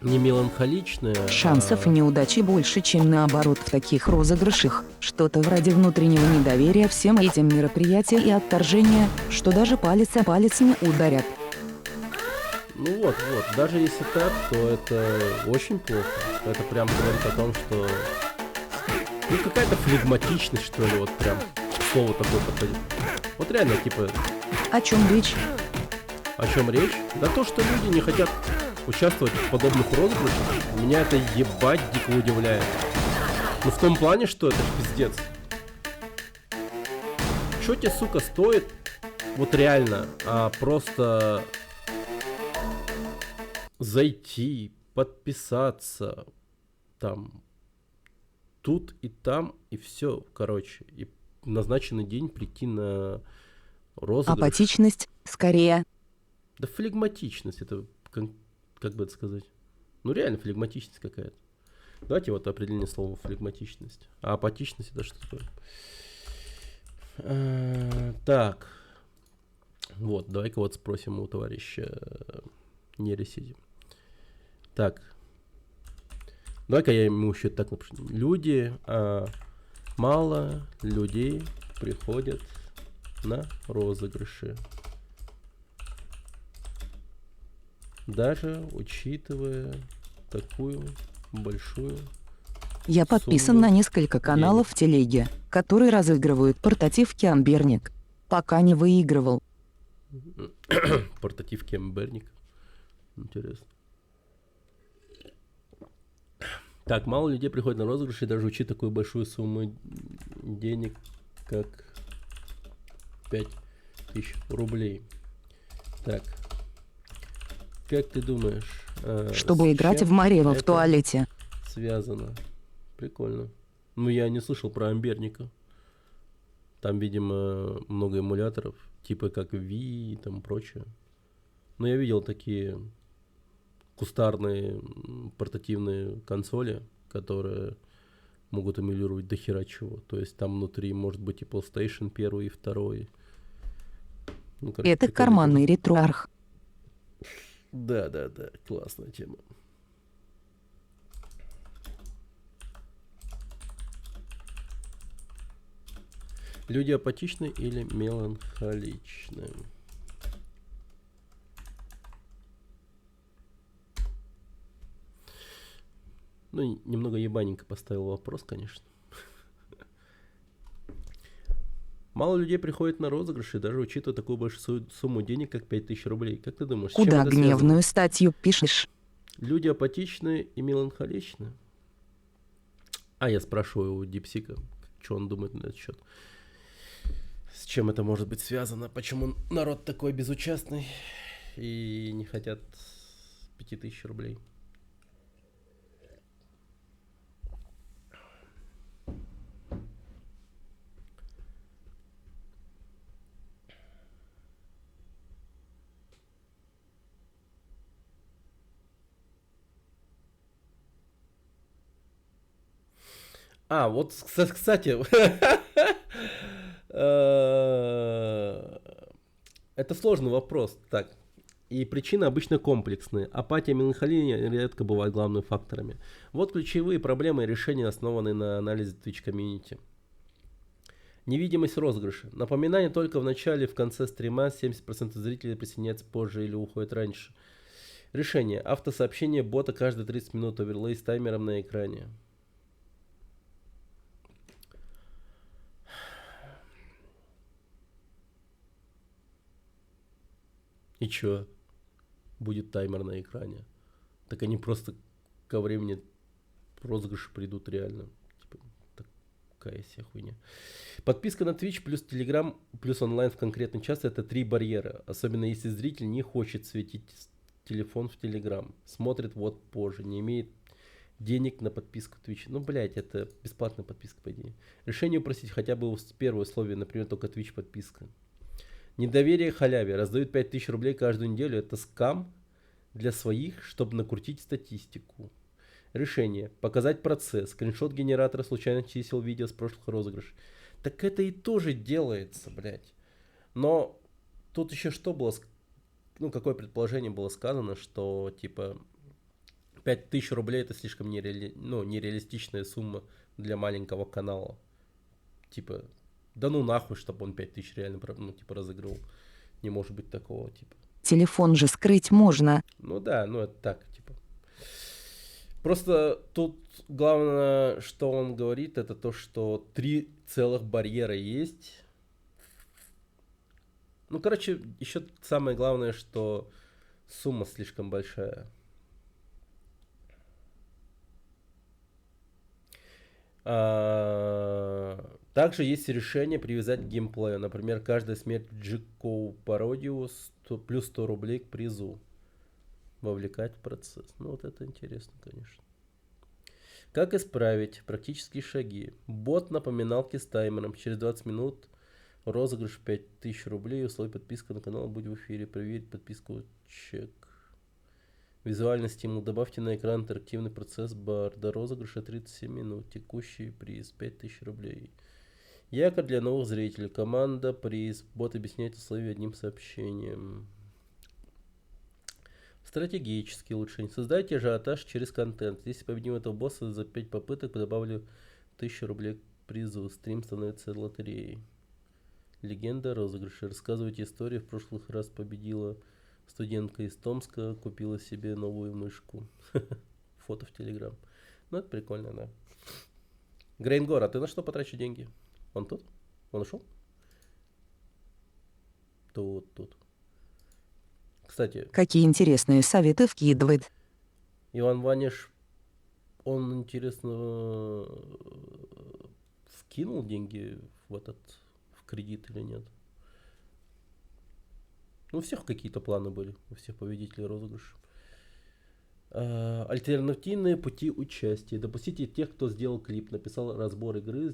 Не меланхоличное. Шансов неудачи больше, чем наоборот в таких розыгрышах. Что-то вроде внутреннего недоверия всем этим мероприятиям и отторжения, что даже палец о палец не ударят. Ну вот, даже если так, то это очень плохо. Это прям говорит о том, что... Ну какая-то флегматичность, что ли, вот прям слово такое подходит. Вот реально, типа... О чем речь? О чем речь? Да то, что люди не хотят участвовать в подобных розыгрышах, меня это ебать дико удивляет. Ну в том плане, что это ж пиздец. Чё тебе, сука, стоит, вот реально, просто зайти, подписаться, там, тут и там, и все, короче, и в назначенный день прийти на розыгрыш. Апатичность, скорее. Да флегматичность, это, как бы это сказать, ну реально флегматичность какая-то. Давайте вот определение слова флегматичность. А апатичность это что такое? Так. Вот, давай-ка вот спросим у товарища нейросети. Так. Давай-ка я ему еще так напишу. Мало людей приходят на розыгрыши. Даже учитывая такую большую... Я подписан на несколько каналов в телеге, которые разыгрывают портативки Амберник. Пока не выигрывал. Портативки Амберник. Интересно. Так, мало людей приходит на розыгрыш, и даже учить такую большую сумму денег, как 5000 рублей. Так. Как ты думаешь? Чтобы играть в Марево в туалете. Связано. Прикольно. Ну, я не слышал про Амберника. Там, видимо, много эмуляторов, типа как Wii и там прочее. Но я видел такие кустарные портативные консоли, которые могут эмулировать до хера чего. То есть там внутри может быть и PlayStation 1 и 2. Ну, короче, Это карманный ретроарх. Да, классная тема. Люди апатичны или меланхоличны? Ну, немного ебаненько поставил вопрос, конечно. Мало людей приходит на розыгрыши, даже учитывая такую большую сумму денег, как 5000 рублей. Как ты думаешь, с чем Куда это связано? гневную статью пишешь? Люди апатичны и меланхоличны. А я спрашиваю у Дипсика, что он думает на этот счет. С чем это может быть связано? Почему народ такой безучастный и не хотят 5000 рублей? А, вот, кстати, это сложный вопрос. Так, и причины обычно комплексные. Апатия и меланхолия редко бывают главными факторами. Вот ключевые проблемы и решения, основанные на анализе Twitch Community. Невидимость розыгрыша. Напоминание только в начале и в конце стрима. 70% зрителей присоединяются позже или уходят раньше. Решение. Автосообщение бота каждые 30 минут. Оверлей с таймером на экране. И чё? Будет таймер на экране. Так они просто ко времени розыгрыша придут реально. Типа, такая себе хуйня. Подписка на Twitch плюс Telegram плюс онлайн в конкретный час — это 3 барьера. Особенно если зритель не хочет светить телефон в Telegram. Смотрит вот позже. Не имеет денег на подписку Twitch. Ну, блять, это бесплатная подписка, по идее. Решение упростить хотя бы первое условие, например, только Twitch подписка. Недоверие халяве. Раздают 5000 рублей каждую неделю. Это скам для своих, чтобы накрутить статистику. Решение. Показать процесс. Скриншот генератора случайных чисел видео с прошлых розыгрышей. Так это и тоже делается, блядь. Но тут еще что было, ну, какое предположение было сказано, что, типа, 5000 рублей это слишком нереалистичная сумма для маленького канала. Типа, да ну нахуй, чтобы он 5000 реально, ну, типа, разыгрывал. Не может быть такого, типа. Телефон же скрыть можно. Ну да, ну это так, типа. Просто тут главное, что он говорит, это то, что 3 целых барьера есть. Ну, короче, еще самое главное, что сумма слишком большая. Также есть решение привязать к геймплею. Например, каждая смерть Джико пародию плюс 100 рублей к призу. Вовлекать в процесс. Ну, вот это интересно, конечно. Как исправить? Практические шаги. Бот напоминалки с таймером. Через 20 минут розыгрыш 5000 рублей. Условия подписка на канал. Будь в эфире. Проверить подписку. Чек. Визуальный стимул. Добавьте на экран интерактивный процесс бар. До розыгрыша 37 минут. Текущий приз 5000 рублей. Якорь для новых зрителей. Команда, приз. Бот объясняет условия одним сообщением. Стратегические улучшения. Создайте ажиотаж через контент. Если победим этого босса за 5 попыток, добавлю 1000 рублей к призу. Стрим становится лотереей. Легенда розыгрыша. Рассказывайте историю. В прошлых раз победила студентка из Томска. Купила себе новую мышку. Фото в Телеграм. Ну, это прикольно, да. Грейнгор, а ты на что потрачу деньги? Он тут? Он ушел? Тут. Кстати, Какие интересные советы вкидывает. Иван Ваниш, он, интересно, вкинул деньги в кредит или нет? Ну, у всех какие-то планы были, у всех победителей розыгрыша. Альтернативные пути участия. Допустите тех, кто сделал клип, написал разбор игры,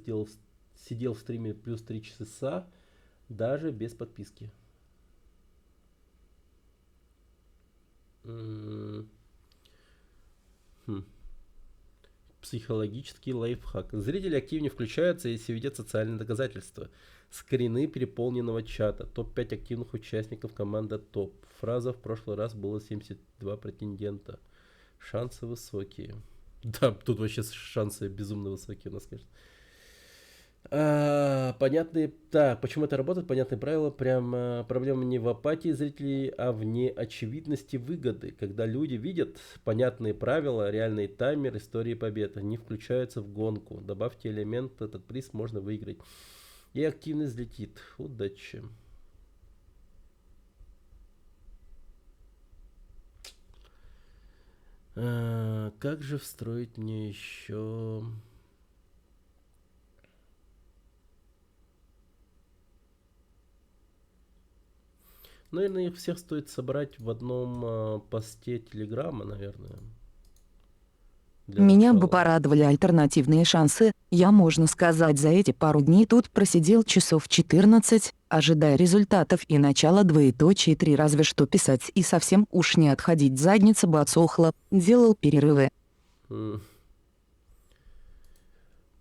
сидел в стриме плюс 3 часа, даже без подписки. Психологический лайфхак. Зрители активнее включаются, если видят социальные доказательства. Скрины переполненного чата. Топ-5 активных участников команда топ. Фраза: в прошлый раз было 72 претендента. Шансы высокие. Да, тут вообще шансы безумно высокие у нас, конечно. Понятные. Так, почему это работает? Понятные правила. Прям проблема не в апатии зрителей, а в неочевидности выгоды. Когда люди видят понятные правила, реальный таймер, истории побед, они включаются в гонку. Добавьте элемент, этот приз можно выиграть. И активность взлетит. Удачи. Как же встроить мне еще... Наверное, их всех стоит собрать в одном посте Телеграма, наверное. Для Меня бы начала. порадовали альтернативные шансы. Я, можно сказать, за эти пару дней тут просидел часов 14, ожидая результатов и начала 2.3 разве что писать и совсем уж не отходить, задница бы отсохла, делал перерывы. М.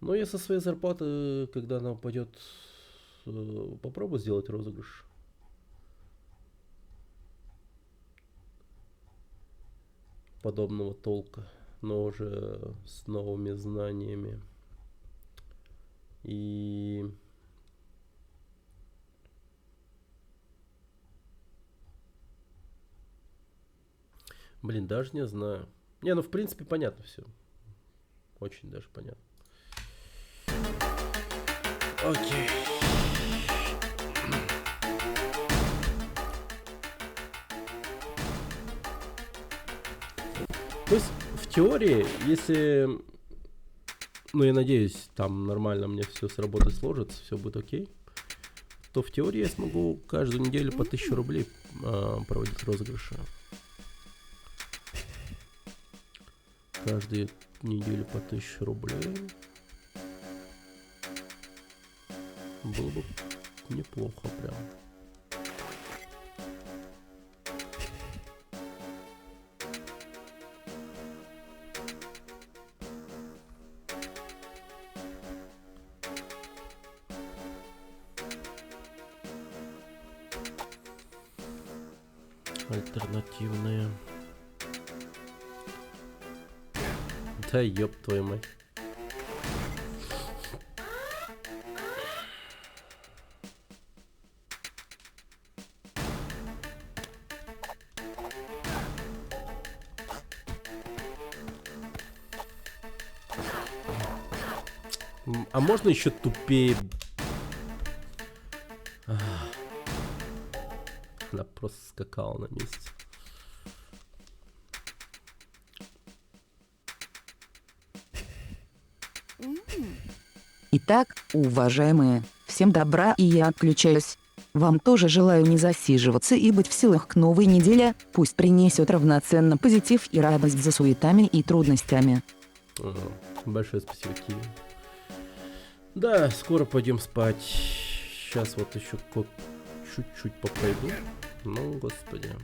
Ну, я со своей зарплаты, когда она упадет, попробую сделать розыгрыш. Подобного толка, но уже с новыми знаниями. И... Блин, даже не знаю. Не, ну в принципе понятно все. Очень даже понятно. Окей. То есть в теории, если, ну я надеюсь, там нормально мне все с работы сложится, все будет окей, то в теории я смогу каждую неделю по 1000 рублей проводить розыгрыши. Каждую неделю по 1000 рублей. Было бы неплохо прям. Альтернативные. Да ёб твою мать. А можно еще тупее? Она просто скакала на месте. Итак, уважаемые, всем добра, и я отключаюсь. Вам тоже желаю не засиживаться и быть в силах к новой неделе, пусть принесет равноценно позитив и радость за суетами и трудностями. Большое спасибо, Киви. Да, скоро пойдем спать. Сейчас вот еще чуть-чуть попойду. Ну, господи.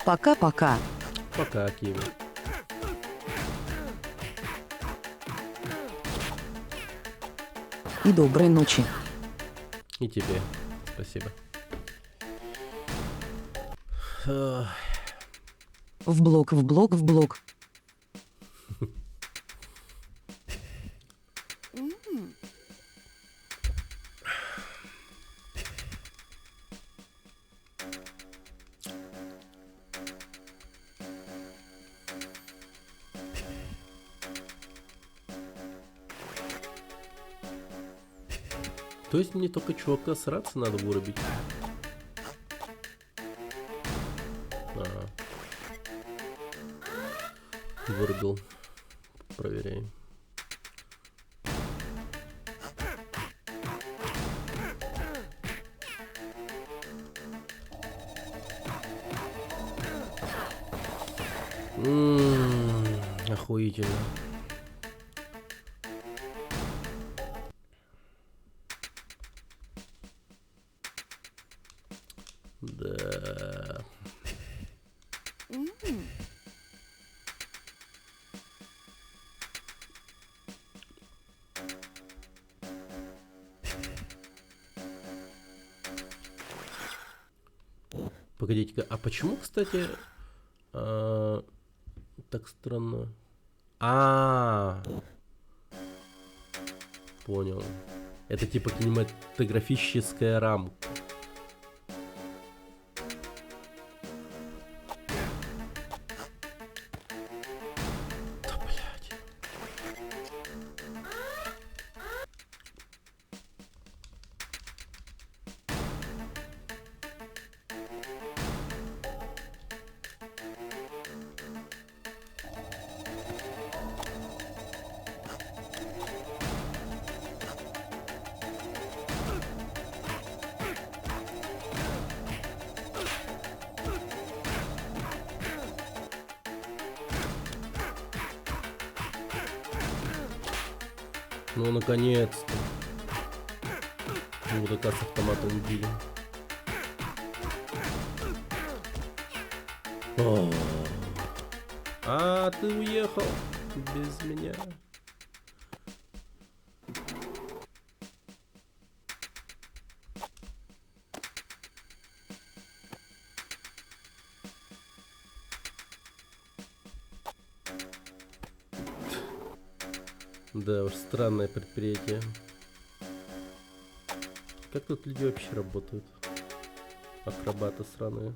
Пока-пока. Пока, Киви. И доброй ночи. И тебе. Спасибо. Ах. В блок, в блок, в блок. То есть мне только чувака сраться надо вырубить? Ага. Вырубил. Проверяем. Охуительно. Да. Погодите-ка, а почему, кстати, так странно? Понял. Это типа кинематографическая рамка. Ну, наконец-то. УДК с автоматом убили. О. А, ты уехал без меня. Да уж, странное предприятие. Как тут люди вообще работают? Акробаты сраные.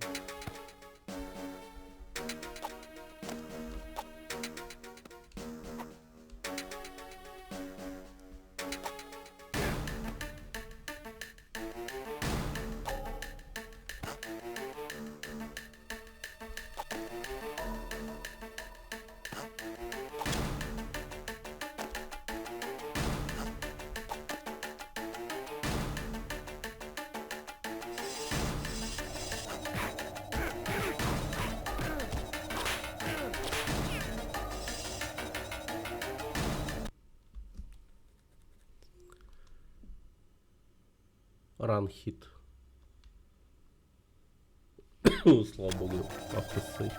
Ранхит. Слава богу, автосейв.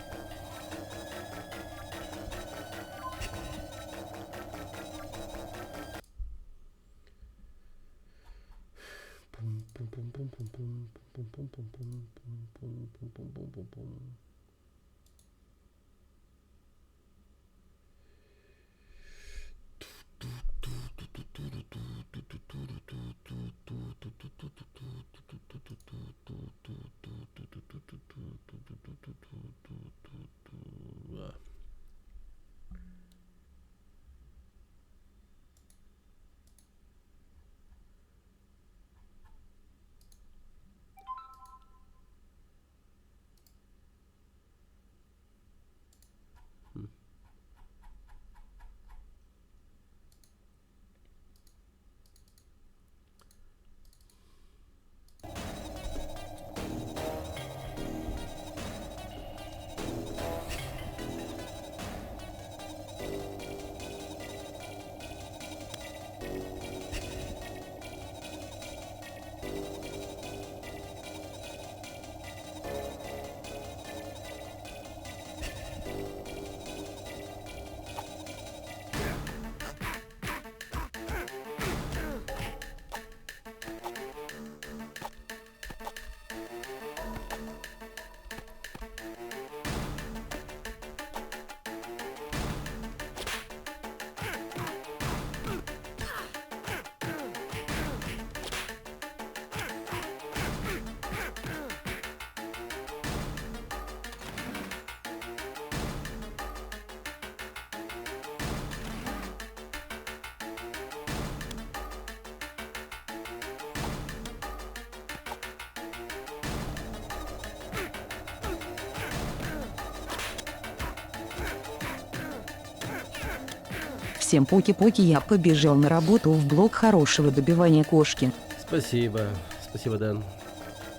Всем поки-поки, я побежал на работу в блок хорошего добивания кошки. Спасибо. Спасибо, Дэн.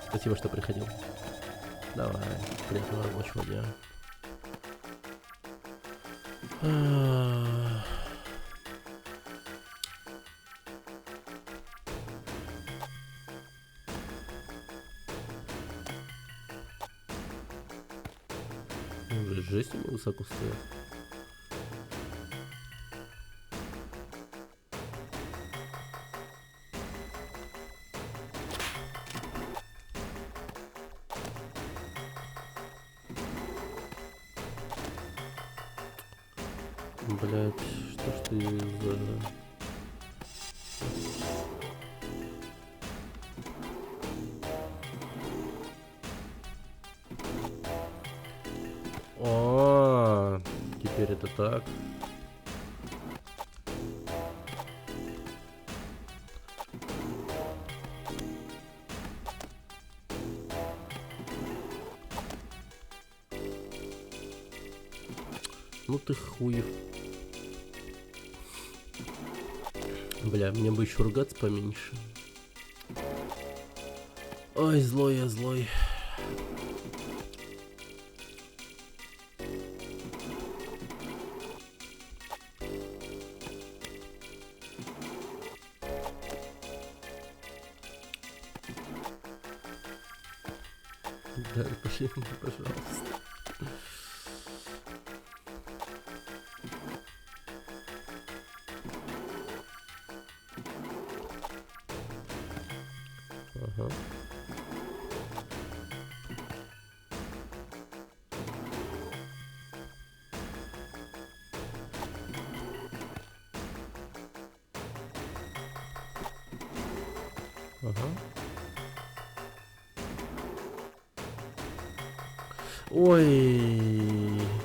Спасибо, что приходил. Давай. Приятного рабочего дня. Уже жесть они высоко стоят. Блять, что ж ты за... О, теперь это так. Ну ты хуев. Бля, мне бы еще ругаться поменьше. Ой, злой я, злой. Да, блин, пожалуйста. Ага. Ага. Ой,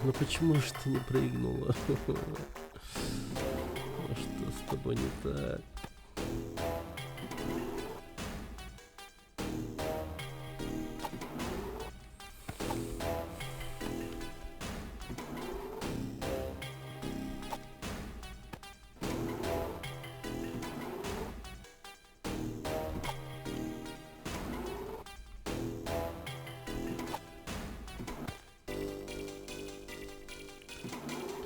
ну почему же ты не прыгнула? Ну что с тобой не так?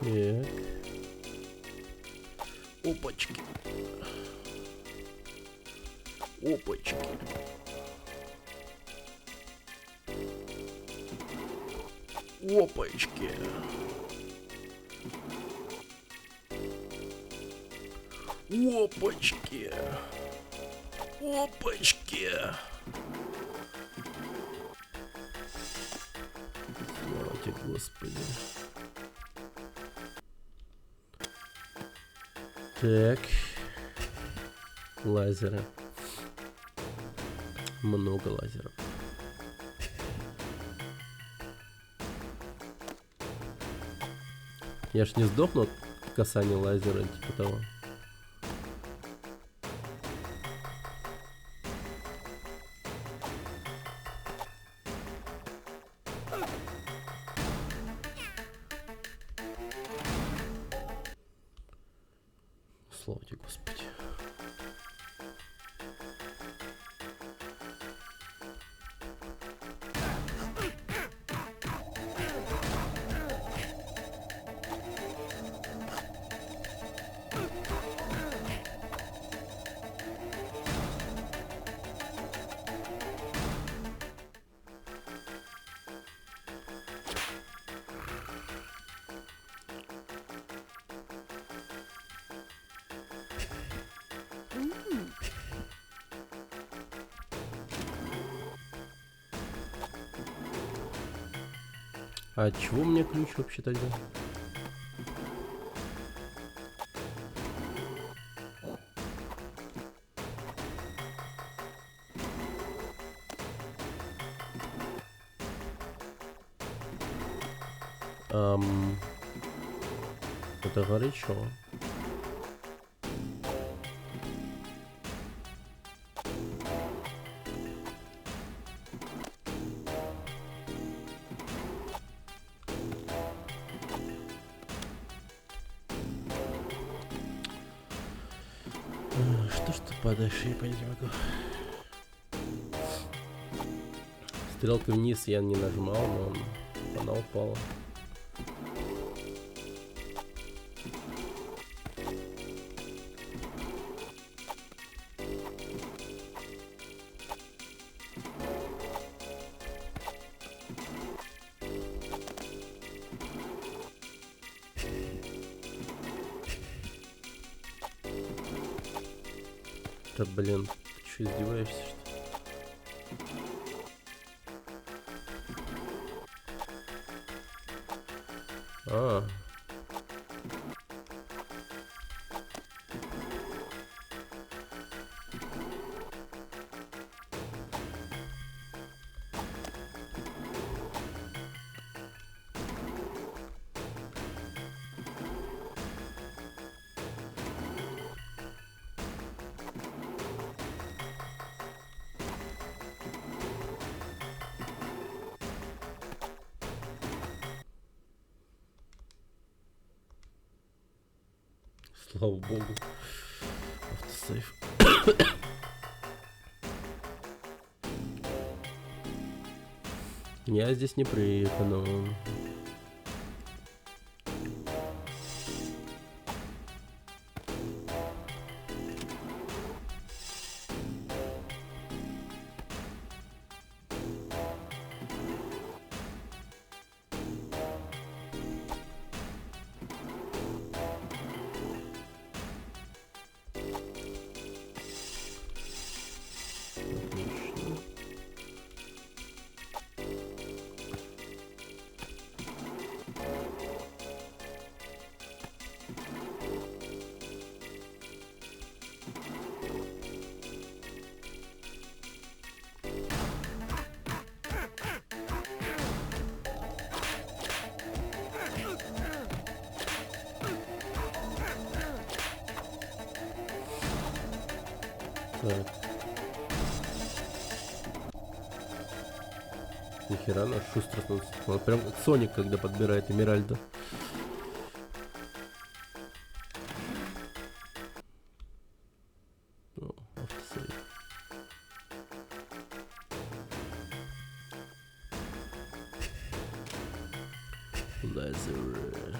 Так. Опачки. Опачки. Опачки. Опачки. Опачки. Слава тебе, Господи. Так. Лазеры. Много лазеров. Я ж не сдохну от касания лазера, типа того. Слава тебе, Господи. А чего мне ключ вообще тогда? Это горячо. Что ж ты падаешь, я понять не могу. Стрелкой вниз я не нажимал, но она упала. Да блин, ты что, издеваешься, что ли? А. Слава богу. Автосейв. Я здесь не прыгну. Так. Нихера, наш шустро становится. Он прям как Соник, когда подбирает Эмеральда. О, автосейв. Лазер.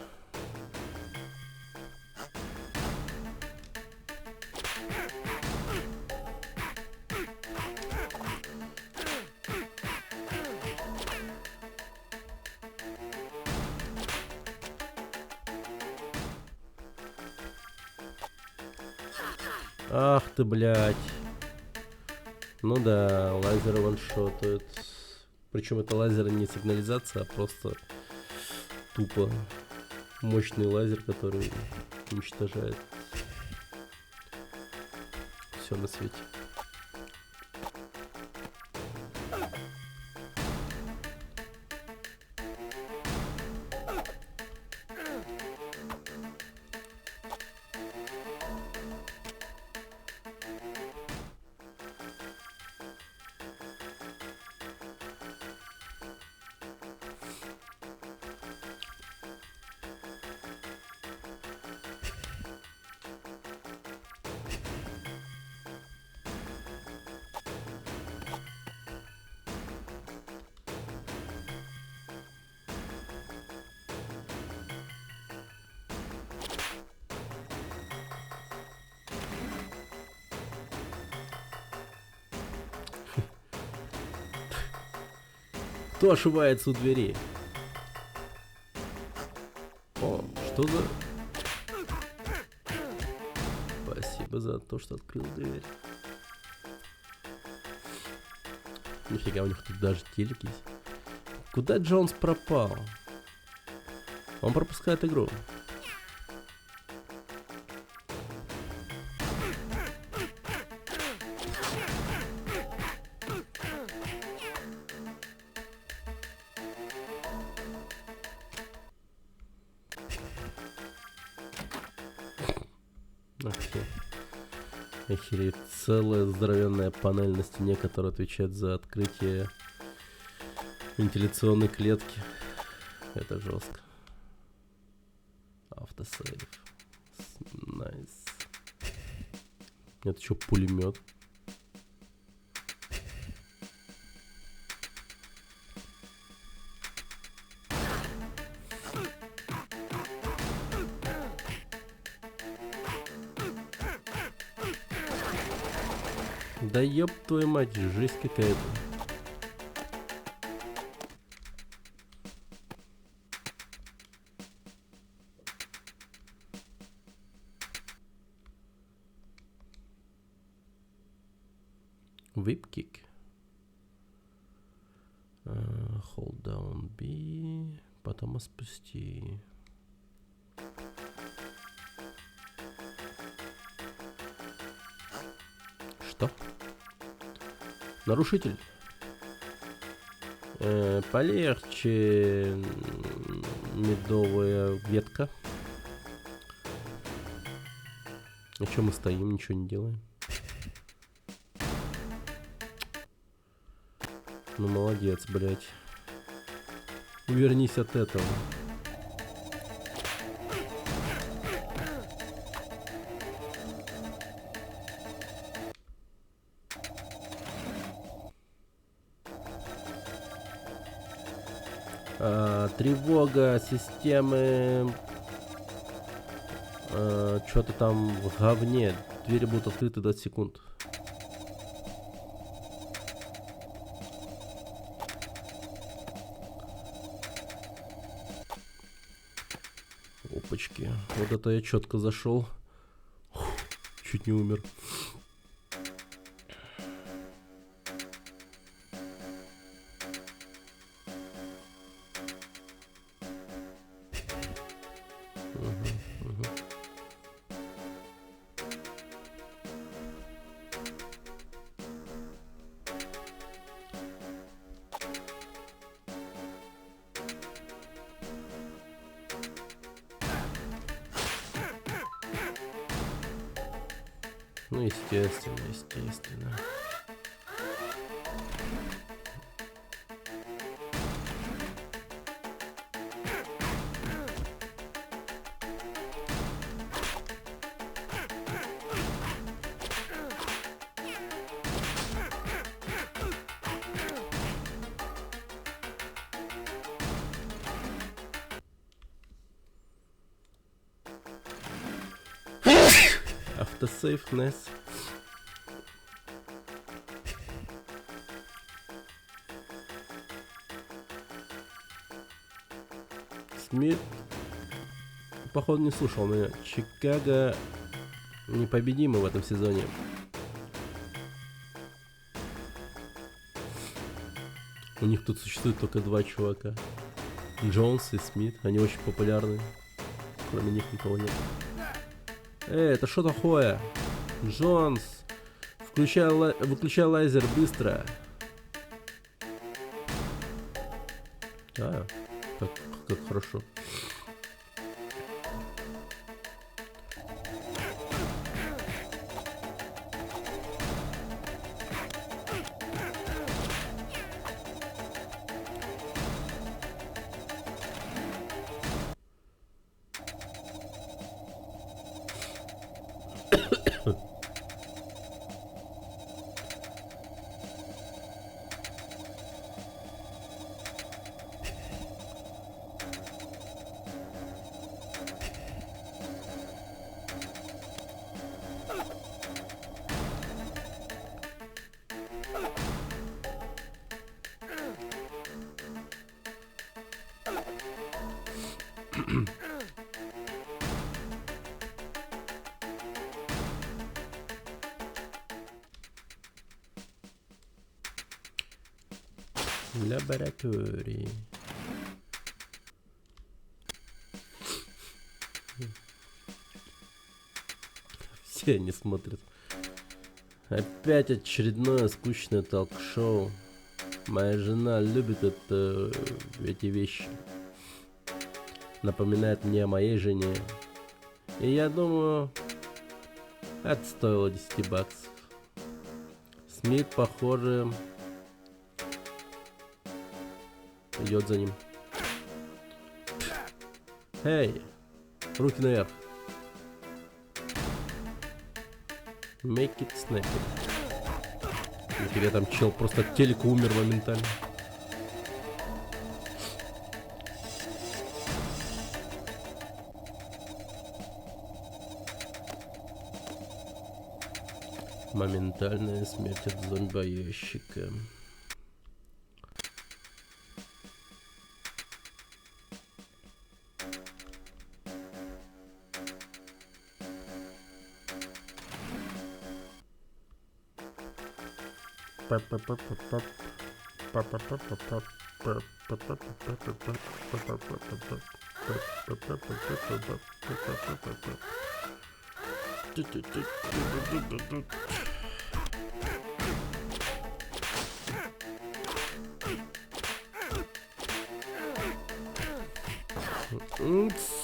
Ах ты, блядь. Ну да, лазеры ваншотают. Причем это лазер не сигнализация, а просто тупо мощный лазер, который уничтожает все на свете. Кто ошивается у двери? О, что за... Спасибо за то, что открыл дверь. Нифига, у них тут даже телек есть. Куда Джонс пропал? Он пропускает игру. Охереть, целая здоровенная панель на стене, которая отвечает за открытие вентиляционной клетки. Это жестко. Автосейв. Найс. Это что, пулемет? Да ёб твою мать, жесть какая-то. Whip-kick. Hold down B. Потом спусти. Что? Нарушитель. Полегче. Медовая ветка. А чё мы стоим, ничего не делаем? Ну молодец, блядь. Увернись от этого. Тревога системы. Что-то там в говне. Двери будут открыты 20 секунд. Опачки. Вот это я четко зашел. Чуть не умер. Ну, естественно, естественно. Автосейв, Несс. Смит, походу, не слушал меня. Чикаго непобедимы в этом сезоне. У них тут существует только два чувака. Джонс и Смит. Они очень популярны. Кроме них никого нет. Это что такое? Джонс, выключай лазер быстро. А, как хорошо. Лаборатории. Все они смотрят. Опять очередное скучное ток-шоу. Моя жена любит эти вещи. Напоминает мне о моей жене. И я думаю, это стоило 10 баксов. Смит, похоже, идет за ним. Эй, руки наверх. Make it snappy. Нифига, там чел просто от телека умер моментально. Моментальная смерть от зомбоящика.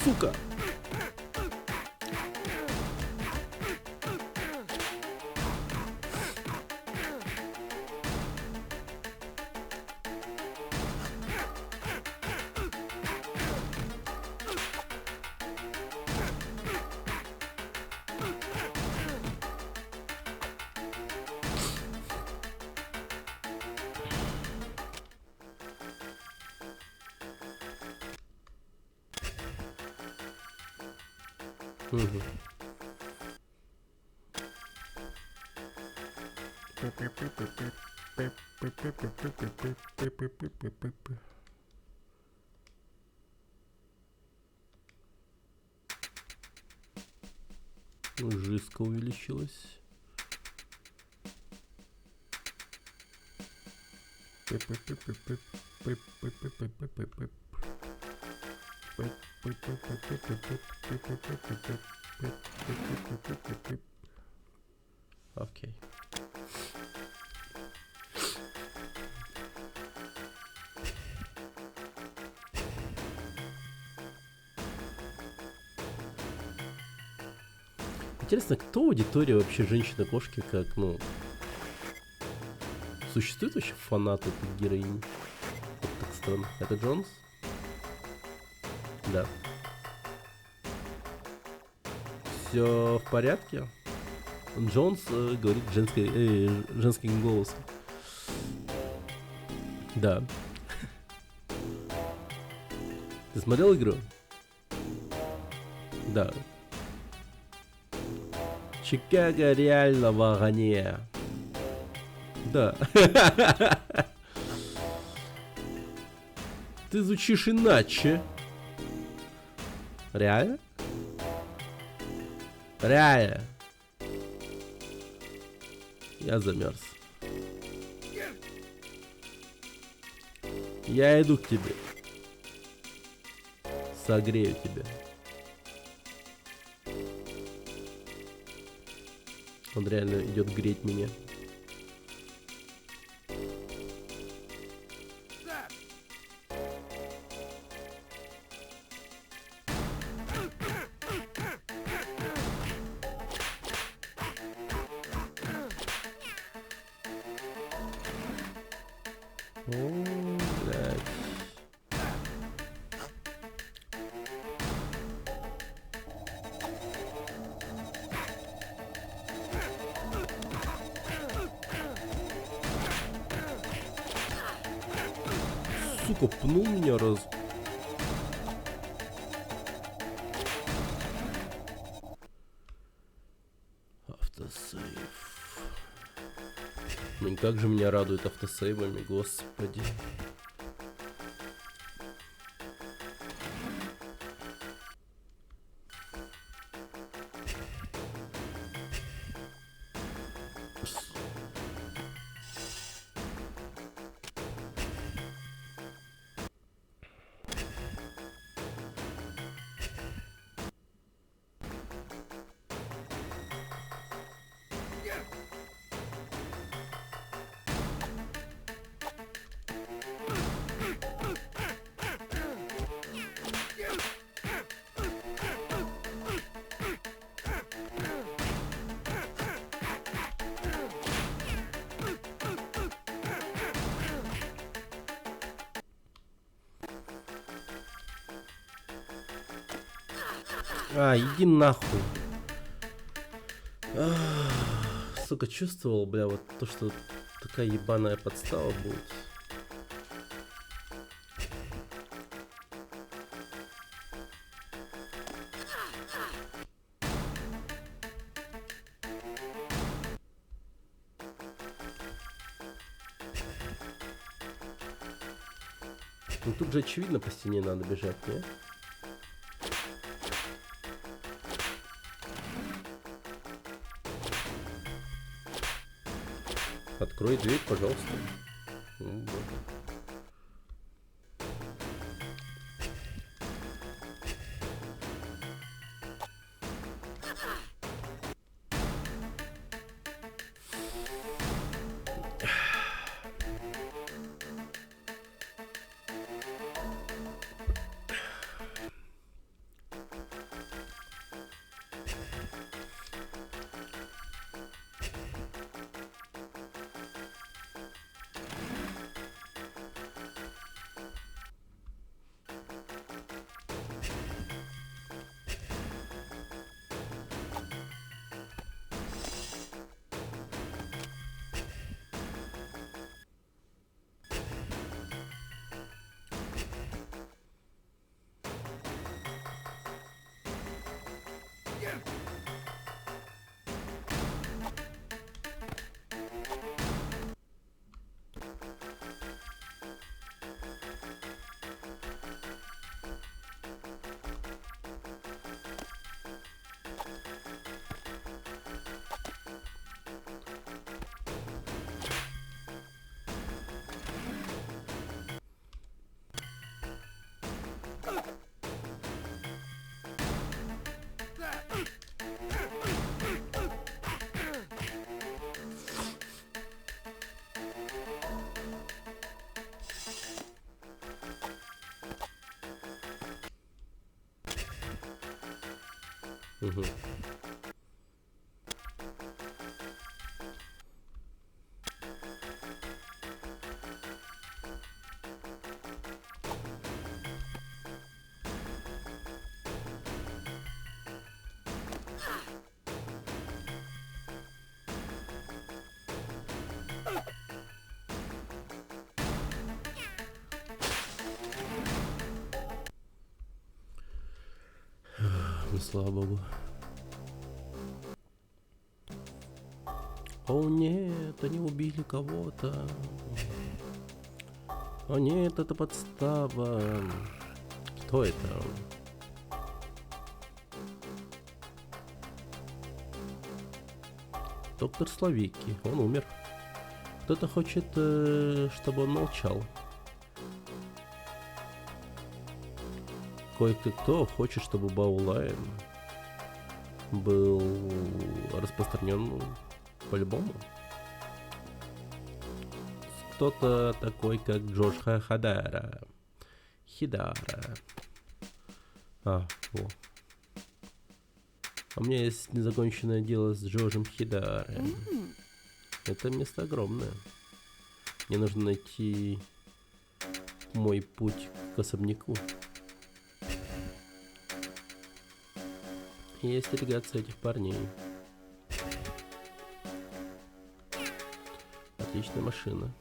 Сука! Угу. Жизнь увеличилась. Окей. Интересно, кто аудитория вообще женщины-кошки, как, ну... Существуют вообще фанаты этой героини? Вот так странно. Это Джонс? Да. Все в порядке? Джонс говорит женским голосом. Да. Ты смотрел игру? Да. Чикаго реально в огне. Да. Ты звучишь иначе. Реально? Реально. Я замерз. Я иду к тебе. Согрею тебя. Он реально идет греть меня. О, блядь. Сука, пнул меня раз. Автосейв. Блин, как же меня радует автосейвами, господи. А, иди нахуй. Сука, чувствовал, бля, вот то, что такая ебаная подстава будет. Ну тут же очевидно по стене надо бежать, не? Открой дверь, пожалуйста. Ну, вот. Угу. Ну, слава богу. О нет, они убили кого-то. О нет, это подстава. Кто это? Доктор Славики, он умер. Кто-то хочет, чтобы он молчал. Кое-кто хочет, чтобы Баулайн был распространен по-любому. Кто-то такой, как Джош Хидара. Во. У меня есть незаконченное дело с Джошем Хидарой. Это место огромное. Мне нужно найти мой путь к особняку. И остерегаться этих парней. Отличная машина.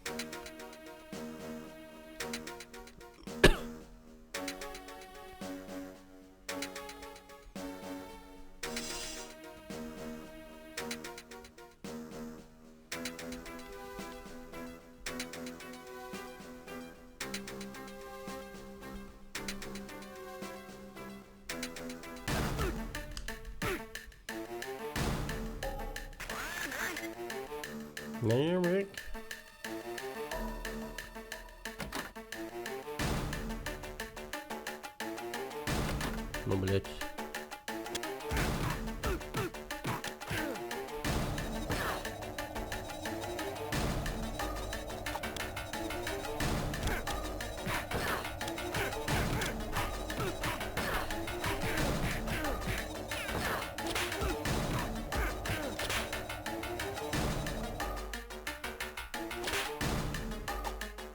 Ну, блять.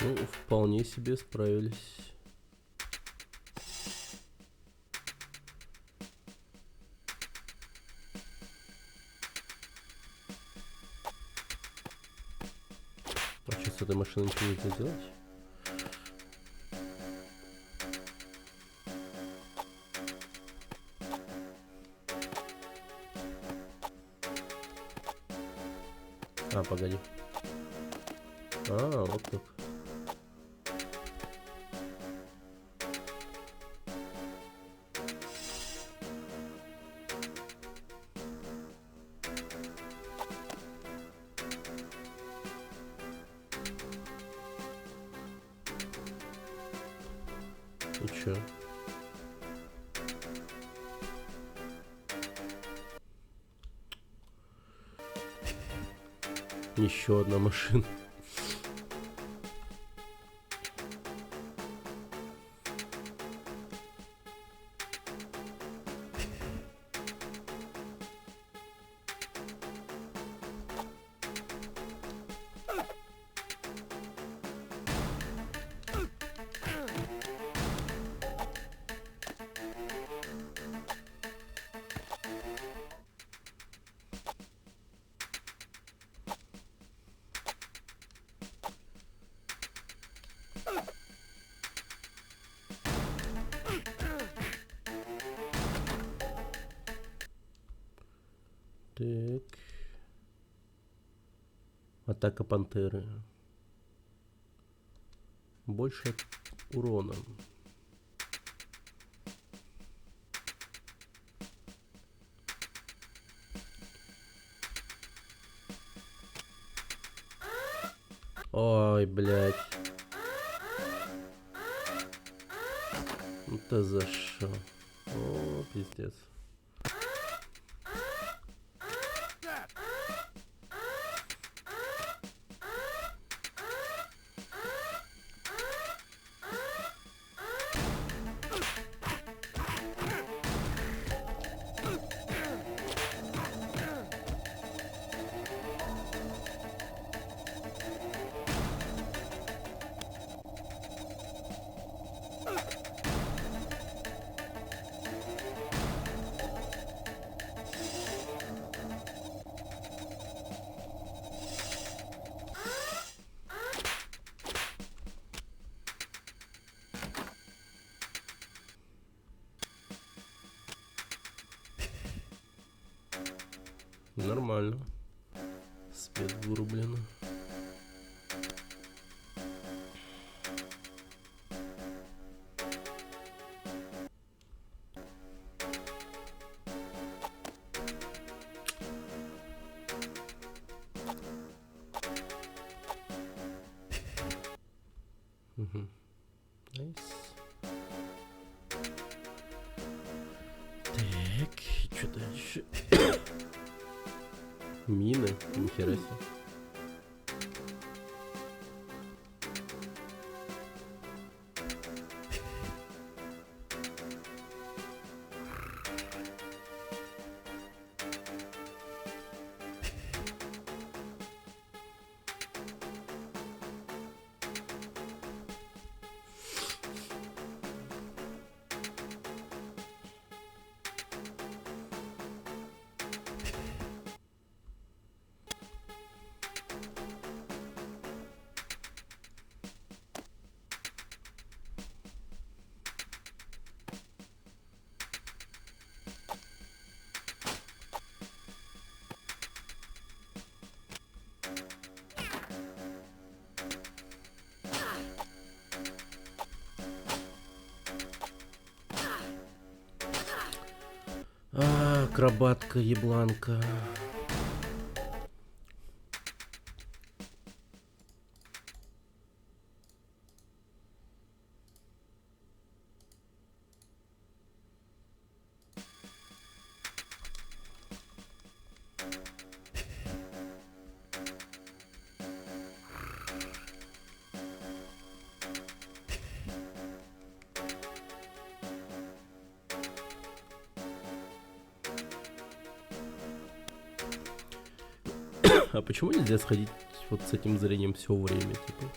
Ну, вполне себе справились. А что, с этой машиной ничего нельзя сделать? А, погоди. А, вот так. И чё? Еще одна машина. Так. Атака пантеры. Больше урона. Ой, блядь. Это за что? О, пиздец. Нормально. Свет вырублено. Угу. Найс. Так, и что дальше? Мины, нихера себе. Акробатка, ебланка. А почему нельзя сходить вот с этим зрением все время, типа?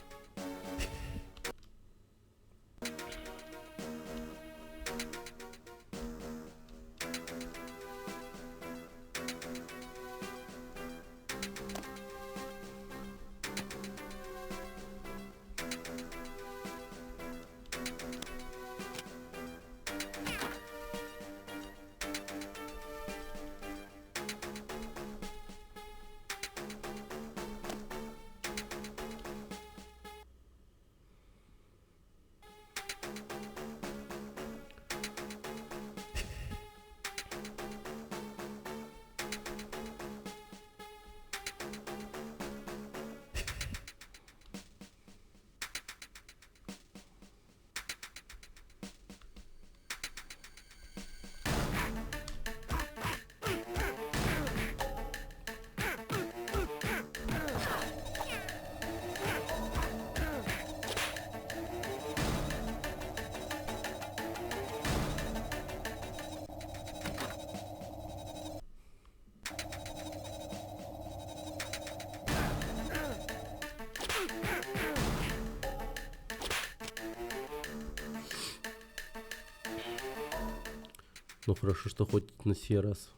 Ну хорошо, что хоть на сей раз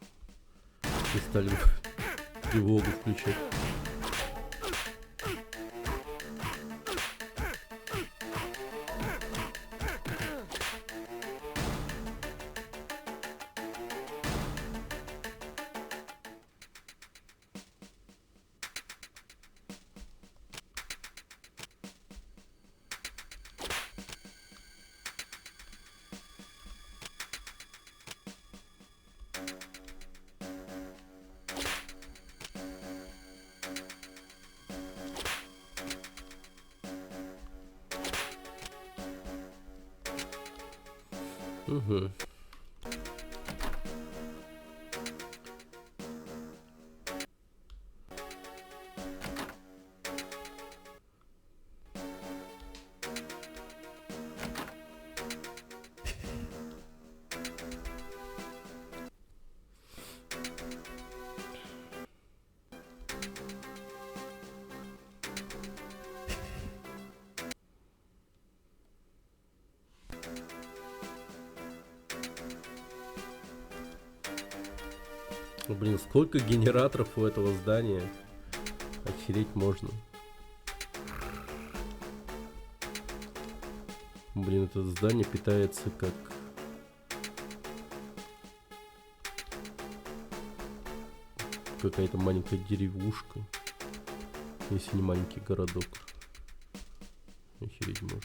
не стали тревогу включать. Угу. Ну, блин, сколько генераторов у этого здания? Охереть можно. Блин, это здание питается какая-то маленькая деревушка. Если не маленький городок. Охереть можно.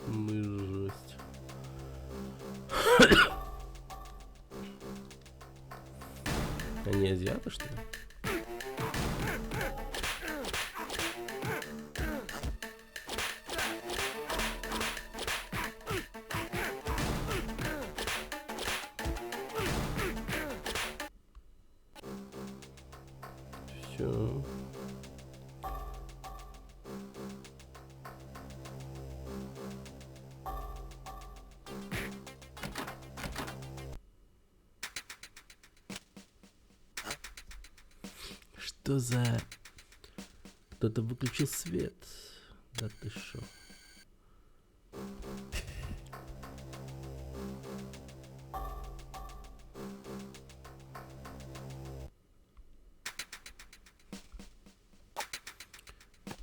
Ну и жесть. Они азиаты, что ли? Все. Что за... Кто-то выключил свет. Да ты шо?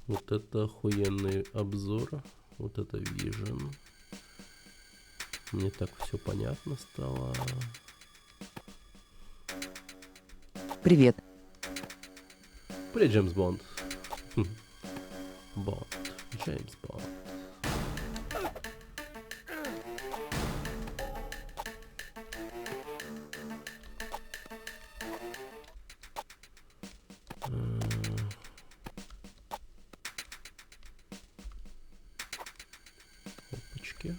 Вот это охуенный обзор. Вот это Vision. Мне так все понятно стало. Привет. Привет, Джеймс Бонд. Бонд. Джеймс Бонд. Опачки.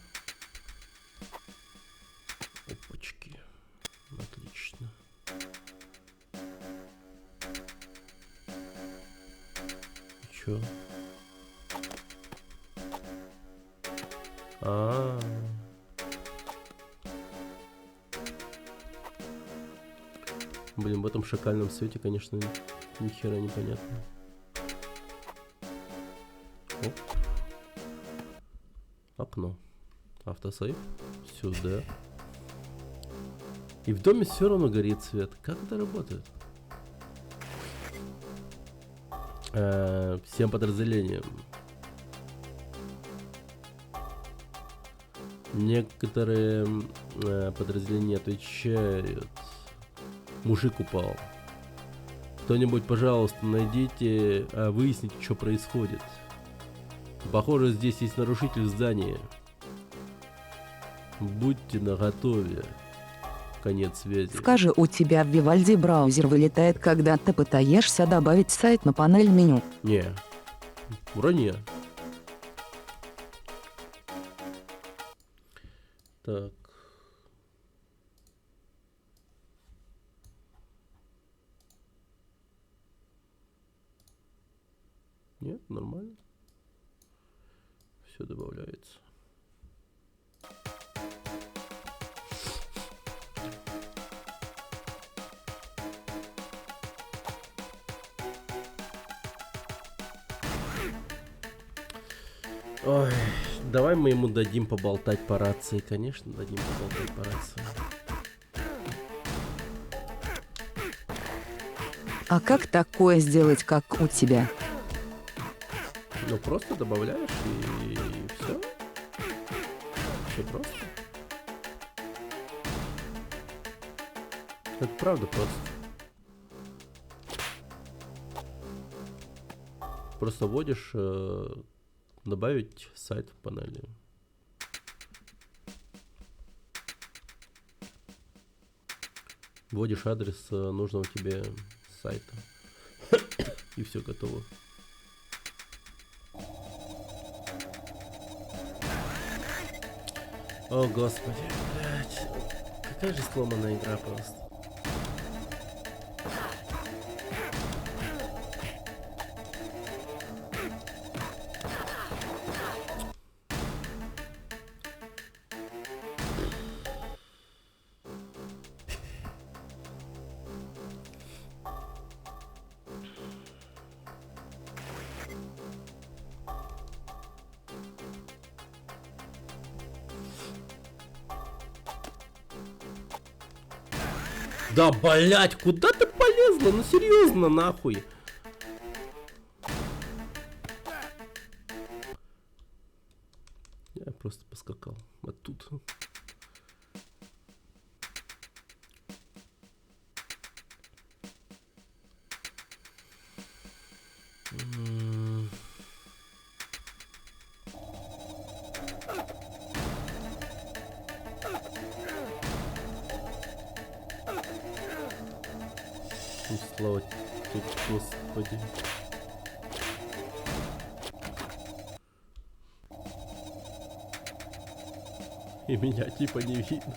Опачки. Отлично. Чё? Блин, в этом шакальном свете, конечно, ни хера непонятно. Оп. Окно. Автосейв. Сюда. И в доме все равно горит свет. Как это работает? Всем подразделениям. Некоторые подразделения отвечают. Мужик упал. Кто-нибудь, пожалуйста, найдите, выясните, что происходит. Похоже, здесь есть нарушитель здания. Будьте наготове. Конец связи. Скажи, у тебя в Вивальди браузер вылетает, когда ты пытаешься добавить сайт на панель меню? Не. Вранье. Так. Нет, нормально. Все добавляется. Ой, давай мы ему дадим поболтать по рации. Конечно, дадим поболтать по рации. А как такое сделать, как у тебя? Ну, просто добавляешь и все. Все просто. Это правда просто. Просто вводишь добавить сайт в панели. Вводишь адрес нужного тебе сайта. И все готово. О, господи, блядь. Какая же сломанная игра просто. Да, блять, куда ты полезла? Ну серьезно, нахуй. Я просто поскакал. Вот тут. Слава тут, господи. И меня типа не видно.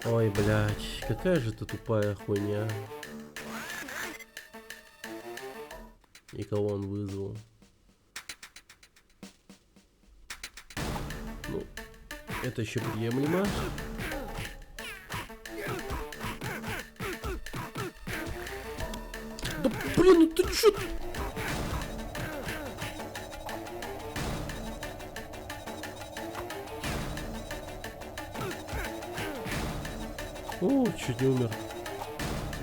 Ой, блядь, какая же ты тупая хуйня. И кого он вызвал? Ну, это еще приемлемо. Да блин, ну ты чё? О, чуть не умер.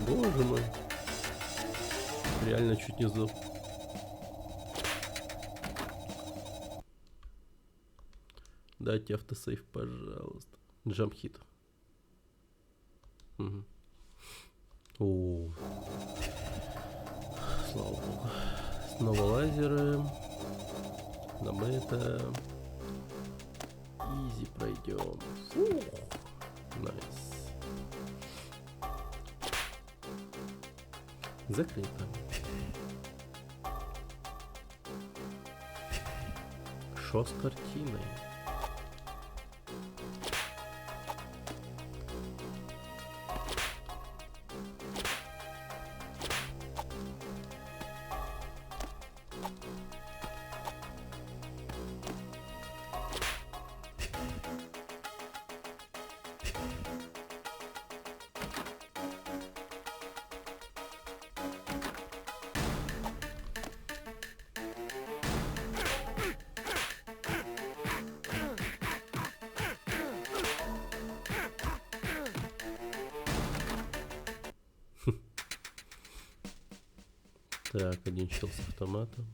Боже мой. Реально чуть не сдох. Дайте автосейв, пожалуйста. Джамп-хит. Угу. О, слава богу. Снова лазеры. Да мы это изи пройдем. Фух. Найс. Закрыто. Шо с картиной? Так, один чел с автоматом.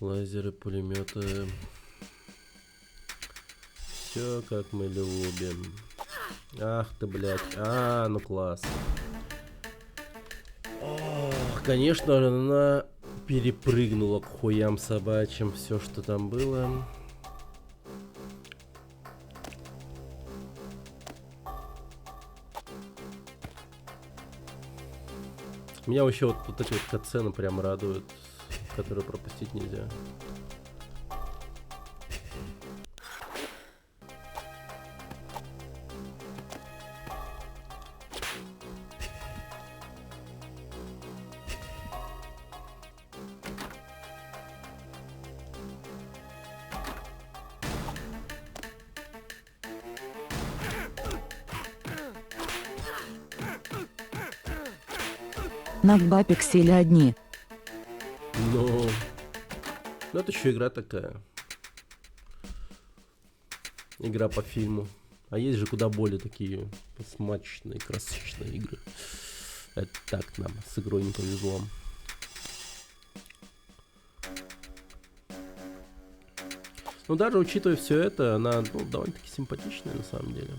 Лазеры, пулеметы. Все как мы любим. Ах ты, блядь. А, ну класс. Ох, конечно, она перепрыгнула к хуям собачьим все, что там было. Меня вообще вот эти вот катсцены прям радуют, которые пропустить нельзя. На два пикселя одни. Ну, это еще игра такая. Игра по фильму. А есть же куда более такие смачные, красочные игры. Это так нам с игрой не повезло. Но даже учитывая все это, она довольно-таки симпатичная на самом деле.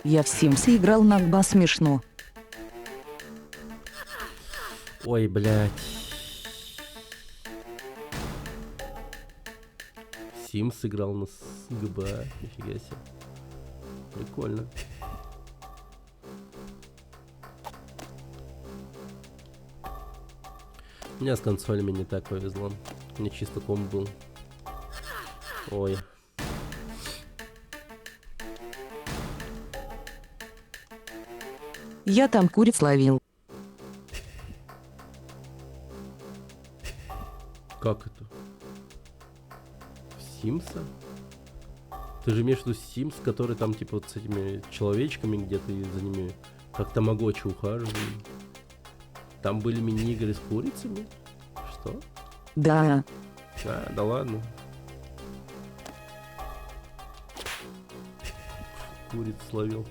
Я в Симсы играл на два смешно. Ой, блядь. Sims сыграл на ГБА. Нифига себе. Прикольно. У меня с консолями не так повезло. Мне чисто комп был. Ой. Я там куриц ловил. Как это? В Симса? Ты же имеешь в виду Sims, который там типа вот с этими человечками, где ты за ними как тамагочи ухаживаешь? Там были мини-игры с курицами? Что? Да, А, да ладно. Куриц словил.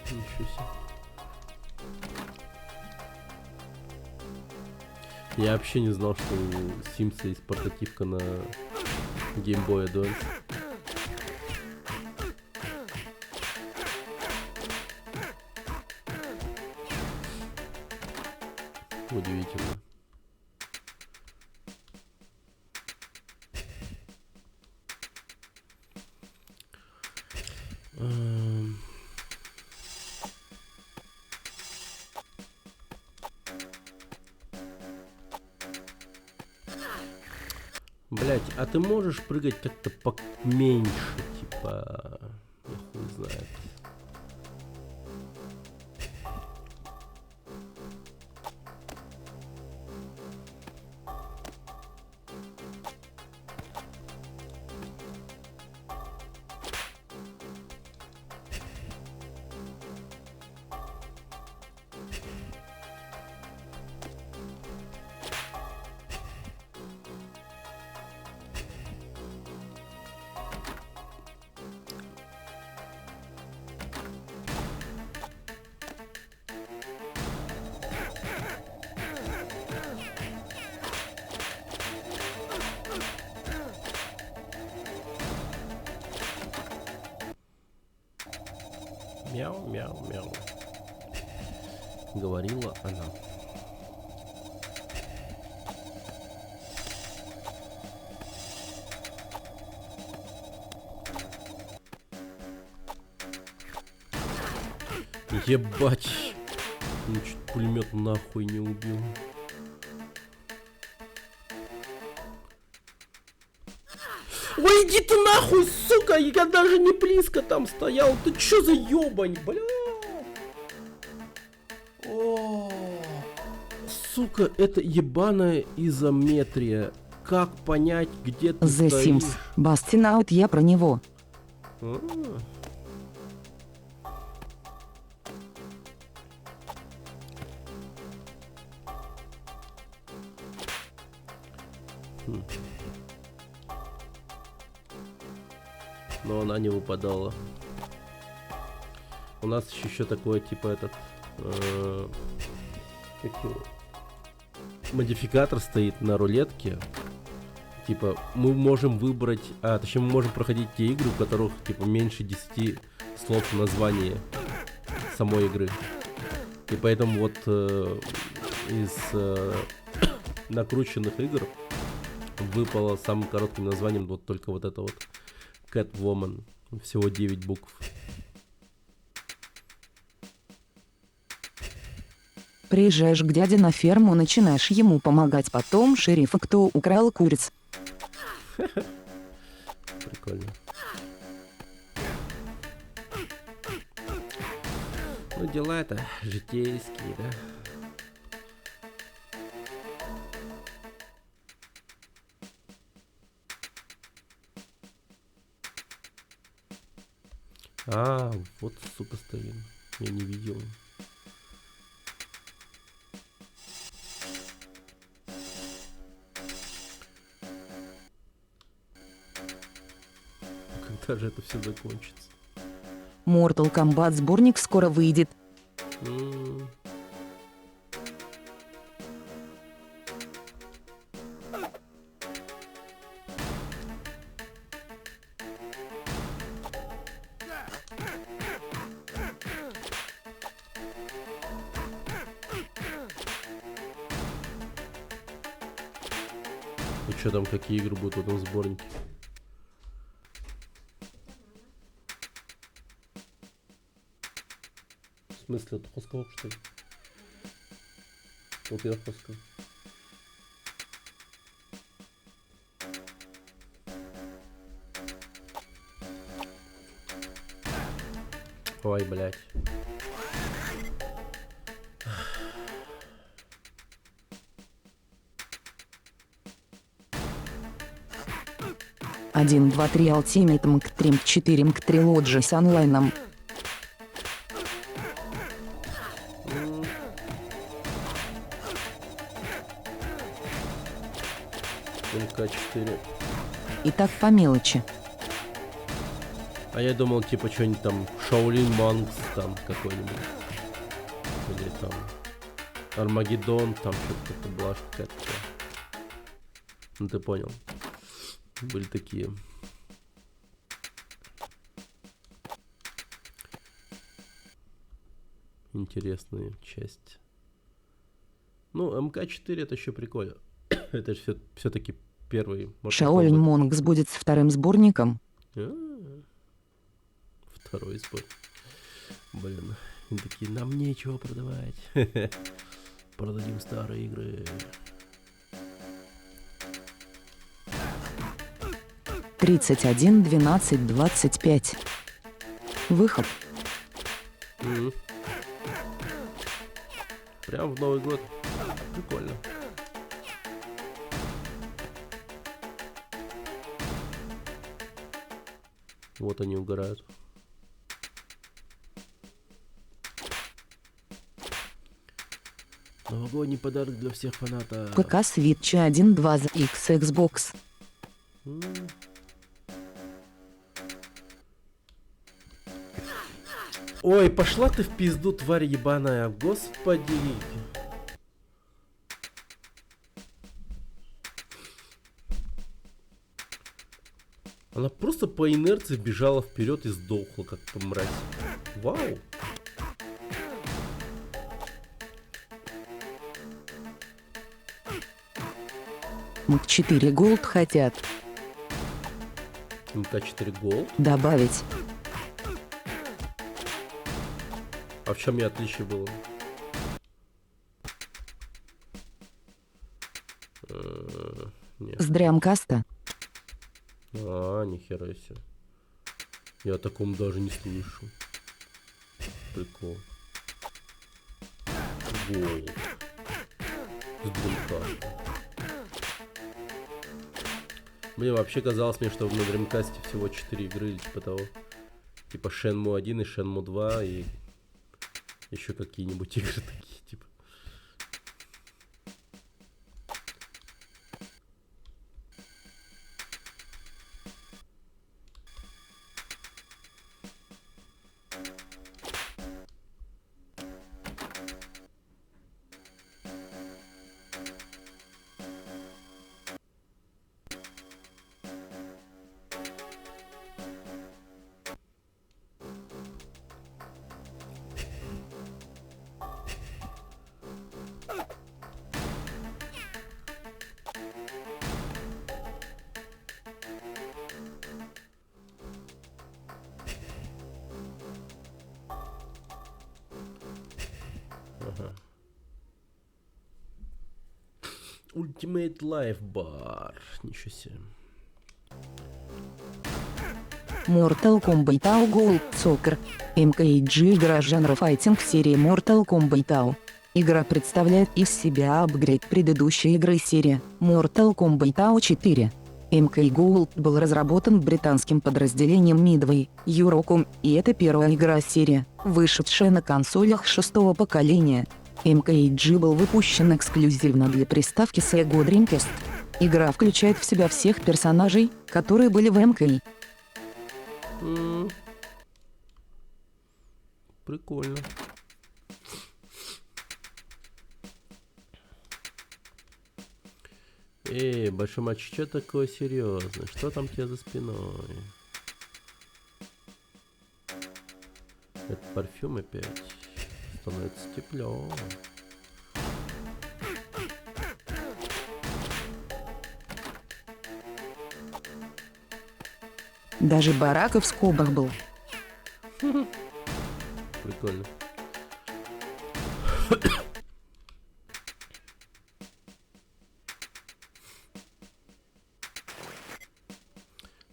Ничего себе. Я вообще не знал, что у Sims есть портативка на Game Boy Advance. Удивительно. Блять, а ты можешь прыгать как-то поменьше, типа, я хуй знает. Мяу, мяу, мяу. Говорила она. Ебать. Ну, чуть пулемет нахуй не убил. Ой, иди ты нахуй, сука! Я даже не близко там стоял. Ты чё за ёбань, бля? О, сука, это ебаная изометрия. Как понять, где ты The стоишь? Sims. Bustin' Out, я про него. А. Хм. Но она не выпадала. У нас еще такое, типа, этот... как его? Модификатор стоит на рулетке. Типа, мы можем выбрать... точнее, мы можем проходить те игры, у которых, типа, меньше 10 слов в названии самой игры. И поэтому вот из накрученных игр выпало самым коротким названием вот только вот это вот Catwoman. Всего 9 букв. Приезжаешь к дяде на ферму, начинаешь ему помогать, потом шерифа, кто украл куриц. Прикольно. Ну, дела это житейские, да? Вот, сука, стоит. Я не видел. Когда же это все закончится? Mortal Kombat сборник скоро выйдет. И что там, какие игры будут в этом сборнике? В смысле, это Хосков, что ли? Вот я Хосков. Ой, блядь. 1, 2, 3 Ultimate МК3 4 МК3 Lodge с онлайном. МК4. И так по мелочи. А я думал, типа, что-нибудь там Shaolin Monks там какой-нибудь. Или там Армагеддон, там что-то была какая-то. Ну ты понял. Были такие. Интересные части. Ну, МК4 это еще прикольно. Это же все-таки первый Mortal Shaolin Kombat. Monks будет с вторым сборником. Второй сбор. Блин, они такие, нам нечего продавать. Продадим старые игры. 31, 12, 25. Выход. Прям в Новый год. Прикольно. Вот они угорают. Новогодний подарок для всех фанатов. ПК Switch 1, 2 за X Xbox. Ой, пошла ты в пизду, тварь ебаная. Господи. Она просто по инерции бежала вперед и сдохла, как по мразь. Вау. МК4 Gold хотят МК4 Gold. добавить. А в чем я отличие было? Нет. С Дремкаста. А, нихера себе. Я о таком даже не слышу. Прикол. Gold. С Dreamcast. Мне вообще казалось, что на Dreamcast всего 4 игры или типа того. Типа Shenmue 1 и Shenmue 2 и еще какие-нибудь игры такие, типа. Ага. Ultimate Life Bar. Ничего себе. Mortal Kombat Gold Soccer. MKG игра жанра файтинг серии Mortal Kombat. Игра представляет из себя апгрейд предыдущей игры серии Mortal Kombat 4. MK Gold был разработан британским подразделением Midway, Eurocom, и это первая игра серии, вышедшая на консолях шестого поколения. MKG был выпущен эксклюзивно для приставки Sega Dreamcast. Игра включает в себя всех персонажей, которые были в MK. Прикольно. Эй, большой матч, что такое серьезное? Что там у тебя за спиной? Это парфюм опять. Становится тепло. Даже Барака в скобах был. Прикольно.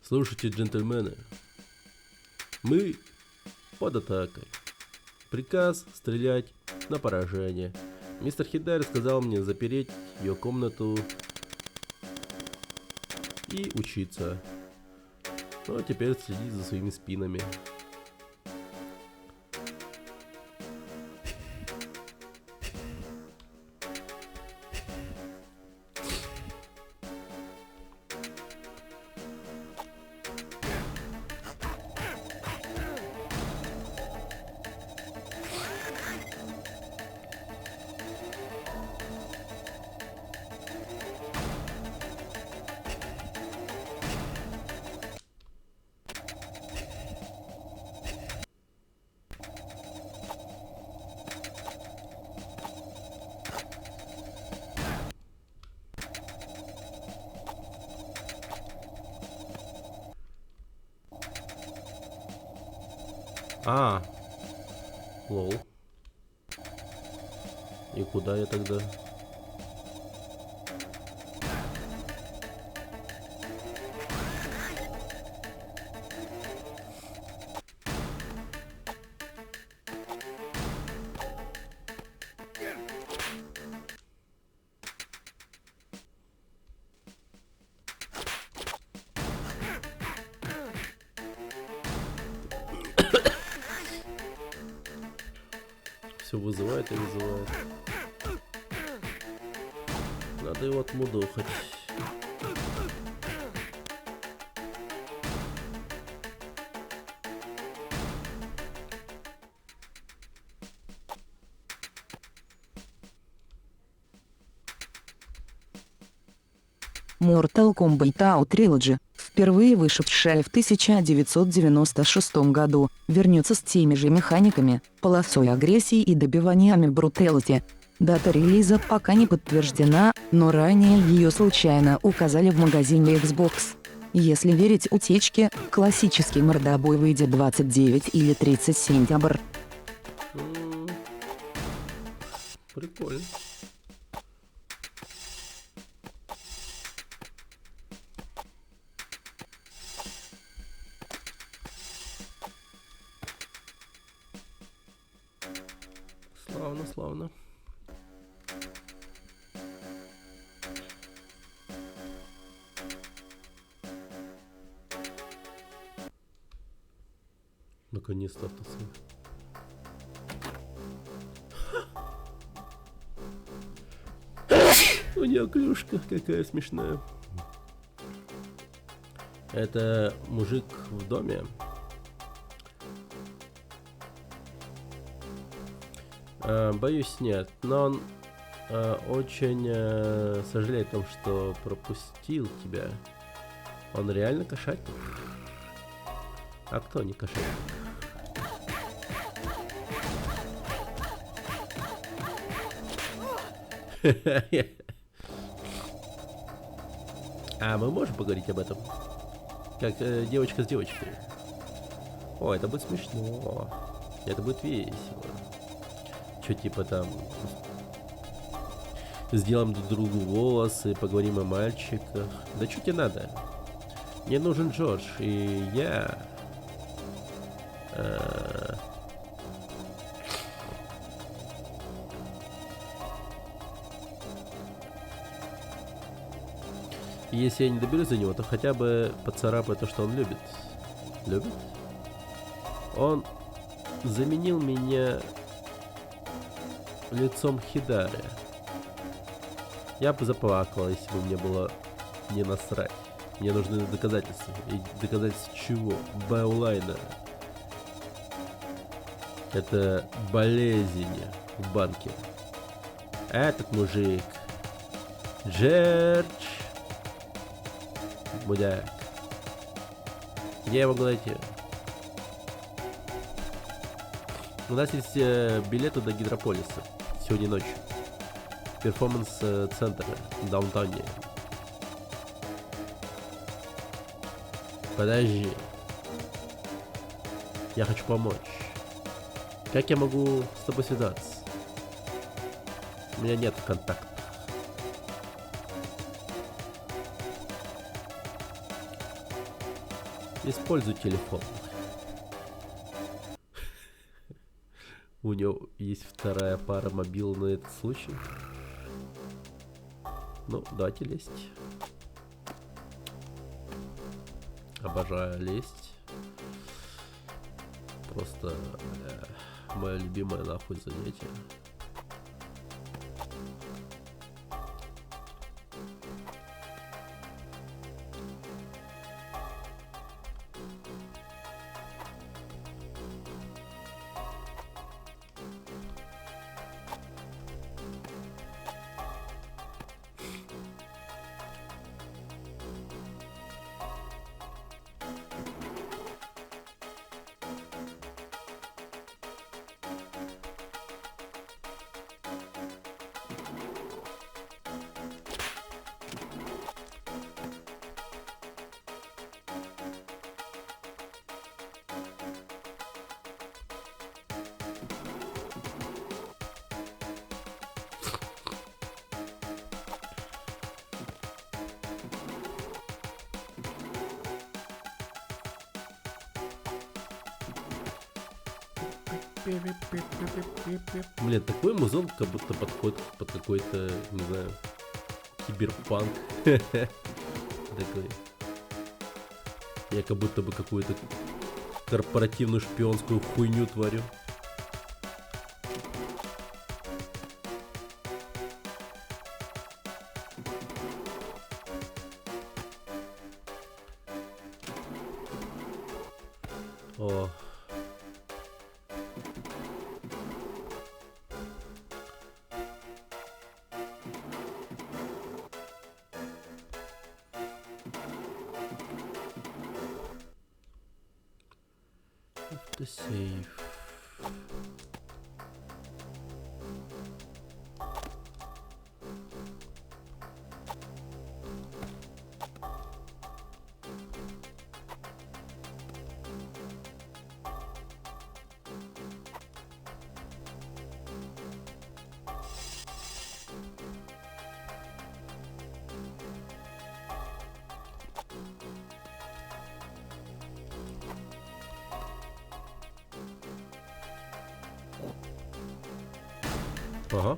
Слушайте, джентльмены, мы под атакой. Приказ стрелять на поражение. Мистер Хидари сказал мне запереть ее комнату и учиться. Ну, а теперь следи за своими спинами. А, лол. И куда я тогда? Все вызывает и вызывает. Надо его отмудохать. Mortal Kombat Tau Trilogy, впервые вышедшая в 1996 году, вернется с теми же механиками, полосой агрессии и добиваниями бруталити. Дата релиза пока не подтверждена, но ранее ее случайно указали в магазине Xbox. Если верить утечке, классический мордобой выйдет 29 или 30 сентября. Прикольно. Славно, славно. Наконец-то автосейв. У нее клюшка какая смешная. Это мужик в доме. Боюсь, нет. Но он очень сожалеет о том, что пропустил тебя. Он реально кошатник? А кто не кошатник? А мы можем поговорить об этом? Как девочка с девочкой. О, это будет смешно. Это будет весело. Что типа там... Сделаем друг другу волосы, поговорим о мальчиках. Да что тебе надо? Мне нужен Джордж, и я... Если я не доберусь за него, то хотя бы поцарапаю то, что он любит. Любит? Он заменил меня лицом Хидары. Я бы заплакал, если бы мне было не насрать. Мне нужны доказательства. И доказательства чего? Баулайна. Это болезнь в банке. Этот мужик. Джердж. Мудак. Где я могу найти? У нас есть билеты до Гидрополиса. Сегодня ночью. Перформанс-центр в даунтауне. Подожди. Я хочу помочь. Как я могу с тобой связаться? У меня нет контактов. Используй телефон. У него есть вторая пара мобил на этот случай. Ну, давайте лезть. Обожаю лезть. Просто мое любимое нахуй занятие. Блин, такой музон как будто подходит под какой-то, не знаю, киберпанк. Такой. Я как будто бы какую-то корпоративную шпионскую хуйню творю. О. Автосейв. Ага.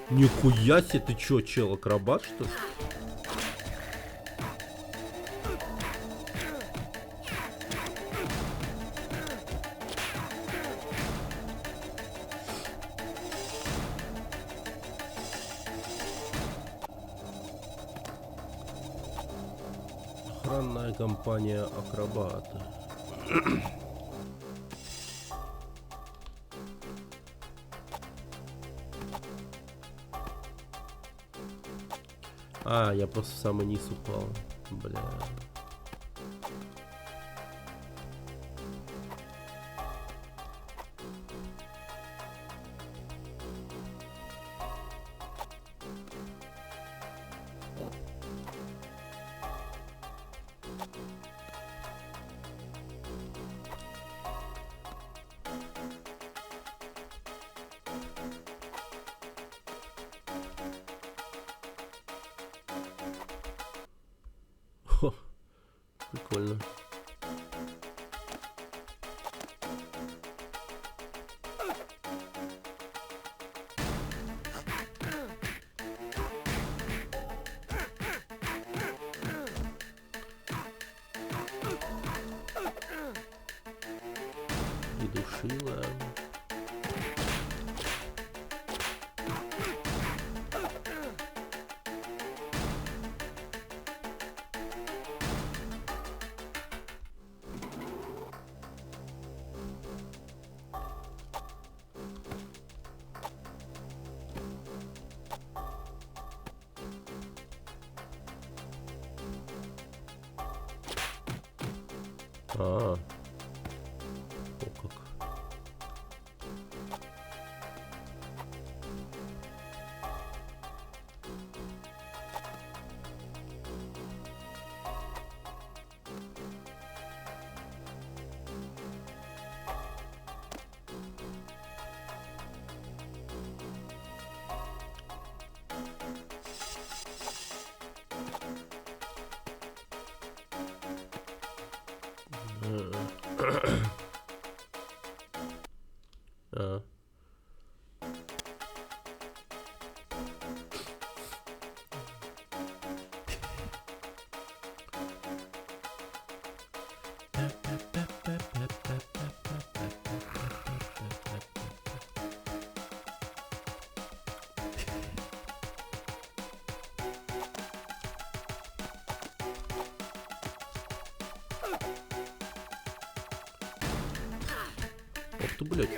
Нихуя себе, ты чё, чел, акробат, что ли? Охранная компания акробата. А, я просто в самый низ упал. Бля. Хо, прикольно. И душила. А, о как. Что, блядь?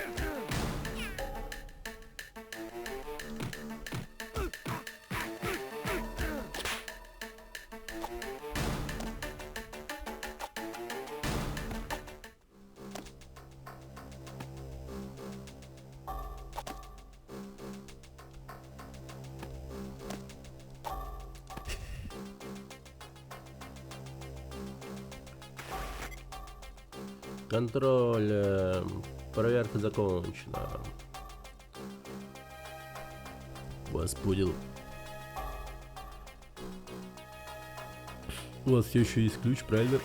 Контроль. Проверка закончена. Вас понял. У вас все еще есть ключ, правильно?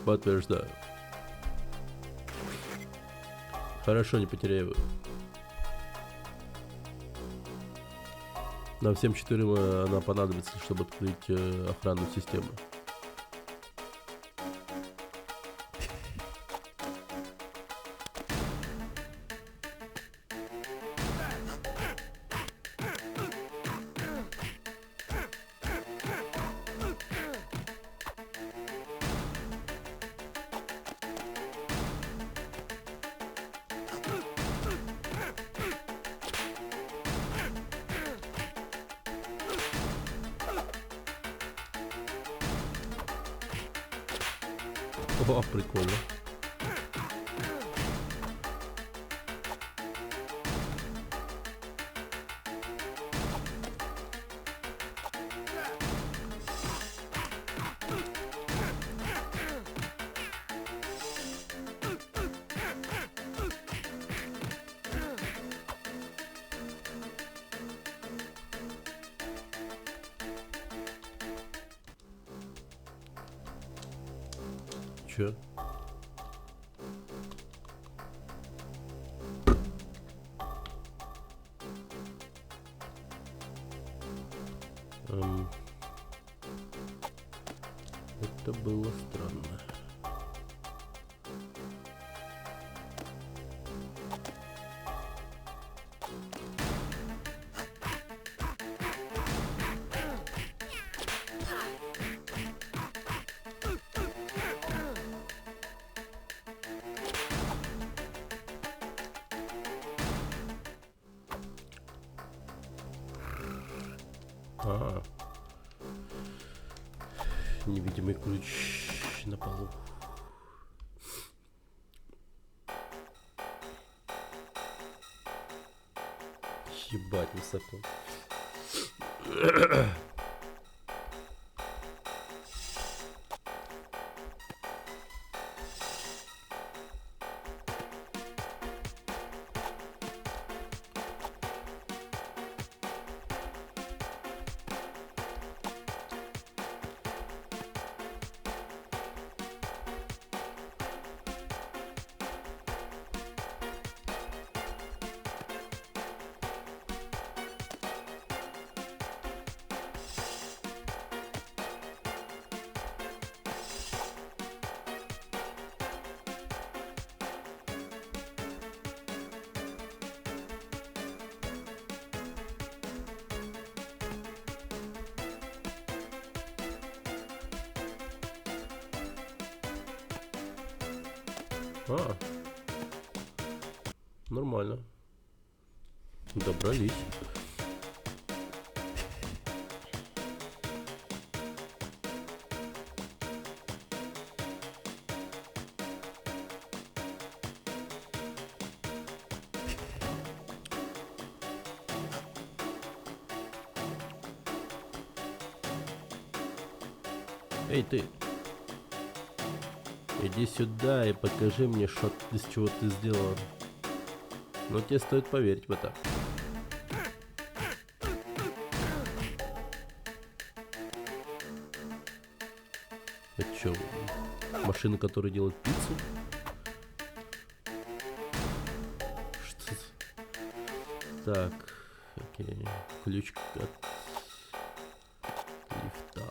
Подтверждаю. Хорошо, не потеряю его. Нам всем четырем она понадобится, чтобы открыть охранную систему. О, прикольно. Чё? Это было странно. А, невидимый ключ на полу. Ебать высоко. А, нормально. Добрались. Эй, ты! Иди сюда и покажи мне, что из чего ты сделал. Но тебе стоит поверить в это. Это что, машина, которая делает пиццу? Что? Так, окей. Ключ от лифта.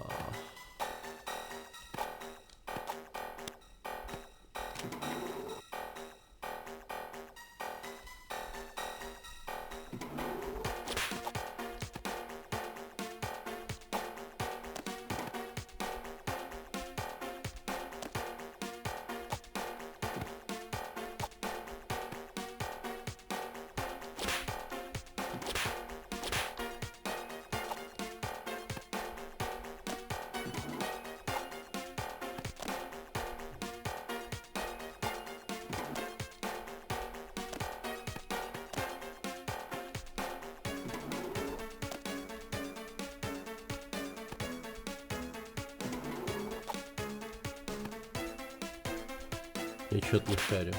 Я чё-то не шарю.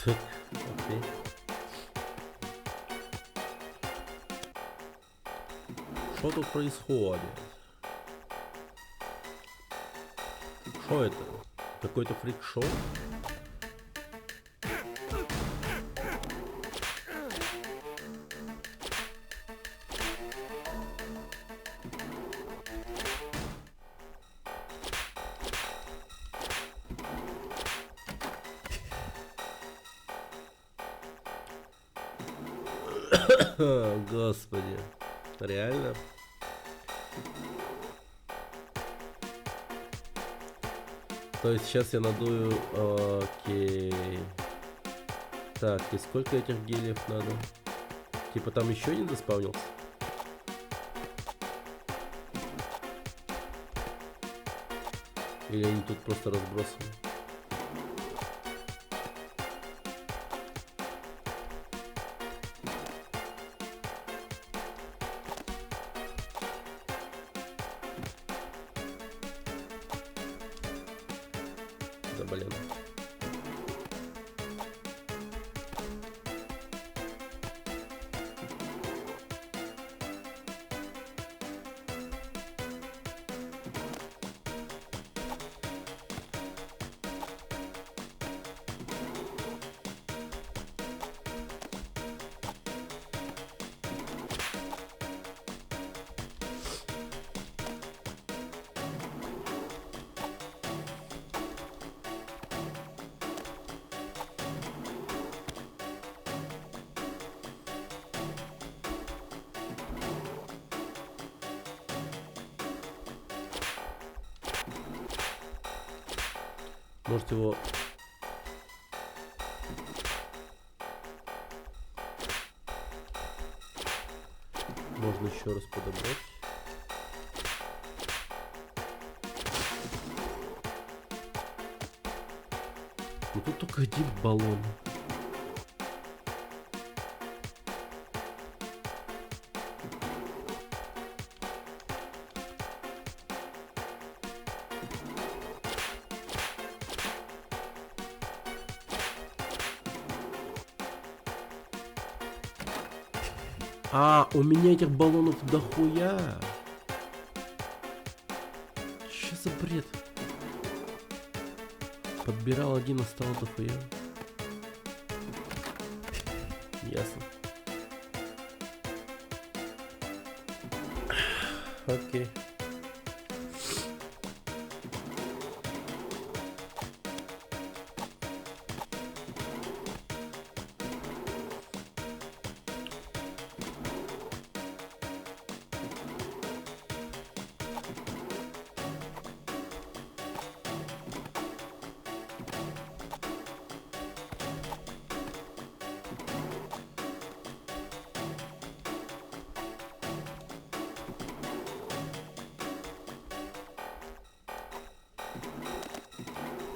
Окей. Что тут происходит? Что это? Какой-то фрик-шоу? Господи, реально? То есть сейчас я надую... Окей. Так, и сколько этих гелиев надо? Типа там еще один заспавнился? Или они тут просто разбросаны? Да блин. Может его... Можно еще раз подобрать. Ну тут только один баллон. А, у меня этих баллонов дохуя. Что за бред? Подбирал один, а стало дохуя. Ясно. Окей.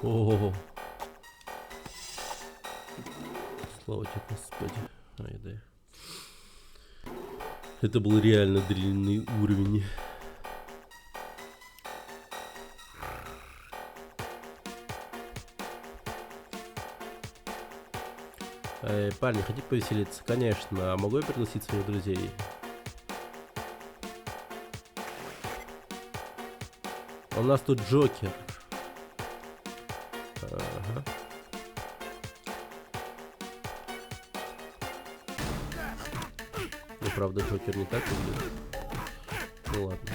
О, слава тебе, Господи. Ай, да. Это был реально длинный уровень. Парни, хотите повеселиться? Конечно. А могу я пригласить своих друзей? А у нас тут Джокер. Ага. Ну, правда, Джокер не так выглядит. Ну ладно.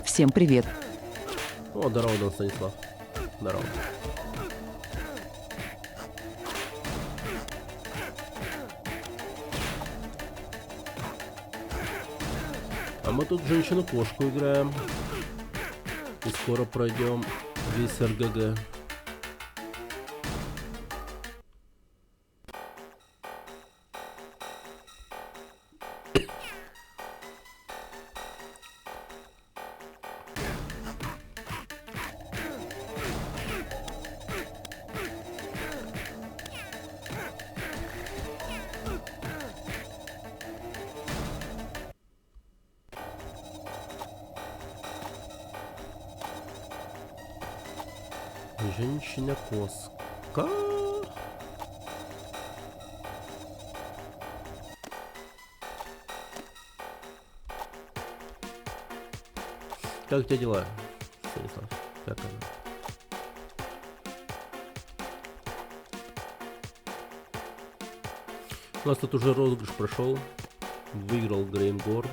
Всем привет. О, здорово, Дон Станислав. Здорово. А мы тут женщину-кошку играем. И скоро пройдем весь РГГ. Женщина-коска. Как у тебя дела, Станислав? Как она? У нас тут уже розыгрыш прошел. Выиграл Грейнгор.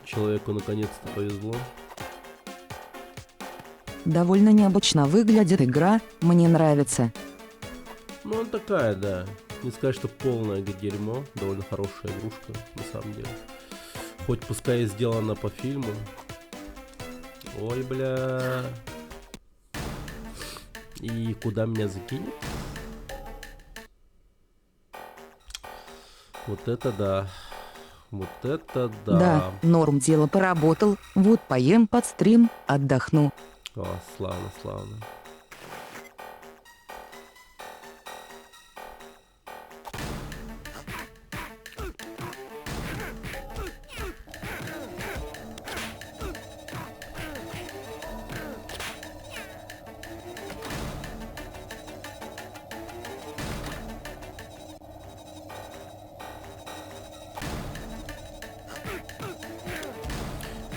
Человеку наконец-то повезло. Довольно необычно выглядит игра, мне нравится. Ну, она такая, да. Не сказать, что полное дерьмо. Довольно хорошая игрушка, на самом деле. Хоть пускай и сделана по фильму. Ой, бля. И куда меня закинет? Вот это да. Вот это да. Да, норм дело поработал, вот поем под стрим, отдохну. О, славно, славно.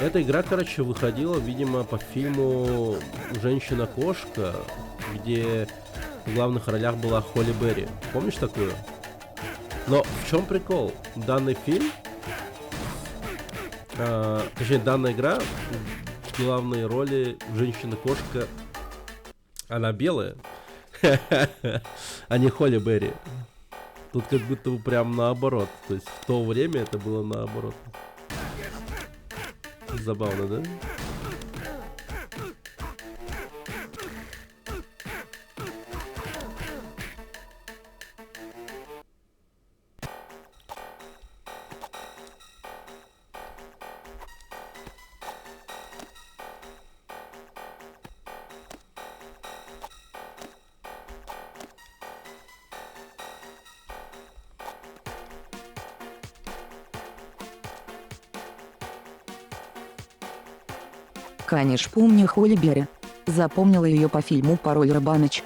Эта игра, короче, выходила, видимо, по фильму «Женщина-кошка», где в главных ролях была Холли Берри. Помнишь такую? Но в чем прикол? Данный фильм, точнее, данная игра, в главной роли «Женщина-кошка», она белая, а не Холли Берри. Тут как будто бы прям наоборот. То есть в то время это было наоборот. Забавно, да? Конечно, помню Холли Берри. Запомнила ее по фильму «Пароль Рабаныч».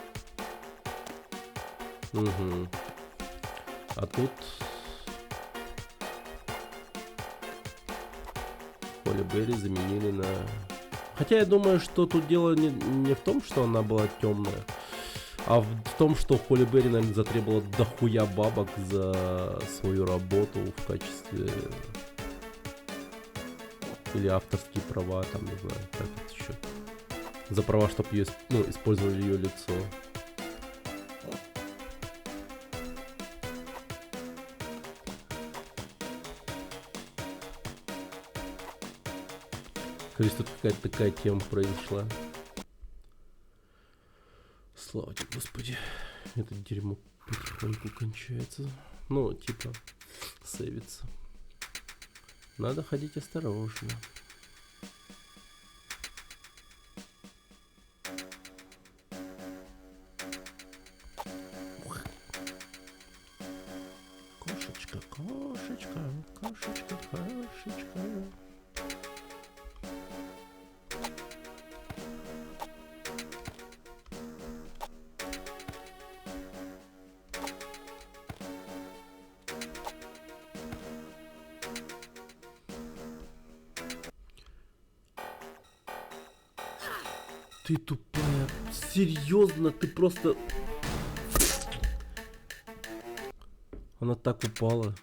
Угу. А тут Холли Берри заменили на... Хотя я думаю, что тут дело не в том, что она была темная, а в том, что Холли Берри, наверное, затребовала дохуя бабок за свою работу в качестве... Или авторские права, там, не знаю, как это еще. За права, чтобы ее, ну, использовали ее лицо. Кажется, тут какая-то такая тема произошла. Слава тебе, Господи. Это дерьмо потихоньку кончается. Ну, типа, сейвится. Надо ходить осторожно. Кошечка, кошечка, кошечка. Ты тупая. Серьезно, ты просто... Она так упала.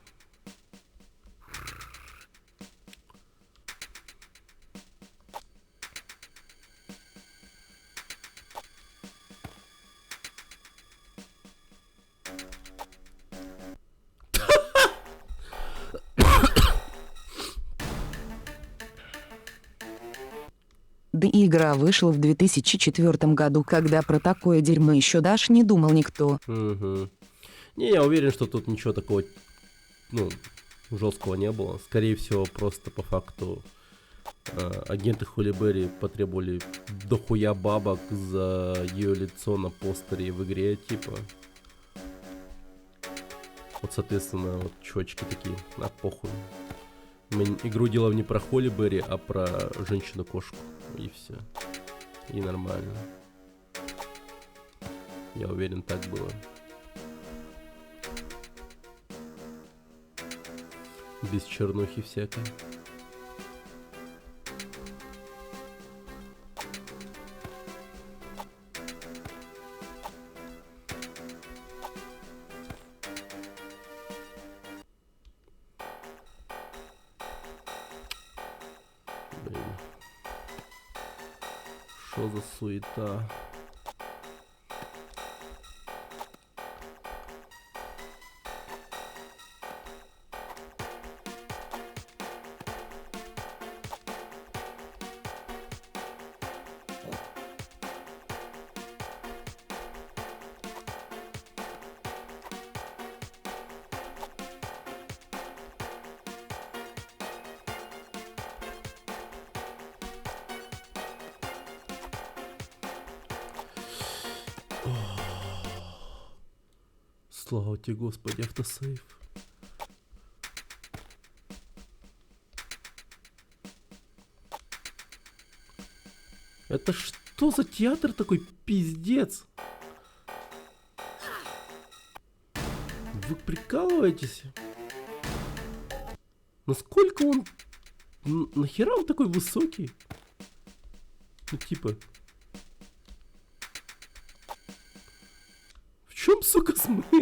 Да и игра вышла в 2004 году, когда про такое дерьмо еще даже не думал никто. Угу. Не, я уверен, что тут ничего такого, ну, жесткого не было. Скорее всего, просто по факту агенты Холли Берри потребовали дохуя бабок за ее лицо на постере в игре, типа. Вот, соответственно, вот чувачки такие, а похуй. Мы игру делаем не про Холли Берри, а про женщину-кошку. И все. И нормально. Я уверен, так было. Без чернухи всякой. Блин. Что за суета? Слава тебе, Господи, автосейв. Это что за театр такой, пиздец? Вы прикалываетесь? Насколько он... Нахера он такой высокий? Ну типа... В чем, сука, смысл?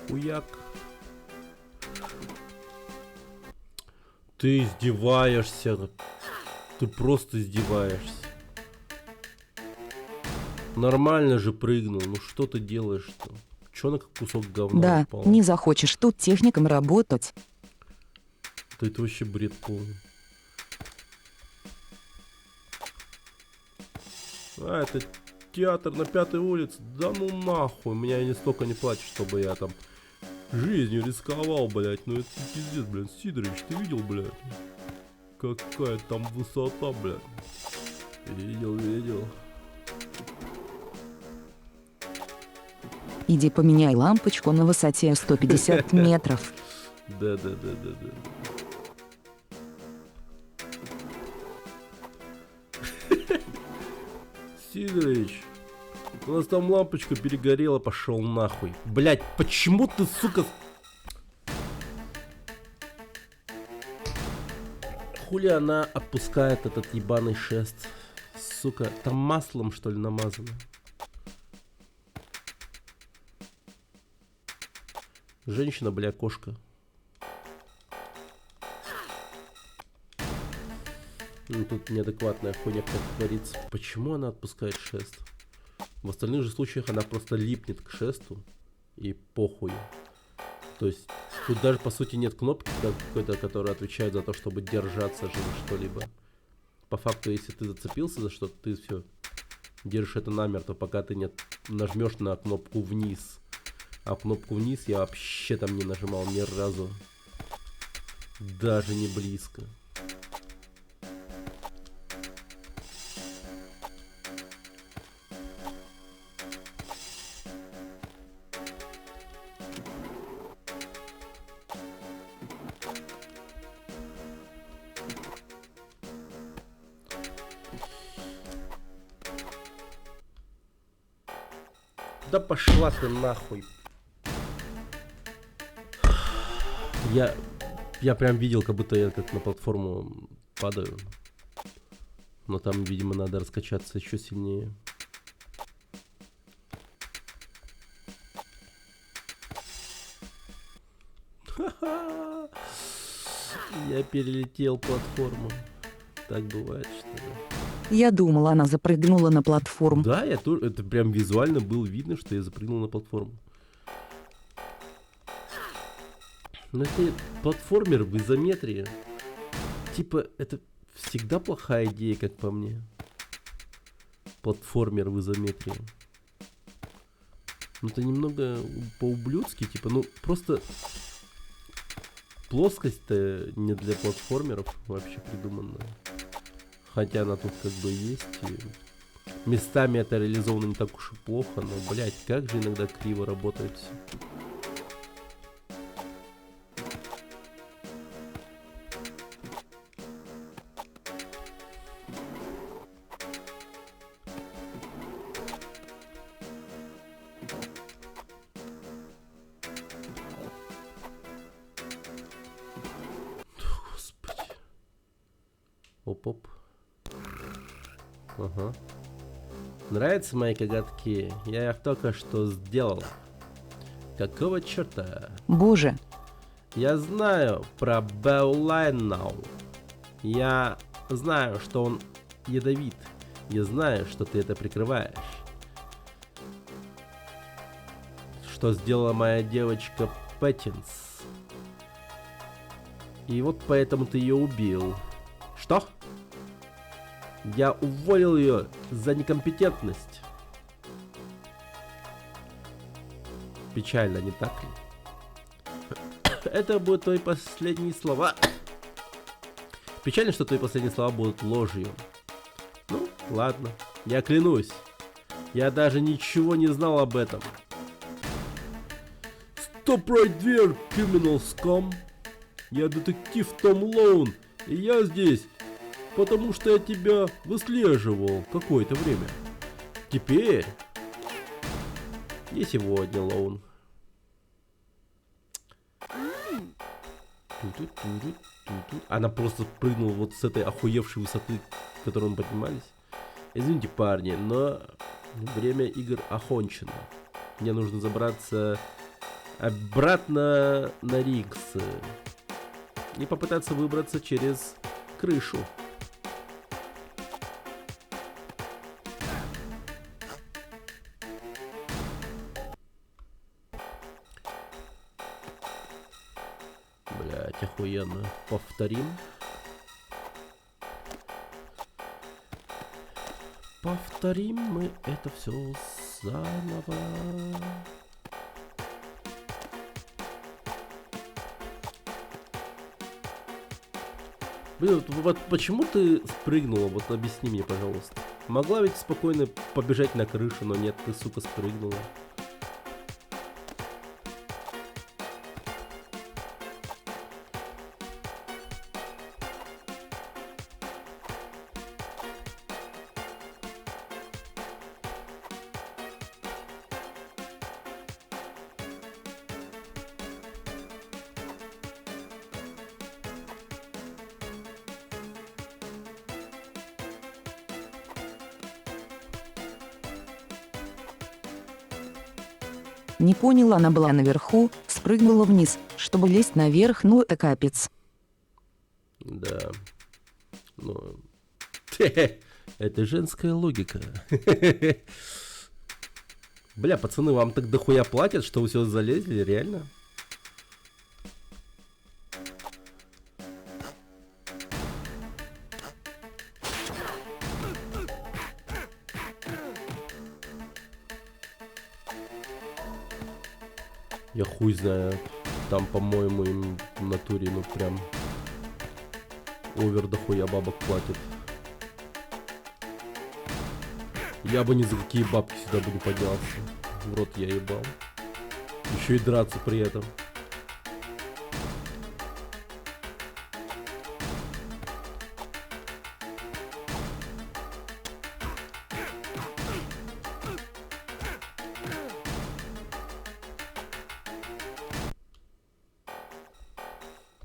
Хуяк. Ты издеваешься. Ты просто издеваешься. Нормально же прыгнул. Ну что ты делаешь-то? Чё на кусок говна Да, упал? не захочешь тут техником работать. Да это вообще бред полный. А, это театр на 5-й улице. Да ну нахуй. Меня не столько не платят, чтобы я там жизнью рисковал, блядь. Ну это пиздец, блядь. Сидорович, ты видел, блядь? Какая там высота, блядь. Видел. Иди поменяй лампочку на высоте 150 метров. Да. Сидорович, у нас там лампочка перегорела, пошел нахуй. Блять, почему ты, сука... Хули она опускает этот ебаный шест? Сука, там маслом, что ли, намазано? Женщина, бля, кошка. Ну, тут неадекватная хуйня как творится. Почему она отпускает шест? В остальных же случаях она просто липнет к шесту. И похуй. То есть тут даже по сути нет кнопки какой-то, которая отвечает за то, чтобы держаться же за что-либо. По факту, если ты зацепился за что-то, ты все держишь это намертво, пока ты не нажмешь на кнопку вниз. А кнопку вниз я вообще там не нажимал ни разу. Даже не близко. Да пошла ты нахуй. Я прям видел, как будто я как на платформу падаю. Но там, видимо, надо раскачаться еще сильнее. Ха-ха! Я перелетел платформу. Так бывает, что ли? Я думала, она запрыгнула на платформу. Да, я тоже. Это прям визуально было видно, что я запрыгнул на платформу. Но это платформер в изометрии. Типа, это всегда плохая идея, как по мне. Платформер в изометрии. Ну, это немного по-ублюдски, типа, ну, просто плоскость-то не для платформеров вообще придумана. Хотя она тут как бы есть. И местами это реализовано не так уж и плохо, но, блядь, как же иногда криво работает все. Господи. Оп-оп. Ага. Нравятся мои коготки? Я их только что сделал. Какого черта? Боже, Я знаю про Беулайнау. Я знаю, что он ядовит. Я знаю, что ты это прикрываешь. Что сделала моя девочка Пэттинс. И вот поэтому ты ее убил. Что? Я уволил ее за некомпетентность. Печально, не так ли? Это будут твои последние слова. Печально, что твои последние слова будут ложью. Ну, ладно, я клянусь. Я даже ничего не знал об этом. Stop right there, criminal scum. Я детектив Том Лоун, и я здесь, потому что я тебя выслеживал какое-то время. Теперь не сегодня, Лоун. Она просто прыгнула вот с этой охуевшей высоты, к которой мы поднимались. Извините, парни, но время игр окончено. Мне нужно забраться обратно на Рикс и попытаться выбраться через крышу. Блять, охуенно. Повторим. Повторим мы это все заново. Блин, вот почему ты спрыгнула? Вот объясни мне, пожалуйста. Могла ведь спокойно побежать на крышу, но нет, ты, сука, спрыгнула. не поняла, она была наверху, спрыгнула вниз, чтобы лезть наверх, ну это капец. Да. Ну... Это женская логика. Бля, пацаны, вам так дохуя платят, что вы сюда залезли, реально? Я хуй знаю. Там, по-моему, им в натуре, ну прям овер дохуя бабок платят. Я бы ни за какие бабки сюда бы не поднялся. В рот я ебал. Еще и драться при этом.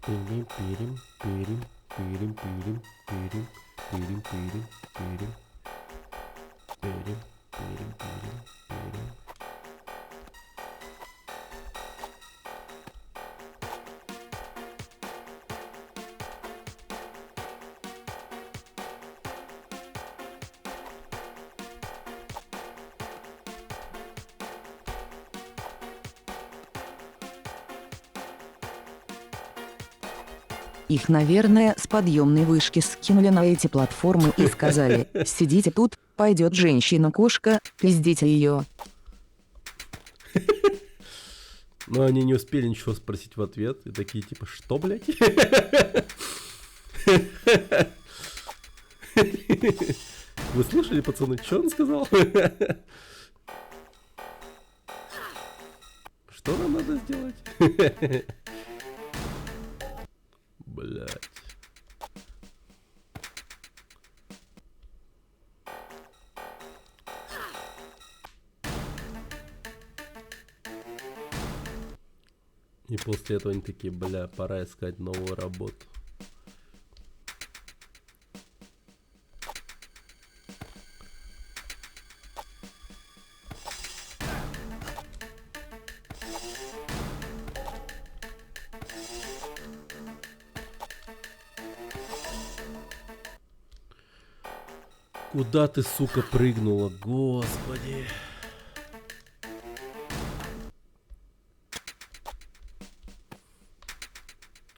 Пирим, пирим, пирим, пирим, пирим, пирим, пирим, пирим, пирим. Пирим, пирим, пирим, пирим. Их, наверное, с подъемной вышки скинули на эти платформы и сказали: «Сидите тут, пойдет женщина-кошка, пиздите ее». Но они не успели ничего спросить в ответ. И такие типа, что, блядь? Вы слышали, пацаны, что он сказал? Что нам надо сделать? Блядь. И после этого они такие, бля, пора искать новую работу. Куда ты, сука, прыгнула, господи.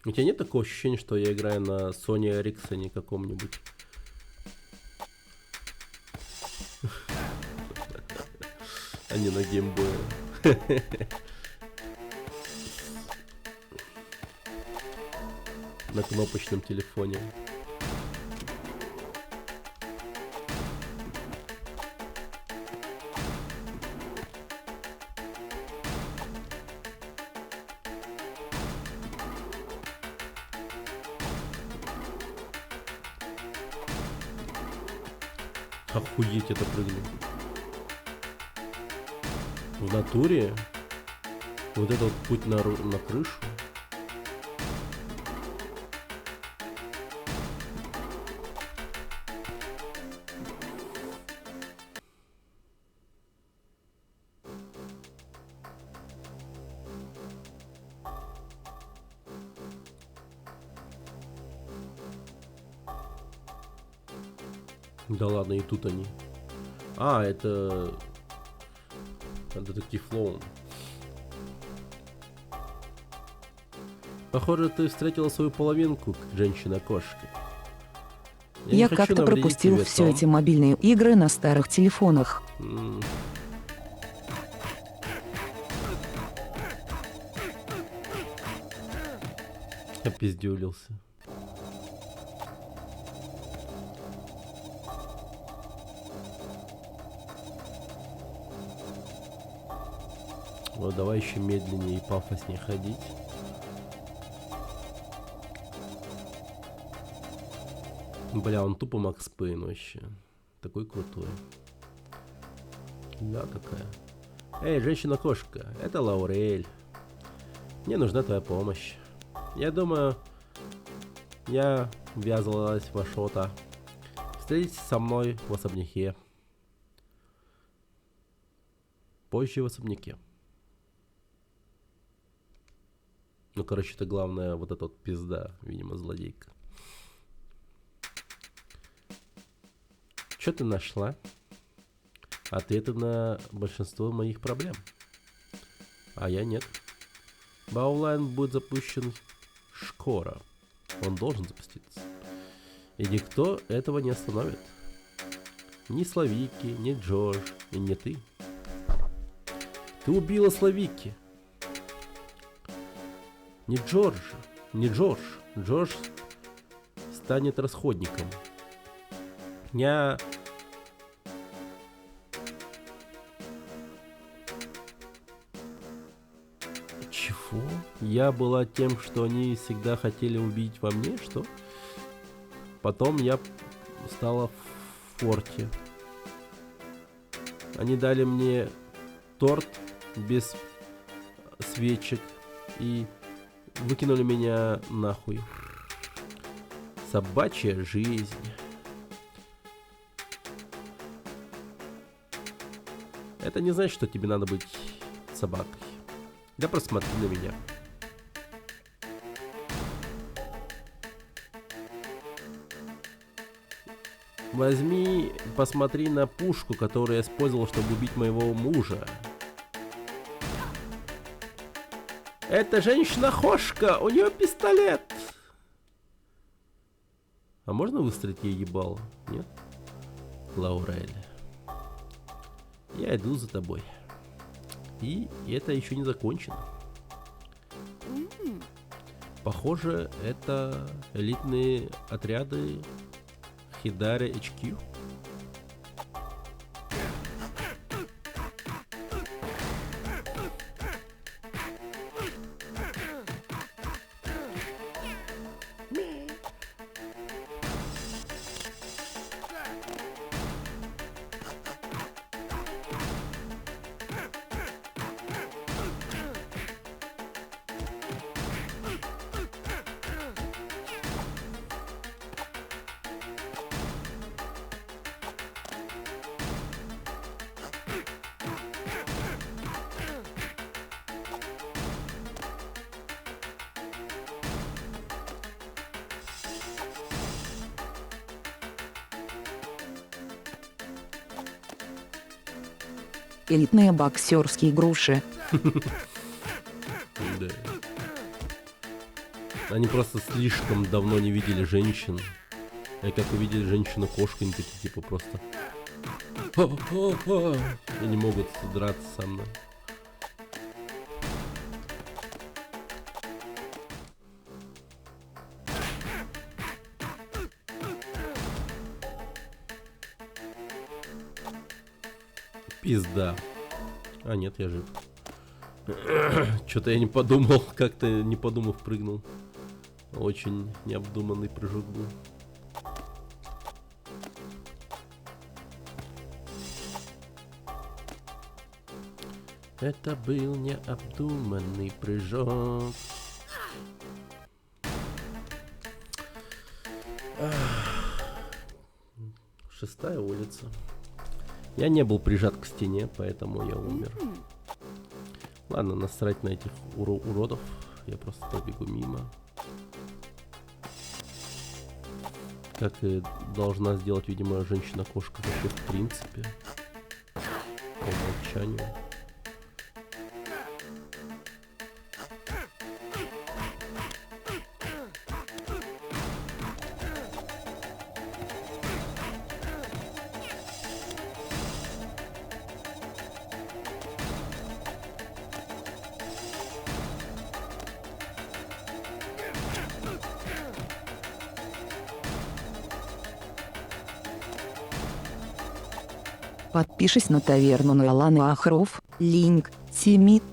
У тебя нет такого ощущения, что я играю на Sony Ericsson каком-нибудь? А не на геймбое. На кнопочном телефоне. Охуеть, это прыгнул. В натуре вот этот путь на крышу. Да ладно, и тут они. А, это детектив Лоун. Похоже, ты встретила свою половинку, как женщина-кошка. Я не хочу как-то навредить пропустил тебе, все Том. эти мобильные игры на старых телефонах. Опиздюлился. Вот давай еще медленнее и пафоснее ходить. Бля, он тупо Макс Пейн вообще. Такой крутой. Да, какая. Эй, женщина-кошка, это Лаурель. Мне нужна твоя помощь. Я думаю, я ввязалась во что-то. Встретитесь со мной в особняке. Позже в особняке. Ну, короче, это главное вот эта вот пизда, видимо, злодейка. Что ты нашла? Ответы на большинство моих проблем. А я нет. Баулайн будет запущен скоро. Он должен запуститься. И никто этого не остановит. Ни Славики, ни Джордж, и не ты. Ты убила Славики. Не Джордж, не Джордж. Джордж станет расходником. Я... Чего? Я была тем, что они всегда хотели убить во мне, что? Потом я стала в форте. Они дали мне торт без свечек и выкинули меня нахуй. Собачья жизнь. Это не значит, что тебе надо быть собакой. Да просто смотри на меня. Возьми, посмотри на пушку, которую я использовал, чтобы убить моего мужа. Это женщина-хошка, у нее пистолет. А можно выстрелить ей ебало? Нет? Лаурель. Я иду за тобой. И это еще не закончено. Похоже, это элитные отряды Хидари HQ. Элитные боксерские груши. Да. Они просто слишком давно не видели женщин. И как увидели женщину-кошку, они такие типа просто... И не могут драться со мной. Пизда. А, нет, я жив. Что-то я не подумал, как-то не подумав прыгнул. Очень необдуманный прыжок был. Это был необдуманный прыжок. Шестая улица. Я не был прижат к стене, поэтому я умер. Ладно, насрать на этих уродов. Я просто побегу мимо. Как и должна сделать, видимо, женщина-кошка вообще в принципе. По умолчанию. Подпишись на таверну на Аланы Ахров, линк, Тимит,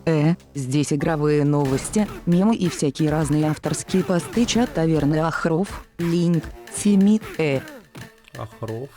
здесь игровые новости, мемы и всякие разные авторские посты, чат таверны Ахров, линк, Тимит, Ахров.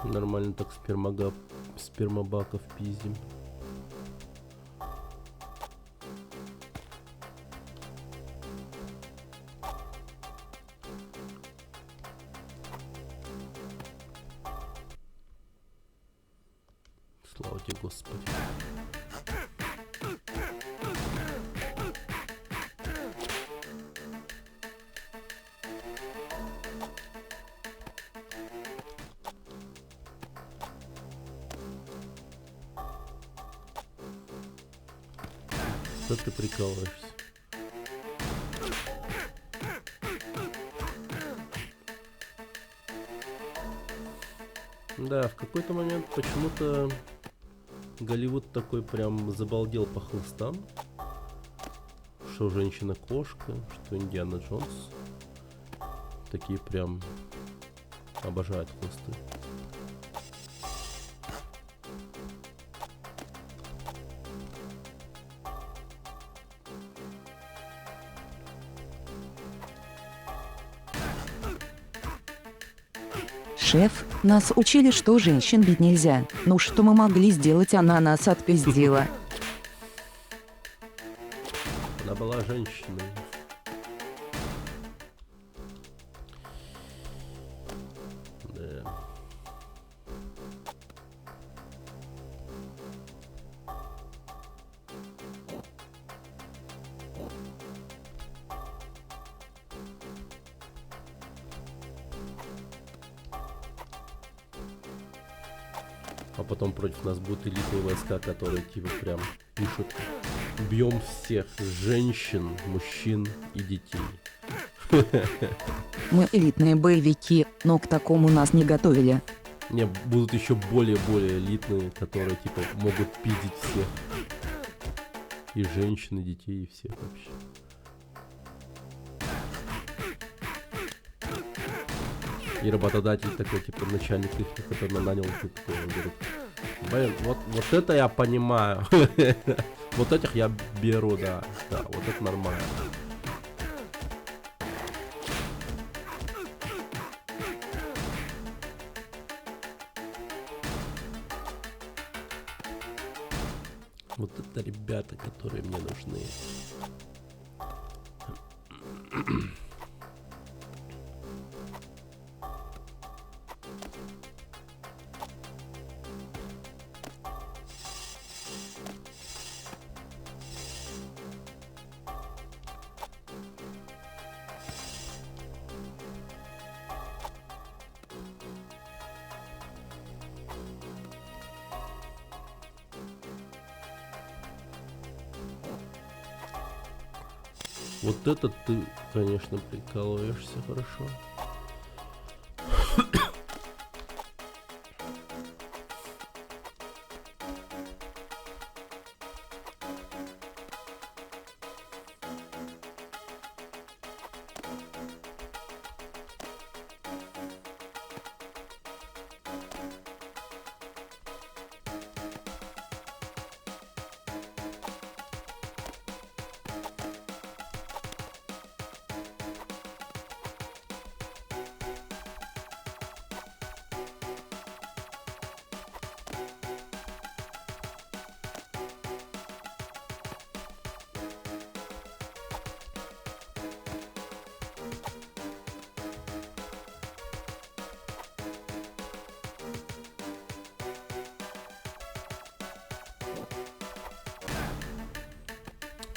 Нормально так спермобаков пиздим. Слава тебе, Господи. Что ты прикалываешься? Да, в какой-то момент почему-то Голливуд такой прям забалдел по хлыстам. Что женщина-кошка, что Индиана Джонс. Такие прям обожают хлысты. Шеф, нас учили, что женщин бить нельзя. Ну что мы могли сделать, она нас отпиздила. Она была женщиной. Да. А потом против нас будут элитные войска, которые типа прям пишут: бьем всех женщин, мужчин и детей. Мы элитные боевики, но к такому нас не готовили. Не, будут еще более элитные, которые типа могут пиздить всех. И женщин, и детей, и всех вообще. И работодатель такой, типа, начальник их, который нанял, такой, он говорит: блин, вот это я понимаю. Вот этих я беру, да, вот это нормально. Вот это ребята, которые мне нужны. Вот это ты, конечно, прикалываешься хорошо.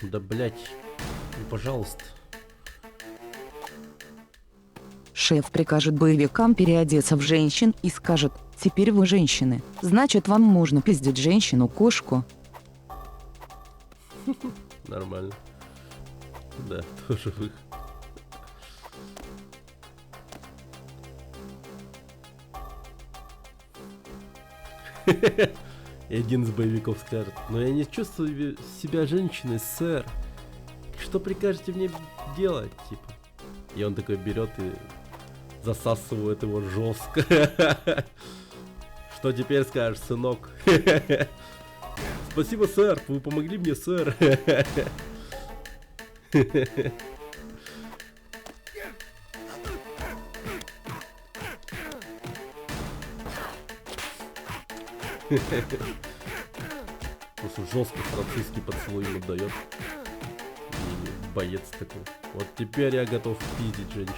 Да, блять, ну, пожалуйста. Шеф прикажет боевикам переодеться в женщин и скажет: теперь вы женщины, значит вам можно пиздить женщину-кошку. Нормально. Да, тоже выход. И один из боевиков скажет: но я не чувствую себя женщиной, сэр. Что прикажете мне делать, типа? И он такой берет и засасывает его жестко. Что теперь скажешь, сынок? Спасибо, сэр, вы помогли мне, сэр. Просто жесткий французский поцелуй ему дает. И боец такой. Вот теперь я готов пиздить женщин.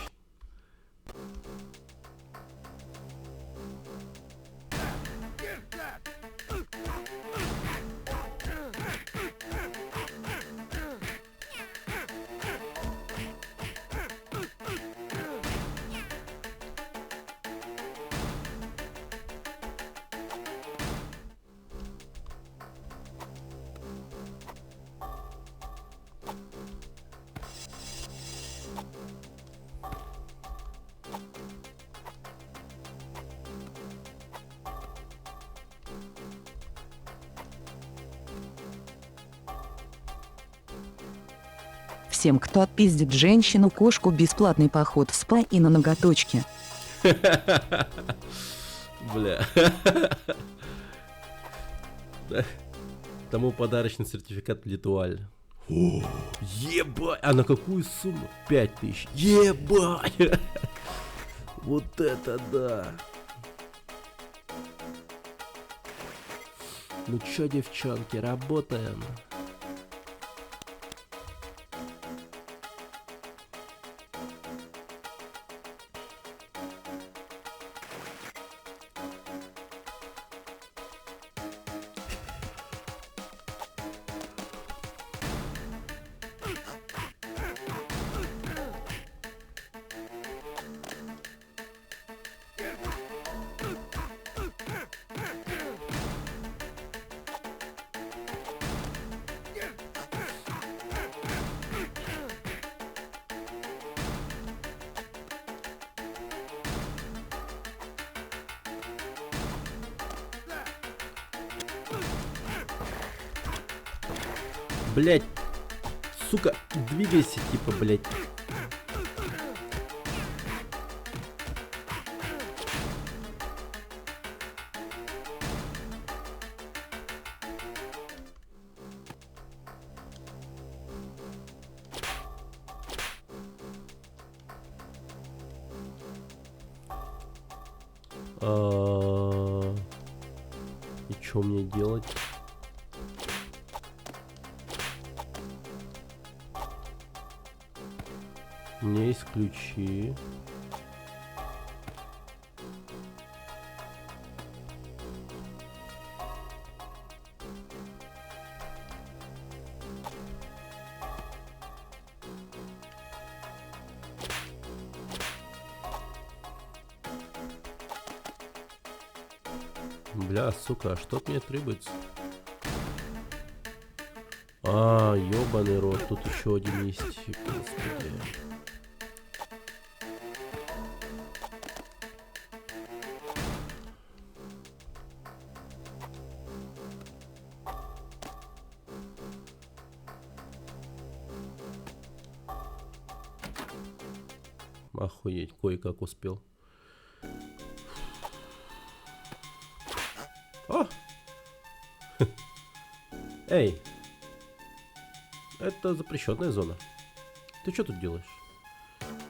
Всем, кто отпиздит женщину-кошку, бесплатный поход в спа и на ноготочки. Бля. Да. Тому подарочный сертификат Литуаль. О, ебать! А на какую сумму? 5000. Ебать! Вот это да! Ну чё, девчонки, работаем? Блять, сука, двигайся, типа, блять. И что мне делать? У меня есть ключи. Бля, сука, а что от меня требуется? А, ёбаный рот, тут еще один есть. Господи. Охуеть, кое-как успел. О! Эй! Это запрещенная зона. Ты что тут делаешь?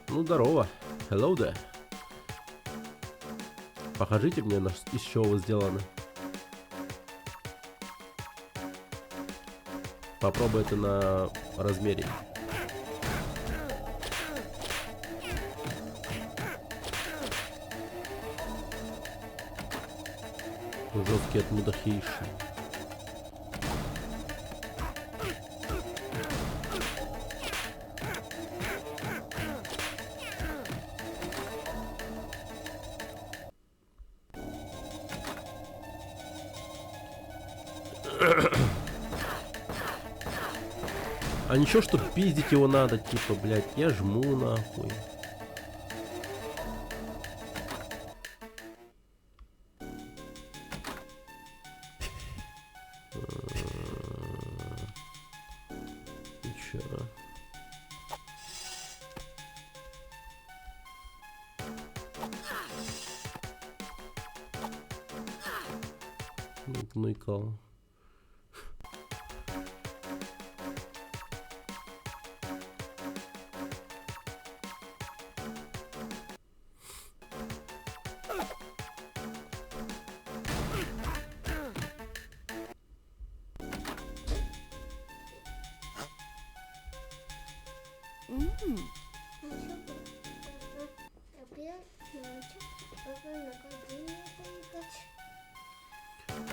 Ну, здорово. Hello there. Покажите мне, из чего вы сделаны. Попробуй это на размере. Жесткий от мудахейший. А ничего, что пиздить его надо, типа, блядь, я жму нахуй. И чё? Ну и кал.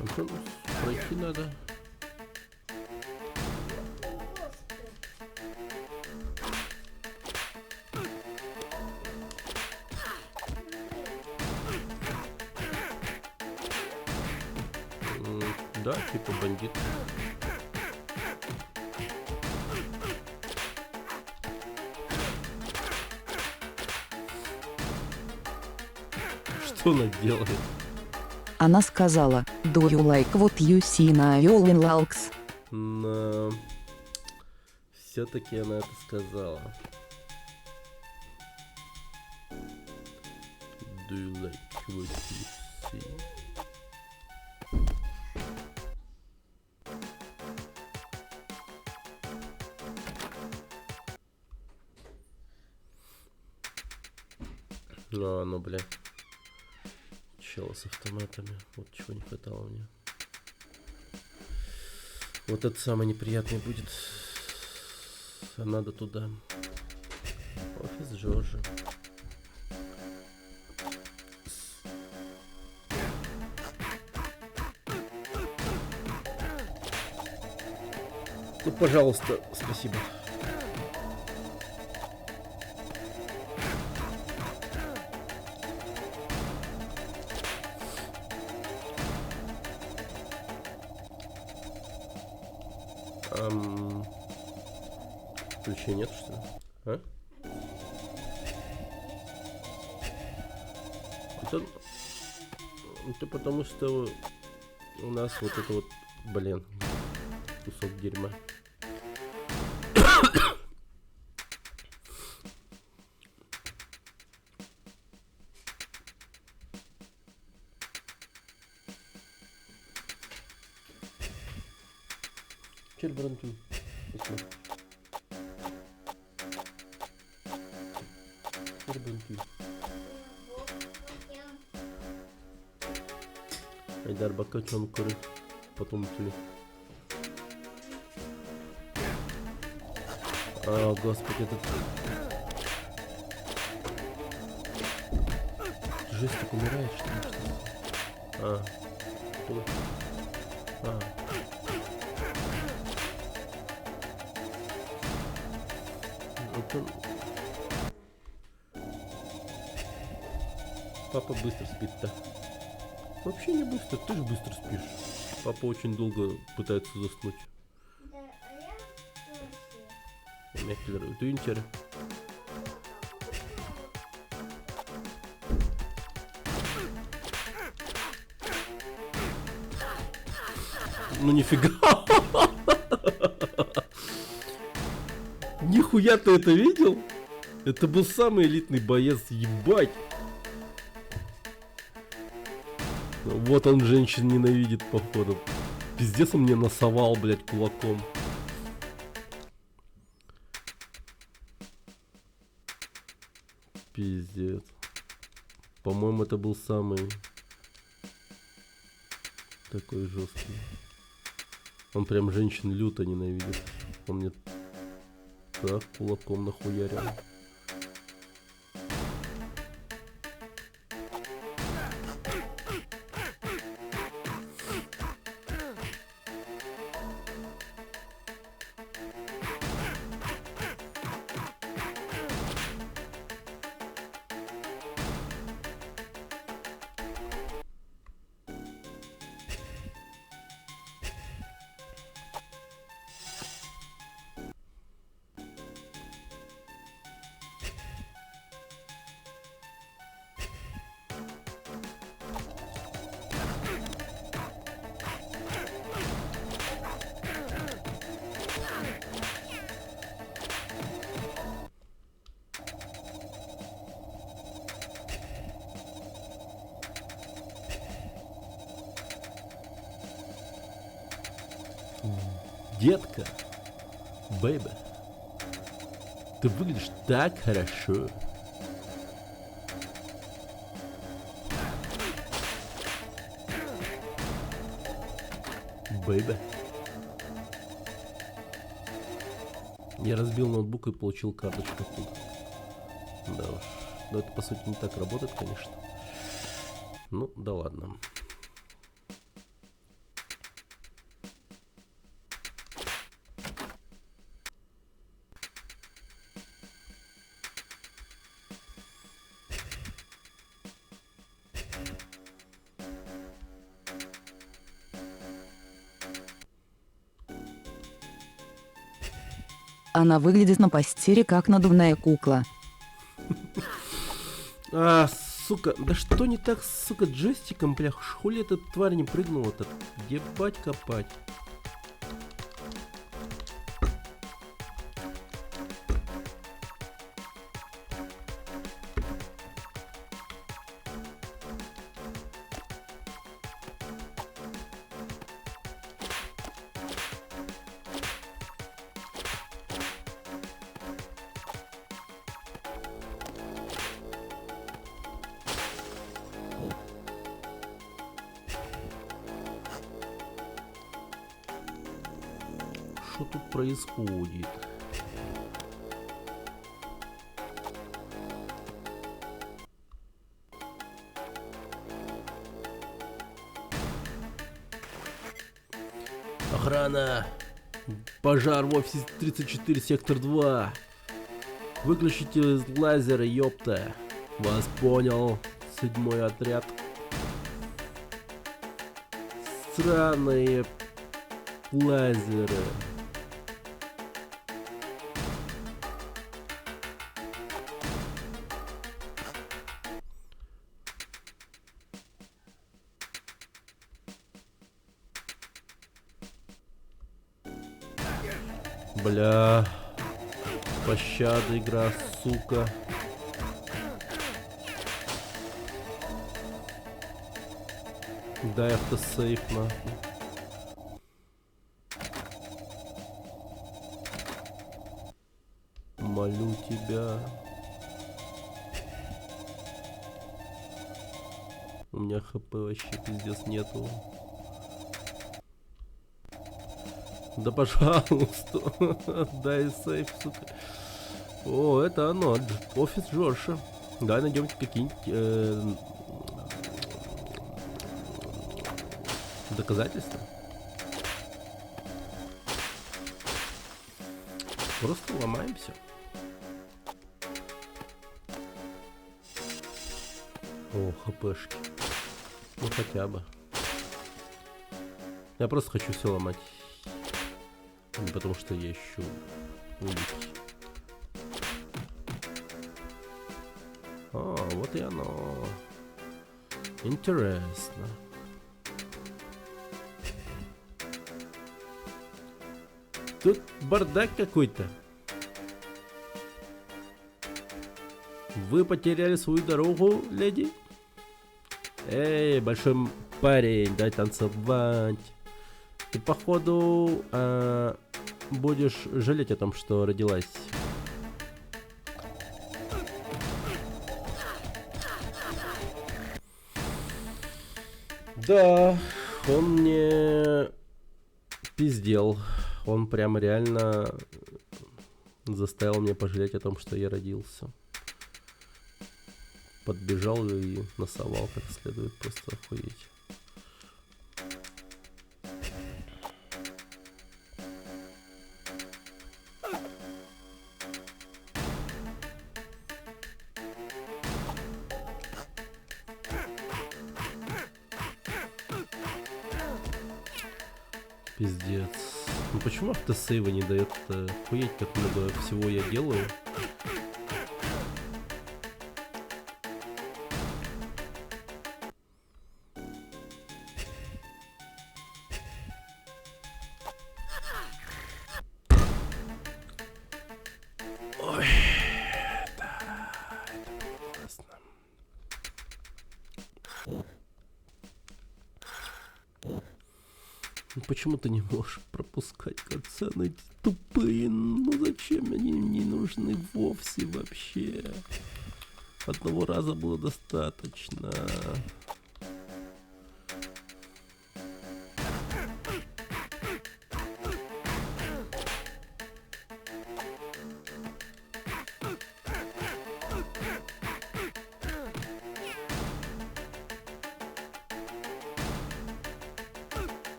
Антон, пройти надо. Да, типа бандит. Что она делает? Она сказала, do you like what you see на Yolin Lalks? Но... Все-таки она это сказала. Do you like what you see? А, ну, бля. Чел с автоматами. Вот чего не хватало мне. Вот это самое неприятное будет. А надо туда. Офис Джорджа. Ну, пожалуйста, спасибо. Ключей нет, что ли? А? Это потому что у нас вот это вот, блин, кусок дерьма. Черт, Брантон. Посмотри. Айдар бака чон куры, потом тюли. А, господи, этот... Жесть, так умирает, что ли? А, что? А. Это... Папа быстро спит-то. Вообще не быстро, ты же быстро спишь. Папа очень долго пытается заснуть. Меккелер, ты интер. Ну нифига. Нихуя ты это видел? Это был самый элитный боец, ебать. Вот он женщин ненавидит, походу. Пиздец, он мне насовал, блядь, кулаком. Пиздец. По-моему, это был самый такой жесткий. Он прям женщин люто ненавидит. Он мне так кулаком нахуярил. Детка, бэйби, ты выглядишь так хорошо. Бэйби. Я разбил ноутбук и получил карточку оттуда. Да уж. Но это по сути не так работает, конечно. Ну, да ладно. Она выглядит на постере как надувная кукла. А, сука, да что не так, сука, джойстиком, бля, хули эта тварь не прыгнула-то? Ебать копать. Что тут происходит? Охрана! Пожар в офисе 34, сектор 2. Выключите лазеры, ёпта. Вас понял, 7-й отряд. Странные лазеры. Бля. Пощада, игра, сука. Дай автосейв, нахуй. Молю тебя. У меня хп вообще пиздец нету. Да пожалуйста. Дай сейф, сука. О, это оно. Офис Джорджа. Давай найдем какие-нибудь доказательства. Просто ломаемся. О, хпшки. Ну хотя бы. Я просто хочу все ломать. Не потому что я ищу улики. А, вот и оно. Интересно. Тут бардак какой-то. Вы потеряли свою дорогу, леди? Эй, большой парень, дай танцевать. Ты, походу, будешь жалеть о том, что родилась. Да, он мне пиздел. Он прямо реально заставил меня пожалеть о том, что я родился. Подбежал и насовал как следует, просто охуеть. Пиздец. Ну почему автосейва не дает охуеть, как много всего я делаю? Ой, да, это классно. Ну почему ты не можешь пропускать катсцены эти тупые? Ну зачем они не нужны вовсе вообще? Одного раза было достаточно.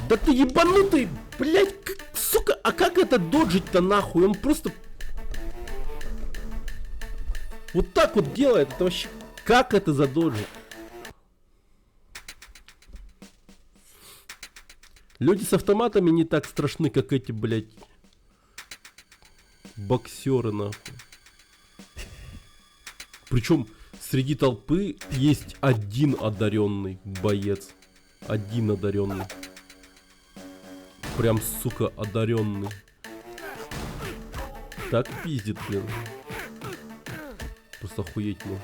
Да ты ебанутый, блядь, сука, а как это доджить-то нахуй? Он просто... Вот так вот делает, это вообще... Как это задоджить? Люди с автоматами не так страшны, как эти, блядь, боксеры, нахуй. Причем среди толпы есть один одаренный боец. Один одаренный. Прям, сука, одаренный. Так пиздит, блин. Просто охуеть может.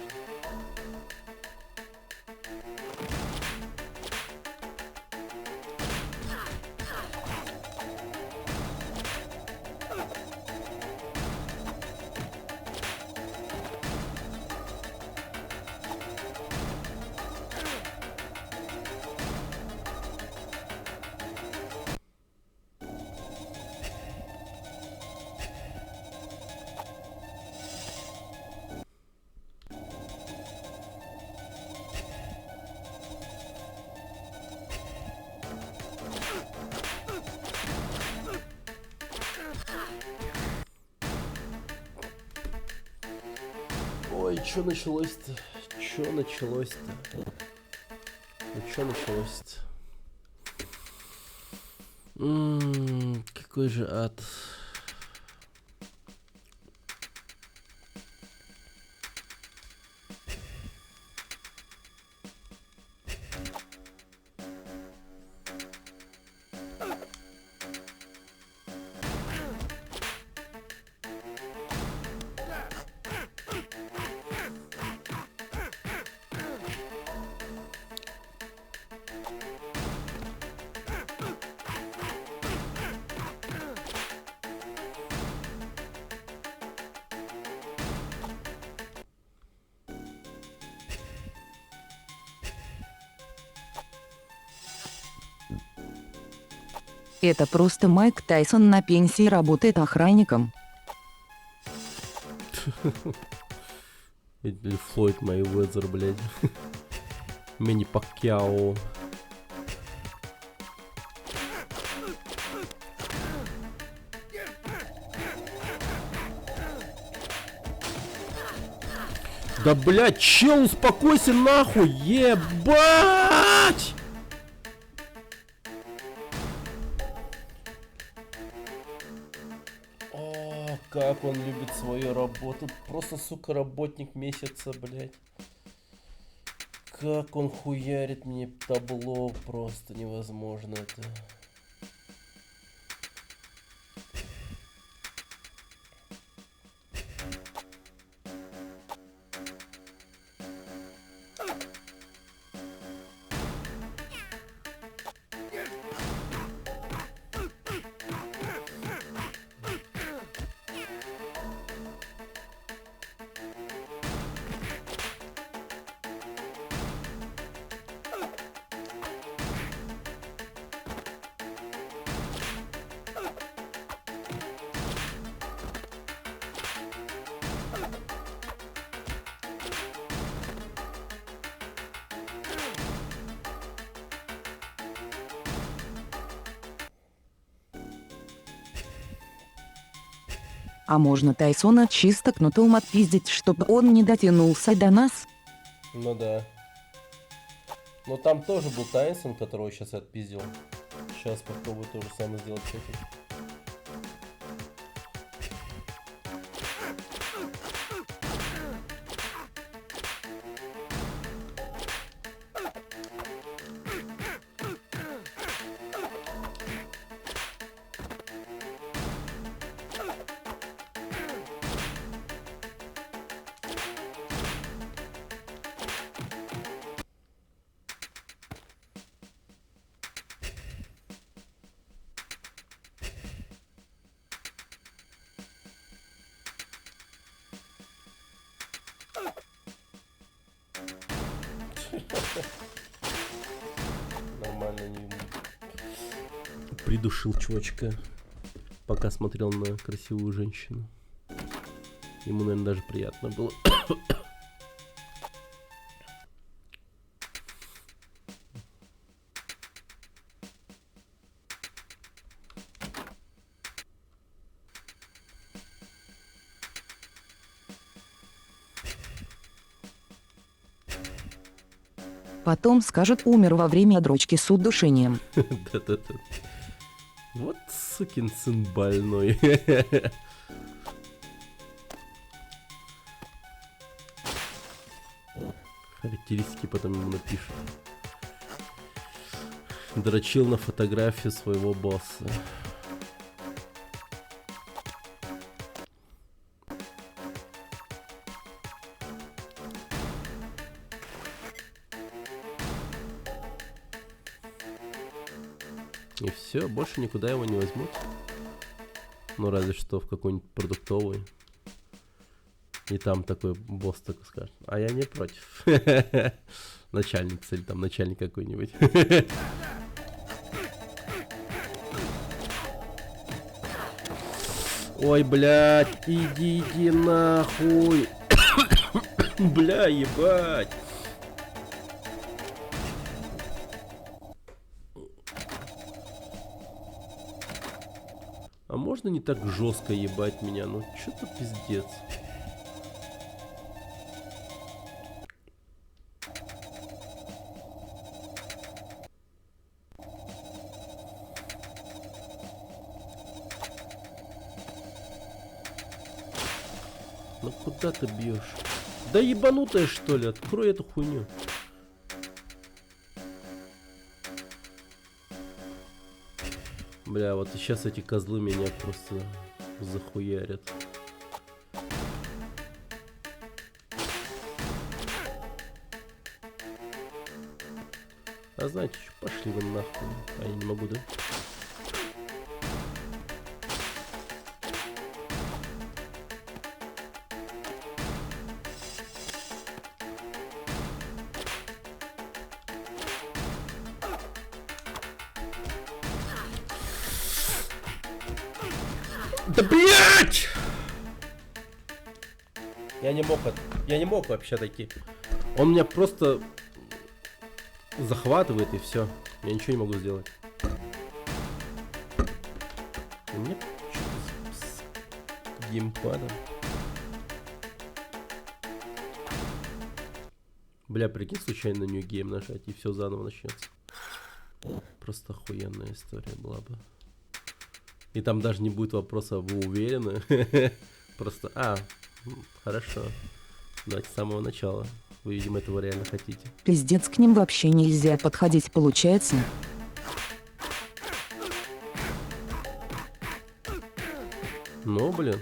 Ой, чё началось-то? Чё началось-то? Ну чё началось-то? Какой же ад. Это просто Майк Тайсон на пенсии работает охранником. Или Флойд Мэйвезер, блядь. Мини Пакьяо. Да, блядь, чел, успокойся нахуй, ебать! О, как он любит свою работу. Просто, сука, работник месяца, блядь. Как он хуярит мне табло, просто невозможно это. А можно Тайсона чисто кнутом отпиздить, чтобы он не дотянулся до нас? Ну да. Но там тоже был Тайсон, которого сейчас отпиздил. Сейчас попробую то же самое сделать с этим. Нормально не... Придушил чувачка, пока смотрел на красивую женщину. Ему, наверное, даже приятно было. Потом скажут, умер во время дрочки с удушением. Да-да-да. Вот сукин сын больной. Характеристики потом ему напишут. Дрочил на фотографию своего босса. И все, больше никуда его не возьмут. Ну, разве что в какой-нибудь продуктовый. И там такой босс такой скажет: а я не против. Начальница или там начальник какой-нибудь. Ой, блядь, иди нахуй. Бля, ебать. А можно не так жестко ебать меня? Ну, что-то пиздец. Ну куда ты бьешь? Да ебанутая что ли? Открой эту хуйню. Бля, вот сейчас эти козлы меня просто захуярят. А знаете что, пошли вы нахуй. А я не могу, да? Да блять! Я не мог вообще дойти. Он меня просто захватывает и все. Я ничего не могу сделать. Мне что-то с геймпадом. Бля, прикинь, случайно New Game нажать и все заново начнется. Просто охуенная история была бы. И там даже не будет вопроса, вы уверены? Просто, хорошо. Давайте с самого начала. Вы, видимо, этого реально хотите. Пиздец, к ним вообще нельзя подходить, получается. Ну, блин.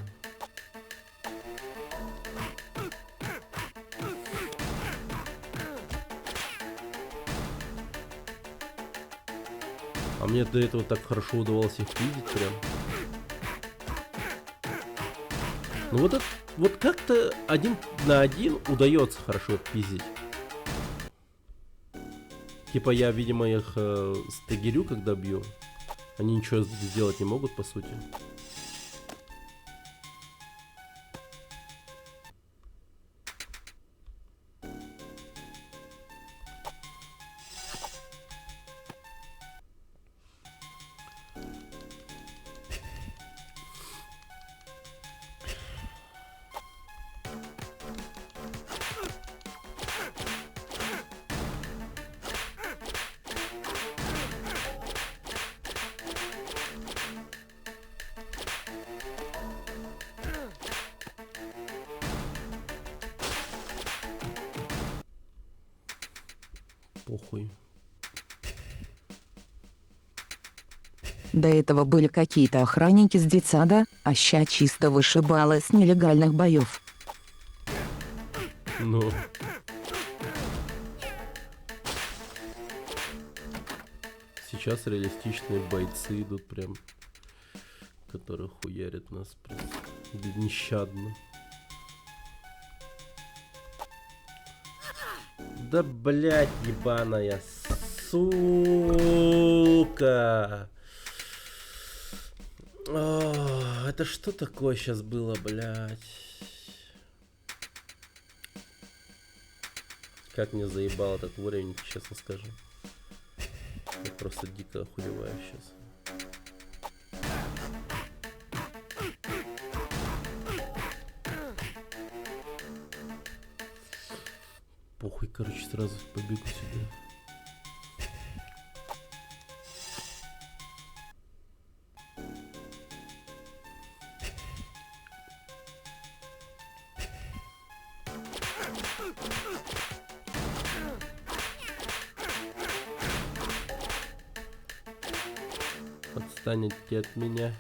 А мне до этого так хорошо удавалось их видеть прям. Ну вот это, вот как-то 1 на 1 удается хорошо пиздить. Типа я, видимо, их стагерю, когда бью. Они ничего сделать не могут, по сути. Похуй. До этого были какие-то охранники с детсада, а ща чисто вышибалы с нелегальных боев. Ну. Сейчас реалистичные бойцы идут прям, которые хуярят нас просто нещадно. Да блять, ебаная сука. О, это что такое сейчас было, блять? Как мне заебал этот уровень, честно скажу. Я просто дико охуеваю сейчас. похуй, короче, сразу побегу сюда. Отстанете от меня.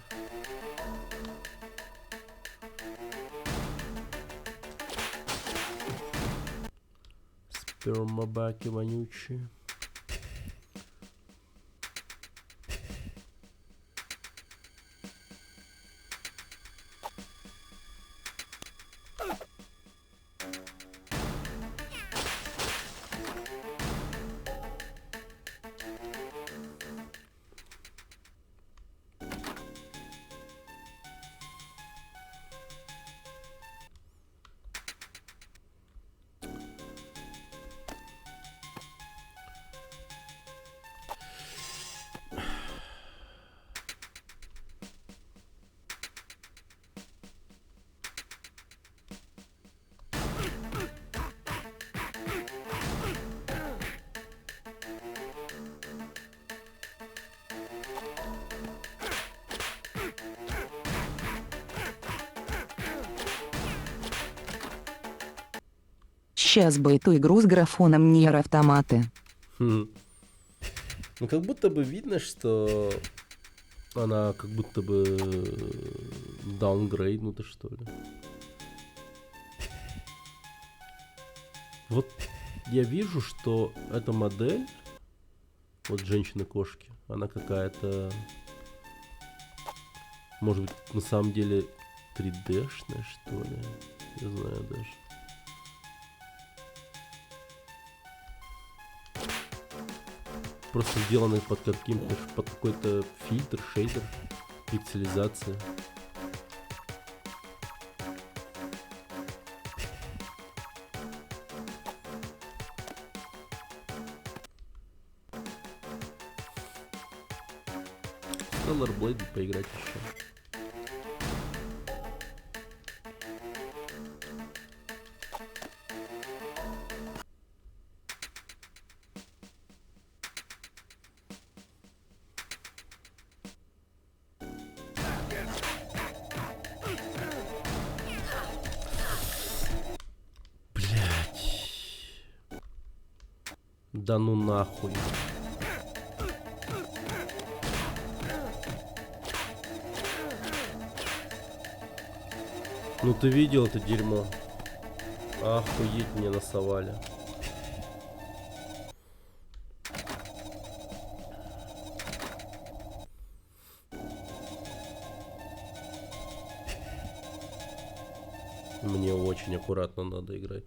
Спермобаки вонючие. Сейчас бы эту игру с графоном Nier Автоматы. Ну, как будто бы видно, что она как будто бы даунгрейднута, что ли. Вот я вижу, что эта модель, вот женщины-кошки, она какая-то, может быть, на самом деле 3D-шная, что ли. Не знаю даже. Просто сделаны под каким-то, под какой-то фильтр, шейдер, пикселизация. Stellar Blade поиграть еще. Да ну нахуй. Ну ты видел это дерьмо? Охуеть, мне насовали. Мне очень аккуратно надо играть.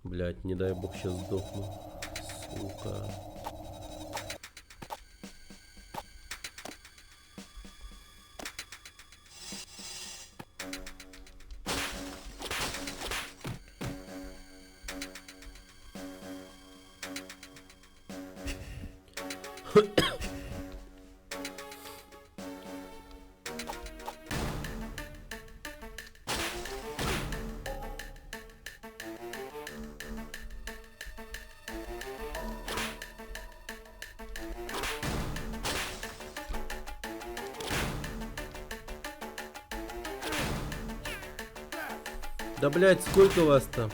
Блять, не дай бог сейчас сдохну. Сука. Да, блядь, сколько вас там?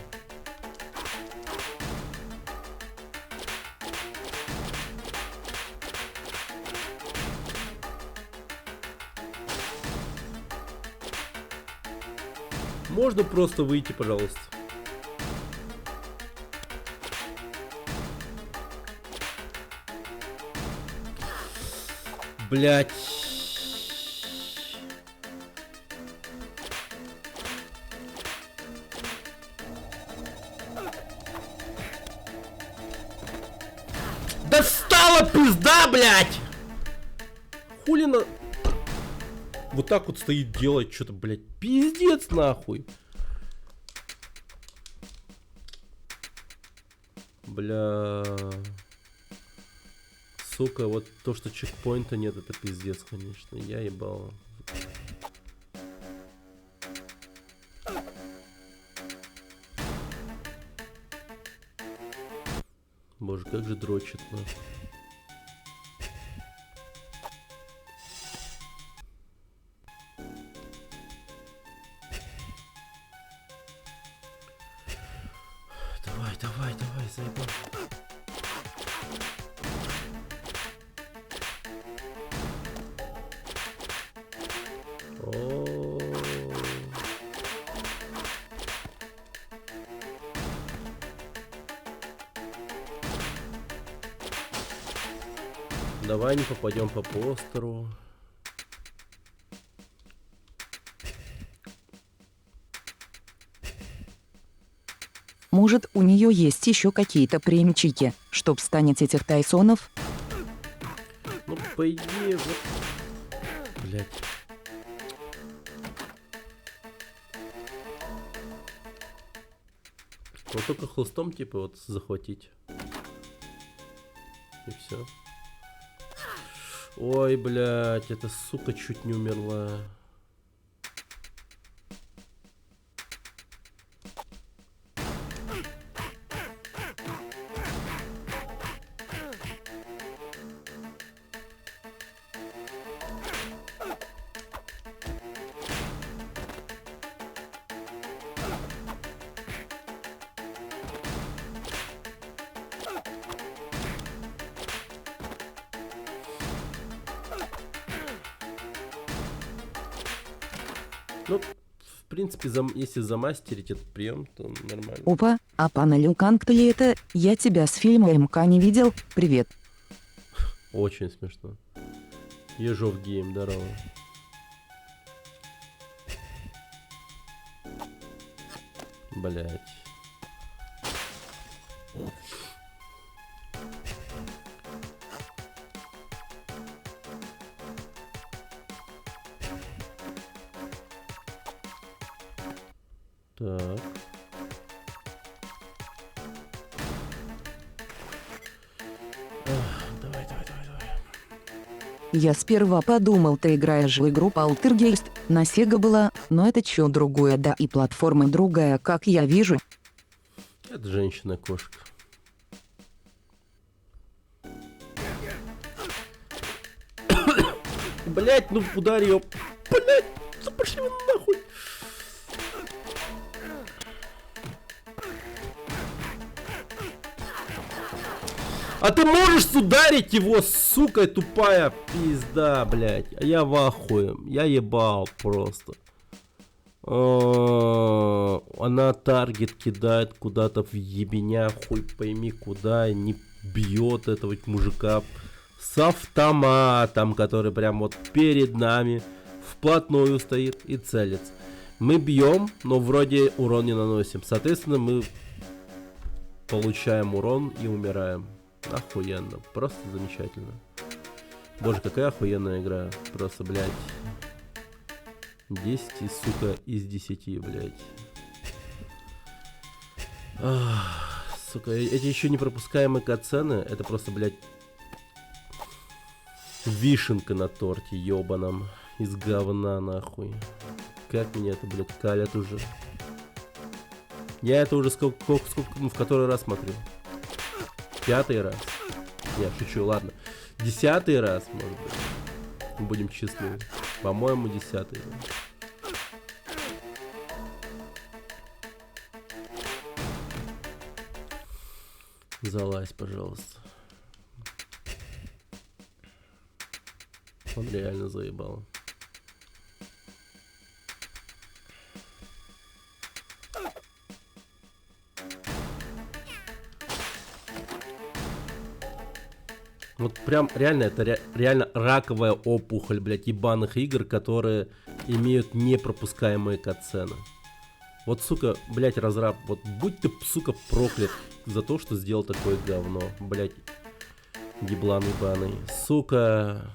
Можно просто выйти, пожалуйста? Блядь. Достала пизда, блядь! Хули на... Вот так вот стоит, делать что-то, блядь. Пиздец, нахуй. Бля... Сука, вот то, что чекпоинта нет, это пиздец, конечно. Я ебал. Боже, как же дрочит, нахуй. Давай, давай, давай, заебал. О. Давай не попадем по постеру. Может, у нее есть еще какие-то приемчики, чтоб станет этих Тайсонов? Ну, по идее, вот... Блять. Вот только хлыстом, типа, вот захватить. И все. Ой, блять, эта сука чуть не умерла. Ну, в принципе, если замастерить этот прием, то нормально. Опа, а пана Люканг ли это? Я тебя с фильма МК не видел. Привет. Очень смешно. Ежов гейм, здорово. Блять. Так. Давай, давай, давай, давай. Я сперва подумал, ты играешь в игру Poltergeist, на Sega была, но это чё другое, да и платформа другая, как я вижу. Это женщина-кошка. Блять, ну ударь ее. Блять, пошли вы нахуй. А ты можешь ударить его, сука тупая пизда, блять. А я в ахуе. Я ебал просто. Она таргет кидает куда-то в ебеня, хуй пойми куда, не бьет этого мужика с автоматом, который прям вот перед нами вплотную стоит и целится. Мы бьем, но вроде урон не наносим. Соответственно, мы получаем урон и умираем. Охуенно, просто замечательно. Боже, какая охуенная игра. Просто, блядь. 10, сука, из 10, блядь. Ах, сука, эти еще не пропускаемые катсцены, это просто, блядь, вишенка на торте ебаном. Из говна, нахуй. Как меня это, блядь, калят уже. Я это уже сколько ну, в который раз смотрю. 5-й раз. Не, шучу, ладно. 10-й раз, может быть. Будем честны. По-моему, 10-й. Залазь, пожалуйста. Он реально заебал. Вот прям реально, это реально раковая опухоль, блядь, ебаных игр, которые имеют непропускаемые катсцены. Вот, сука, блядь, разраб, вот будь ты, сука, проклят за то, что сделал такое говно, блядь, еблан ебаный. Сука,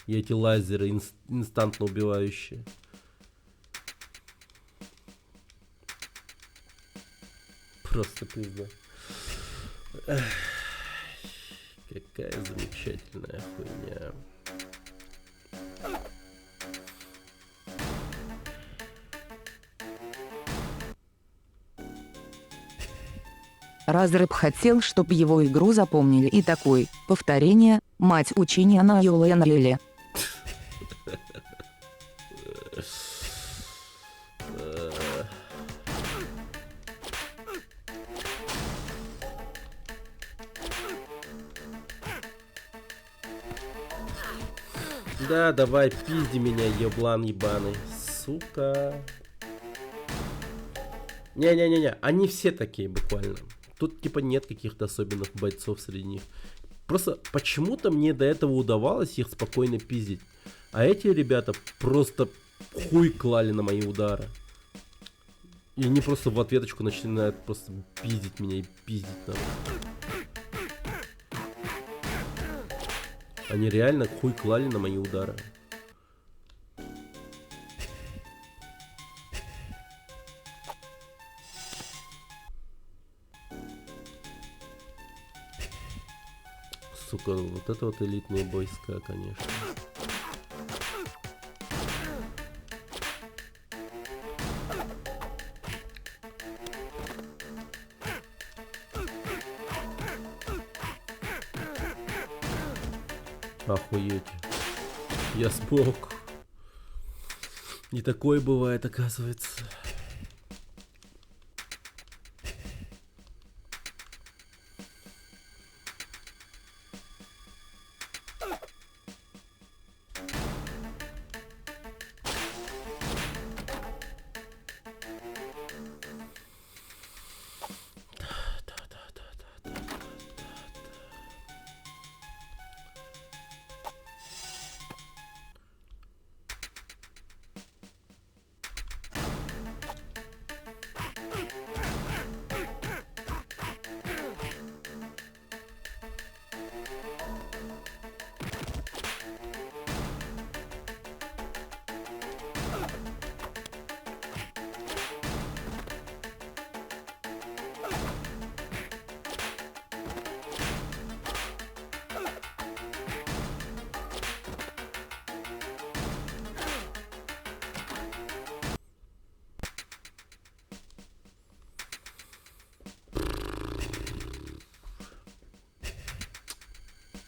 и эти лазеры инстантно убивающие. Просто пизда. Эх. Какая замечательная хуйня. Разраб хотел, чтобы его игру запомнили и такой, повторение, мать учения на Юленлеле. Да, давай, пизди меня, еблан ебаный. Сука. Не-не-не-не, они все такие буквально. Тут типа нет каких-то особенных бойцов среди них. Просто почему-то мне до этого удавалось их спокойно пиздить. А эти ребята просто хуй клали на мои удары. И они просто в ответочку начинают просто пиздить меня и пиздить надо. Они реально хуй клали на мои удары. Сука, вот это вот элитные войска, конечно. Охуеть. Я смог. И такое бывает, оказывается.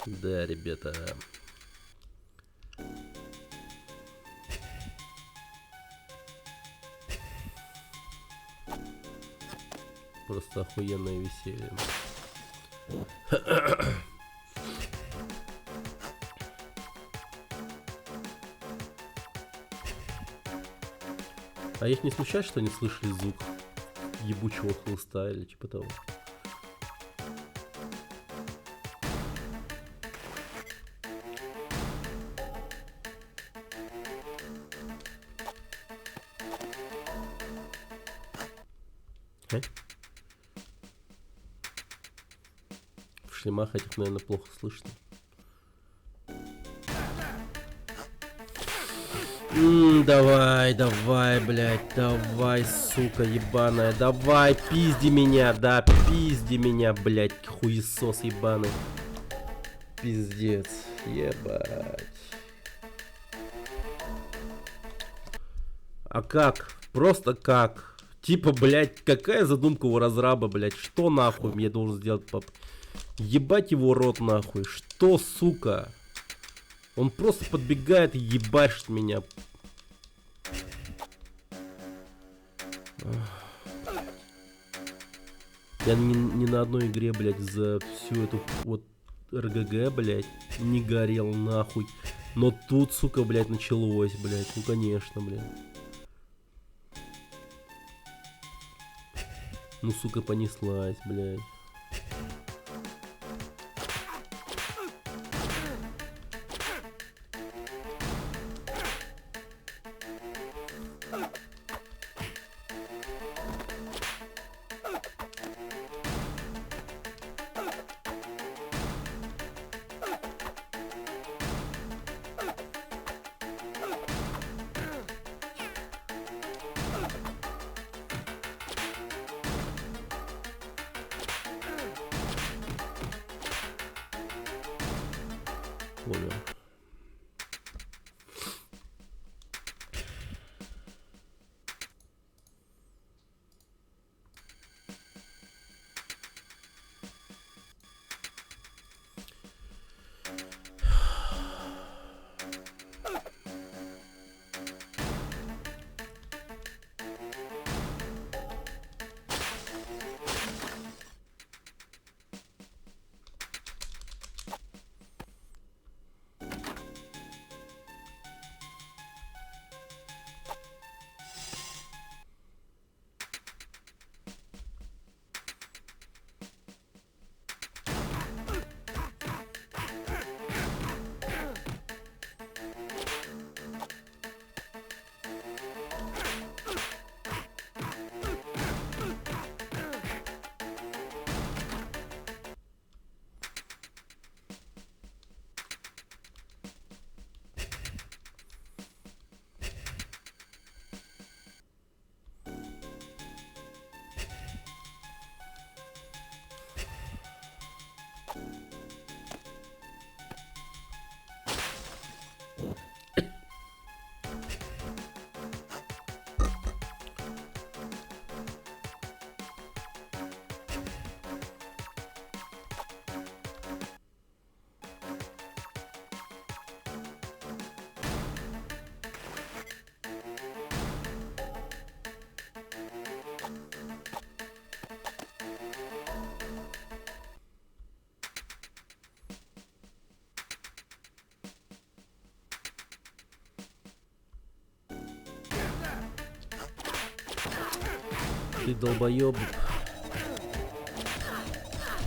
Да, ребята. Просто охуенное веселье. А их не смущает, что они слышали звук ебучего хлыста или типа того? В шлемах этих, наверное, плохо слышно. Давай, давай, блядь, давай, сука ебаная, давай, пизди меня, да, пизди меня, блядь, хуесос ебаный. Пиздец, ебать. А как? Просто как? Типа, блядь, какая задумка у разраба, блядь, что нахуй мне должен сделать, пап? Ебать его рот нахуй, что, сука? Он просто подбегает и ебашит меня. Я ни на одной игре, блядь, за всю эту вот РГГ, блядь, не горел нахуй. Но тут, сука, блядь, началось, блядь. Ну, конечно, блядь. Ну, сука, понеслась, блядь. Понял. Ты долбоеб.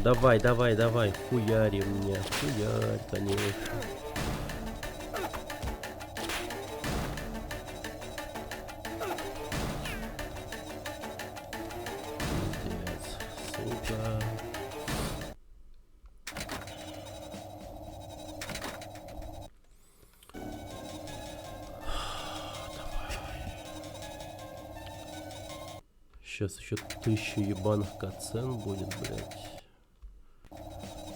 Давай, давай, давай. Хуяри меня. Хуярь, конечно. Пиздец, сука. Сейчас еще 1000 ебаных кацен будет, блядь.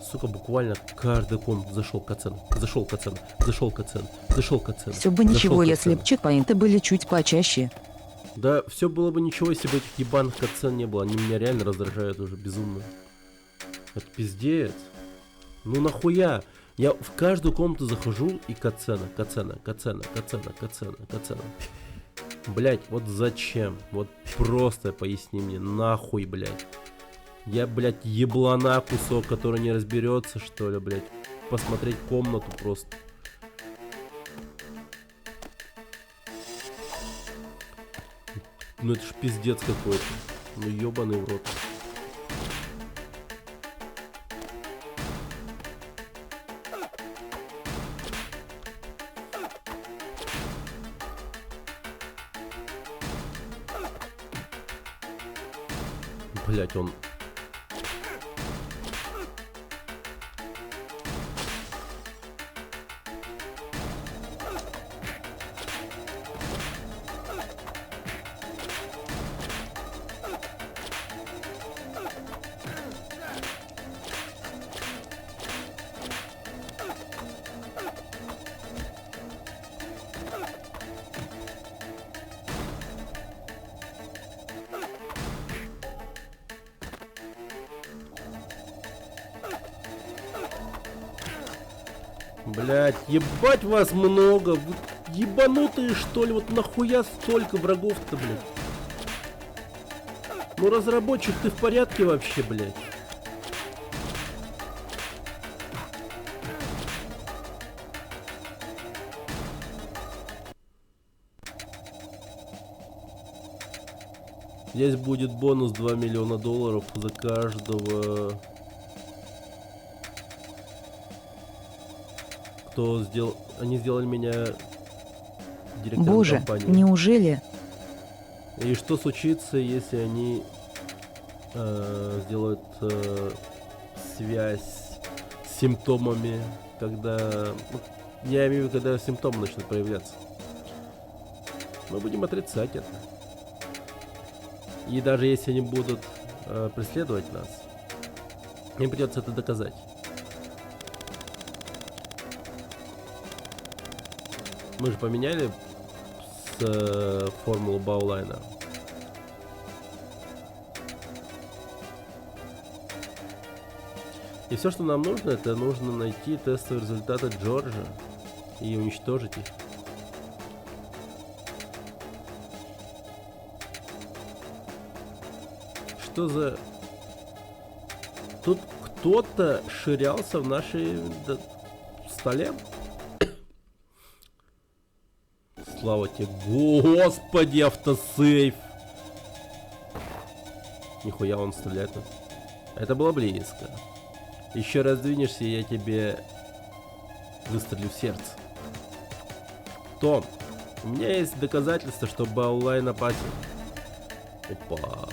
Сука, буквально каждый комнат зашел кацен, зашел кацен, зашел кацен, зашел кацен. Все бы зашел ничего, если кацен. б чекпоинты были чуть почаще. Да, все было бы ничего, если бы этих ебаных кацен не было. Они меня реально раздражают уже безумно. Это пиздец. Ну нахуя? Я в каждую комнату захожу и кацена, кацена, кацена, кацена, кацена, кацена. Блять, вот зачем? Вот просто поясни мне, нахуй, блять. Я, блять, еблана кусок, который не разберется, что ли, блять. Посмотреть комнату просто. Ну это ж пиздец какой-то. Ну ебаный в рот. Блять, он... Блять, ебать вас много. Вы ебанутые, что ли? Вот нахуя столько врагов-то, блядь? Ну, разработчик, ты в порядке вообще, блядь? Здесь будет бонус $2 миллиона за каждого... Кто сделал... Они сделали меня директором Боже, компании. неужели? И что случится, если они сделают связь с симптомами, когда... Ну, я имею в виду, когда симптомы начнут проявляться. Мы будем отрицать это. И даже если они будут преследовать нас, им придется это доказать. Мы же поменяли формулу Баулайна. И все, что нам нужно, это нужно найти тестовые результаты Джорджа и уничтожить их. Что за... Тут кто-то ширялся в нашей столе? Слава тебе, господи, автосейв. Нихуя он стреляет. Это было близко. Еще раз двинешься, я тебе выстрелю в сердце. Том, у меня есть доказательства, что Баулайн опасен. Опа.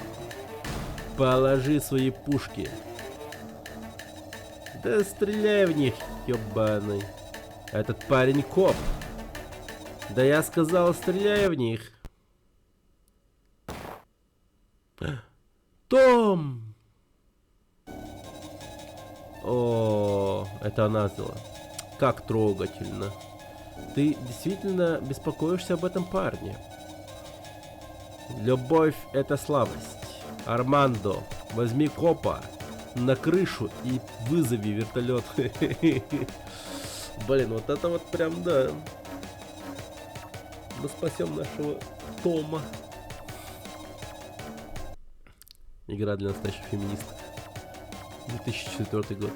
Положи свои пушки. Да стреляй в них, ёбаный. Этот парень коп. Да я сказал, стреляй в них. Том! О, это она сделала. Как трогательно. Ты действительно беспокоишься об этом парне. Любовь — это слабость. Армандо, возьми копа на крышу и вызови вертолет. Блин, вот это вот прям, да. Мы спасем нашего Тома. Игра для настоящих феминисток. 2004 год.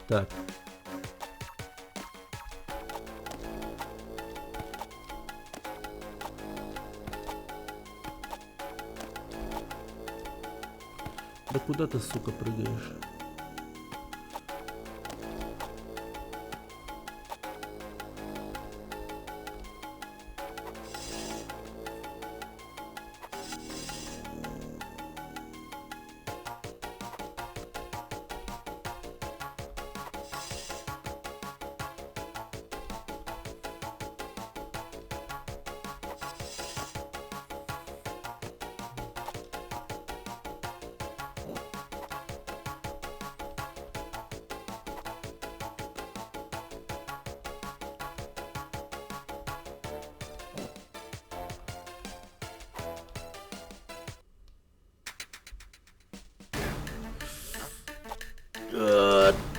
Так. Да куда ты, сука, прыгаешь?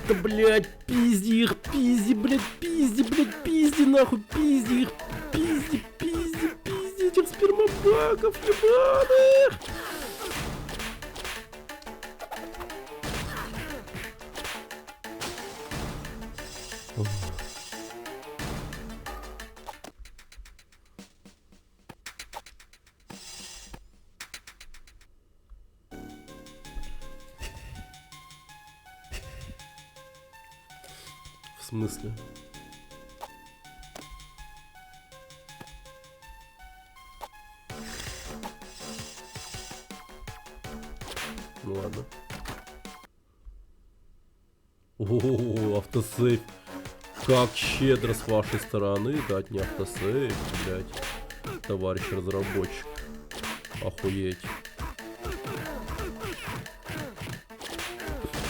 Да, блядь, пизди их, пизди, блядь, пизди, нахуй, пизди их, пизди этих спермобаков ебаных. В смысле? Ну ладно. О, автосейв. Как щедро с вашей стороны дать мне автосейв, блядь. Товарищ разработчик. Охуеть.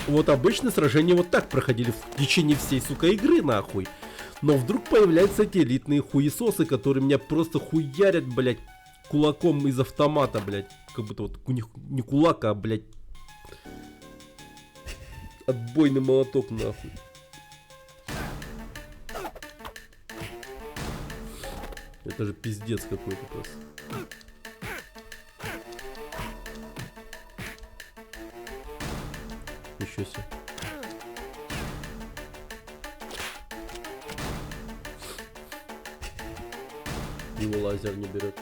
Вот обычно сражения вот так проходили в течение всей, сука, игры, нахуй. Но вдруг появляются эти элитные хуесосы, которые меня просто хуярят, блядь, кулаком из автомата, блядь. Как будто вот у них не кулак, а, блядь, отбойный молоток, нахуй. Это же пиздец какой-то просто. Еще себе. Его лазер не берет.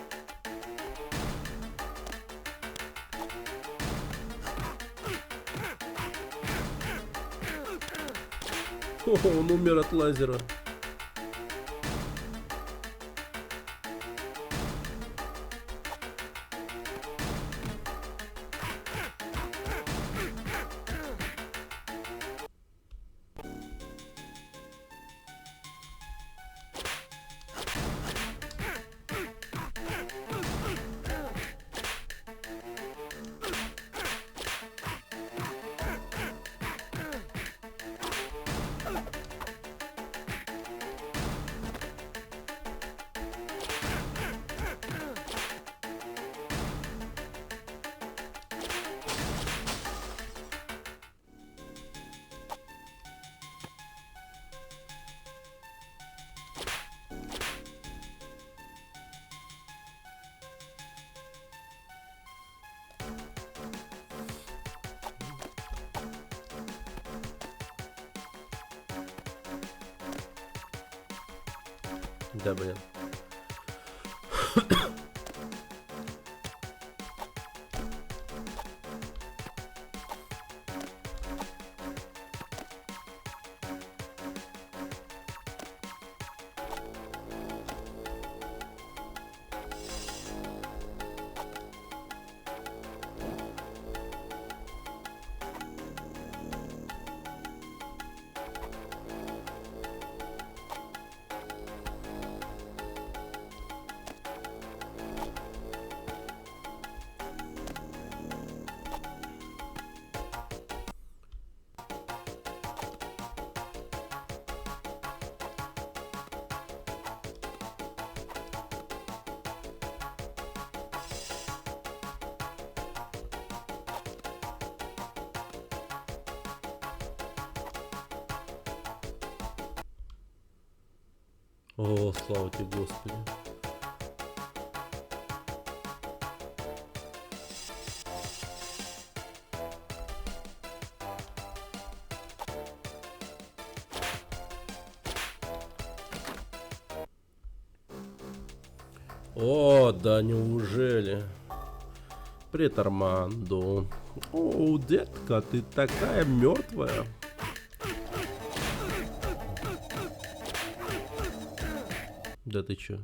О, он умер от лазера. Да, блин. О, слава тебе, Господи. О, да неужели? Привет, Армандо. О, детка, ты такая мертвая. Да ты чё?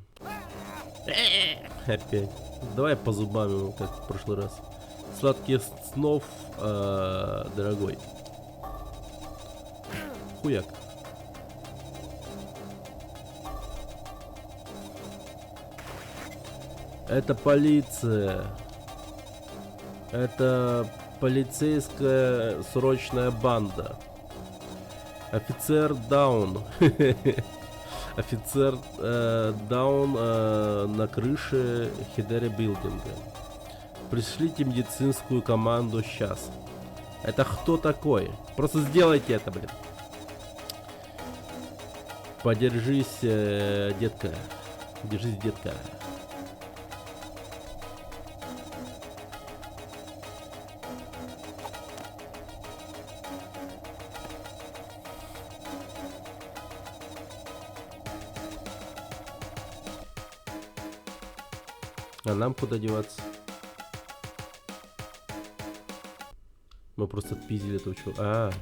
Опять. Давай по зубам ему, как в прошлый раз. Сладких снов, дорогой. Хуяк. Это полиция. Это полицейская срочная банда. Офицер Даун. Офицер Даун на крыше Хидери билдинга. Пришлите медицинскую команду сейчас. Это кто такой? Просто сделайте это, блин. Подержись, детка. Держись, детка. А нам куда деваться? Мы просто отпиздили этого чувака.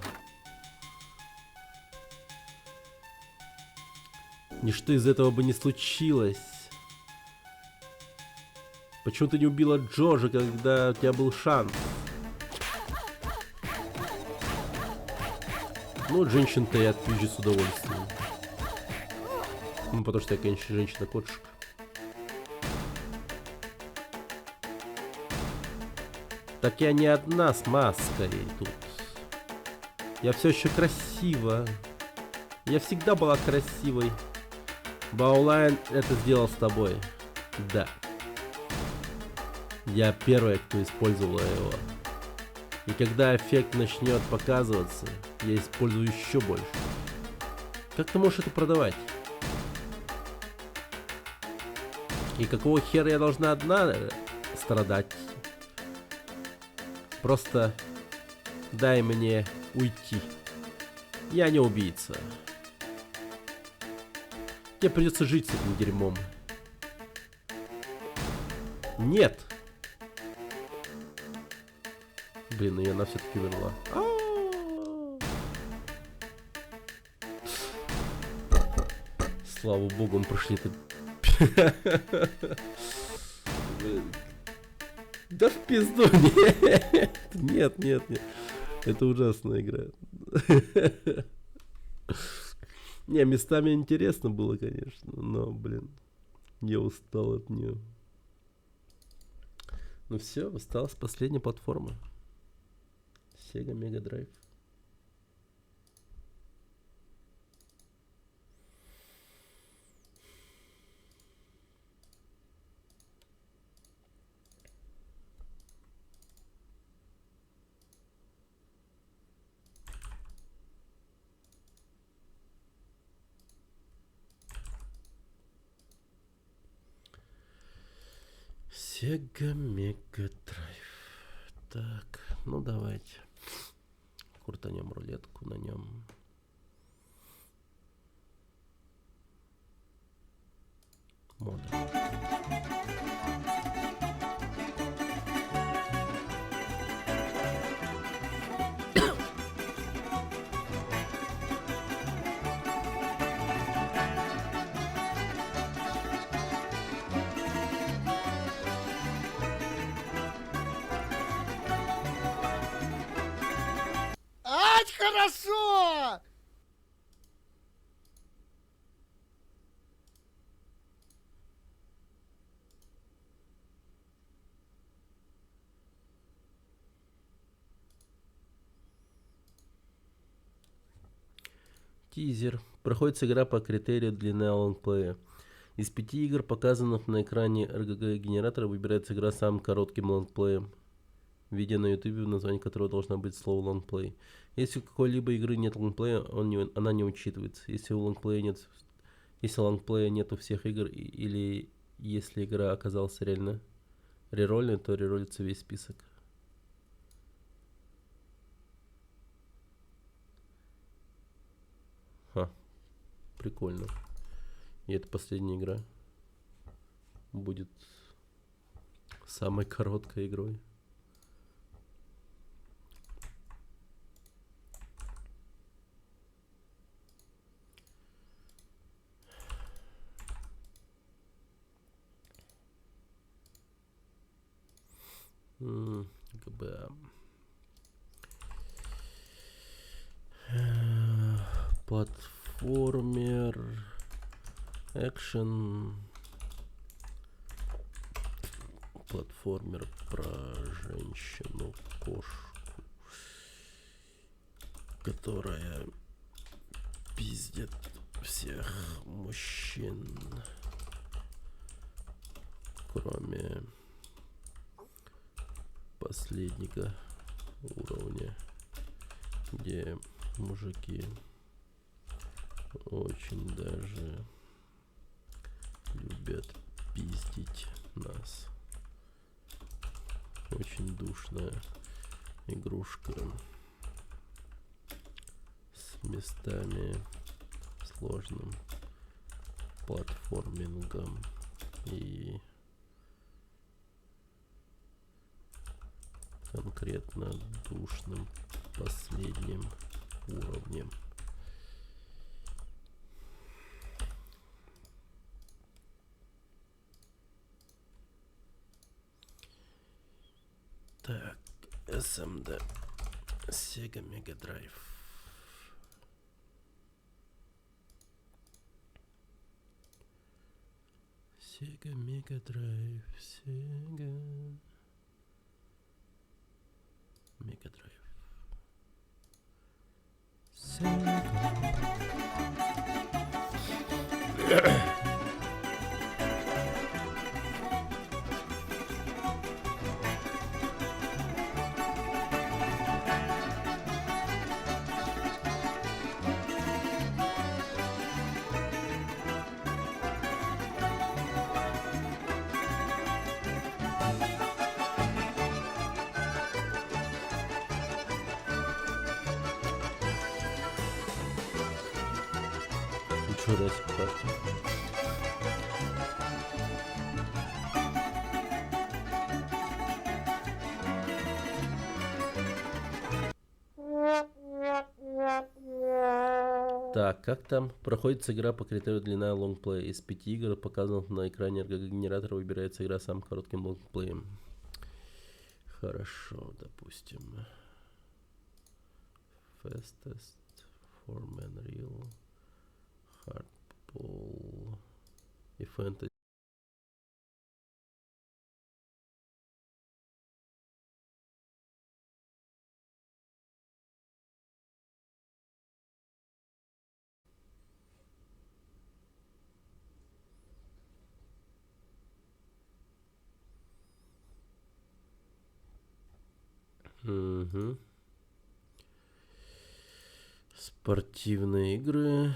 Ничто из этого бы не случилось. Почему ты не убила Джорджа, когда у тебя был шанс? Ну, женщин-то я отпизжу с удовольствием. Ну, потому что я, конечно, женщина-кошка. Так я не одна с маской тут. Я все еще красива. Я всегда была красивой. Баулайн это сделал с тобой. Да. Я первая, кто использовала его. И когда эффект начнет показываться, я использую еще больше. Как ты можешь это продавать? И какого хера я должна одна страдать? Просто дай мне уйти. Я не убийца. Тебе придется жить с этим дерьмом. Нет. Блин, и она все-таки умерла. Слава богу, мы прошли это. Да в пизду, нет, нет. Это ужасная игра. Не, местами интересно было, конечно, но, блин, я устал от нее. Ну все, осталась последняя платформа. Sega Mega Drive. Sega Mega Drive. Так, ну давайте. Крутанем рулетку на нем. Мода. Ать, хорошо! Тизер. Проходится игра по критерию длины лонгплея. Из 5 игр, показанных на экране RGG-генератора, выбирается игра с самым коротким лонгплеем. Видео на YouTube, в названии которого должно быть слово лонгплей. Если у какой-либо игры нет лонгплея, она не учитывается. Если лонгплея нет у всех игр, или если игра оказалась реально рерольной, то реролится весь список. Ха, прикольно. И это последняя игра будет самой короткой игрой. ГБА. Платформер. Экшен. Платформер про женщину-кошку, которая пиздит всех мужчин, кроме последнего уровня, где мужики очень даже любят пиздить нас. Очень душная игрушка с местами сложным платформингом и конкретно душным последним уровнем. Так, SMD, Sega Mega Drive. Sega Mega Drive, Sega Mega Drive. Sega. Jurassic Park. Так, как там проходит игра по критерию длина лонгплея? Из 5 игр, показанных на экране энергогенератора, выбирается игра с самым коротким лонгплеем. Хорошо, допустим. Fastest, Foreman Real, Hardball и Fantasy. Угу. Спортивные игры.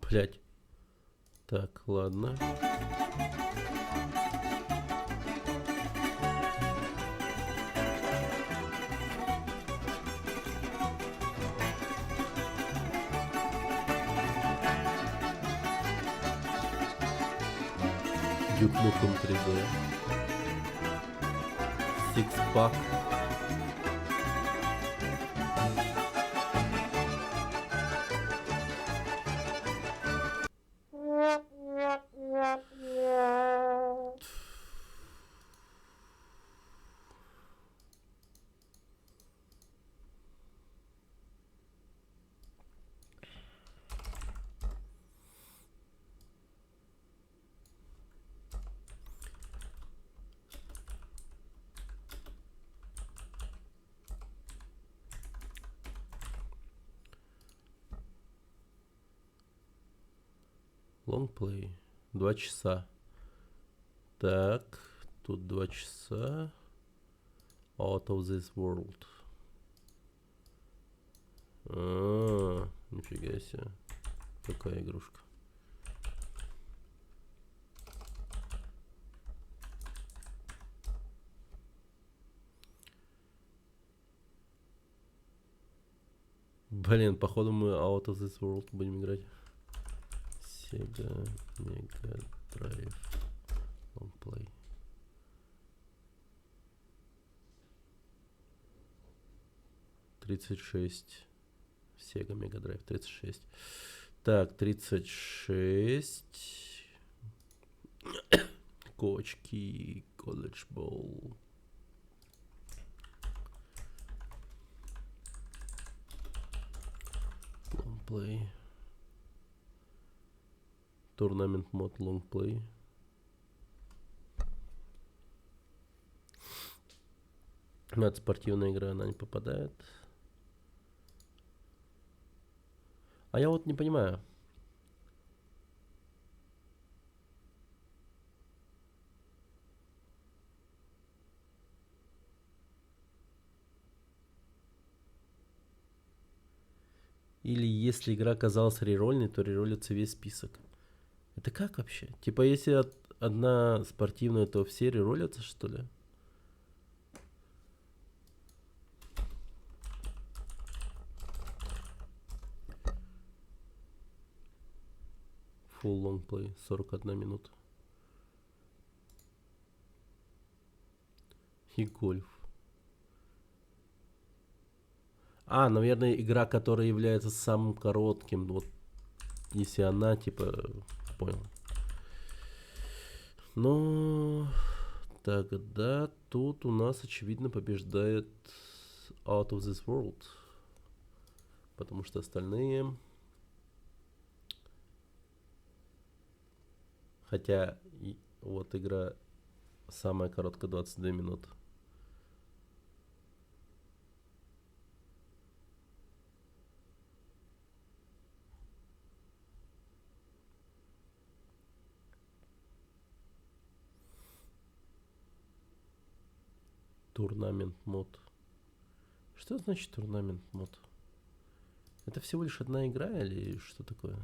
Блять. Так, ладно. Duke Nukem 3D. Six Pack. Лонгплей. 2 часа. Так, тут 2 часа. Out of this world. Нифига себе. Какая игрушка. Блин, походу мы Out of this world будем играть. Sega Mega Drive Long Play. $36. Sega Mega Drive 36. Так, 36. Кочки. College Bowl. Long Play. Tournament Mode Long Play. Но это спортивная игра, она не попадает. А я вот не понимаю. Или если игра оказалась рерольной, то реролится весь список. Это как вообще? Типа если одна спортивная, то все реролятся, что ли? Full long play, 41 минута. И гольф. А, наверное, игра, которая является самым коротким. Вот, если она, типа, понял. Но тогда тут у нас, очевидно, побеждает Out of This World. Потому что остальные... Хотя, вот игра самая короткая, 22 минуты. Турнамент мод. Что значит турнамент мод? Это всего лишь одна игра или что такое?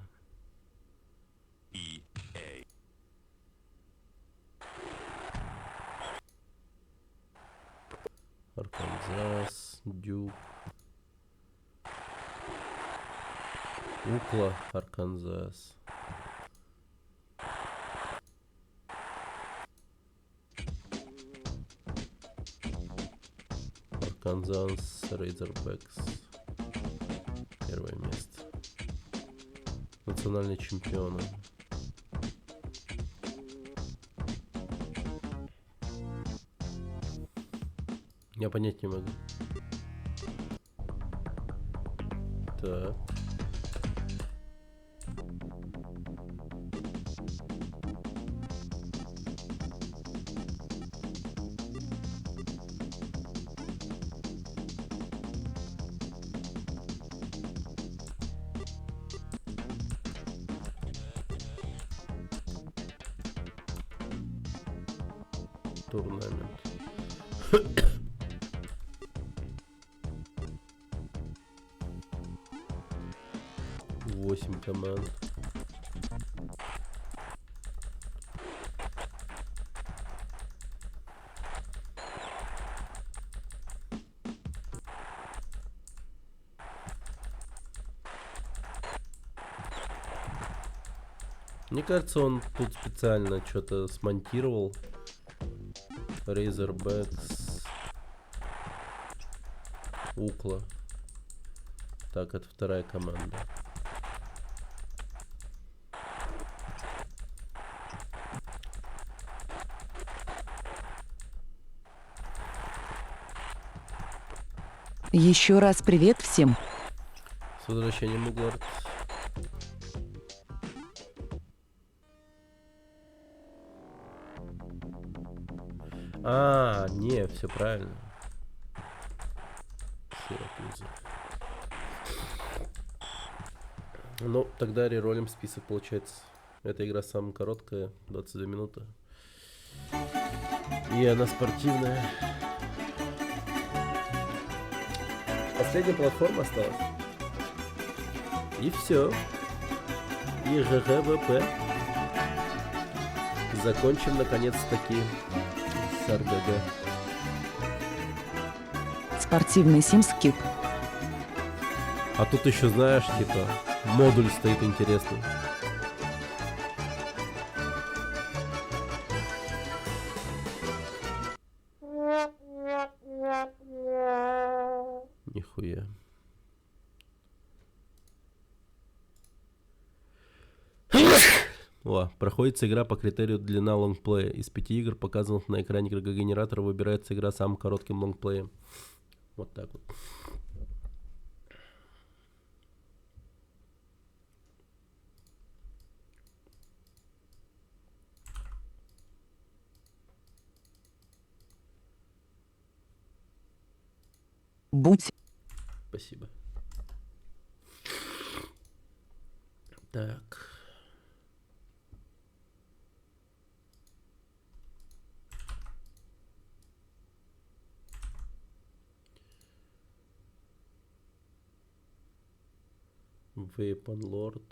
Арканзас, Дюк. Укла, Арканзас. Арканзас, Рейзербэкс. Первое место. Национальные чемпионы. Я понять не могу. Так. Турнамент. 8 команд. Мне кажется, он тут специально что-то смонтировал. Razorbacks. Укла. Так, это вторая команда. Еще раз привет всем. С возвращением, Углард. А, не, все правильно. Сиракуза. Ну, тогда реролим список, получается. Эта игра самая короткая, 22 минуты. И она спортивная. Последняя платформа осталась. И все. И ГГВП. Закончим наконец-таки с РГГ. Спортивный симскип. А тут еще, знаешь, типа, модуль стоит интересный. Нихуя. О, проходится игра по критерию длина лонгплея. Из 5 игр, показанных на экране генератора, выбирается игра с самым коротким лонгплеем. Вот так вот. Будь Спасибо. Так. Weapon Lord.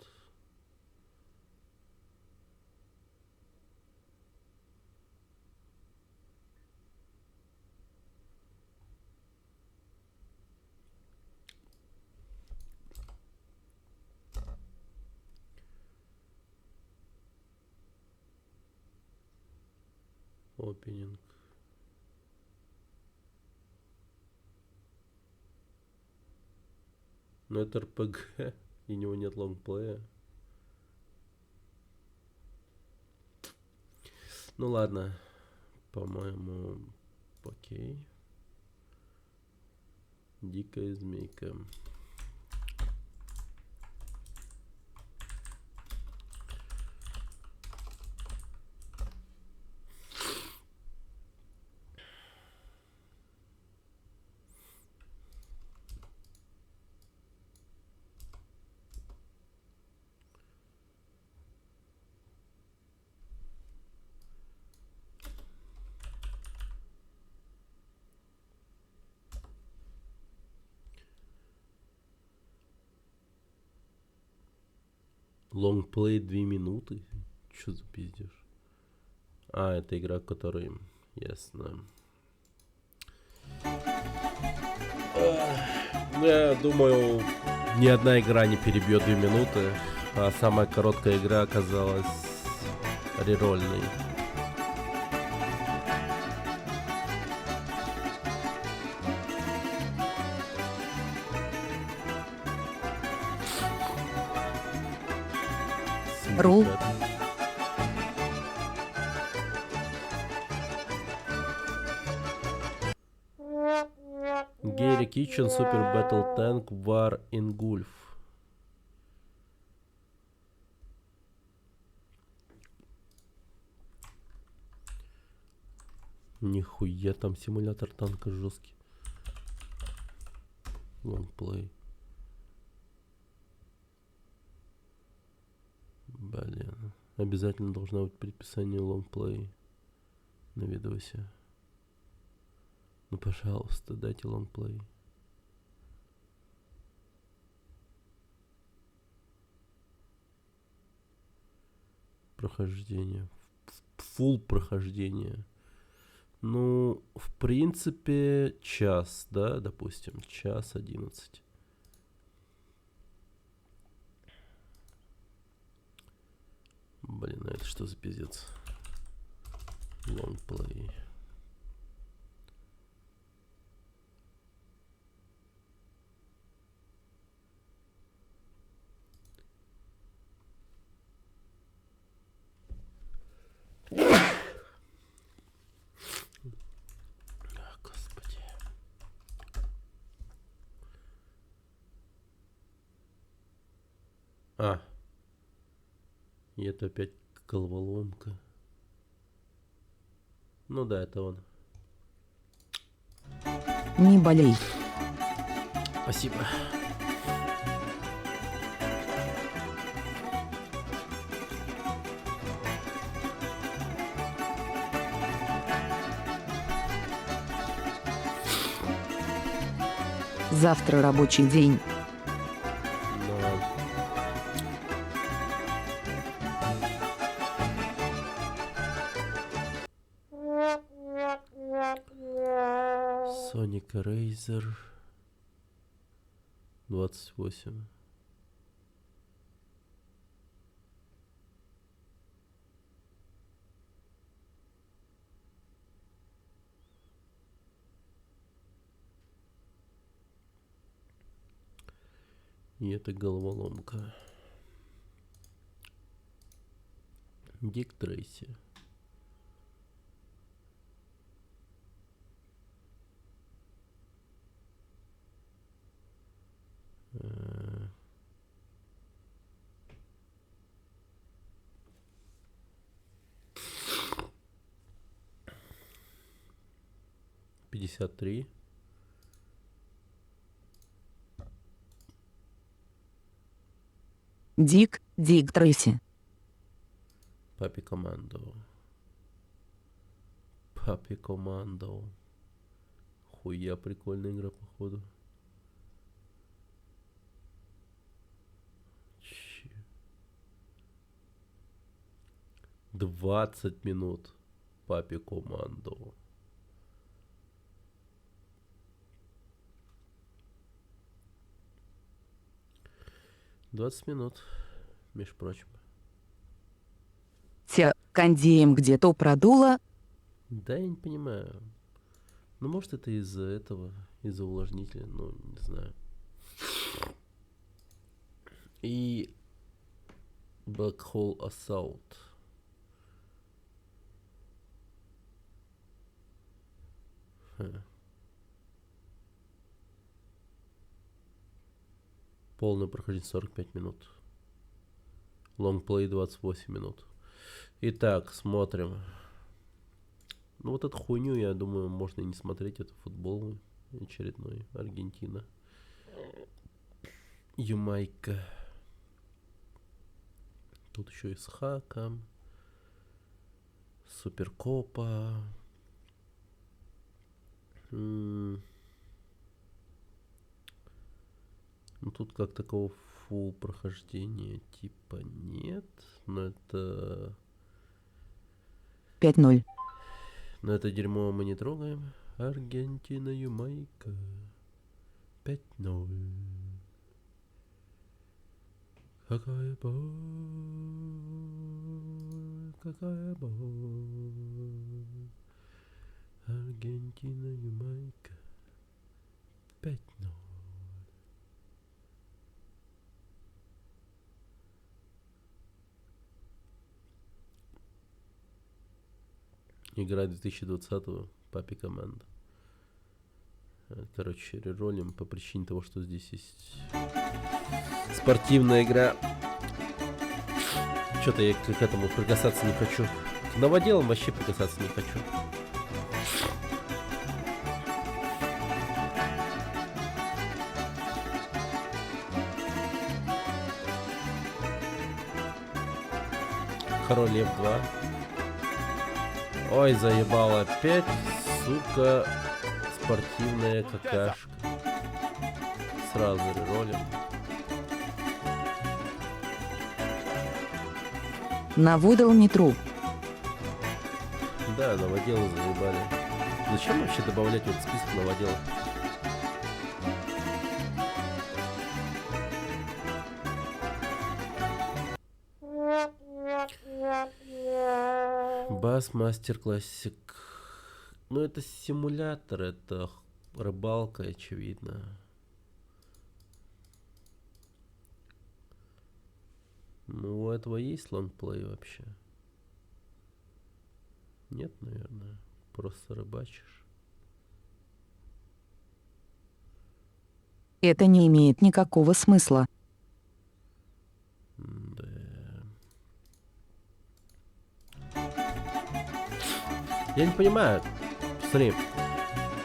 Опенинг. Но это РПГ, и у него нет лонгплея. Ну ладно, по-моему, окей. Дикая змейка. Лонгплей 2 минуты? Чё за пиздеж? А, это игра, которой... Ясно. Ну, я думаю, ни одна игра не перебьет 2 минуты, а самая короткая игра оказалась рерольной. Рул. Синдикат. Gary Kitchen Super Battle Tank War Engulf. Нихуя, там симулятор танка жесткий. Лонгплей. Блин. Обязательно должно быть предписание лонгплей на видосе. Ну, пожалуйста, дайте лонгплей. Прохождение. Фулл прохождение. Ну, в принципе, час, да, допустим, час 11. Блин, а это что за пиздец? Лонгплей. Господи. А. И это опять головоломка. Ну да, это он. не болей. Спасибо. Завтра рабочий день. Но... Sonic Eraser 28. И это головоломка. Дик Трейси. Э, 53. Дик Трейси. Папи Командо. Папи Командо. Хуя прикольная игра, походу. 20 минут. Папи Командо. минут, между прочим. Те кондеем где-то продуло. Да, я не понимаю. Ну, может, это из-за этого, из-за увлажнителя, ну, не знаю. И Black Hole Assault. Полное прохождение 45 минут. Лонгплей 28 минут. Итак, смотрим. Ну вот эту хуйню, я думаю, можно и не смотреть. Это футбол очередной. Аргентина. Ямайка. Тут еще и с хаком. Суперкопа. Ну тут как такого фулл прохождения типа нет. Но это... 5-0. Но это дерьмо мы не трогаем. Аргентина, Ямайка. 5-0. Какая боль, какая боль. Аргентина, Ямайка. 5-0. Игра 2020-го, Папи Команда. Короче, реролим по причине того, что здесь есть спортивная игра. Что-то я к этому прикасаться не хочу. К новоделам вообще прикасаться не хочу. Король Лев 2. Ой, заебал опять, сука, спортивная какашка. Сразу реролим. Наводил не тру. Да, новоделы заебали. Зачем вообще добавлять вот список новоделов? Бас Мастер Классик. Ну это симулятор, это рыбалка, очевидно. Ну у этого есть лонгплей вообще? Нет, наверное. Просто рыбачишь. Это не имеет никакого смысла. Да. Я не понимаю. Смотри.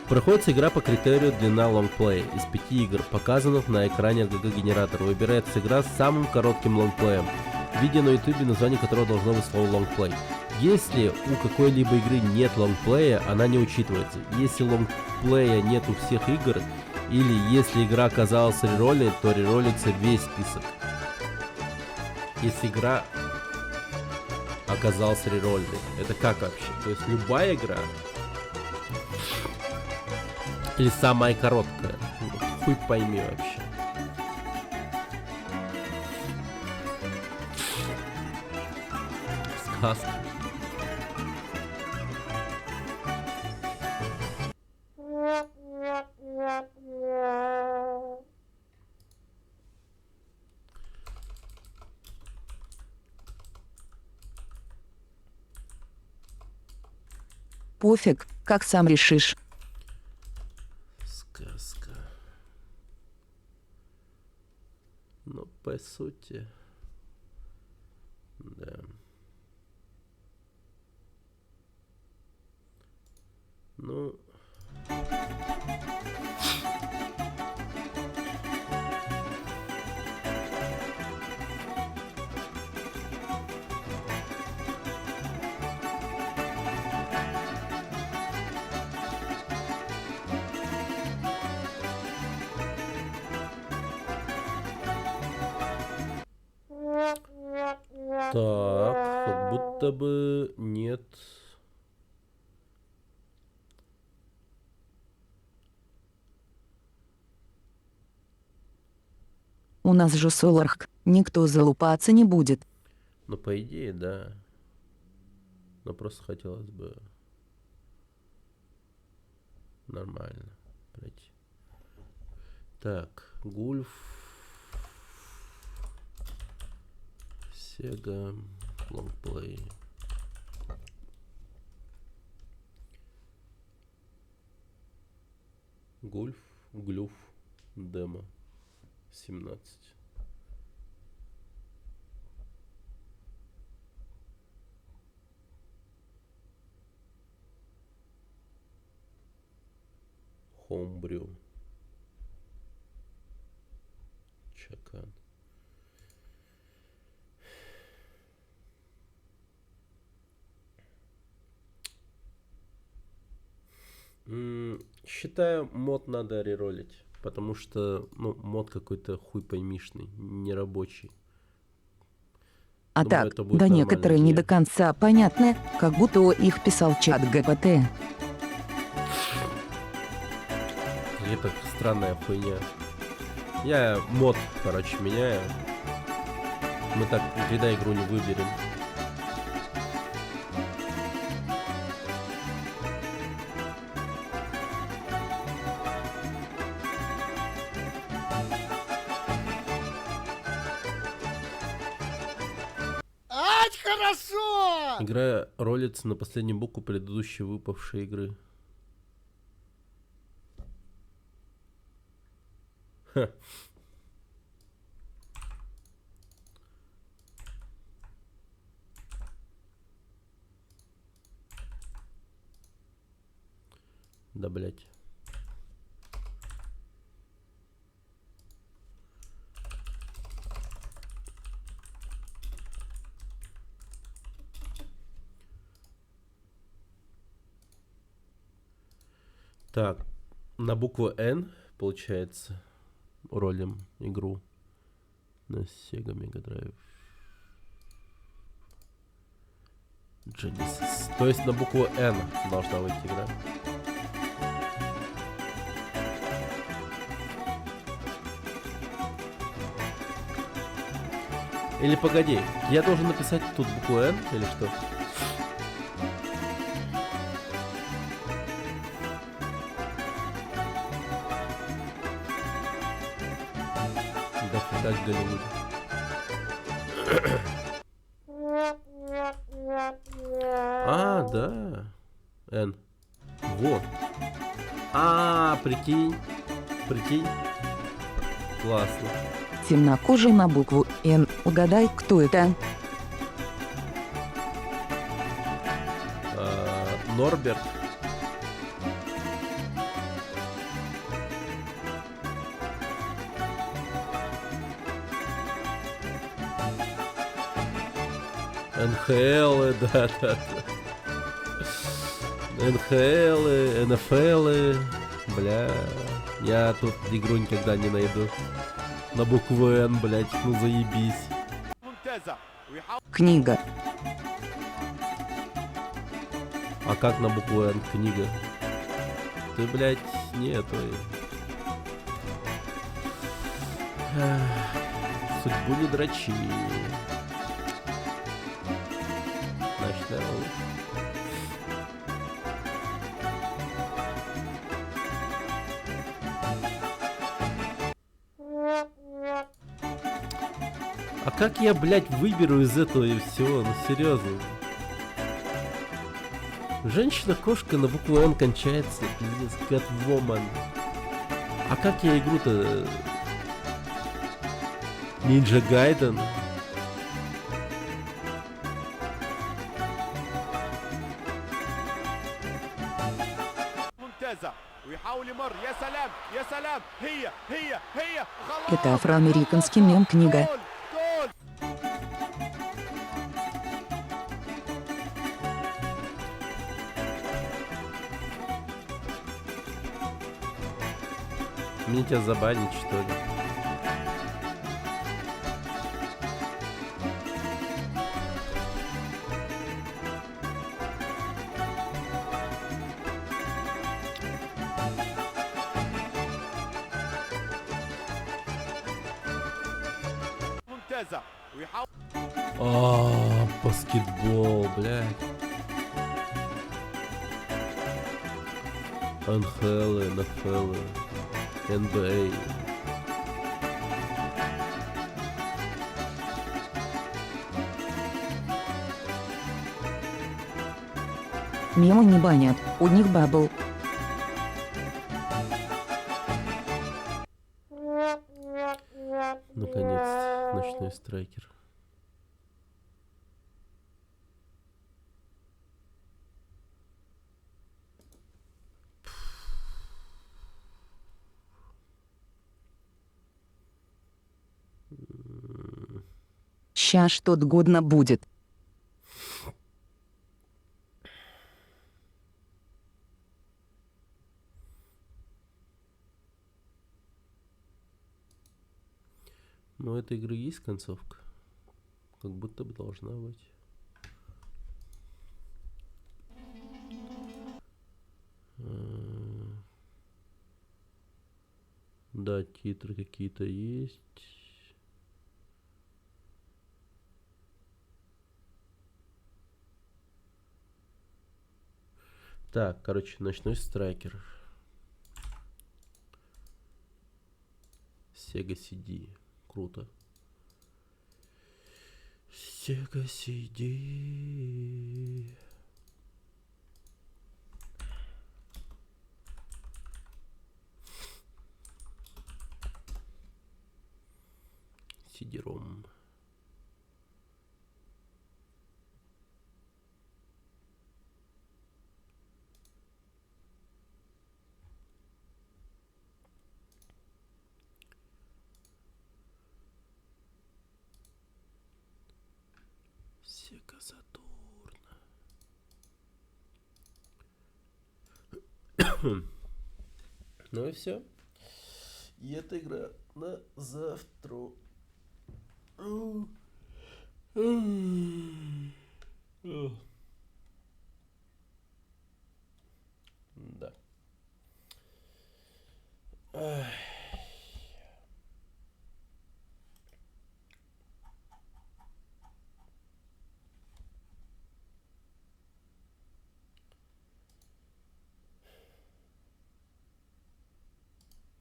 Проходится игра по критерию длина лонгплея из 5 игр, показанных на экране GG-генератора. Выбирается игра с самым коротким лонгплеем. Видео на ютубе, название которого должно быть слово лонгплей. Если у какой-либо игры нет лонгплея, она не учитывается. Если лонгплея нет у всех игр, или если игра оказалась реролей, то реролится весь список. Если игра оказалась рерольной. Это как вообще? То есть любая игра? Или самая короткая? Хуй пойми вообще. Сказка. Пофиг, как сам решишь. Сказка. Ну, по сути. Да. Ну. Так, как будто бы нет. У нас же Соларх, никто залупаться не будет. Ну, по идее, да. Но просто хотелось бы нормально пройти. Так, Гульф. Сега. Лонгплей. Гульф. Глюф. Демо. 17. Хомбрю. Чакан. Считаю, мод надо реролить. Потому что, ну, мод какой-то хуй поймишный, нерабочий. А Думаю, так, это будет да нормальная некоторые не идея. до конца понятны, как будто их писал чат ГПТ. Какая-то странная хуйня. Я мод, короче, меняю. Мы так никогда игру не выберем. Ать, хорошо! Игра ролится на последнюю букву предыдущей выпавшей игры. Ха. Да, блять. Так, на букву N, получается, ролим игру на Sega Mega Drive. Genesis. То есть на букву N должна выйти игра. Или погоди, я должен написать тут букву N или что? Да фига в Голливуде. А, да. N. Вот. А, прикинь. Прикинь. Классно. Темнокожий на букву Н. Угадай, кто это? Норберт. НХЛ, да. НХЛ, НФЛ. Бля. Я тут игру никогда не найду. На букву Н, блять, ну заебись. Книга. А как на букву Н книга? Ты, блядь, нет. Судьбу не дрочи. Значит, да, а как я, блядь, выберу из этого и всего? Ну, серьезно. Женщина-кошка на букву Н кончается. Пиздец, Catwoman. А как я игру-то... Ninja Gaiden? ممتازة ويحاول يمر يا سلام يا سلام هي خلاص Это афроамериканский мем книга. جول Мне тебя забанить, что ли? ممتازة ويحاول Баскетбол, блядь. НХЛ, НФЛ, НБА. Мемы не банят, у них бабл. Наконец-то, ночной страйкер. Ща что-то годно будет. Но у этой игры есть концовка? Как будто бы должна быть. Да, титры какие-то есть. Так, короче, ночной страйкер. Sega CD. Круто. Sega CD. CD-ROM. Sega Saturn. Ну и все. И эта игра на завтра. Да.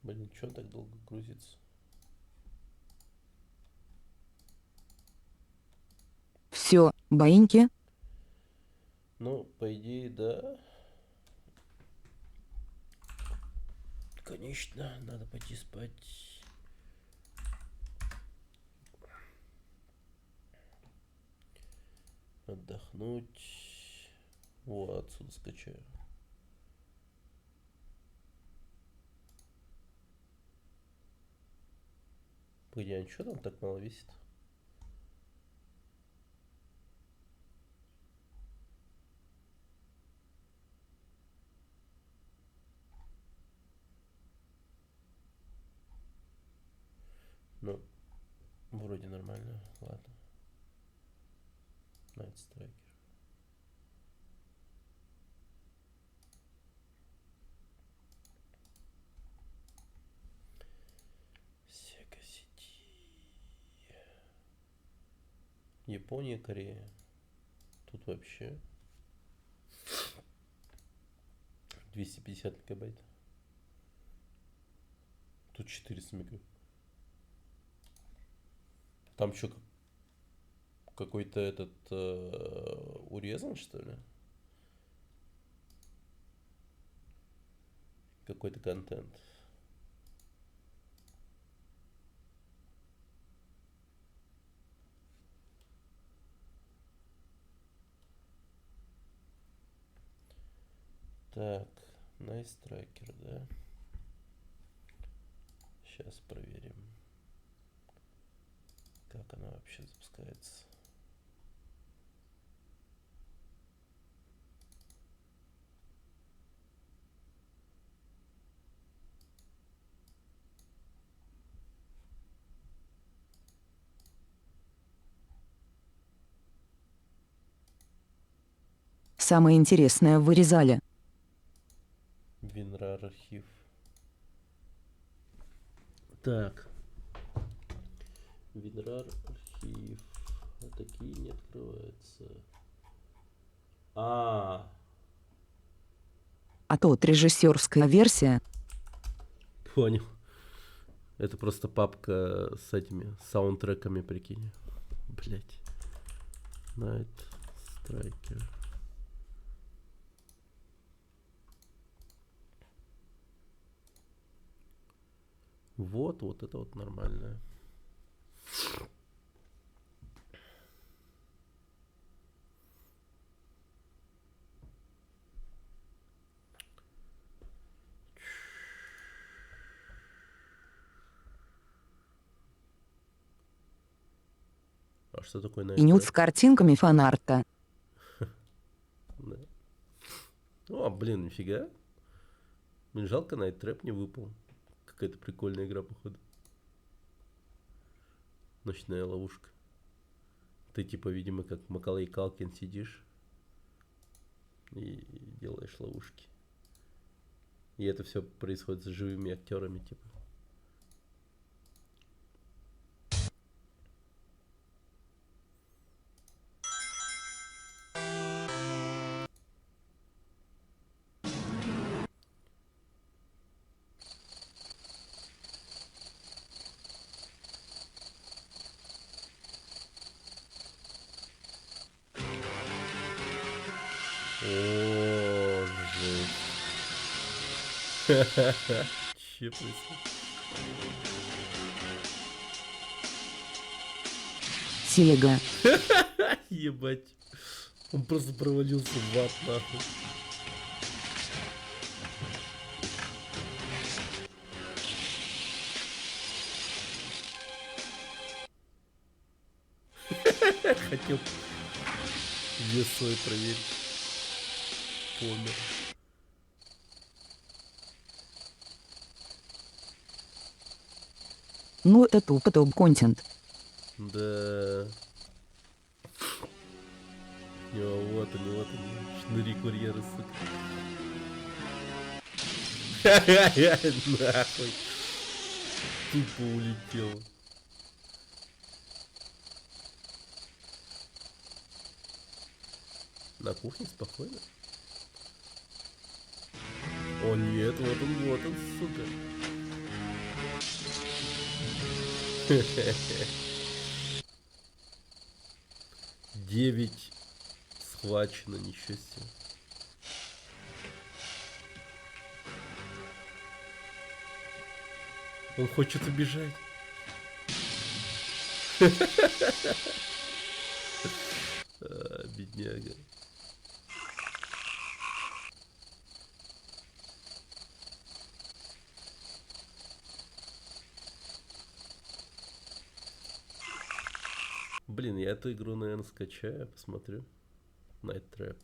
Блин, что так долго грузится? Все, баиньки. Ну, по идее, да. Конечно, надо пойти спать. Отдохнуть. О, отсюда скачаю. Погоди, а ничего там так мало весит? Ну, вроде нормально. Ладно. Night Striker. Sega CD. Япония, Корея. Тут вообще 250 мегабайт. Тут 400 мегабайт. Там что, какой-то этот урезан, что ли? какой-то контент. Так, Nice Tracker, да? Сейчас проверим, как она вообще запускается. Самое интересное вырезали. WinRAR архив. Так. WinRAR архив. А такие не открываются. А, А тут режиссерская версия. понял. Это просто папка с этими саундтреками, прикинь. Блять. Night Striker. Вот это вот нормальное. А что такое Night И нюд с Trap? картинками фанарта. Да. О, блин, нифига. Блин, жалко, Night Trap не выпал. Какая-то прикольная игра, походу. Ночная ловушка. Ты типа, видимо, как Макалей Калкин сидишь и делаешь ловушки. И это все происходит с живыми актерами, типа. О, жесть. Че происходит? Телега. Ебать. Он просто провалился в ад, нахуй. Хотел вес свой проверить. Помер. Ну это тупо топ-контент. Да. Вот они, шнури курьеры, сука. Нахуй. Тупо улетел. На кухне спокойно. О нет, вот он, сука. 9 схвачено, ничего себе. Он хочет убежать. Бедняга. Блин, я эту игру, наверное, скачаю, посмотрю. Night Trap.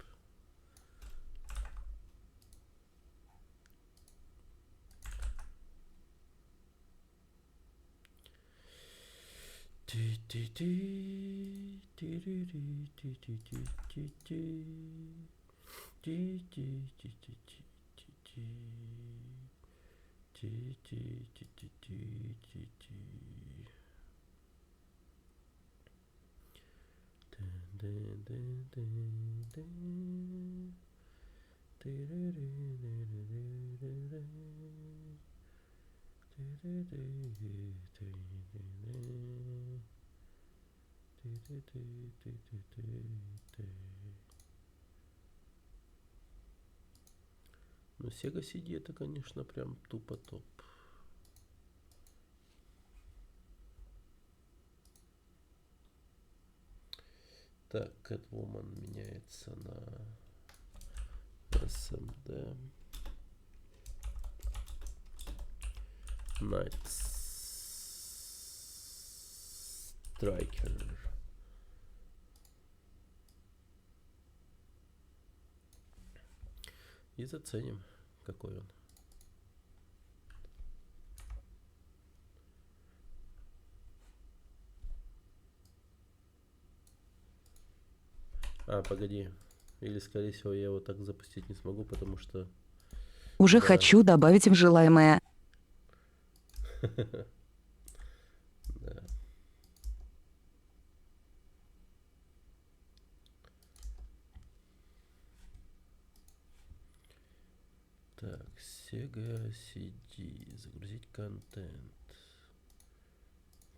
Ну, Sega CD это, конечно, прям тупо топ. Так, Catwoman меняется на SMD. Night Striker. И заценим, какой он. А, погоди. Или, скорее всего, я его так запустить не смогу, потому что... Уже Да. хочу добавить в желаемое. Да. Так, Sega CD. Загрузить контент.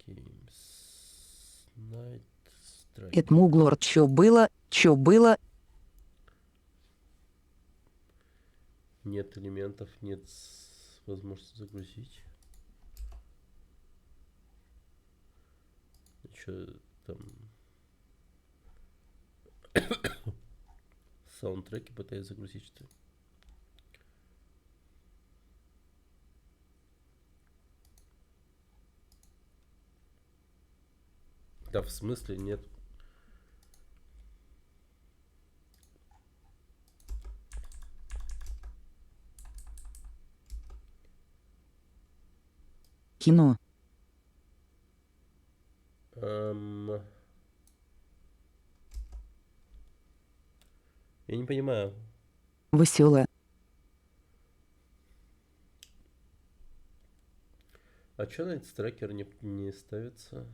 Games. Night Strike. Эдмуглорд, чё было, чё было. Нет элементов, нет возможности загрузить. Что там? Саундтреки пытаюсь загрузить, что ли? Да, в смысле нет. Кино. Я не понимаю. Веселое. А чё на этот трекер не ставится?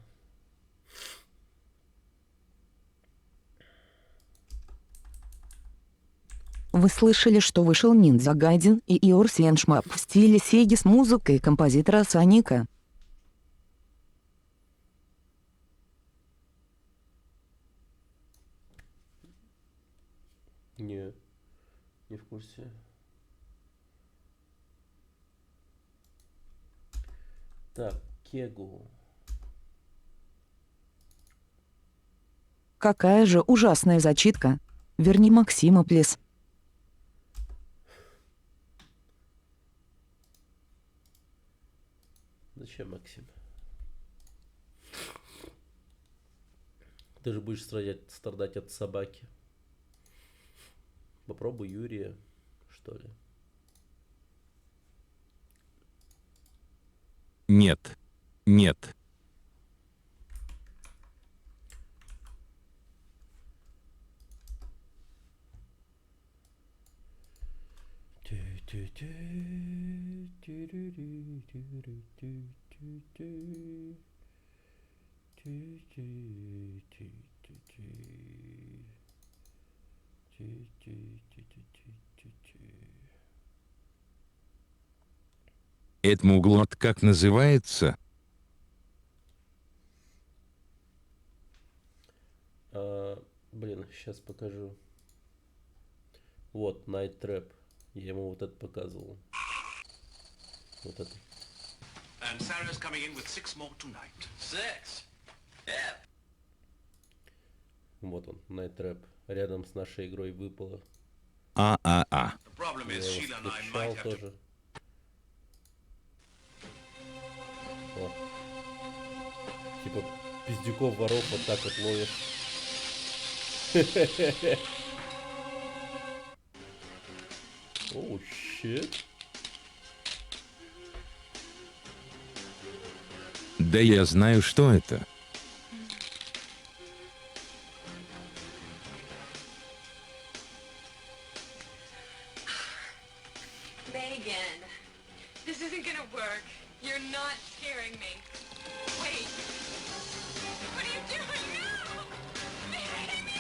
Вы слышали, что вышел Ninja Gaiden и Your Senshmap в стиле Сеги с музыкой композитора Соника? Не в курсе. Так, Кегу. Какая же ужасная зачитка. Верни Максима, плиз. Зачем, Максим? Ты же будешь страдать от собаки. Попробуй Юрия, что ли. Нет. Нет. Эдмуглот как называется? Блин, сейчас покажу. Вот, Night Trap. Я ему вот это показывал. Вот это. And Sarah's coming in with 6 more tonight. 6? Yeah. Вот он, Night Trap. Рядом с нашей игрой выпало. А-а-а. The problem Я is его Sheila and I скачал might have to... тоже. О. Типа пиздюков, воров вот так вот ловишь. Оу, щит. Да я знаю, что это. Megan, this isn't gonna work. You're not scaring me. Wait. What are you doing? No! Megan, no!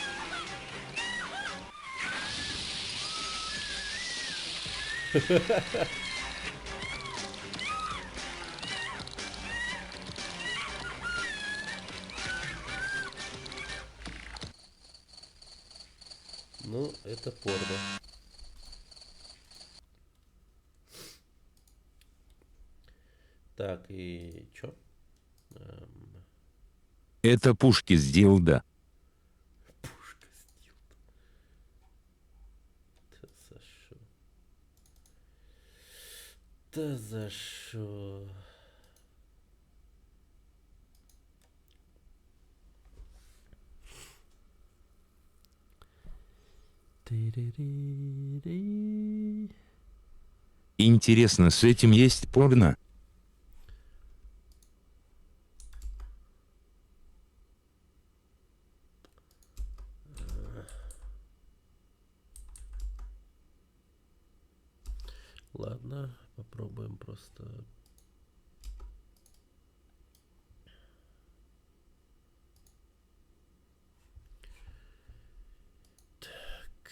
Ну, это порно. Так, и чё? Это пушки с дилда. Пушка стил. Та за шо? Та за шо? Ти-ри-ри-ри. Интересно, с этим есть порно? Ладно, попробуем просто. Так.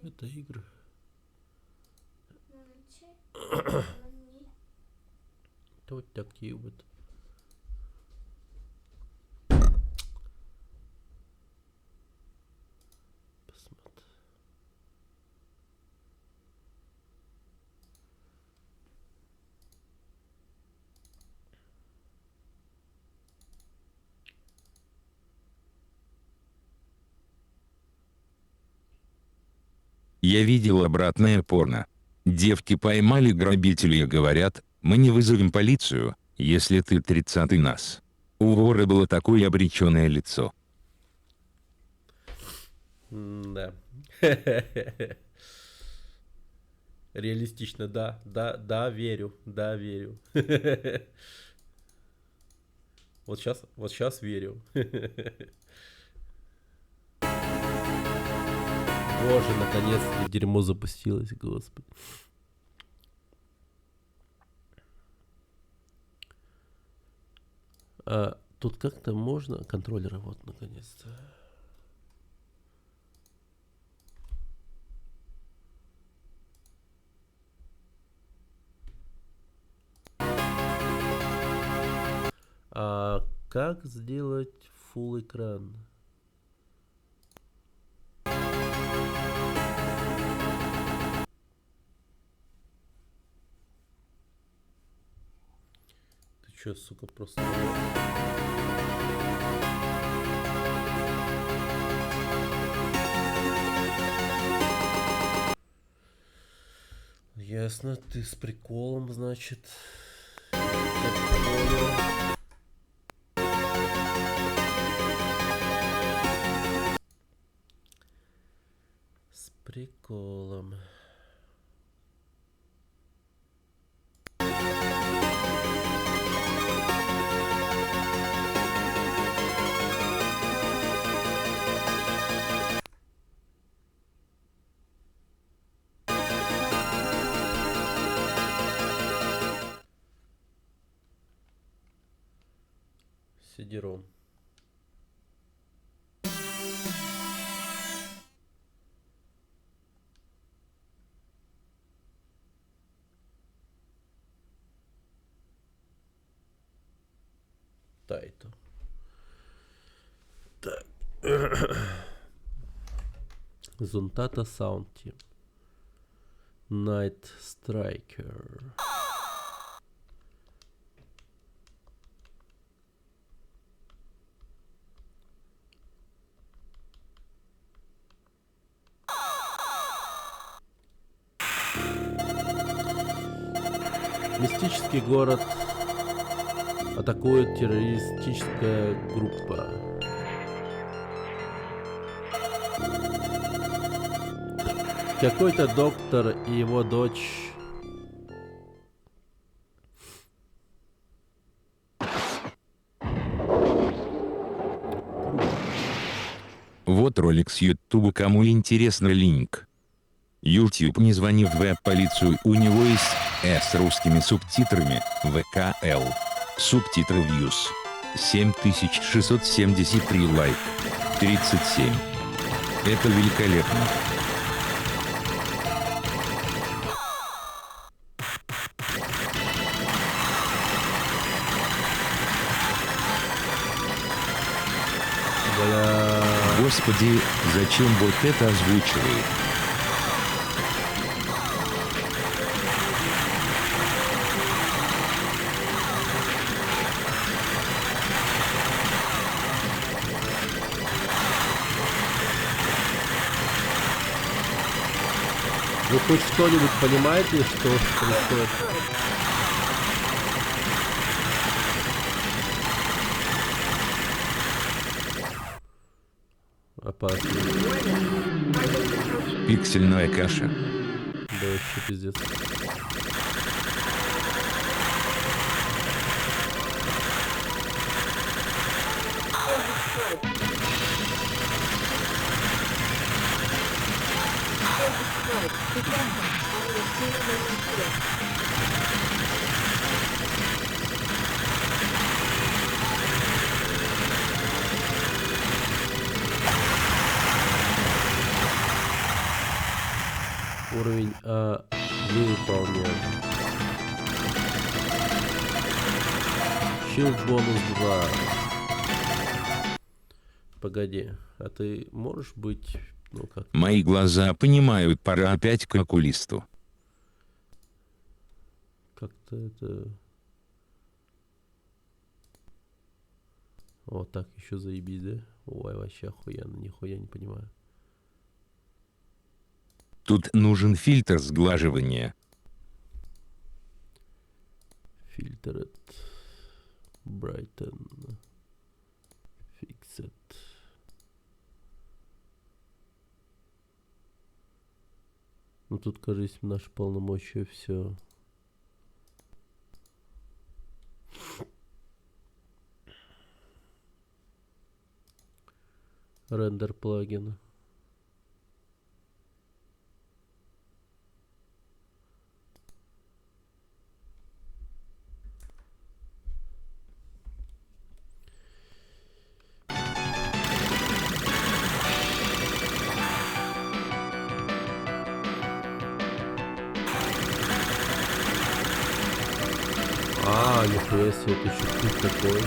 Это игры. Это вот такие вот. Посмотрим. Я видел обратное порно. Девки поймали грабителей и говорят, мы не вызовем полицию, если ты 30-й нас. У вора было такое обреченное лицо. Да. Реалистично, да. Да, верю. Да, верю. Вот сейчас верю. Боже, наконец-то дерьмо запустилось, господи. Тут как-то можно контроллеры, вот, наконец-то. А как сделать full экран? Ты чё, сука, просто... Ясно, ты с приколом, значит. Я понял. С приколом. Сидером. Тайто. Так. Зонтата Саунти. Найт Страйкер. Мистический город атакует террористическая группа. Какой-то доктор и его дочь. Вот ролик с YouTube, кому интересно линк. YouTube, не звони в веб-полицию, у него есть с русскими субтитрами, ВКЛ. Субтитры Views. 7673 лайк. 37. Это великолепно. Бля. Господи, зачем вот это озвучивает? Вы хоть что-нибудь понимаете, что происходит? Опасно. Пиксельная каша. Да вообще пиздец. Уровень не выполнен. Shield бонус 2. Погоди, а ты можешь быть, ну как? Мои глаза понимают, пора опять к окулисту. Как-то это... Вот так еще заебись, да? Ой, вообще охуенно, нихуя не понимаю. Тут нужен фильтр сглаживания. Фильтр Brighten. Fixed. Ну тут, кажется, наши полномочия все. Рендер плагина. Нихуя себе, это еще путь такой.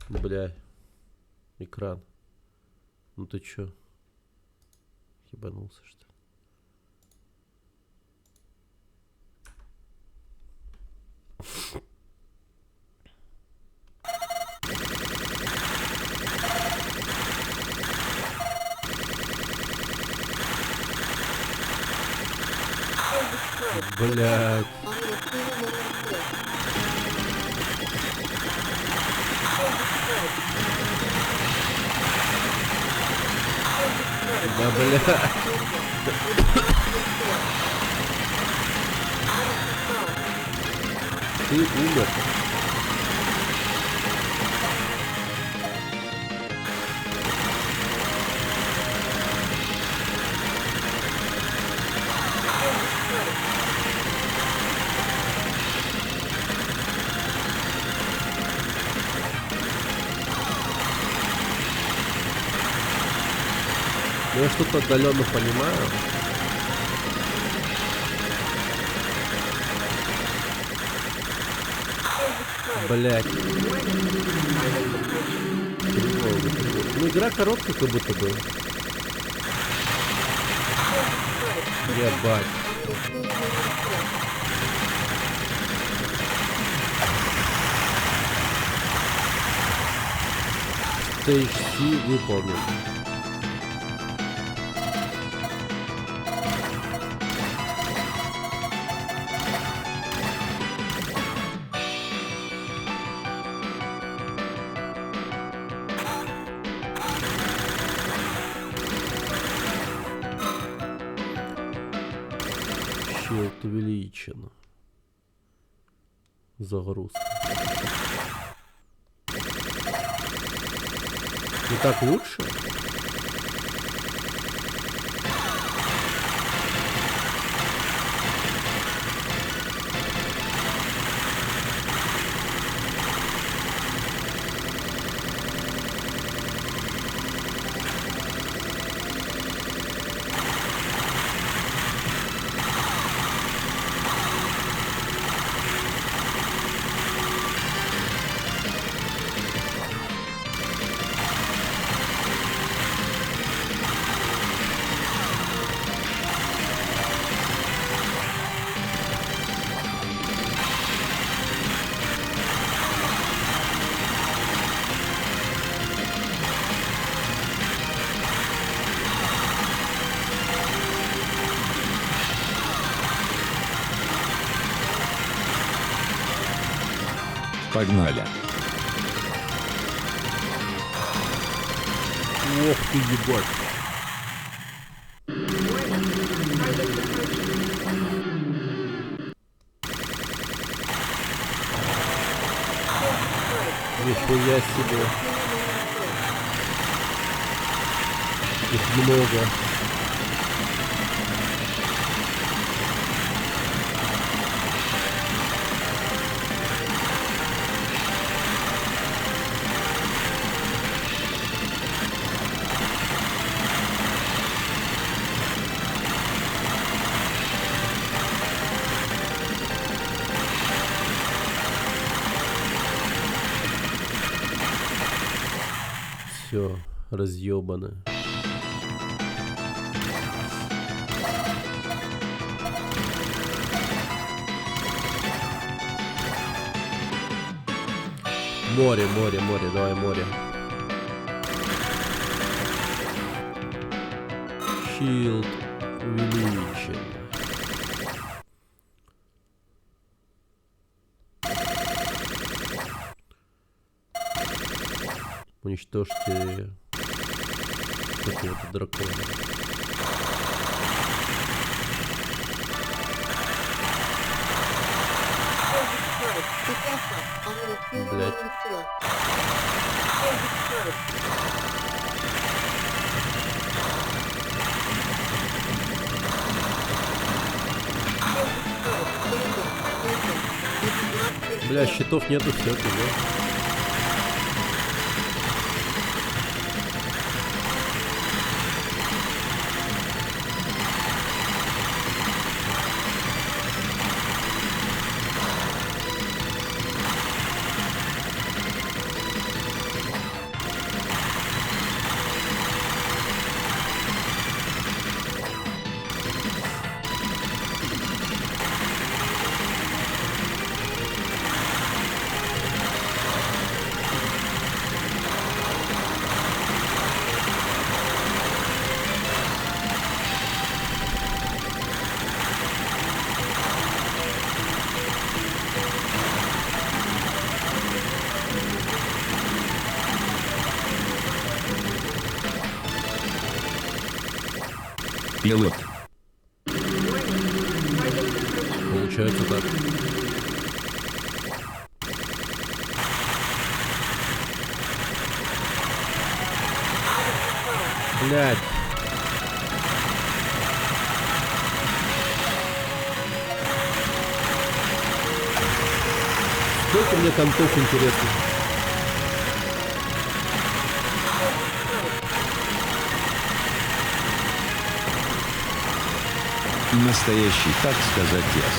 Бля. Экран. Ну ты чё? Ебанулся, что ли? Блядь. Да, блядь. Ты умер. Ну, я что-то отдаленно понимаю. Блять. Ну, игра короткая, как будто бы. Ебать. Stage C выполнен. Shield увеличен. Загрузка. Не так лучше? Погнали. Ох ты, ебать. Нихуя себе. Их много. Все, разъебано. Море, море, море, давай море. Щилд увеличен. Уничтожьте какого-то дракона. Блять. Бля, щитов нету, все, пиздец. Пилот. Получается так. Блядь. Сколько мне контов интересно. Настоящий, так сказать, яс.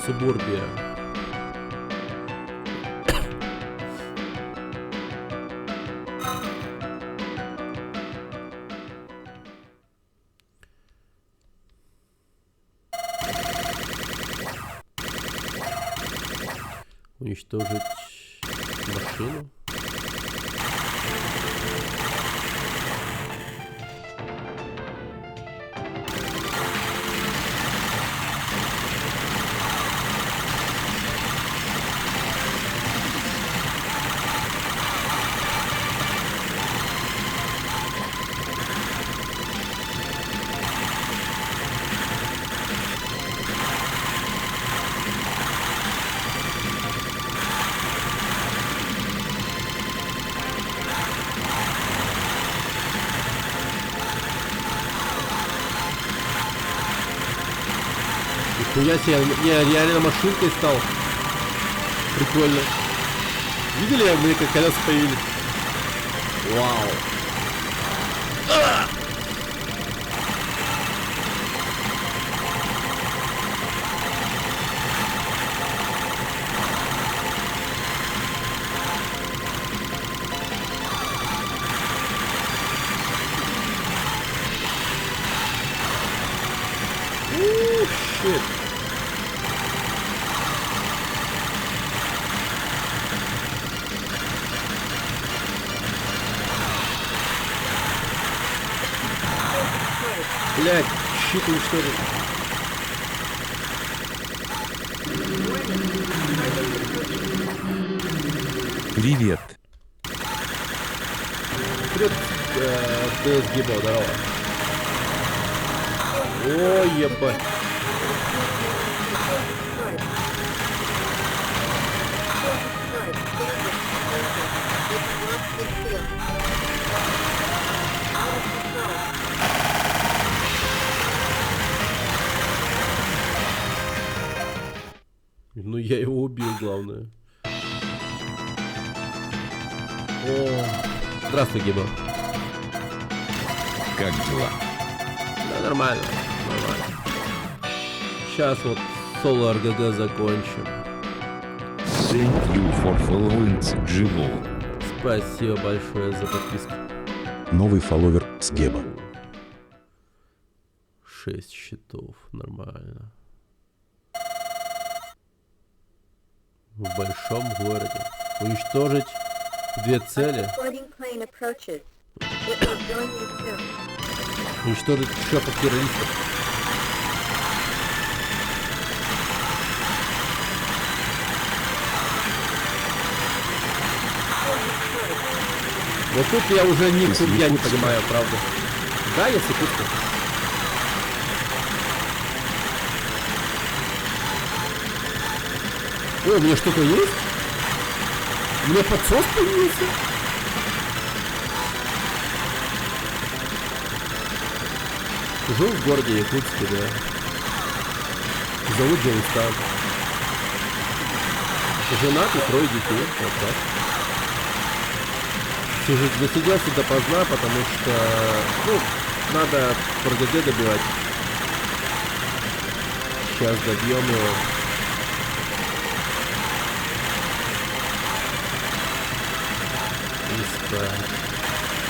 Субурбия. Уничтожить машину. Нихуя себе, не, реально машинкой стал. Прикольно. Видели, у меня как колеса появились? Вау. Блять, щит уничтожен. Привет. Привет, ТС Гибо, здорово. Ой, ебать. Ну я его убил, главное. О, здравствуй, Гибо. Как дела? Да, нормально, нормально. Сейчас вот соло РГГ закончим. Thank you for following Дживол. Спасибо большое за подписку. Новый фолловер с Геба. 6 щитов, нормально. В большом городе. Уничтожить 2 цели. Уничтожить шефов террористов. Вот тут я уже нихуя не понимаю, правда. Да, я секундку. О, у меня что-то есть? У меня подсос появился? Жил в городе Якутске, да. Зовут Джонстан. Женат и 3 детей. Вот так. Засиделся допоздна, потому что, ну, надо РГГ добивать. Сейчас добьем его.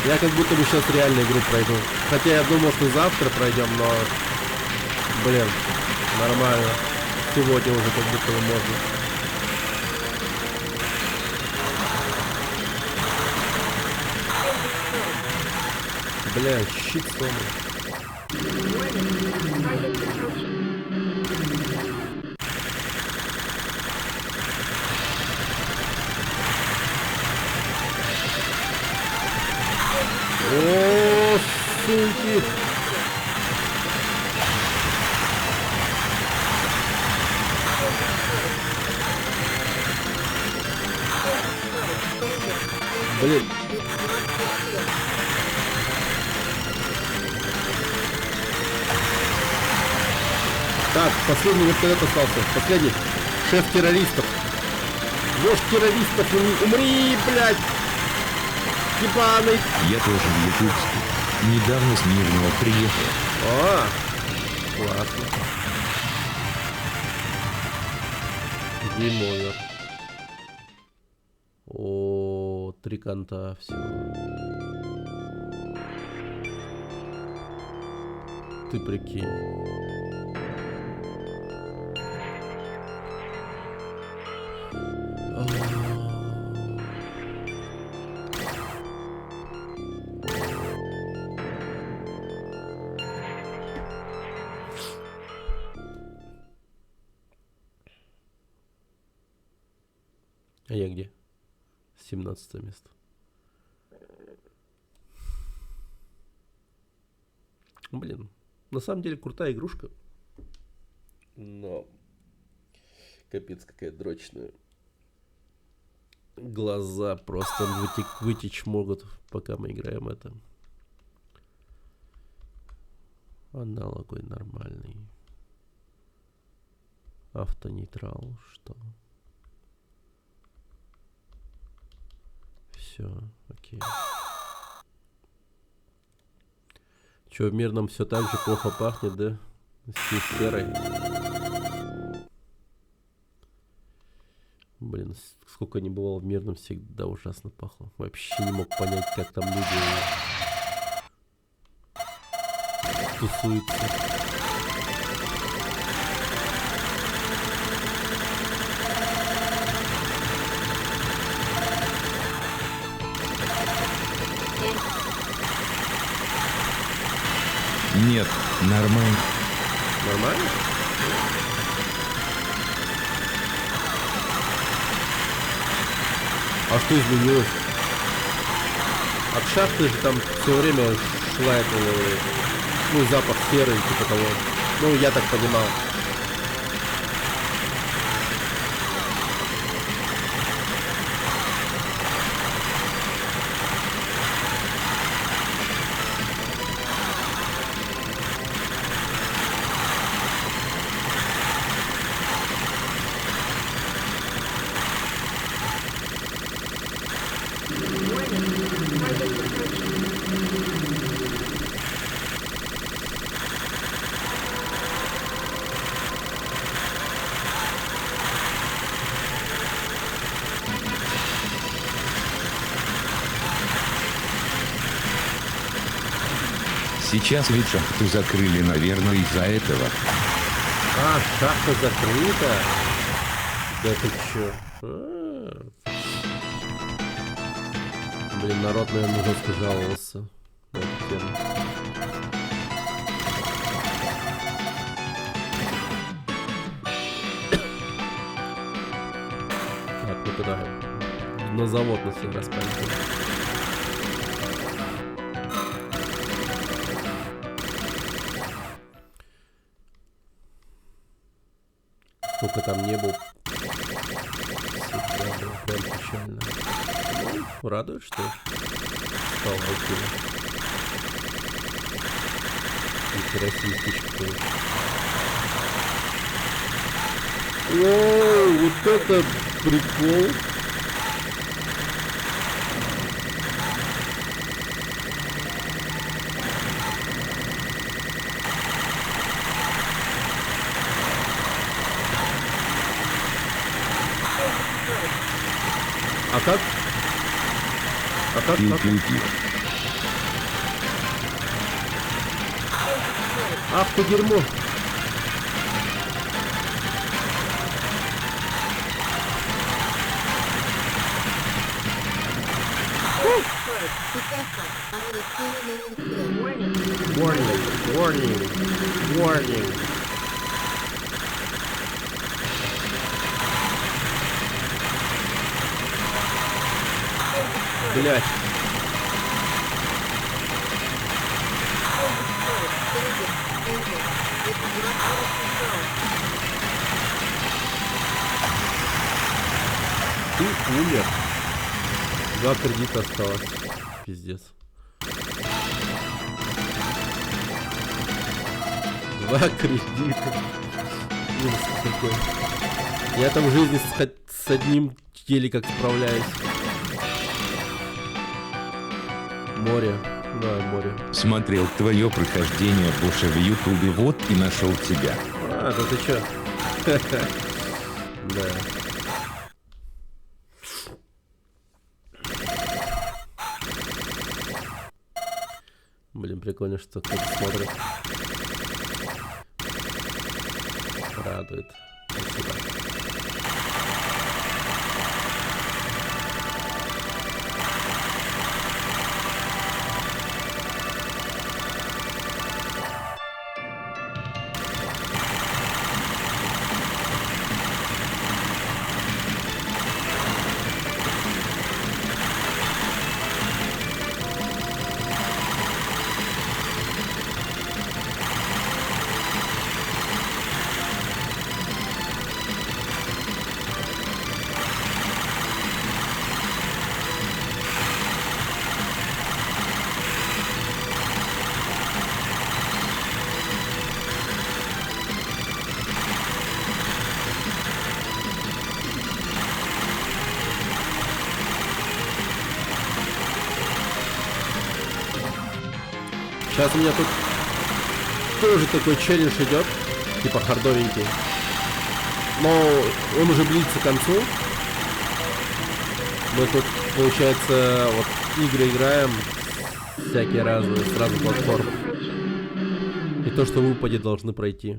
Я как будто бы сейчас реально игру пройду. Хотя я думал, что завтра пройдем, но, блин, нормально. Сегодня уже как будто бы можно. Бля, щит сломан. О, суки! Блин. Так, последний вертолет остался. Последний. Шеф террористов. Вождь террористов. Умри, блядь! Ебаный. Я тоже в Якутске. Недавно с Нижнего приехал. О, классно. Гейм-овер. О, 3 конта, все. Ты прикинь. А я где? 17 место. Блин, на самом деле крутая игрушка. Но капец какая дрочная. Глаза просто вытечь могут, пока мы играем это. Аналоговый нормальный. Автонейтрал, что? Все, окей. Че, в мирном все так же плохо пахнет, да? С серой. Блин, сколько не бывало в мирном, всегда ужасно пахло. Вообще не мог понять, как там люди тусуются. Нет, нормально. Нормально? А что изменилось? От шахты же там все время шла это, ну, запах серый, типа того. Ну, я так понимал. Сейчас ведь шахту закрыли, наверное, из-за этого. А, шахта закрыта? Да ты чё? Блин, народ, наверное, жестко жаловался на эту тему. Так, ну куда? На завод на всех распальцем. Сколько там не был. Всегда было прям печально. Ну, радует, что стал активным. И керосинчик тоже. О, вот это прикол. А как? А как? Пил-пил-пил. Ах ты дерьмо! Warning, warning, warning. Блять. Ты умер. 2 кредита осталось. Пиздец. 2 кредита. Ужас какой. Я там в жизни с одним еле как справляюсь. Море. Да, море. Смотрел твое прохождение Боша в Ютубе, вот и нашел тебя. А, да ты чё? Да. Блин, прикольно, что кто-то смотрит. Радует. Спасибо. Сейчас у меня тут тоже такой челлендж идет, типа хардовенький. Но он уже близится к концу. Мы тут, получается, вот игры играем всякие разные, сразу платформы. И то, что выпадет, должны пройти.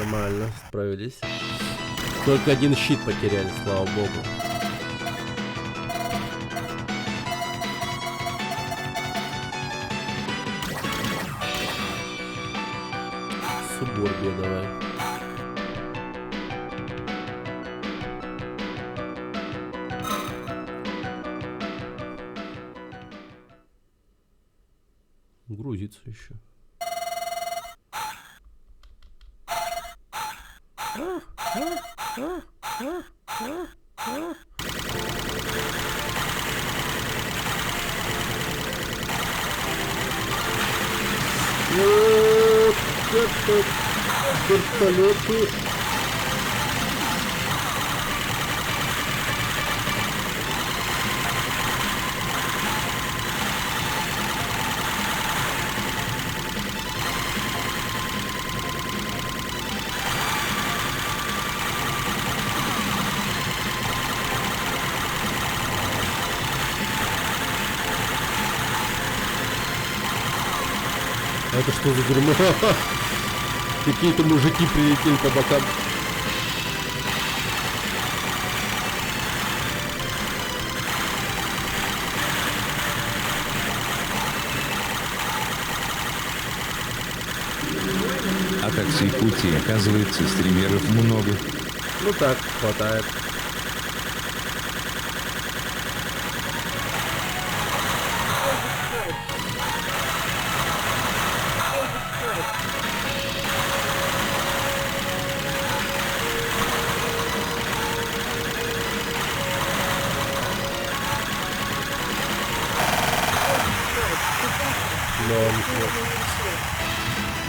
Нормально, справились. Только один щит потеряли, слава богу. Суборбия давай. Грузится еще. Вот это вертолеты. Это что за дерьмо? Какие-то мужики прилетели по бокам. А такси пути, оказывается, стримеров много. Ну так, хватает.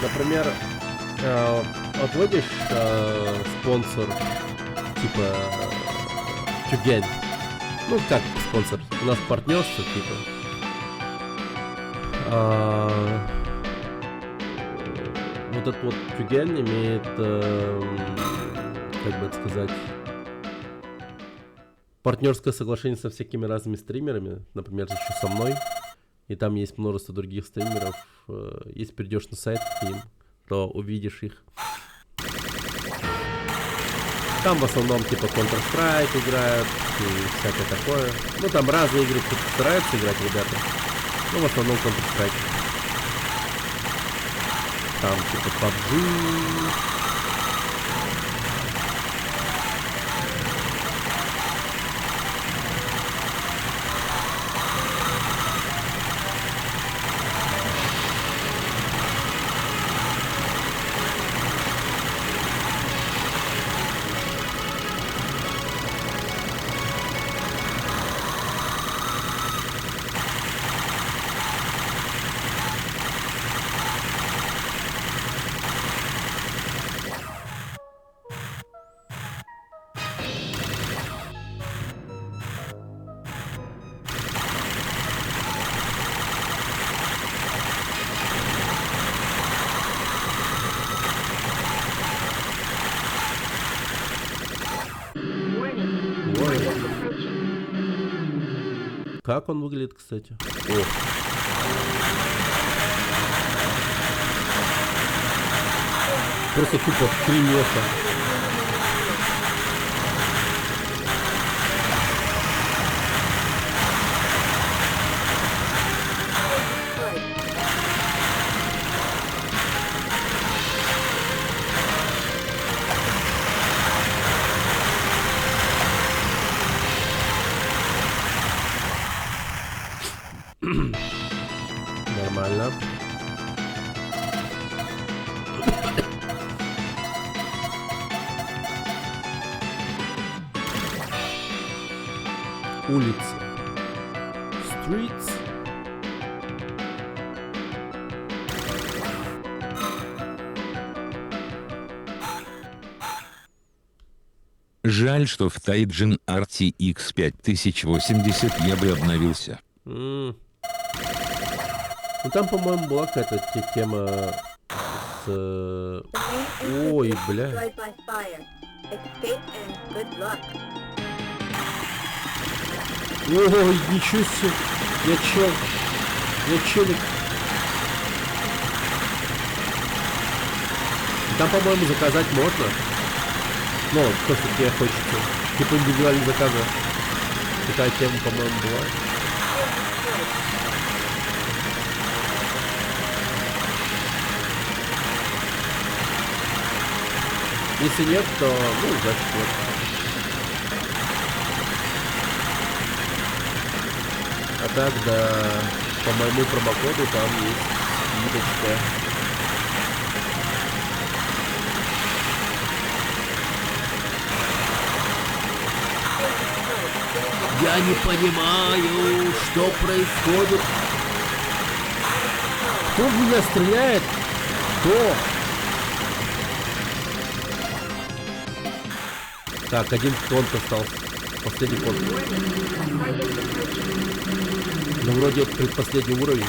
Например, вот видишь, спонсор типа Тюген. Ну как спонсор? У нас партнерство типа. Вот этот вот Тюген имеет, как бы это сказать, партнерское соглашение со всякими разными стримерами, например, еще со мной. И там есть множество других стримеров. Если придешь на сайт к ним, то увидишь их. Там в основном типа Counter-Strike играют и всякое такое. Ну там разные игры стараются играть ребята. Но в основном Counter-Strike. Там типа PUBG. Как он выглядит, кстати? О. Просто тупо кремеха. Нормально. Улица. Streets. Жаль, что в Тайджин RTX 5080 я бы обновился. Ну там, по-моему, была какая-то тема с... Ой, бля. Ой, ничего себе. Я челик. Там, по-моему, заказать можно. Ну, то, что тебе хочется. Типа индивидуальный заказа. Такая тема, по-моему, была. Если нет, то, ну, значит, нет. А так, да, по моему промокоду там есть скидочка. Я не понимаю, что происходит. Кто в меня стреляет? Кто? Так, один конт остался. Последний конт. Ну, вроде это предпоследний уровень.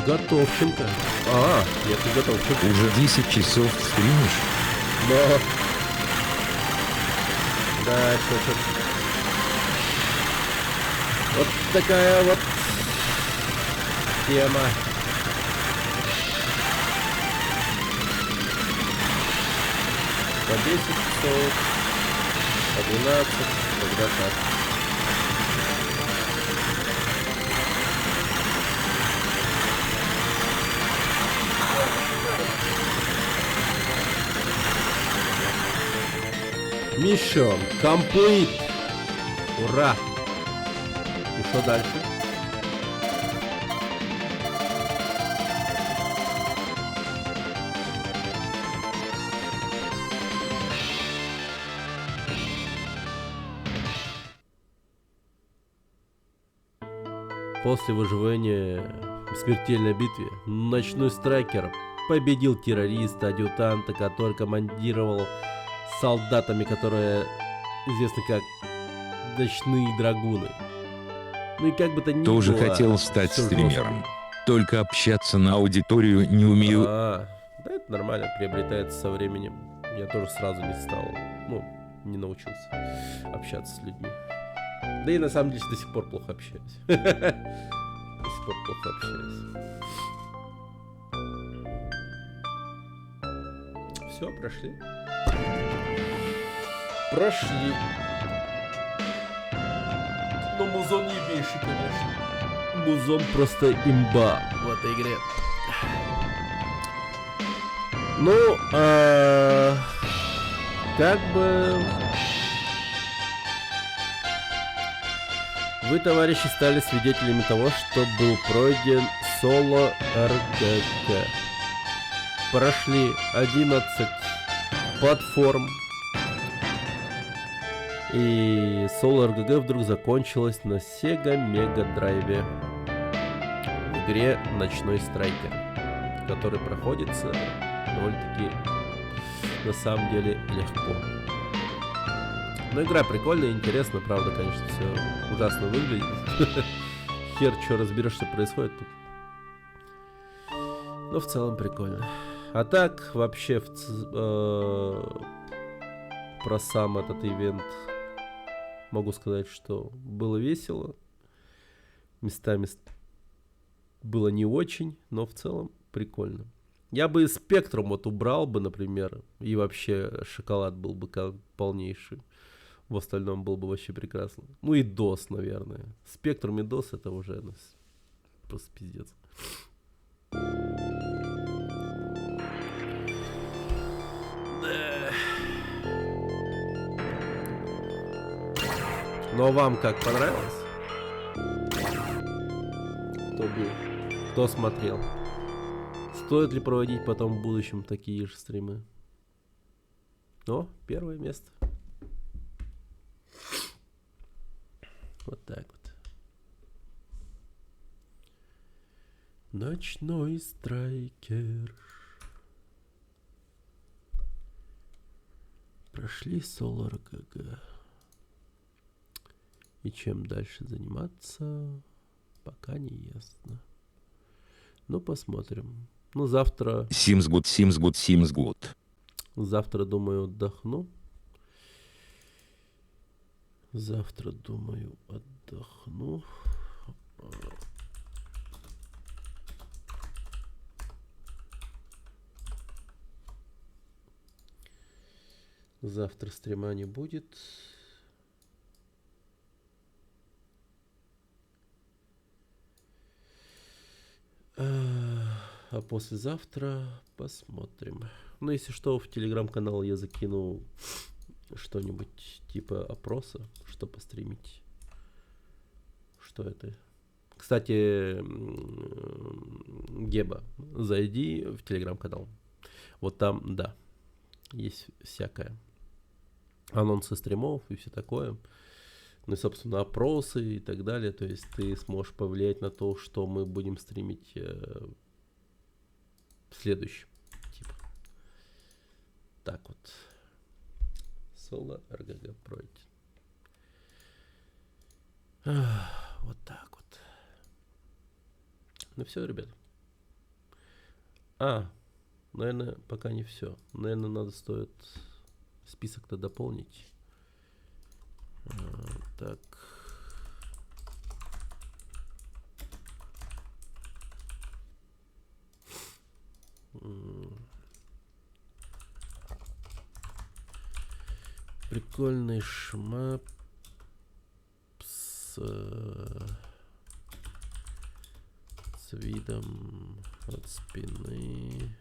Готовченко. А, нет, не Готовченко. Уже 10 часов стримишь? Но... Да, что-то... Вот такая вот тема. По 10 часов, по 12, когда так. Mission complete. Ура! И что дальше? После выживания в смертельной битве ночной страйкер победил террориста, адъютанта, который командировал солдатами, которые известны как ночные драгуны. Ну и как бы то ни Тоже было, хотел стать всё стримером. жестко. Только общаться на аудиторию не умею. Да, это нормально, приобретается со временем. Я тоже сразу не стал, ну, не научился общаться с людьми. Да и на самом деле до сих пор плохо общаюсь. До сих пор плохо общаюсь. Все, прошли. Прошли. Ну, музон ебейший, конечно. Музон просто имба в этой игре. Ну, как бы... Вы, товарищи, стали свидетелями того, что был пройден соло РГГ. Прошли 11 платформ. И соло РГГ вдруг закончилось на Sega Mega Drive в игре Ночной Страйкер, который проходится довольно-таки на самом деле легко. Но игра прикольная, интересная, правда, конечно, все ужасно выглядит. Хер, что разберешь, что происходит тут. Но в целом прикольно. А так, вообще, про сам этот ивент могу сказать, что было весело. Местами было не очень, но в целом прикольно. Я бы Спектрум вот убрал бы, например, и вообще шоколад был бы как полнейший. В остальном было бы вообще прекрасно. Ну и DOS, наверное. Спектрум и DOS это уже просто пиздец. Ну а вам как, понравилось? Кто был? Кто смотрел? Стоит ли проводить потом в будущем такие же стримы? О, первое место. Вот так вот. Ночной страйкер. прошли соло РГГ. И чем дальше заниматься, пока не ясно. Ну, посмотрим. Ну, завтра, Sims good. завтра, думаю, отдохну. Завтра, думаю, отдохну. Завтра стрима не будет. А послезавтра посмотрим. Ну, если что, в телеграм-канал я закину что-нибудь типа опроса, что постримить. Что это? Кстати, Геба, зайди в телеграм-канал. Вот там, да, есть всякое. Анонсы стримов и все такое. Ну и, собственно, опросы и так далее. То есть ты сможешь повлиять на то, что мы будем стримить в следующем. Типа. Так вот. Соло РГГ пройдет. Вот так вот. Ну все, ребят. Наверное, пока не все. Наверное, надо стоит список-то дополнить. Так. Прикольный шмап с видом от спины,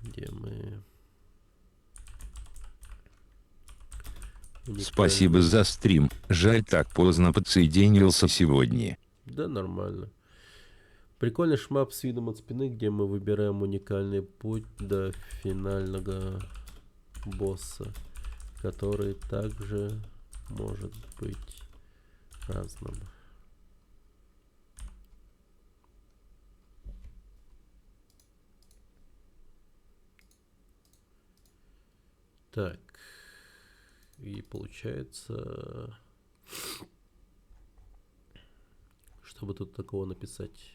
где мы... Спасибо за стрим. Жаль, так поздно подсоединился сегодня. Да, нормально. Прикольный шмап с видом от спины, где мы выбираем уникальный путь до финального босса, который также может быть разным. Так. И получается, чтобы тут такого написать,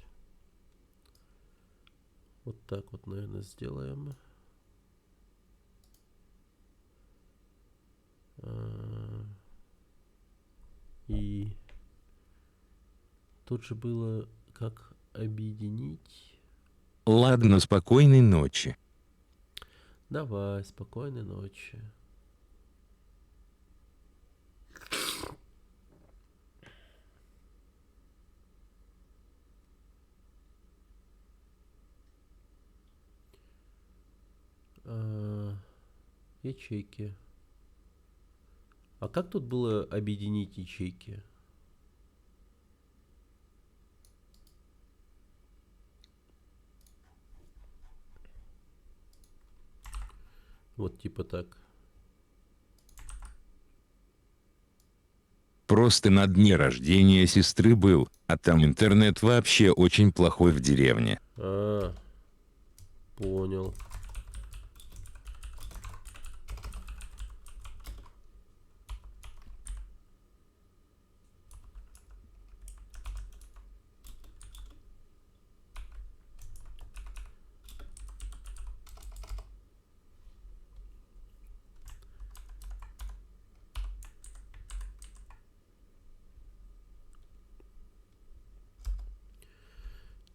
вот так вот, наверное, сделаем. И тут же было как объединить. Ладно, спокойной ночи. Давай, спокойной ночи. Ячейки. А как тут было объединить ячейки? Вот типа так. Просто на дне рождения сестры был, а там интернет вообще очень плохой в деревне. Понял.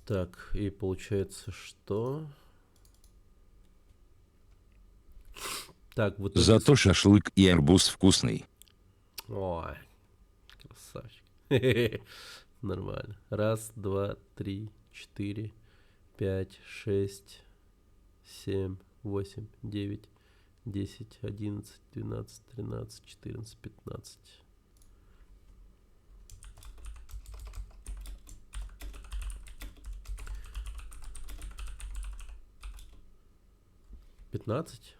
Так, и получается, что... Так, вот это... Зато шашлык и арбуз вкусный. Ой, красавчик. Нормально. Раз, два, три, 4, 5, 6, 7, 8, 9, 10, 11, 12, 13, 14, 15. 15?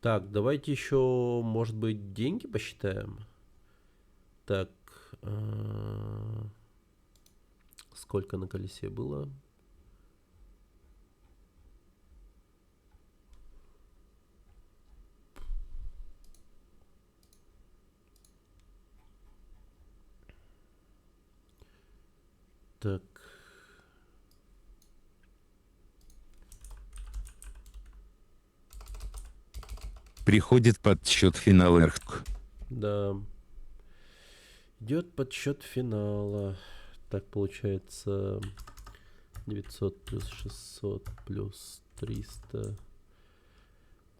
Так, давайте еще, может быть, деньги посчитаем. Так, сколько на колесе было? Так. Приходит подсчет финала РХК. Да. Идет подсчет финала. Так получается 900 плюс 600 плюс 300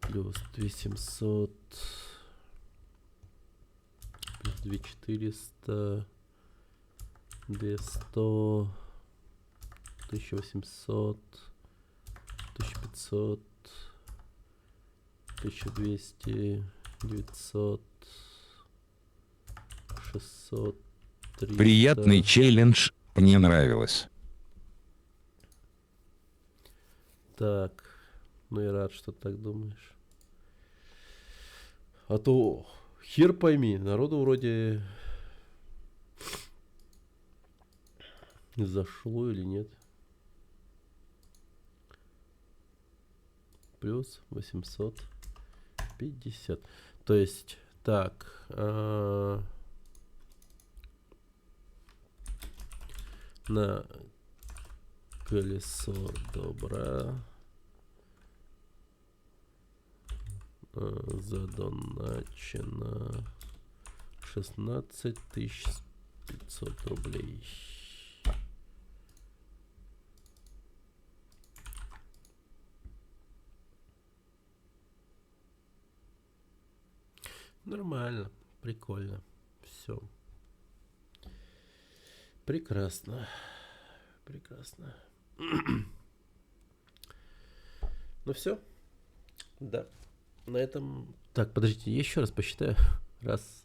плюс 2700 плюс 2400 200 1800 1500 1200 900 600 300. Приятный челлендж, мне нравилось. Так, ну и рад, что так думаешь. А то хер пойми, народу вроде зашло или нет. Плюс 850. То есть, так, на колесо добра задоначено 16 500 рублей. Нормально, прикольно, все. Прекрасно, прекрасно. Ну все, да. На этом. Так, подождите, я еще раз посчитаю. Раз,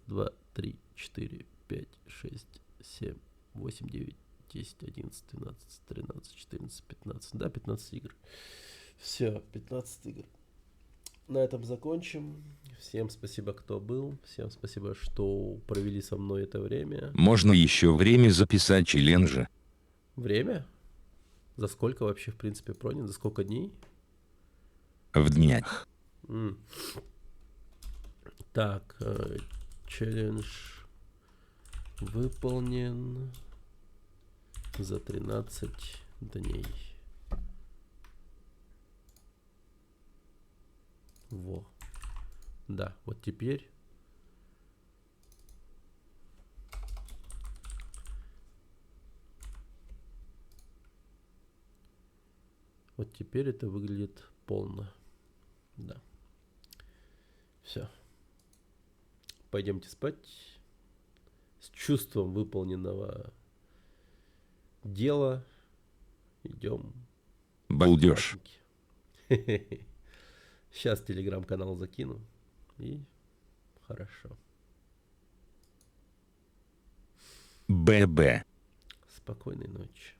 два, три, 4, 5, 6, 7, 8, 9, 10, 11, 12, 13, 14, 15. Да, 15 игр. Все, 15 игр. На этом закончим. Всем спасибо, кто был. Всем спасибо, что провели со мной это время. Можно еще время записать челленджи. Время? За сколько вообще, в принципе, пронят? За сколько дней? В днях. Так, челлендж выполнен за 13 дней. Во. Да, вот теперь это выглядит полно. Да. Все. Пойдемте спать. С чувством выполненного дела идем. Балдеж. Сейчас телеграм-канал закину. И хорошо. ББ. Спокойной ночи.